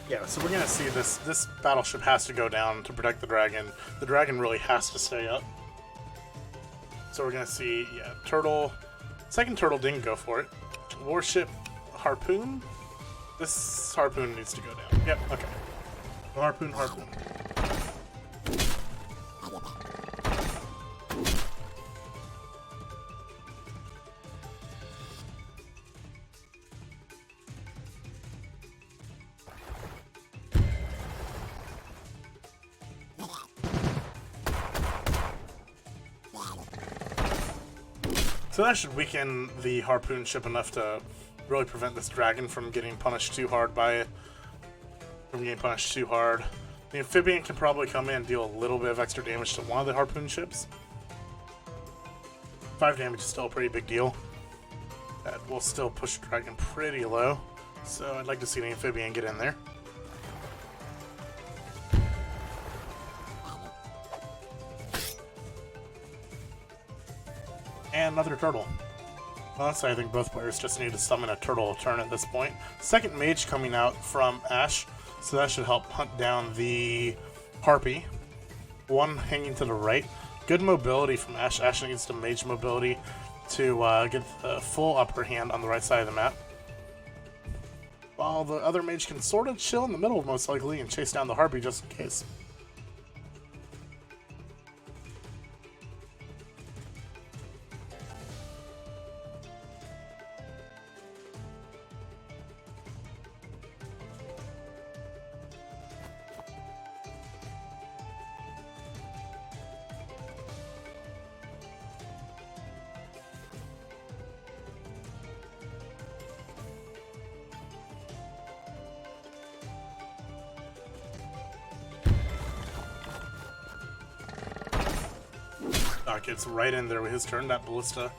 Yeah, so we're gonna see this battleship has to go down to protect the dragon. The dragon really has to stay up. So we're gonna see, yeah, turtle. Second turtle didn't go for it. Warship harpoon. This harpoon needs to go down. Yep, okay. Harpoon. So that should weaken the harpoon ship enough to really prevent this dragon from getting punished too hard by it. The amphibian can probably come in and deal a little bit of extra damage to one of the harpoon ships. 5 damage is still a pretty big deal. That will still push the dragon pretty low. So I'd like to see the amphibian get in there. And another turtle. Honestly, I think both players just need to summon a turtle a turn at this point. Second mage coming out from Ash, so that should help hunt down the harpy. One hanging to the right. Good mobility from Ash. Ash needs the mage mobility to get the full upper hand on the right side of the map. While the other mage can sort of chill in the middle, most likely, and chase down the harpy just in case. Daak gets right in there with his turn. That ballista,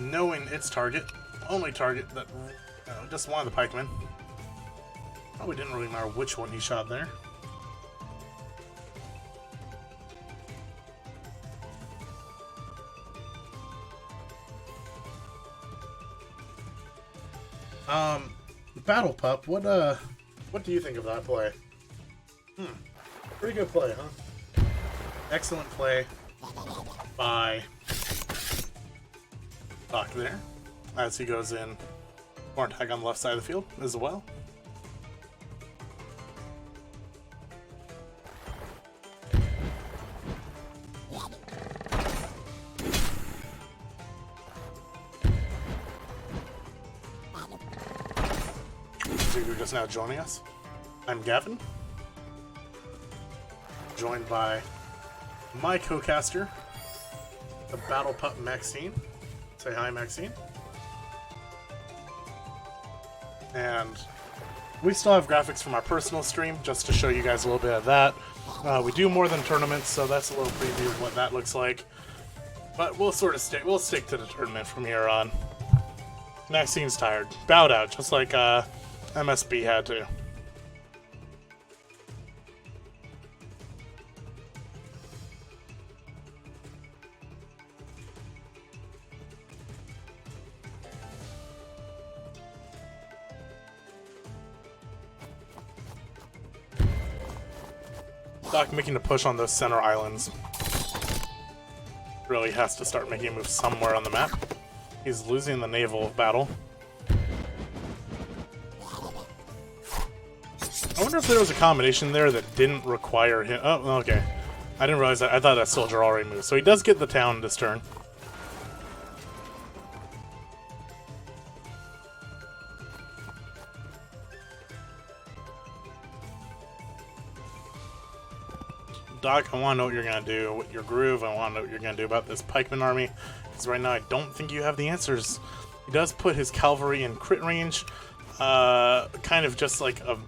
knowing its target, only target that just one of the pikemen. Probably didn't really matter which one he shot there. Battle Pup, what do you think of that play? Pretty good play, huh? Excellent play by Daak there, as he goes in more attack on the left side of the field as well. So you're just now joining us. I'm Gavin, joined by my co-caster, the Battle Pup Maxine. Say hi, Maxine. And we still have graphics from our personal stream, just to show you guys a little bit of that. We do more than tournaments, so that's a little preview of what that looks like. But we'll sort of stick to the tournament from here on. Maxine's tired, bowed out, just like MSB had to. Daak making a push on those center islands. Really has to start making a move somewhere on the map. He's losing the naval battle. I wonder if there was a combination there that didn't require him. Oh, okay. I didn't realize that. I thought that soldier already moved. So he does get the town this turn. Daak, I want to know what you're going to do with your groove. I want to know what you're going to do about this pikeman army. Because right now I don't think you have the answers. He does put his cavalry in crit range. Kind of just like a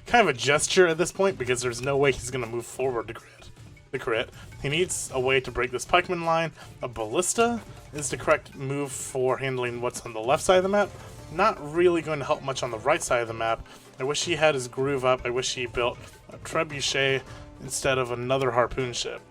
kind of a gesture at this point, because there's no way he's going to move forward to crit. the crit. He needs a way to break this pikeman line. A ballista is the correct move for handling what's on the left side of the map. Not really going to help much on the right side of the map. I wish he had his groove up. I wish he built a trebuchet instead of another harpoon ship.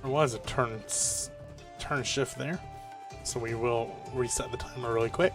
There was a turn shift there, so we will reset the timer really quick.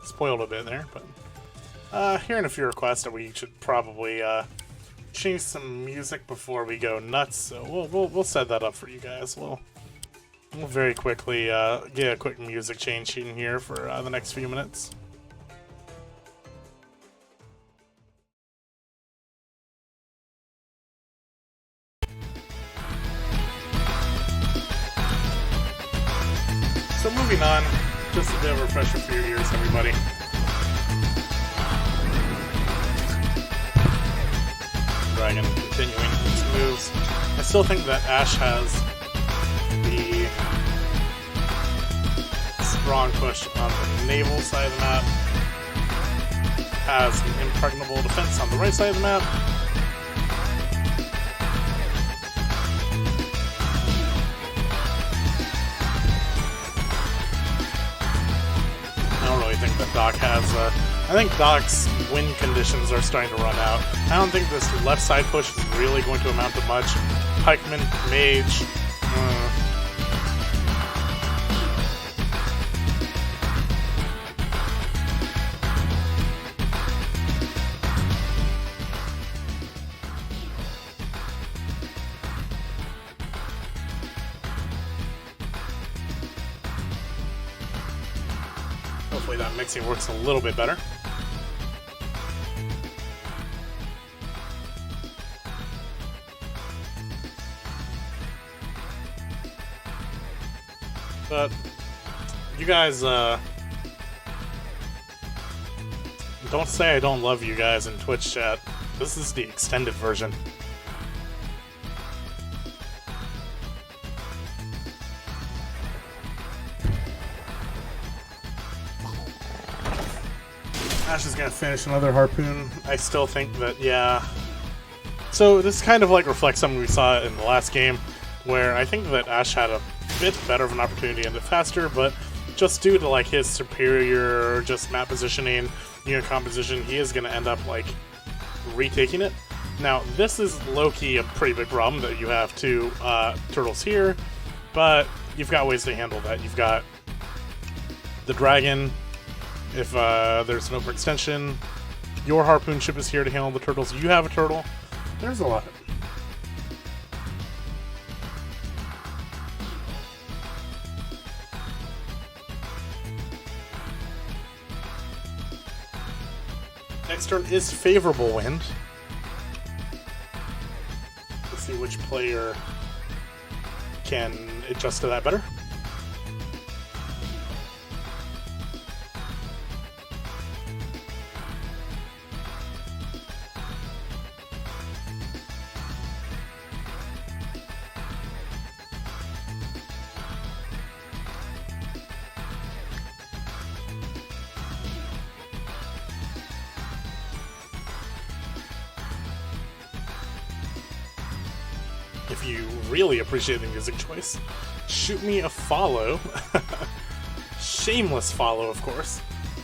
Spoiled a bit there, but hearing a few requests that we should probably change some music before we go nuts, so we'll set that up for you guys. We'll very quickly get a quick music change in here for the next few minutes. So moving on. Just a bit of a refresher for your ears, everybody. Dragon continuing his moves. I still think that Ash has the strong push on the naval side of the map. Has an impregnable defense on the right side of the map. I think that Daak has, I think Daak's win conditions are starting to run out. I don't think this left side push is really going to amount to much. Pikeman, Mage, hopefully that mixing works a little bit better. But you guys, don't say I don't love you guys in Twitch chat. This is the extended version. Ash is gonna finish another harpoon. I still think that, yeah. So this kind of like reflects something we saw in the last game, where I think that Ash had a bit better of an opportunity to end it faster, but just due to like his superior just map positioning, unit composition, he is gonna end up like retaking it. Now this is low-key a pretty big problem that you have two turtles here, but you've got ways to handle that. You've got the dragon. If there's an overextension, your harpoon ship is here to handle the turtles. You have a turtle. There's a lot. Next turn is favorable wind. Let's see which player can adjust to that better. if you really appreciate the music choice, shoot me a follow. Shameless follow, of course.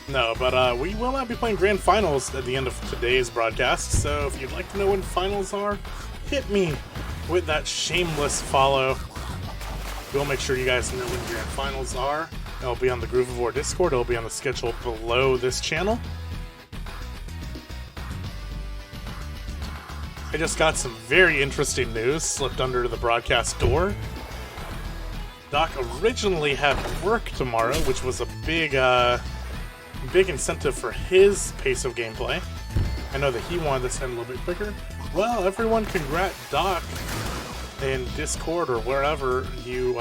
No, but we will not be playing Grand Finals at the end of today's broadcast, so if you'd like to know when finals are, hit me with that shameless follow. We'll make sure you guys know when Grand Finals are. It'll be on the Groove of War Discord. It'll be on the schedule below this channel. I just got some very interesting news slipped under the broadcast door. Daak originally had work tomorrow, which was a big incentive for his pace of gameplay. I know that he wanted this end a little bit quicker. Well, everyone congrat Daak in Discord or wherever you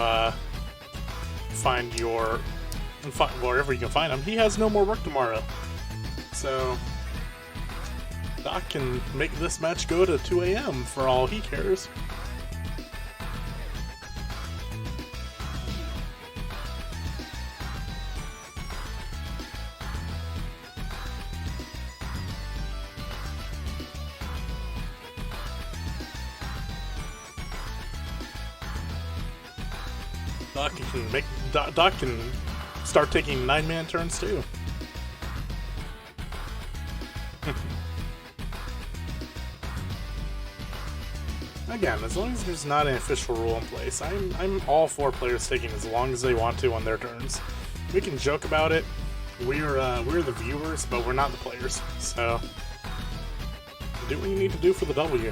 find your... wherever you can find him. He has no more work tomorrow. So Daak can make this match go to 2 a.m. for all he cares. Daak can start taking 9-man turns too. Again, as long as there's not an official rule in place, I'm all for players taking as long as they want to on their turns. We can joke about it. We're the viewers, but we're not the players. So do what you need to do for the W.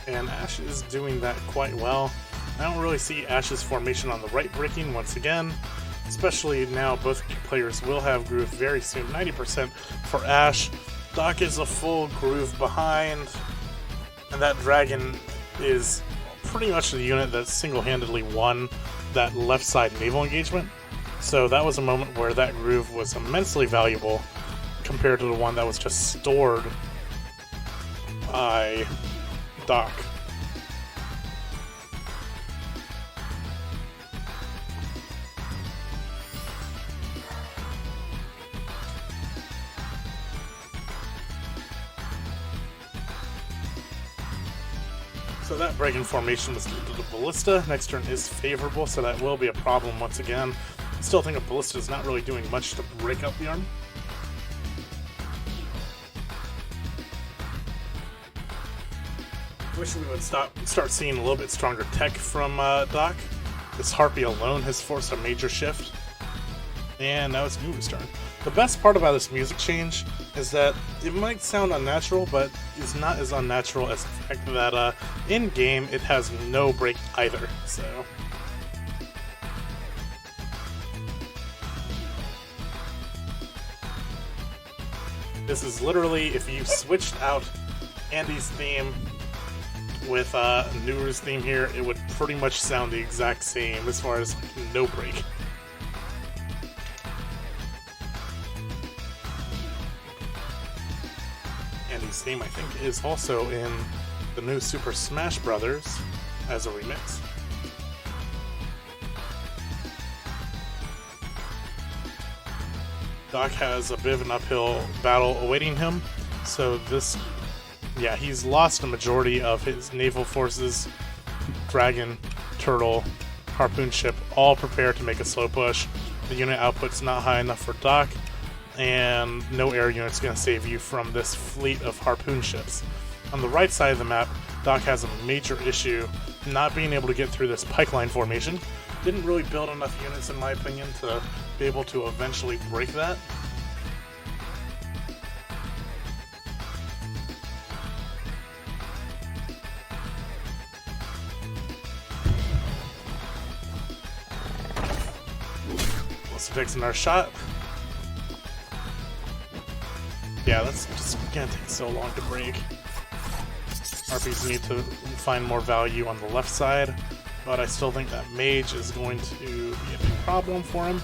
And Ash is doing that quite well. I don't really see Ash's formation on the right breaking once again, especially now both players will have Groove very soon. 90% for Ash. Daak is a full Groove behind, and that Dragon is pretty much the unit that single-handedly won that left side naval engagement. So that was a moment where that Groove was immensely valuable compared to the one that was just stored by Daak. So that break-in formation was due to the Ballista. Next turn is favorable, so that will be a problem once again. I still think a Ballista is not really doing much to break up the army. Wish we would start seeing a little bit stronger tech from Daak. This Harpy alone has forced a major shift. And now it's Guru's turn. The best part about this music change is that it might sound unnatural, but it's not as unnatural as the fact that in-game it has no break either, so... This is literally, if you switched out Andy's theme with Nuru's theme here, it would pretty much sound the exact same as far as no break. Andy's theme, I think, is also in the new Super Smash Brothers as a remix. Daak has a bit of an uphill battle awaiting him, so this, yeah, he's lost a majority of his naval forces. Dragon, Turtle, Harpoon Ship, all prepare to make a slow push. The unit output's not high enough for Daak, and no air unit's going to save you from this fleet of Harpoon Ships. On the right side of the map, Daak has a major issue not being able to get through this pipeline formation. Didn't really build enough units, in my opinion, to be able to eventually break that. Let's fix another shot. Yeah, that's just gonna take so long to break. RPs need to find more value on the left side, but I still think that Mage is going to be a big problem for him.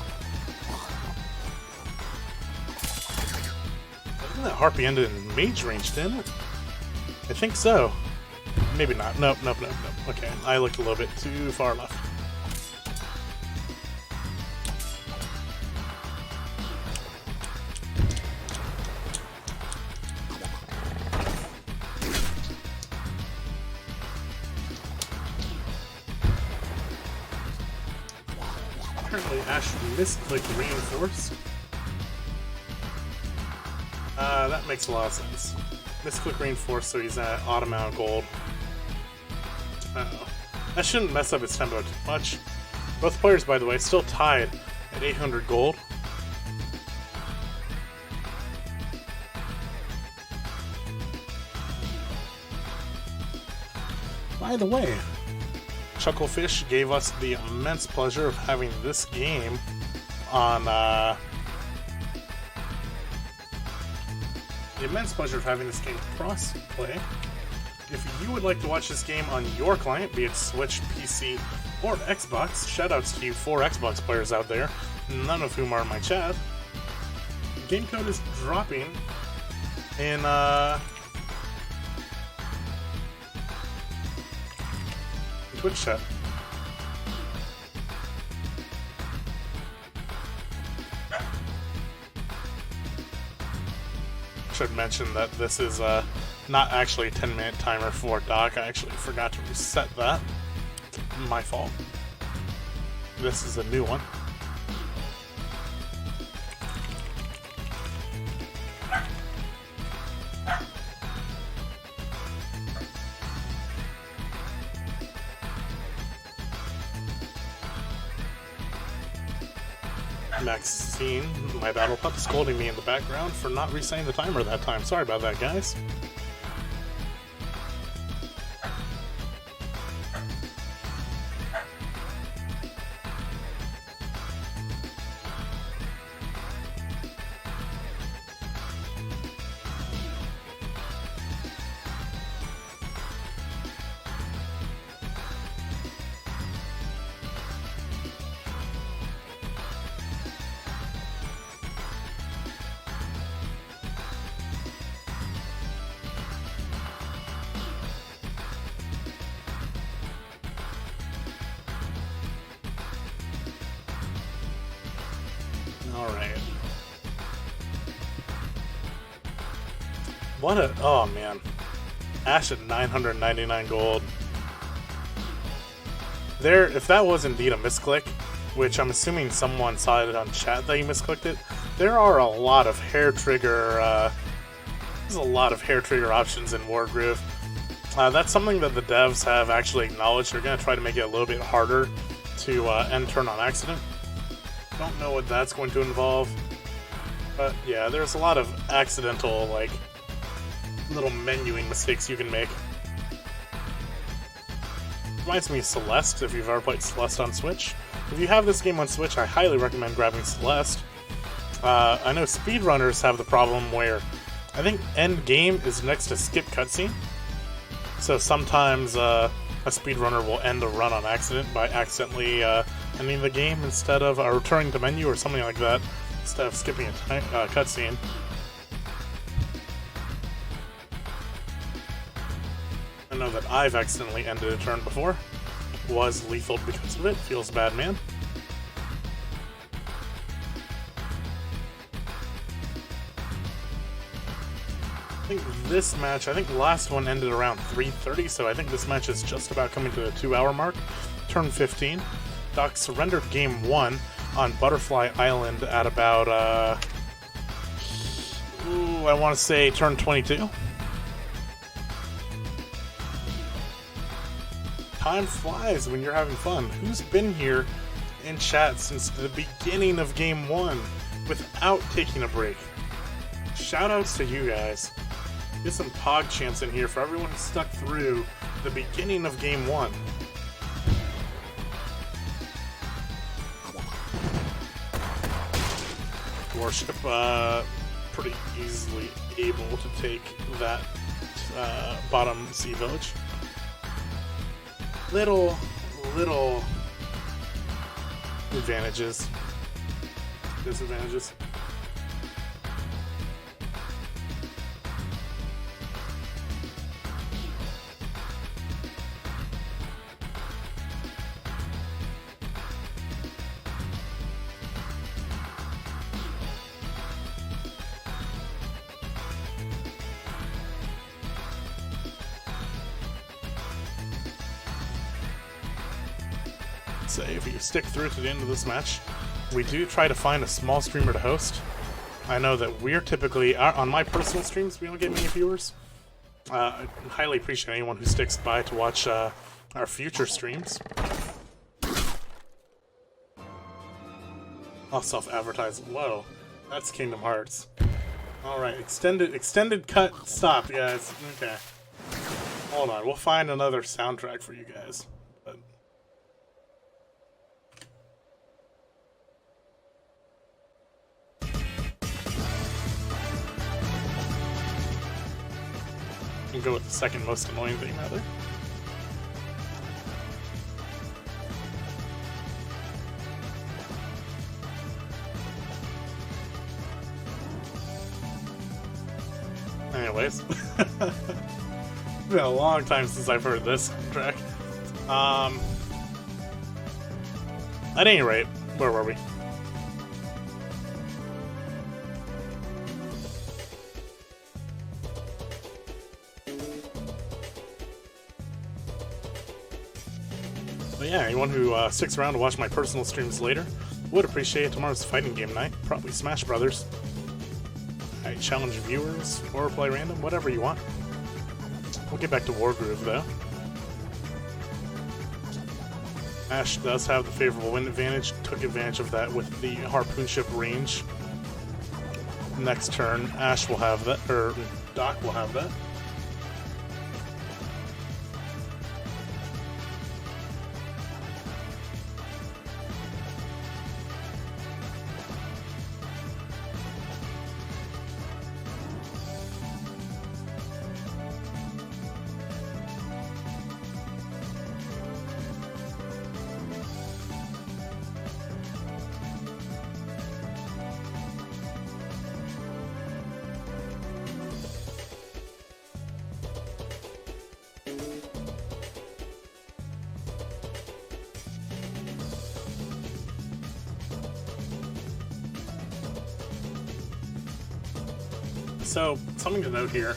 I think that Harpy ended in Mage range, didn't it? I think so. Maybe not. Nope. Okay, I looked a little bit too far left. Apparently Ash misclicked reinforced. That makes a lot of sense. Misclick reinforced, so he's at odd amount of gold. Uh-oh. That shouldn't mess up his tempo too much. Both players, by the way, still tied at 800 gold. By the way, Chucklefish gave us the immense pleasure of having this game on, the immense pleasure of having this game cross-play. If you would like to watch this game on your client, be it Switch, PC, or Xbox, shoutouts to you 4 Xbox players out there, none of whom are in my chat. Game code is dropping in, Twitch chat. Should mention that this is not actually a 10-minute timer for Daak. I actually forgot to reset that. My fault. This is a new one. Maxine, my battle pup, scolding me in the background for not resetting the timer that time. Sorry about that, guys. Alright. What a... oh, man. Ash at 999 gold. There, if that was indeed a misclick, which I'm assuming someone saw it on chat that you misclicked it, there are a lot of hair trigger, there's a lot of hair trigger options in Wargroove. That's something that the devs have actually acknowledged. They're going to try to make it a little bit harder to end turn on accident. Don't know what that's going to involve, but yeah, there's a lot of accidental, like, little menuing mistakes you can make. Reminds me of Celeste, if you've ever played Celeste on Switch. If you have this game on Switch, I highly recommend grabbing Celeste. I know speedrunners have the problem where I think end game is next to skip cutscene, so sometimes a speedrunner will end a run on accident by accidentally ending the game instead of returning to menu or something like that, instead of skipping a cutscene. I know that I've accidentally ended a turn before. Was lethal because of it. Feels bad, man. I think this match, I think the last one ended around 3:30, so I think this match is just about coming to the 2-hour mark. Turn 15. Daak surrendered game 1 on Butterfly Island at about, I want to say turn 22. Time flies when you're having fun. Who's been here in chat since the beginning of game 1 without taking a break? Shoutouts to you guys. Get some pog chants in here for everyone who stuck through the beginning of game 1. Warship, pretty easily able to take that bottom sea village. Little advantages, disadvantages. say, if you stick through to the end of this match, we do try to find a small streamer to host. I know that we're typically, on my personal streams, we don't get many viewers. I highly appreciate anyone who sticks by to watch our future streams. I'll self-advertise. Whoa, that's Kingdom Hearts. Alright, extended cut, stop. Yeah, it's, okay. Hold on, we'll find another soundtrack for you guys. But... we'll go with the second most annoying thing, rather. Anyways, it's been a long time since I've heard this track. At any rate, where were we? But yeah, anyone who sticks around to watch my personal streams later would appreciate tomorrow's fighting game night. Probably Smash Brothers. I challenge viewers, or play random, whatever you want. We'll get back to Wargroove though. Ash does have the favorable wind advantage, took advantage of that with the harpoon ship range. Next turn, Ash will have that, or Daak will have that. So, something to note here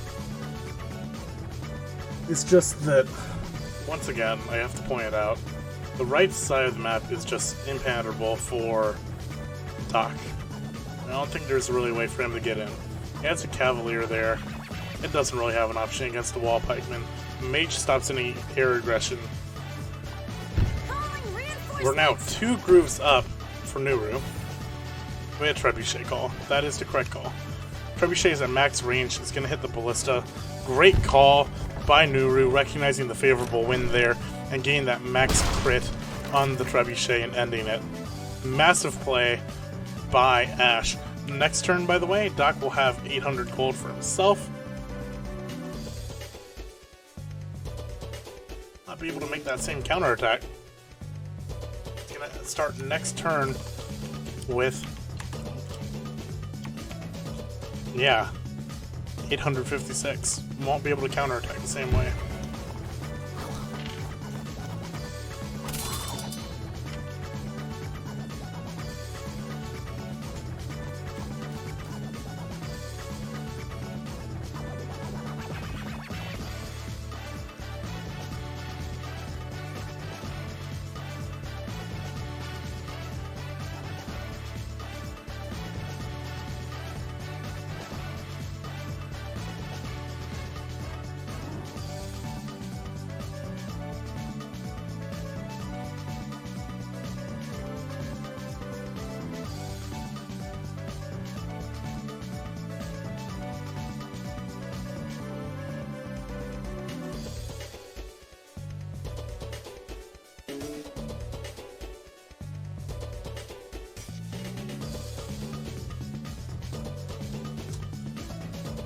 is just that, once again, I have to point it out, the right side of the map is just impenetrable for Daak. I don't think there's really a way for him to get in. He has a Cavalier there. It doesn't really have an option against the wall pikeman. Mage stops any air aggression. We're now 2 grooves up for Nuru. We had Trebuchet call. That is the correct call. Trebuchet is at max range. It's going to hit the ballista. Great call by Nuru, recognizing the favorable wind there and getting that max crit on the Trebuchet and ending it. Massive play by Ash. Next turn, by the way, Daak will have 800 gold for himself. Not be able to make that same counterattack. He's going to start next turn with... yeah, 856. Won't be able to counterattack the same way.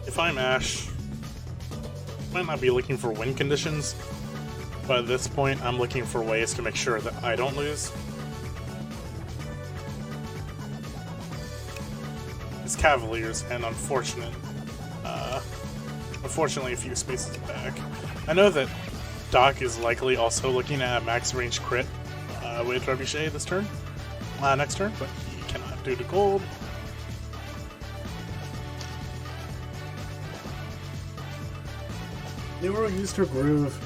If I'm Ash, I might not be looking for win conditions, but at this point I'm looking for ways to make sure that I don't lose. It's Cavaliers, and unfortunately a few spaces back. I know that Daak is likely also looking at a max range crit with Trebuchet this turn, next turn, but he cannot due to gold. Nuru used her groove,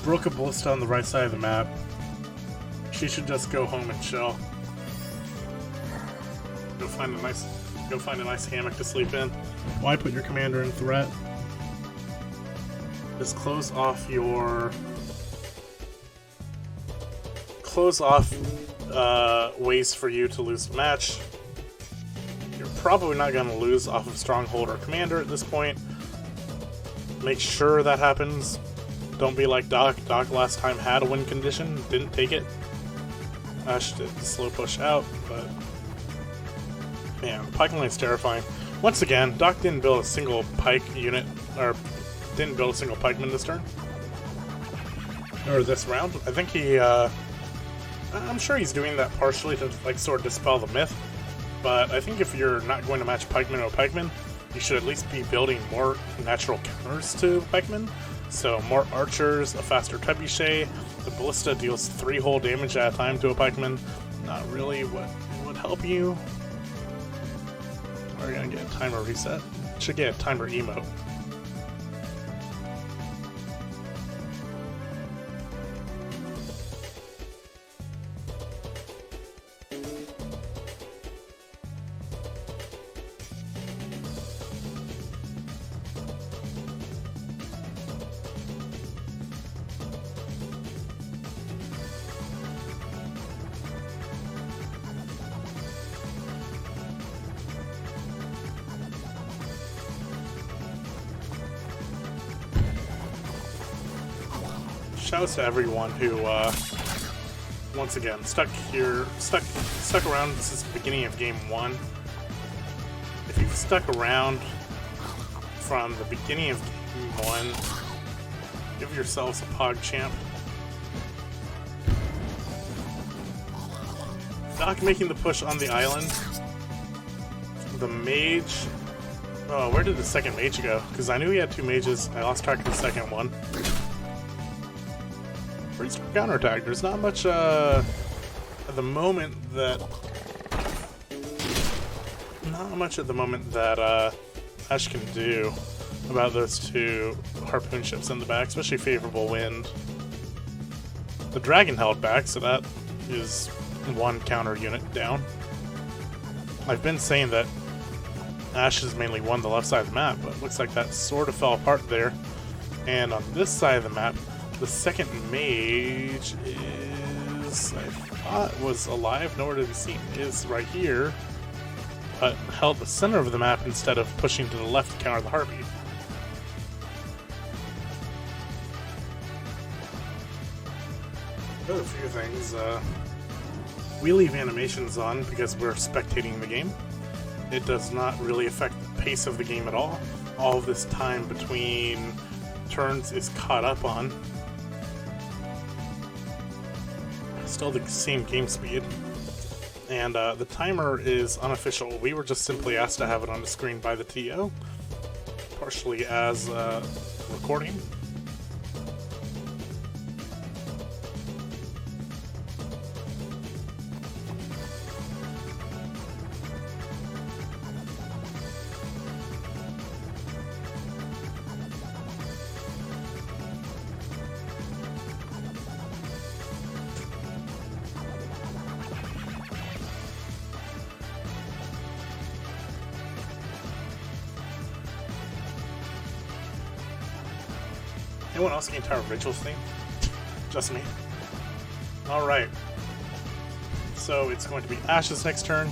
broke a ballista on the right side of the map. She should just go home and chill. Go find a nice hammock to sleep in. Why put your commander in threat? Just close off ways for you to lose the match. You're probably not going to lose off of Stronghold or Commander at this point. Make sure that happens. Don't be like Daak. Daak last time had a win condition, didn't take it. Ash did the slow push out, but man, the pike lane's terrifying. Once again, Daak didn't build a single pike unit, or didn't build a single pikeman this turn. Or this round. I think he, I'm sure he's doing that partially to like sort of dispel the myth, but I think if you're not going to match pikeman to a pikeman, you should at least be building more natural counters to pikemen. So more archers, a faster trebuchet. The ballista deals 3 whole damage at a time to a pikeman. Not really what would help you. We're gonna get a timer reset. Should get a timer emote. Shouts to everyone who, once again, stuck around. This is the beginning of Game 1. If you've stuck around from the beginning of Game 1, give yourselves a PogChamp. Daak making the push on the island. The mage... Oh, where did the second mage go? Because I knew he had 2 mages. I lost track of the second one. Counterattack. There's not much at the moment that Ash can do about those 2 harpoon ships in the back, especially favorable wind. The dragon held back, so that is 1 counter unit down. I've been saying that Ash has mainly won the left side of the map, but it looks like that sort of fell apart there. And on this side of the map, the second mage is, I thought was alive, nowhere to be seen, is right here, but held the center of the map instead of pushing to the left to counter the Harpy. A few things. We leave animations on because we're spectating the game. It does not really affect the pace of the game at all. All of this time between turns is caught up on. Still the same game speed, and the timer is unofficial. We were just simply asked to have it on the screen by the TO, partially as recording. Anyone else getting tired of Rachel's theme? Just me. Alright. So it's going to be Ash's next turn.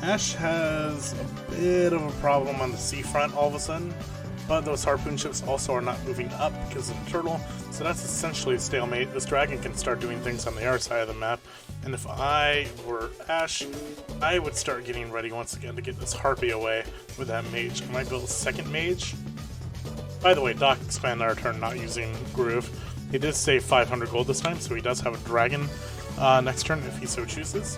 Ash has a bit of a problem on the seafront all of a sudden, but those harpoon ships also are not moving up because of the turtle, so that's essentially a stalemate. This dragon can start doing things on the other side of the map, and if I were Ash, I would start getting ready once again to get this harpy away with that mage. I might build a second mage. By the way, Daak expanded our turn not using Groove. He did save 500 gold this time, so he does have a dragon next turn if he so chooses.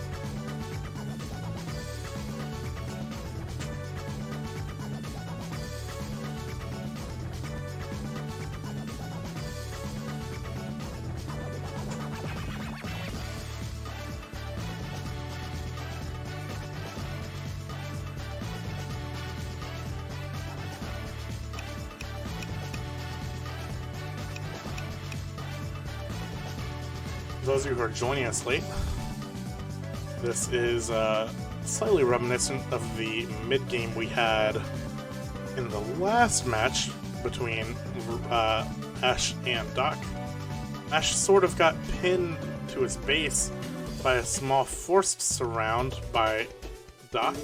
those of you who are joining us late, this is slightly reminiscent of the mid-game we had in the last match between Ash and Daak. Ash sort of got pinned to his base by a small forced surround by Daak,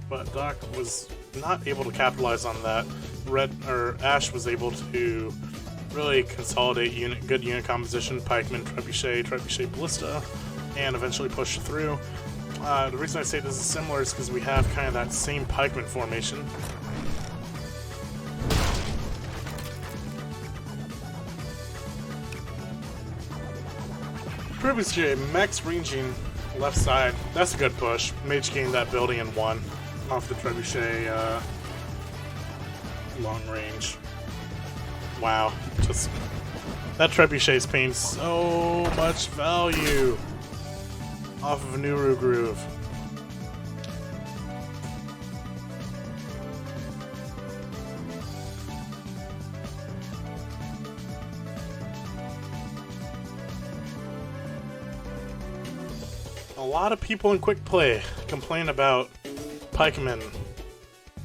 but Daak was not able to capitalize on that. Ash was able to really consolidate good unit composition, pikeman, trebuchet, ballista, and eventually push through. The reason I say this is similar is because we have kind of that same pikeman formation. Trebuchet max ranging left side. That's a good push. Mage gained that building in 1 off the trebuchet long range. Wow, just that trebuchet is paying so much value off of Wargroove. A lot of people in quick play complain about pikemen,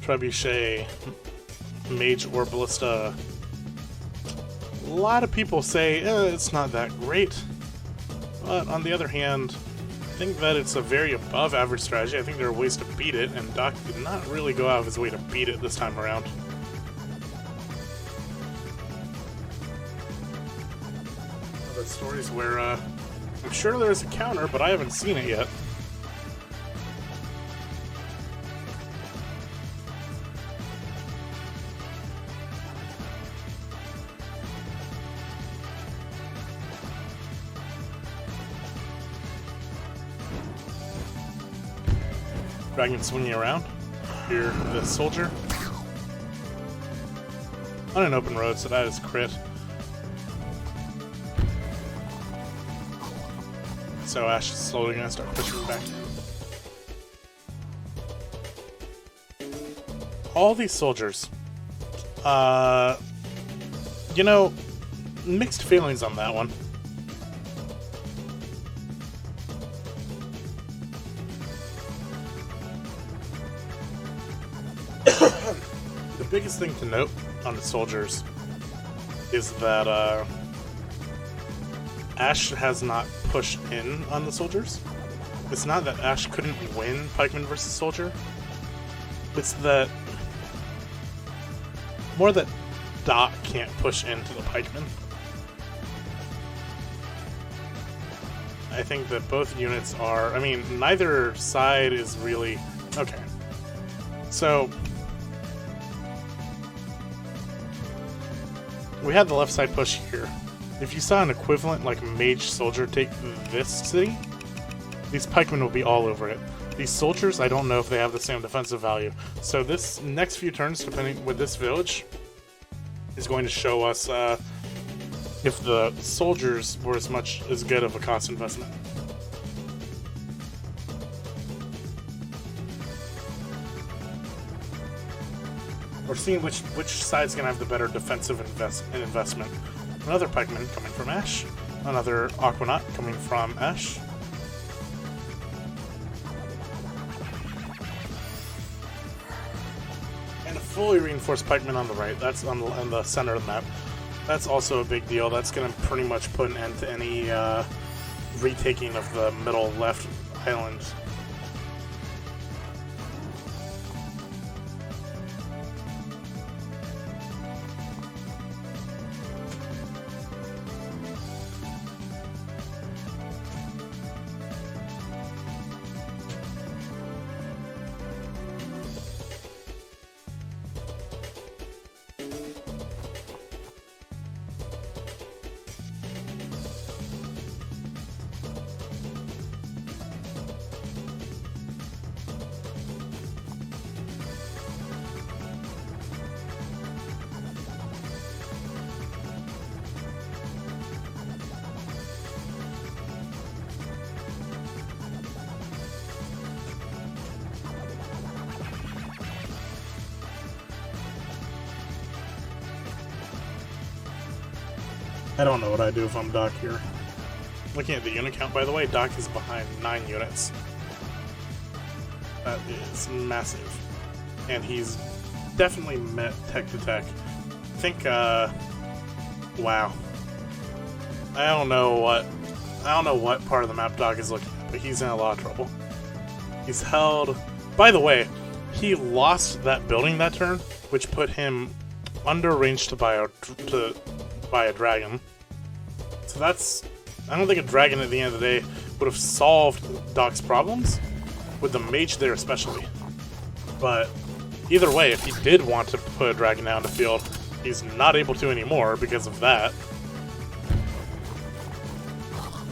trebuchet, mage, or ballista. A lot of people say it's not that great, but on the other hand, I think that it's a very above average strategy. I think there are ways to beat it, and Daak did not really go out of his way to beat it this time around. Other stories where I'm sure there's a counter, but I haven't seen it yet. Dragon swinging around. Here, the soldier. On an open road, so that is crit. So Ash is slowly gonna start pushing back in. All these soldiers. You know, mixed feelings on that one. The biggest thing to note on the soldiers is that Ash has not pushed in on the soldiers. It's not that Ash couldn't win pikeman versus soldier. It's that more that Daak can't push into the pikeman. I think that both units are... I mean, neither side is really... Okay. So... we had the left side push here. If you saw an equivalent, like, mage soldier take this city, these pikemen will be all over it. These soldiers, I don't know if they have the same defensive value. So this next few turns, depending with this village, is going to show us if the soldiers were as good of a cost investment. We're seeing which side's gonna have the better defensive investment. Another pikeman coming from Ash. Another Aquanaut coming from Ash. And a fully reinforced pikeman on the right. That's on the center of the map. That's also a big deal. That's gonna pretty much put an end to any retaking of the middle left island. I don't know what I'd do if I'm Daak here. Looking at the unit count, by the way, Daak is behind 9 units. That is massive. And he's definitely met tech to tech. I think, wow. I don't know what part of the map Daak is looking at, but he's in a lot of trouble. He's held... By the way, he lost that building that turn, which put him under range to buy a dragon. So that's... I don't think a dragon at the end of the day would have solved Daak's problems, with the mage there especially. But either way, if he did want to put a dragon out in the field, he's not able to anymore because of that.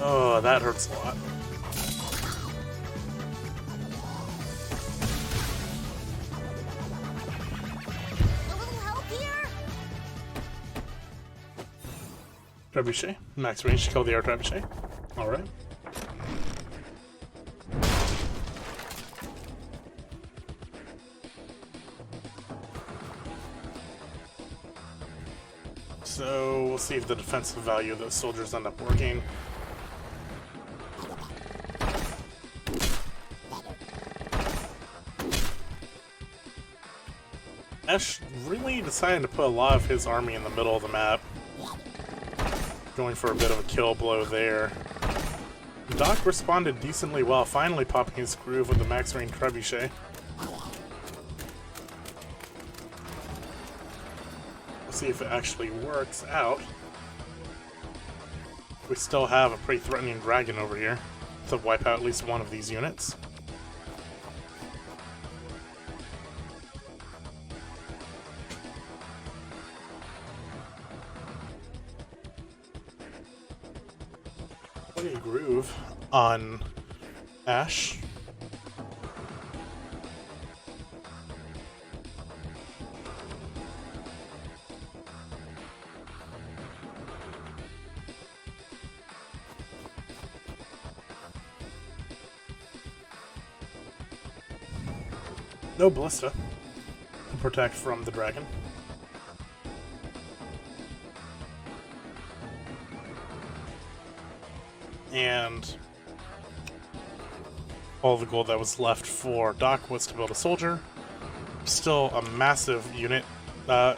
Oh, that hurts a lot. A little help here? Trebuchet. Max range to kill the air trebuchet. Alright. So we'll see if the defensive value of those soldiers end up working. Ash really decided to put a lot of his army in the middle of the map. Going for a bit of a kill blow there. Daak responded decently well, finally popping his groove with the max range trebuchet. We'll see if it actually works out. We still have a pretty threatening dragon over here to wipe out at least one of these units. Groove on Ash. No ballista to protect from the dragon. And all the gold that was left for Daak was to build a soldier. Still a massive unit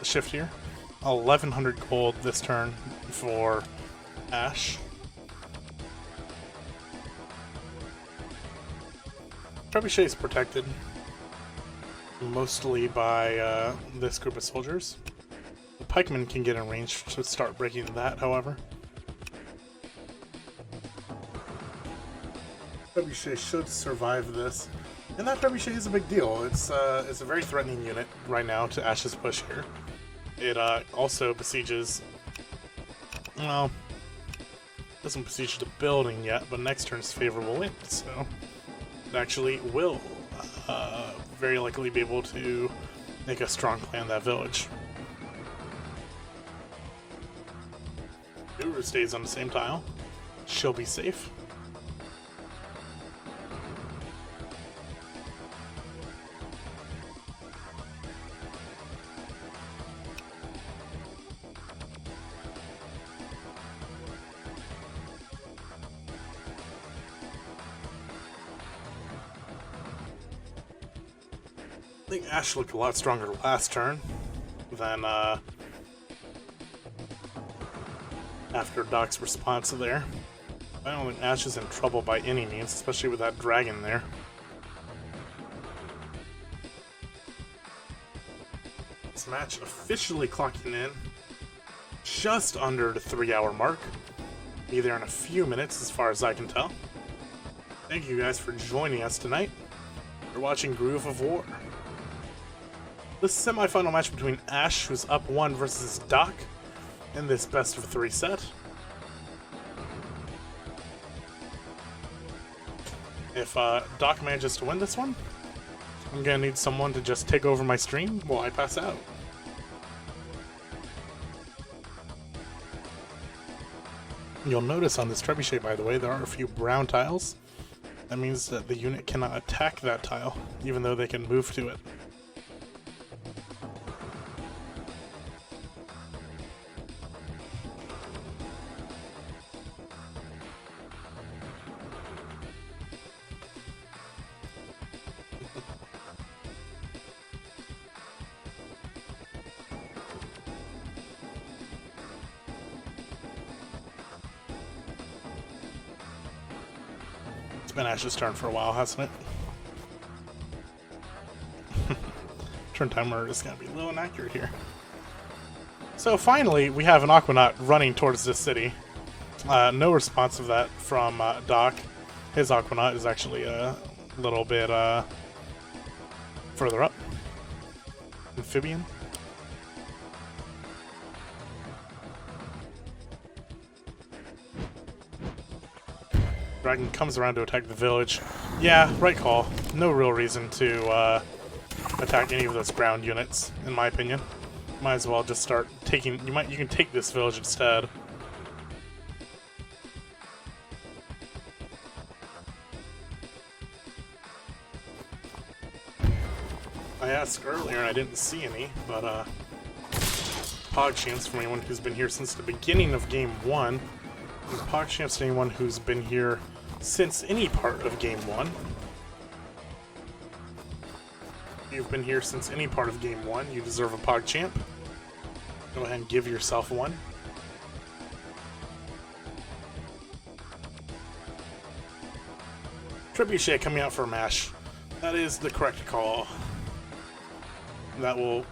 shift here. 1100 gold this turn for Ash. Trebuchet is protected mostly by this group of soldiers. The pikemen can get in range to start breaking that, however. Trebuchet should survive this, and that Trebuchet is a big deal. It's a very threatening unit right now to Ash's push here. It also besieges, well, doesn't besiege the building yet, but next turn is favorable wind, so it actually will very likely be able to make a strong play on that village. Guru stays on the same tile. She'll be safe. I think Ash looked a lot stronger last turn than after Daak's response there. I don't think Ash is in trouble by any means, especially with that dragon there. This match officially clocking in just under the 3-hour mark. Be there in a few minutes as far as I can tell. Thank you guys for joining us tonight. You're watching Groove of War. This semi-final match between Ash, who's up 1, versus Daak in this best of 3 set. If Daak manages to win this one, I'm gonna need someone to just take over my stream while I pass out. You'll notice on this trebuchet, by the way, there are a few brown tiles. That means that the unit cannot attack that tile, even though they can move to it. been Ash's turn for a while, hasn't it? Turn timer is going to be a little inaccurate here. So finally, we have an Aquanaut running towards this city. No response of that from Daak. His Aquanaut is actually a little bit further up. Amphibian. Dragon comes around to attack the village. Yeah, right call. No real reason to attack any of those ground units, in my opinion. Might as well just start taking. You can take this village instead. I asked earlier and I didn't see any, but PogChamps for anyone who's been here since the beginning of Game 1. And PogChamps to anyone who's been here since any part of Game 1. If you've been here since any part of Game 1, you deserve a PogChamp. Go ahead and give yourself one. Trebuchet coming out for a mash. That is the correct call. That will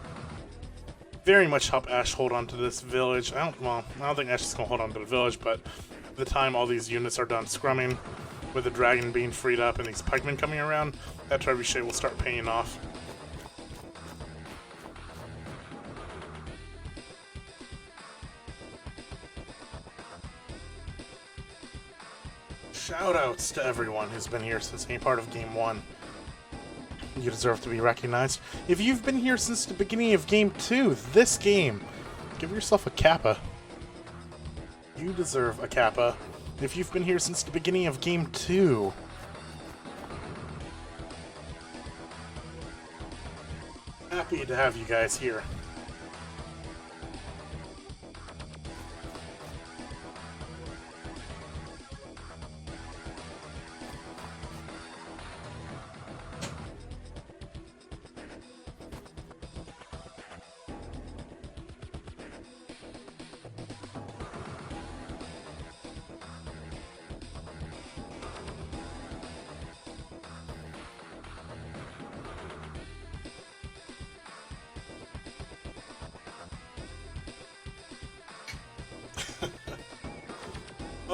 very much help Ash hold on to this village. I don't think Ash is going to hold on to the village, but the time all these units are done scrumming, with the dragon being freed up and these pikemen coming around, that Trebuchet will start paying off. Shoutouts to everyone who's been here since any part of Game 1. You deserve to be recognized. If you've been here since the beginning of Game 2, this game, give yourself a Kappa. You deserve a Kappa. If you've been here since the beginning of Game 2. Happy to have you guys here.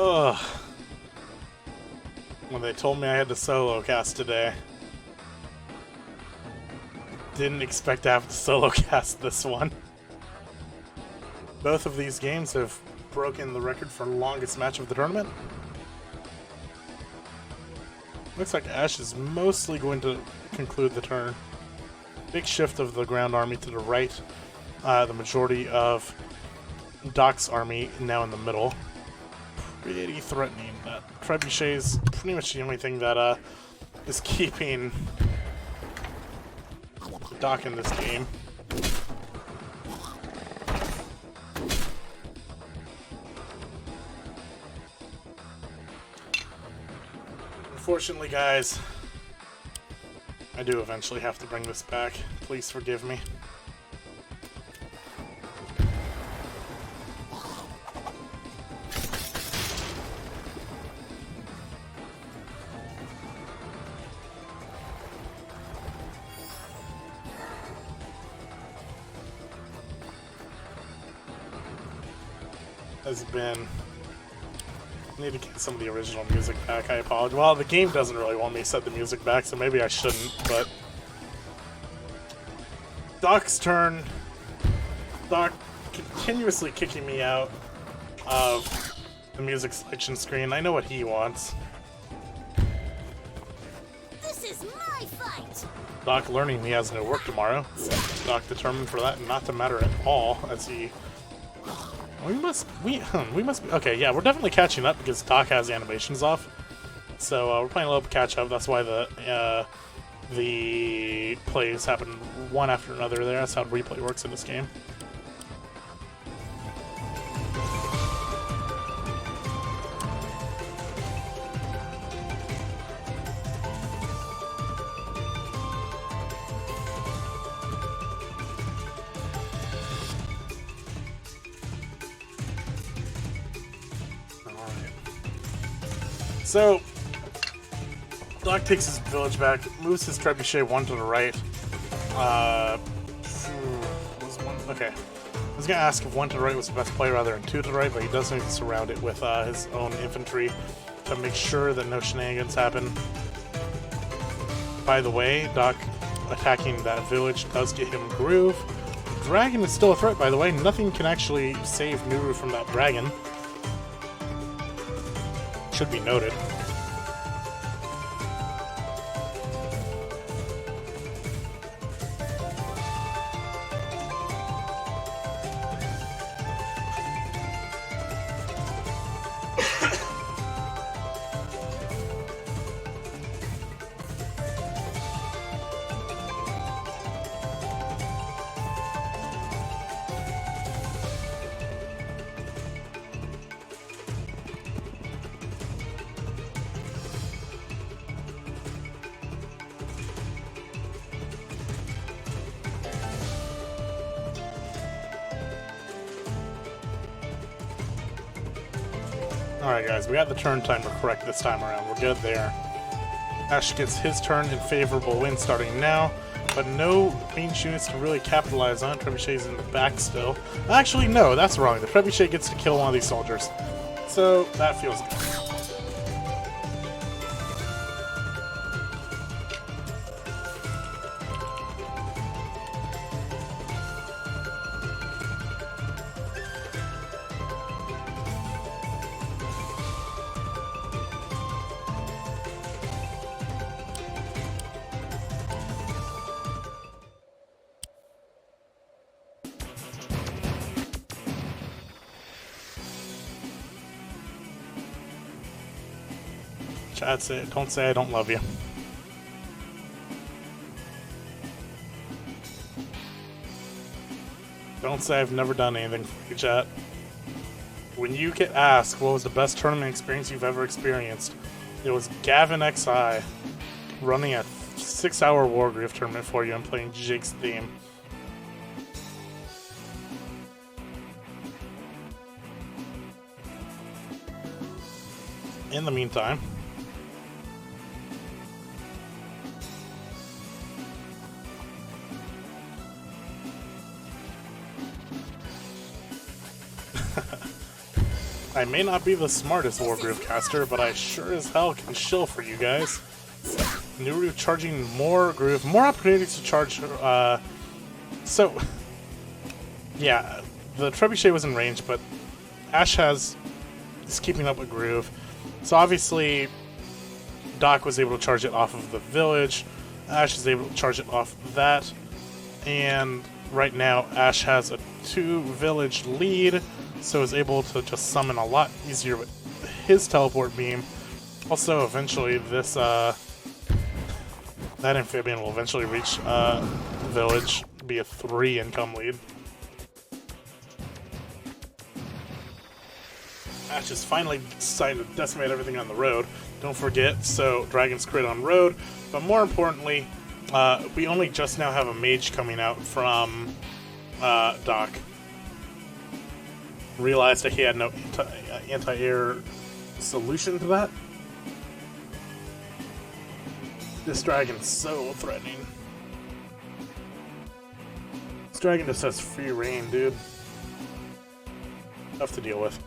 Ugh. When they told me I had to solo cast today, didn't expect to have to solo cast this one. Both of these games have broken the record for longest match of the tournament. Looks like Ash is mostly going to conclude the turn. Big shift of the ground army to the right. The majority of Daak's army now in the middle. Pretty threatening. Trebuchet is pretty much the only thing that is keeping Daak in this game. Unfortunately, guys, I do eventually have to bring this back. Please forgive me. Has been... I need to get some of the original music back, I apologize. Well, the game doesn't really want me to set the music back, so maybe I shouldn't, but... Daak's turn. Daak continuously kicking me out of the music selection screen. I know what he wants. This is my fight! Daak learning he has no work tomorrow. Daak determined for that not to matter at all, as he... We must be, okay, yeah, we're definitely catching up because Daak has animations off. So we're playing a little catch up, that's why the plays happen one after another there. That's how replay works in this game. So, Daak takes his village back, moves his trebuchet one to the right. Okay. I was gonna ask if one to the right was the best play rather than two to the right, but he does need to surround it with his own infantry to make sure that no shenanigans happen. By the way, Daak attacking that village does get him Groove. Dragon is still a threat, by the way. Nothing can actually save Nuru from that dragon. Should be noted. Alright guys, we got the turn timer correct this time around. We're good there. Ash gets his turn in favorable win starting now, but no range units to really capitalize on. Trebuchet's in the back still. Actually, no, that's wrong. The Trebuchet gets to kill one of these soldiers. So, that feels good. Chat, don't say I don't love you. Don't say I've never done anything for you, chat. When you get asked what was the best tournament experience you've ever experienced, it was Gavin XI running a 6-hour Wargroove tournament for you and playing Jake's theme. In the meantime, I may not be the smartest Wargroove caster, but I sure as hell can shill for you guys. Nuru charging more groove, more opportunities to charge. So, yeah, the Trebuchet was in range, but Ash is keeping up with groove. So obviously, Daak was able to charge it off of the village. Ash is able to charge it off of that, and right now Ash has a 2-village lead, so is able to just summon a lot easier with his teleport beam. Also, eventually this that amphibian will eventually reach village, be a 3 income lead. Ash has finally decided to decimate everything on the road. Don't forget, so Dragon's crit on road, but more importantly, we only just now have a mage coming out from Daak. Realized that he had no anti-air solution to that. This dragon's so threatening. This dragon just has free reign, dude. Tough to deal with.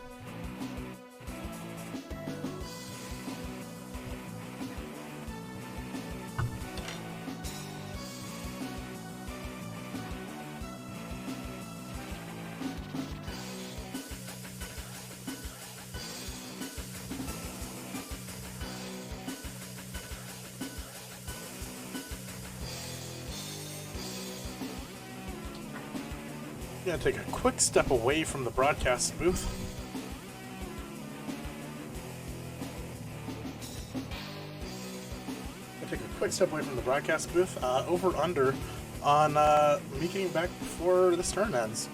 Gonna take a quick step away from the broadcast booth. Take a quick step away from the broadcast booth. Over under on me getting back before this turn ends.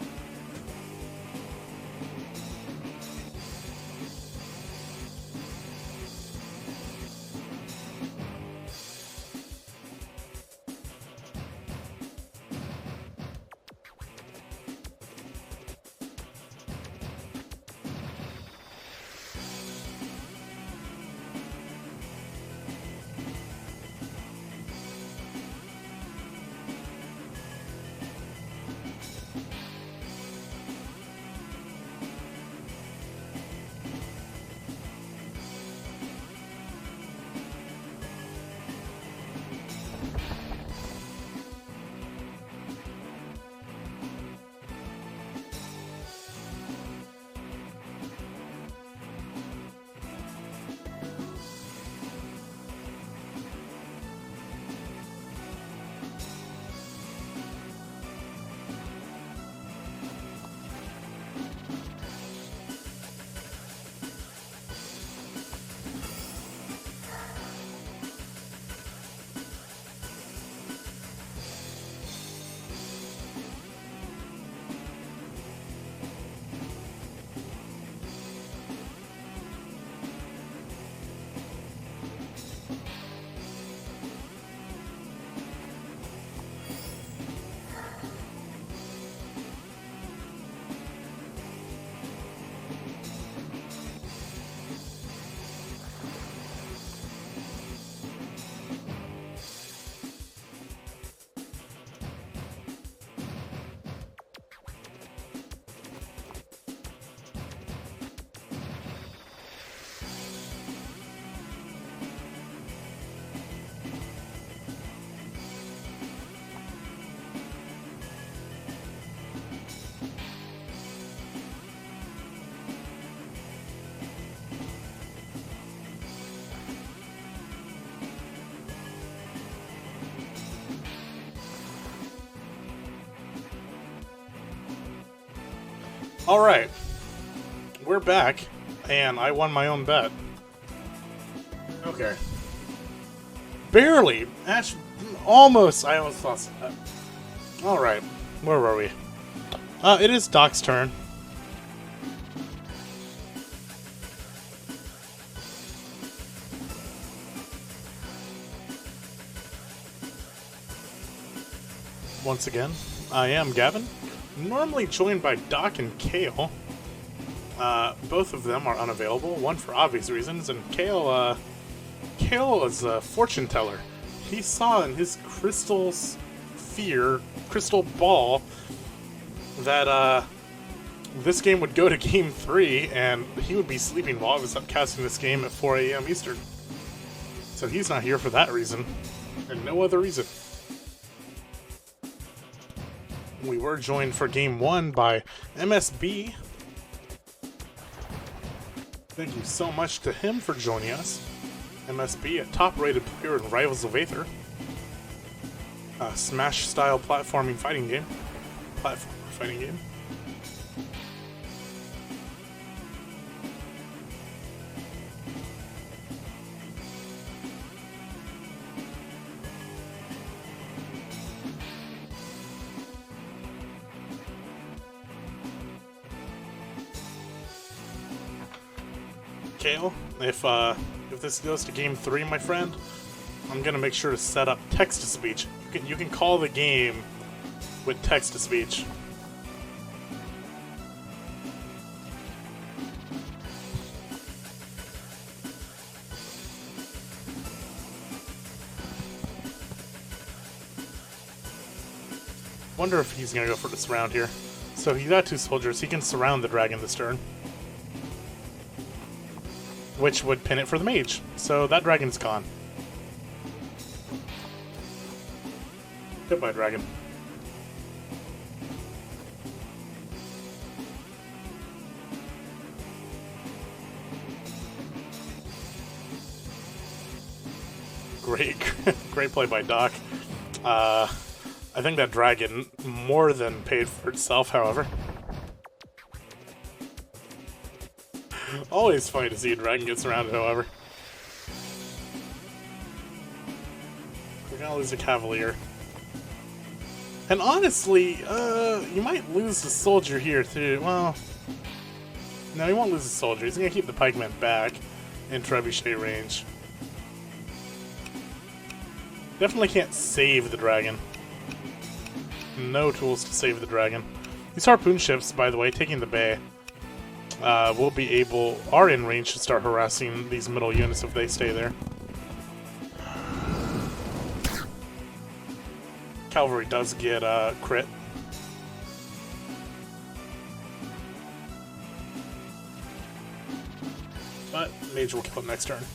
Alright. We're back, and I won my own bet. Okay. Barely! Almost! I almost lost that. Alright. Where were we? It is Daak's turn. Once again, I am Gavin, normally joined by Daak and Kaal. Both of them are unavailable, one for obvious reasons, and Kaal is a fortune teller. He saw in his crystal ball, that this game would go to Game 3, and he would be sleeping while I was upcasting this game at 4 a.m. Eastern. So he's not here for that reason, and no other reason. We were joined for Game 1 by MSB. Thank you so much to him for joining us. MSB, a top-rated player in Rivals of Aether. A Smash-style platforming fighting game. Kaal, if this goes to Game 3, my friend, I'm gonna make sure to set up text-to-speech. You can call the game with text-to-speech. Wonder if he's gonna go for this round here. So he got 2 soldiers. He can surround the dragon this turn, which would pin it for the mage. So that dragon's gone. Goodbye, dragon. Great, great play by Daak. I think that dragon more than paid for itself, however. Always funny to see a dragon get surrounded, however. We're gonna lose a cavalier. And honestly, you might lose the soldier here too. Well, no, he won't lose the soldier. He's gonna keep the pikemen back in trebuchet range. Definitely can't save the dragon. No tools to save the dragon. These harpoon ships, by the way, taking the bay, are in range to start harassing these middle units if they stay there. Cavalry does get crit. But mage will kill it next turn.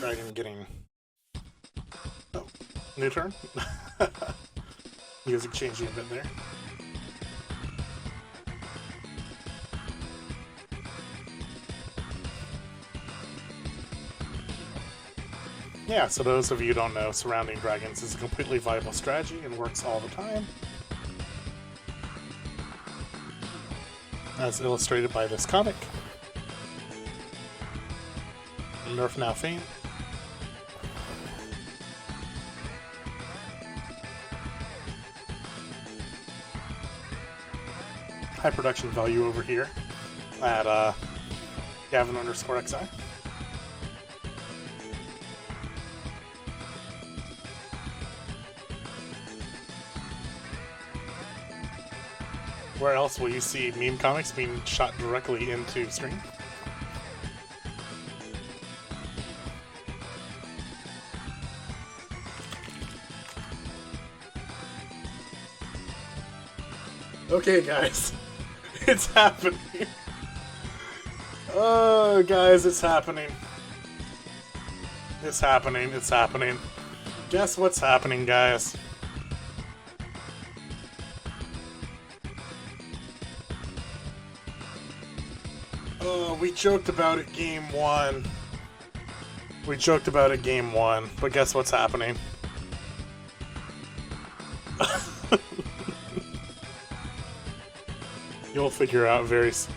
Dragon getting... Oh, new turn? Music changing a bit there. Yeah, so those of you who don't know, surrounding dragons is a completely viable strategy and works all the time. As illustrated by this comic. Nerf now fame. High production value over here at Gavin_XI. Where else will you see meme comics being shot directly into stream? Okay, guys. It's happening. Oh, guys, it's happening. It's happening. It's happening. Guess what's happening, guys? Oh, we joked about it game one. We joked about it game one, but guess what's happening? You'll figure out very soon.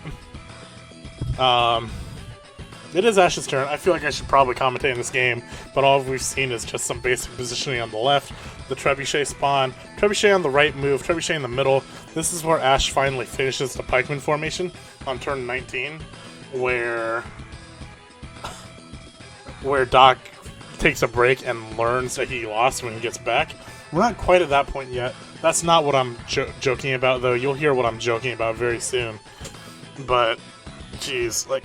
It is Ash's turn. I feel like I should probably commentate in this game, but all we've seen is just some basic positioning on the left, the trebuchet spawn, trebuchet on the right move, trebuchet in the middle. This is where Ash finally finishes the pikeman formation on turn 19, where Daak takes a break and learns that he lost when he gets back. We're not quite at that point yet. That's not what I'm joking about, though. You'll hear what I'm joking about very soon. But, jeez, like,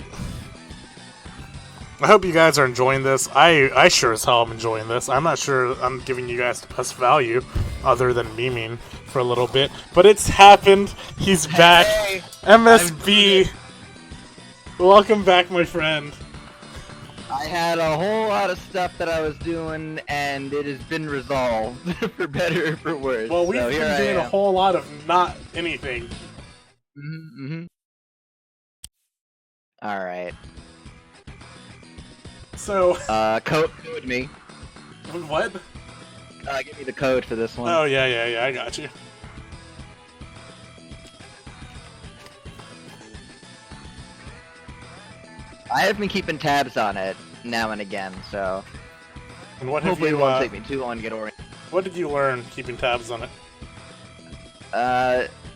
I hope you guys are enjoying this. I sure as hell am enjoying this. I'm not sure I'm giving you guys the best value other than memeing for a little bit. But it's happened. He's back. Hey, MSB. Welcome back, my friend. I had a whole lot of stuff that I was doing, and it has been resolved, for better or for worse. Well, we've been doing a whole lot of not anything. Alright. So... code me. What? Give me the code for this one. Oh, yeah, I got you. I have been keeping tabs on it now and again, so And what have hopefully you, it won't take me too long to get oriented. What did you learn keeping tabs on it?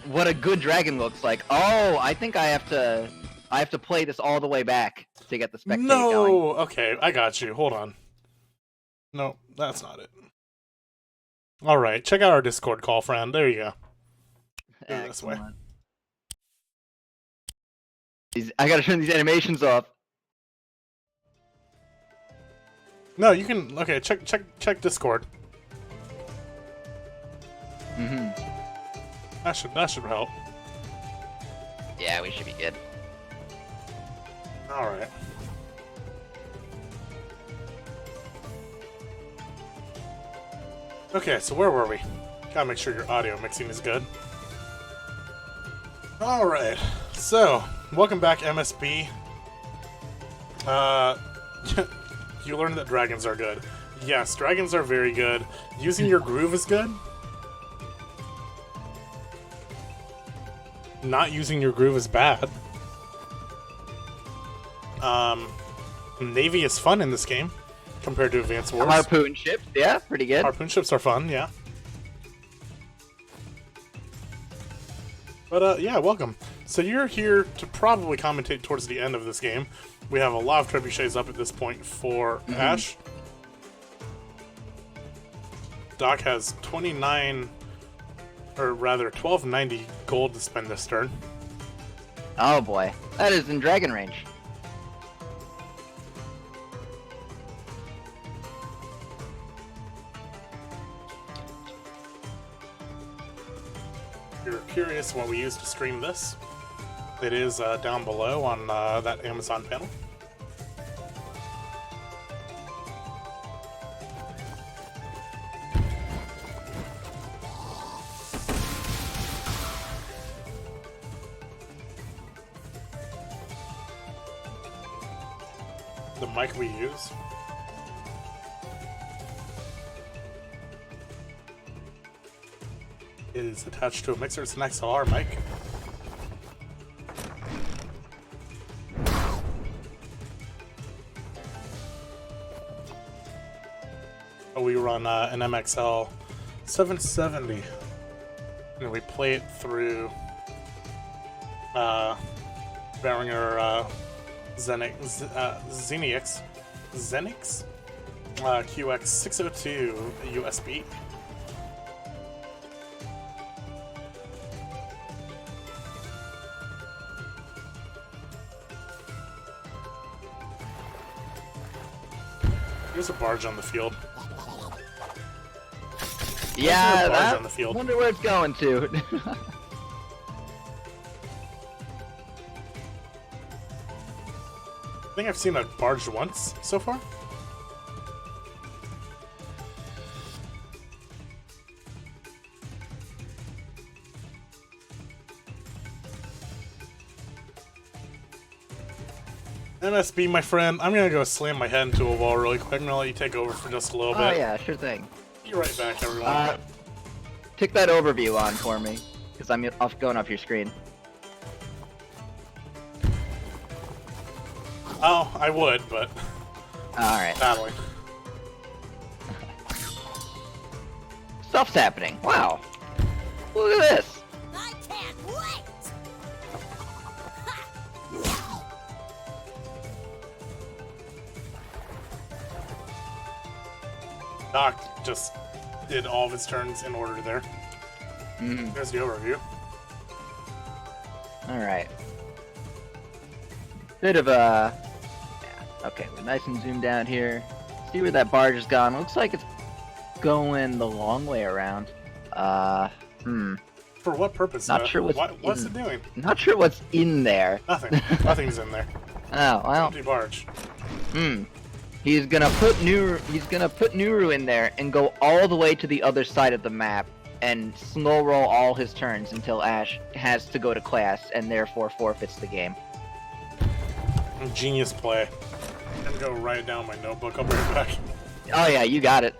What a good dragon looks like. Oh, I think I have to play this all the way back to get the spectate going. No! Okay, I got you. Hold on. No, that's not it. Alright, check out our Discord call, friend. There you go. Do it this way. Excellent. I gotta turn these animations off. No, you can... Okay, check Discord. That should help. Yeah, we should be good. Alright. Okay, so where were we? Gotta make sure your audio mixing is good. Alright, so, welcome back, MSB. You learned that dragons are good. Yes, dragons are very good. Using your groove is good. Not using your groove is bad. Navy is fun in this game compared to Advanced Wars. Harpoon ships, yeah, pretty good. Harpoon ships are fun, yeah. But, yeah, welcome. So you're here to probably commentate towards the end of this game. We have a lot of trebuchets up at this point for Ash. Daak has 29, or rather 1290 gold to spend this turn. Oh boy, that is in dragon range. If you're curious what we use to stream this, it is down below on that Amazon panel. the mic we use. Is attached to a mixer. It's an XLR mic. We run an MXL 770, and we play it through Behringer Xenix QX 602 USB. There's a barge on the field. Yeah, barge that, on the field. wonder where it's going to. I think I've seen a barge once so far. MSB, my friend, I'm gonna go slam my head into a wall really quick. I'm gonna let you take over for just a little bit. Oh yeah, sure thing. Be right back, everyone. Tick that overview on for me, because I'm going off your screen. Oh, I would, but Alright. battling. Stuff's happening. Wow. Look at this. I can't wait! Daak just did all of his turns in order there. There's the overview. Alright. Bit of a... Yeah. Okay, we're nice and zoomed out here. See where that barge has gone. Looks like it's going the long way around. For what purpose? Not sure what's it doing? Not sure what's in there. Nothing. Nothing's in there. Oh, well. Empty barge. He's gonna put Nuru in there and go all the way to the other side of the map and slow roll all his turns until Ash has to go to class and therefore forfeits the game. Genius play. I'm gonna go write it down in my notebook. I'll bring it back. Oh yeah, you got it.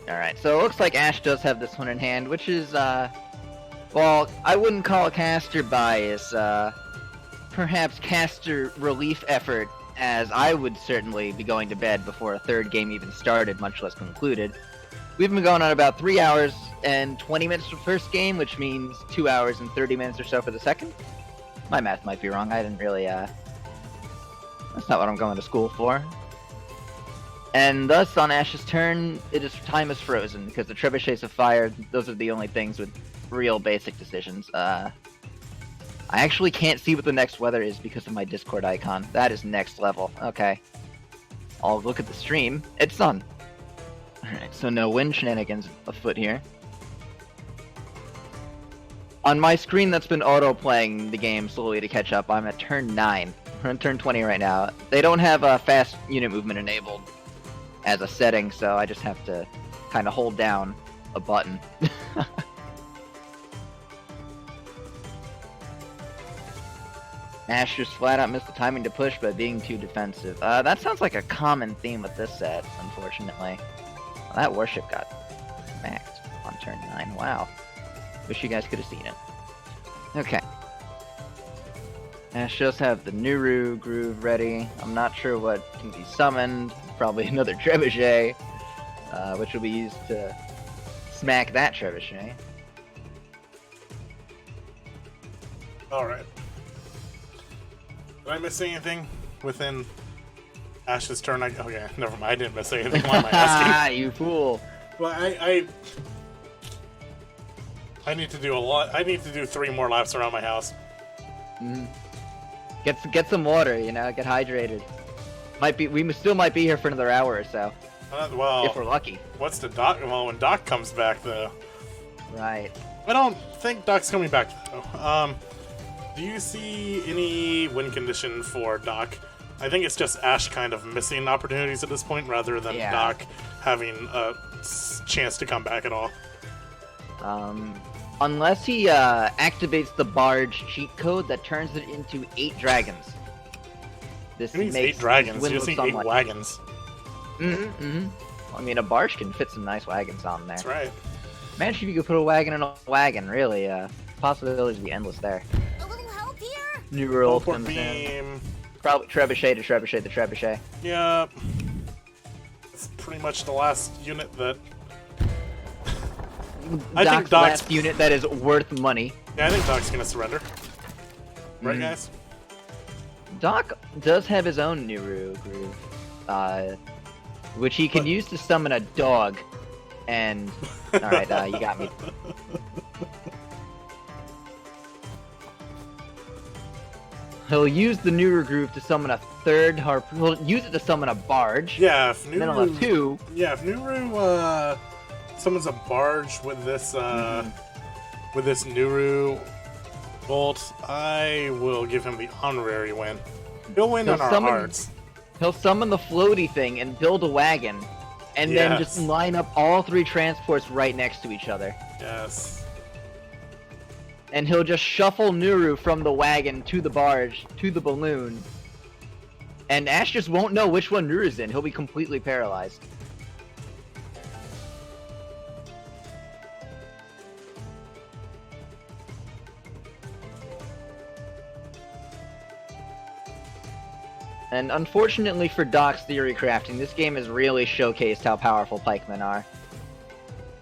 Alright, so it looks like Ash does have this one in hand, which is, well, I wouldn't call it caster bias, perhaps caster relief effort, as I would certainly be going to bed before a third game even started, much less concluded. We've been going on about 3 hours and 20 minutes for the first game, which means 2 hours and 30 minutes or so for the second. My math might be wrong, I didn't really, that's not what I'm going to school for. And thus, on Ash's turn, time is frozen, because the trebuchets have fired. Those are the only things with real basic decisions. I actually can't see what the next weather is because of my Discord icon. That is next level. Okay. I'll look at the stream. It's sun. Alright, so no wind shenanigans afoot here. On my screen that's been auto-playing the game slowly to catch up, I'm at turn 9. We're on turn 20 right now. They don't have fast unit movement enabled as a setting, so I just have to kind of hold down a button. Ash just flat out missed the timing to push by being too defensive. That sounds like a common theme with this set, unfortunately. Well, that warship got smacked on turn 9. Wow. Wish you guys could have seen it. Okay. Ash does have the Nuru groove ready. I'm not sure what can be summoned. Probably another trebuchet, which will be used to smack that trebuchet. Alright. Did I miss anything within Ash's turn? Okay, never mind. I didn't miss anything. Why am I asking? You fool. Well, I need to do a lot. I need to do 3 more laps around my house. Get some water, you know, get hydrated. We still might be here for another hour or so. Well, if we're lucky. What's the Daak? Well, when Daak comes back, though. Right. I don't think Daak's coming back, though. Do you see any win condition for Daak? I think it's just Ash kind of missing opportunities at this point, rather than Daak having a chance to come back at all. Unless he activates the barge cheat code that turns it into 8 dragons. This He needs makes 8 dragons. win He just with needs 8 sunlight. wagons. I mean, a barge can fit some nice wagons on there. That's right. Imagine if you could put a wagon in a wagon. Really, possibilities would be endless there. A little help here? New rule Teleport comes in. beam. Probably trebuchet to trebuchet to trebuchet. Yeah. It's pretty much the last unit that. I think Daak's last unit that is worth money. Yeah, I think Daak's gonna surrender. Right, guys? Daak does have his own Nuru groove, which he can use to summon a dog. And alright, you got me. He'll use the Nuru groove to summon a third harpoon. He'll use it to summon a barge. Yeah, if And then he'll have 2. Yeah, if Nuru summons a barge with this Nuru bolt, I will give him the honorary win. He'll win on our hearts. He'll summon the floaty thing and build a wagon, and then just line up all 3 transports right next to each other. Yes. And he'll just shuffle Nuru from the wagon to the barge to the balloon. And Ash just won't know which one Nuru's in. He'll be completely paralyzed. And unfortunately for Daak's theory crafting, this game has really showcased how powerful pikemen are.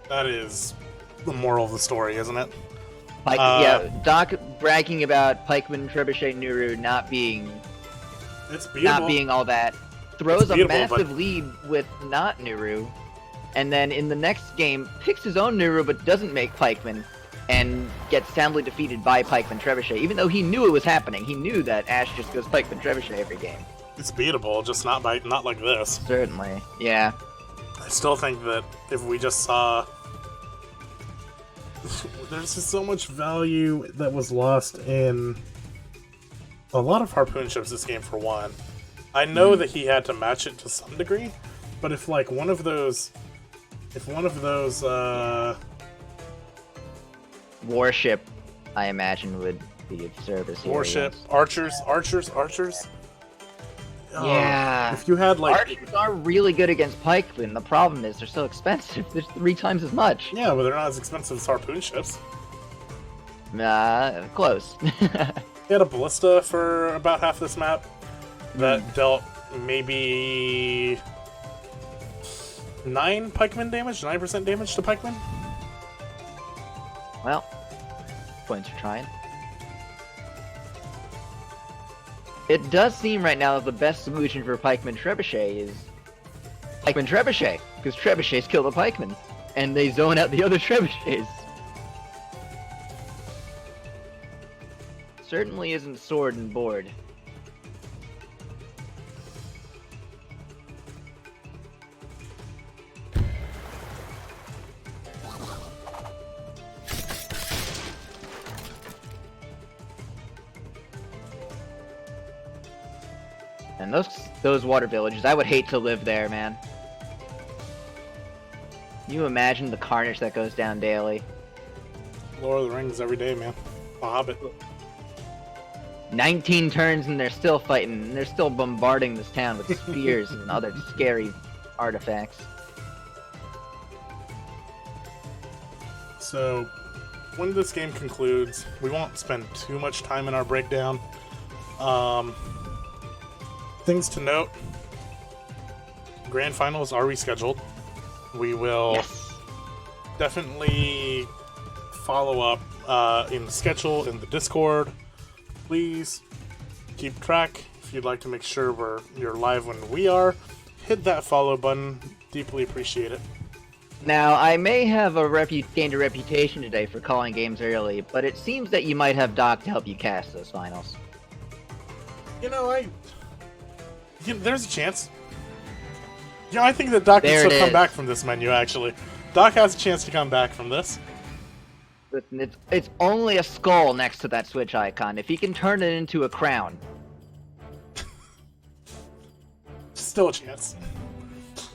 That is the moral of the story, isn't it? Yeah, Daak bragging about pikeman Trebuchet Nuru not being It's beatable. not being all that, throws It's a beatable, massive but- lead with not Nuru, and then in the next game picks his own Nuru but doesn't make pikeman, and gets soundly defeated by pikeman Trebuchet, even though he knew it was happening. He knew that Ash just goes pikeman Trebuchet every game. It's beatable, just not like this. Certainly, yeah. I still think that if we just saw... There's just so much value that was lost in a lot of harpoon ships this game, for one. I know that he had to match it to some degree, but if like one of those Warship, I imagine, would be of service here. warship yes. archers. Yeah. If you had like Archers are really good against pikemen. The problem is they're so expensive. There's 3 times as much. yeah, but they're not as expensive as harpoon ships. Close. He had a ballista for about half this map that dealt maybe 9 pikeman damage, 9% damage to pikemen. Well, points for trying. It does seem right now that the best solution for pikeman Trebuchet is pikeman Trebuchet, because Trebuchets kill the pikemen, and they zone out the other Trebuchets. Certainly isn't sword and board. And those water villages, I would hate to live there, man. Can you imagine the carnage that goes down daily? Lord of the Rings every day, man. A Hobbit. 19 turns and they're still fighting, and they're still bombarding this town with spears and other scary artifacts. So, when this game concludes, we won't spend too much time in our breakdown. Things to note. Grand finals are rescheduled. We will definitely follow up in the schedule in the Discord. Please keep track. If you'd like to make sure you're live when we are, hit that follow button. Deeply appreciate it. Now, I may have gained a reputation today for calling games early, but it seems that you might have Daak to help you cast those finals. There's a chance. I think that Daak can There it still come is. back from this menu, actually. Daak has a chance to come back from this. Listen, it's only a skull next to that Switch icon. If he can turn it into a crown. Still a chance.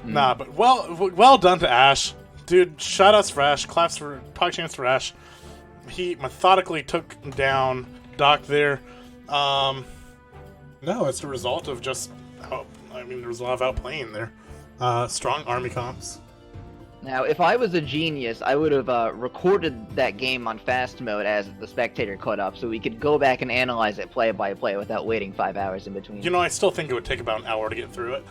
Nah, but well done to Ash. Dude, shoutouts for Ash, claps for PogChamps for Ash. He methodically took down Daak there. No, it's the result of just there's a lot of outplaying there. Strong army comps. Now, if I was a genius, I would have recorded that game on fast mode as the spectator caught up, so we could go back and analyze it play by play without waiting 5 hours in between. You know, I still think it would take about an hour to get through it.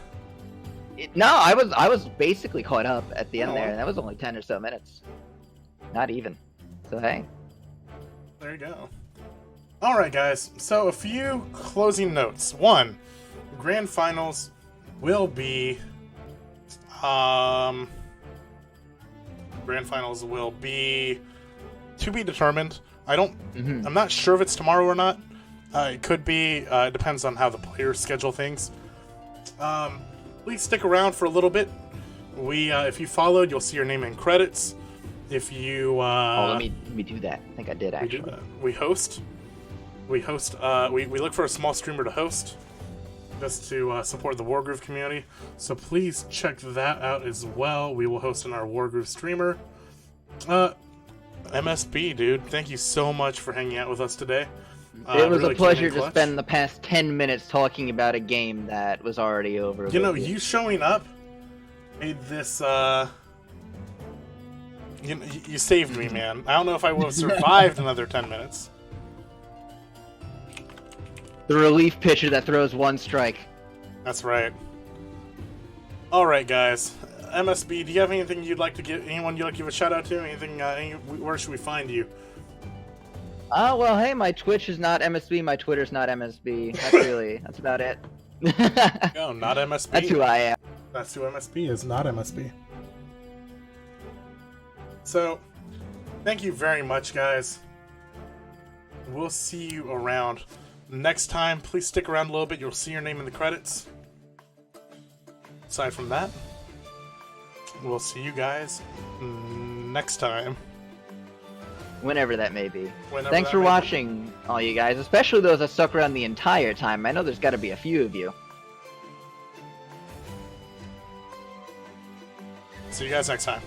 No, I was basically caught up at the end Oh. there, and that was only 10 or so minutes. Not even. So hey. There you go. Alright, guys. So, a few closing notes. One, Grand Finals will be... Grand Finals will be... to be determined. I'm not sure if it's tomorrow or not. It could be. It depends on how the players schedule things. Please stick around for a little bit. If you followed, you'll see your name in credits. If you... let me do that. I think I did, actually. We do that. We host. We look for a small streamer to host, just to support the Wargroove community. So please check that out as well. We will host in our Wargroove streamer. MSB, dude, thank you so much for hanging out with us today. It was really a pleasure came in to clutch. spend the past 10 minutes talking about a game that was already over. You know, you showing up made this, you saved me, man. I don't know if I would have survived another 10 minutes. The relief pitcher that throws one strike. That's right. Alright, guys. MSB, do you have anything you'd like to give, anyone you'd like to give a shout out to? Anything, where should we find you? Well, hey, my Twitch is not MSB, my Twitter's not MSB. That's about it. No, not MSB. That's who I am. That's who MSB is, not MSB. So, thank you very much, guys. We'll see you around. Next time, please stick around a little bit. You'll see your name in the credits. Aside from that, we'll see you guys next time. Whenever that may be. Whenever Thanks that for may be. watching, all you guys, especially those that stuck around the entire time. I know there's got to be a few of you. See you guys next time.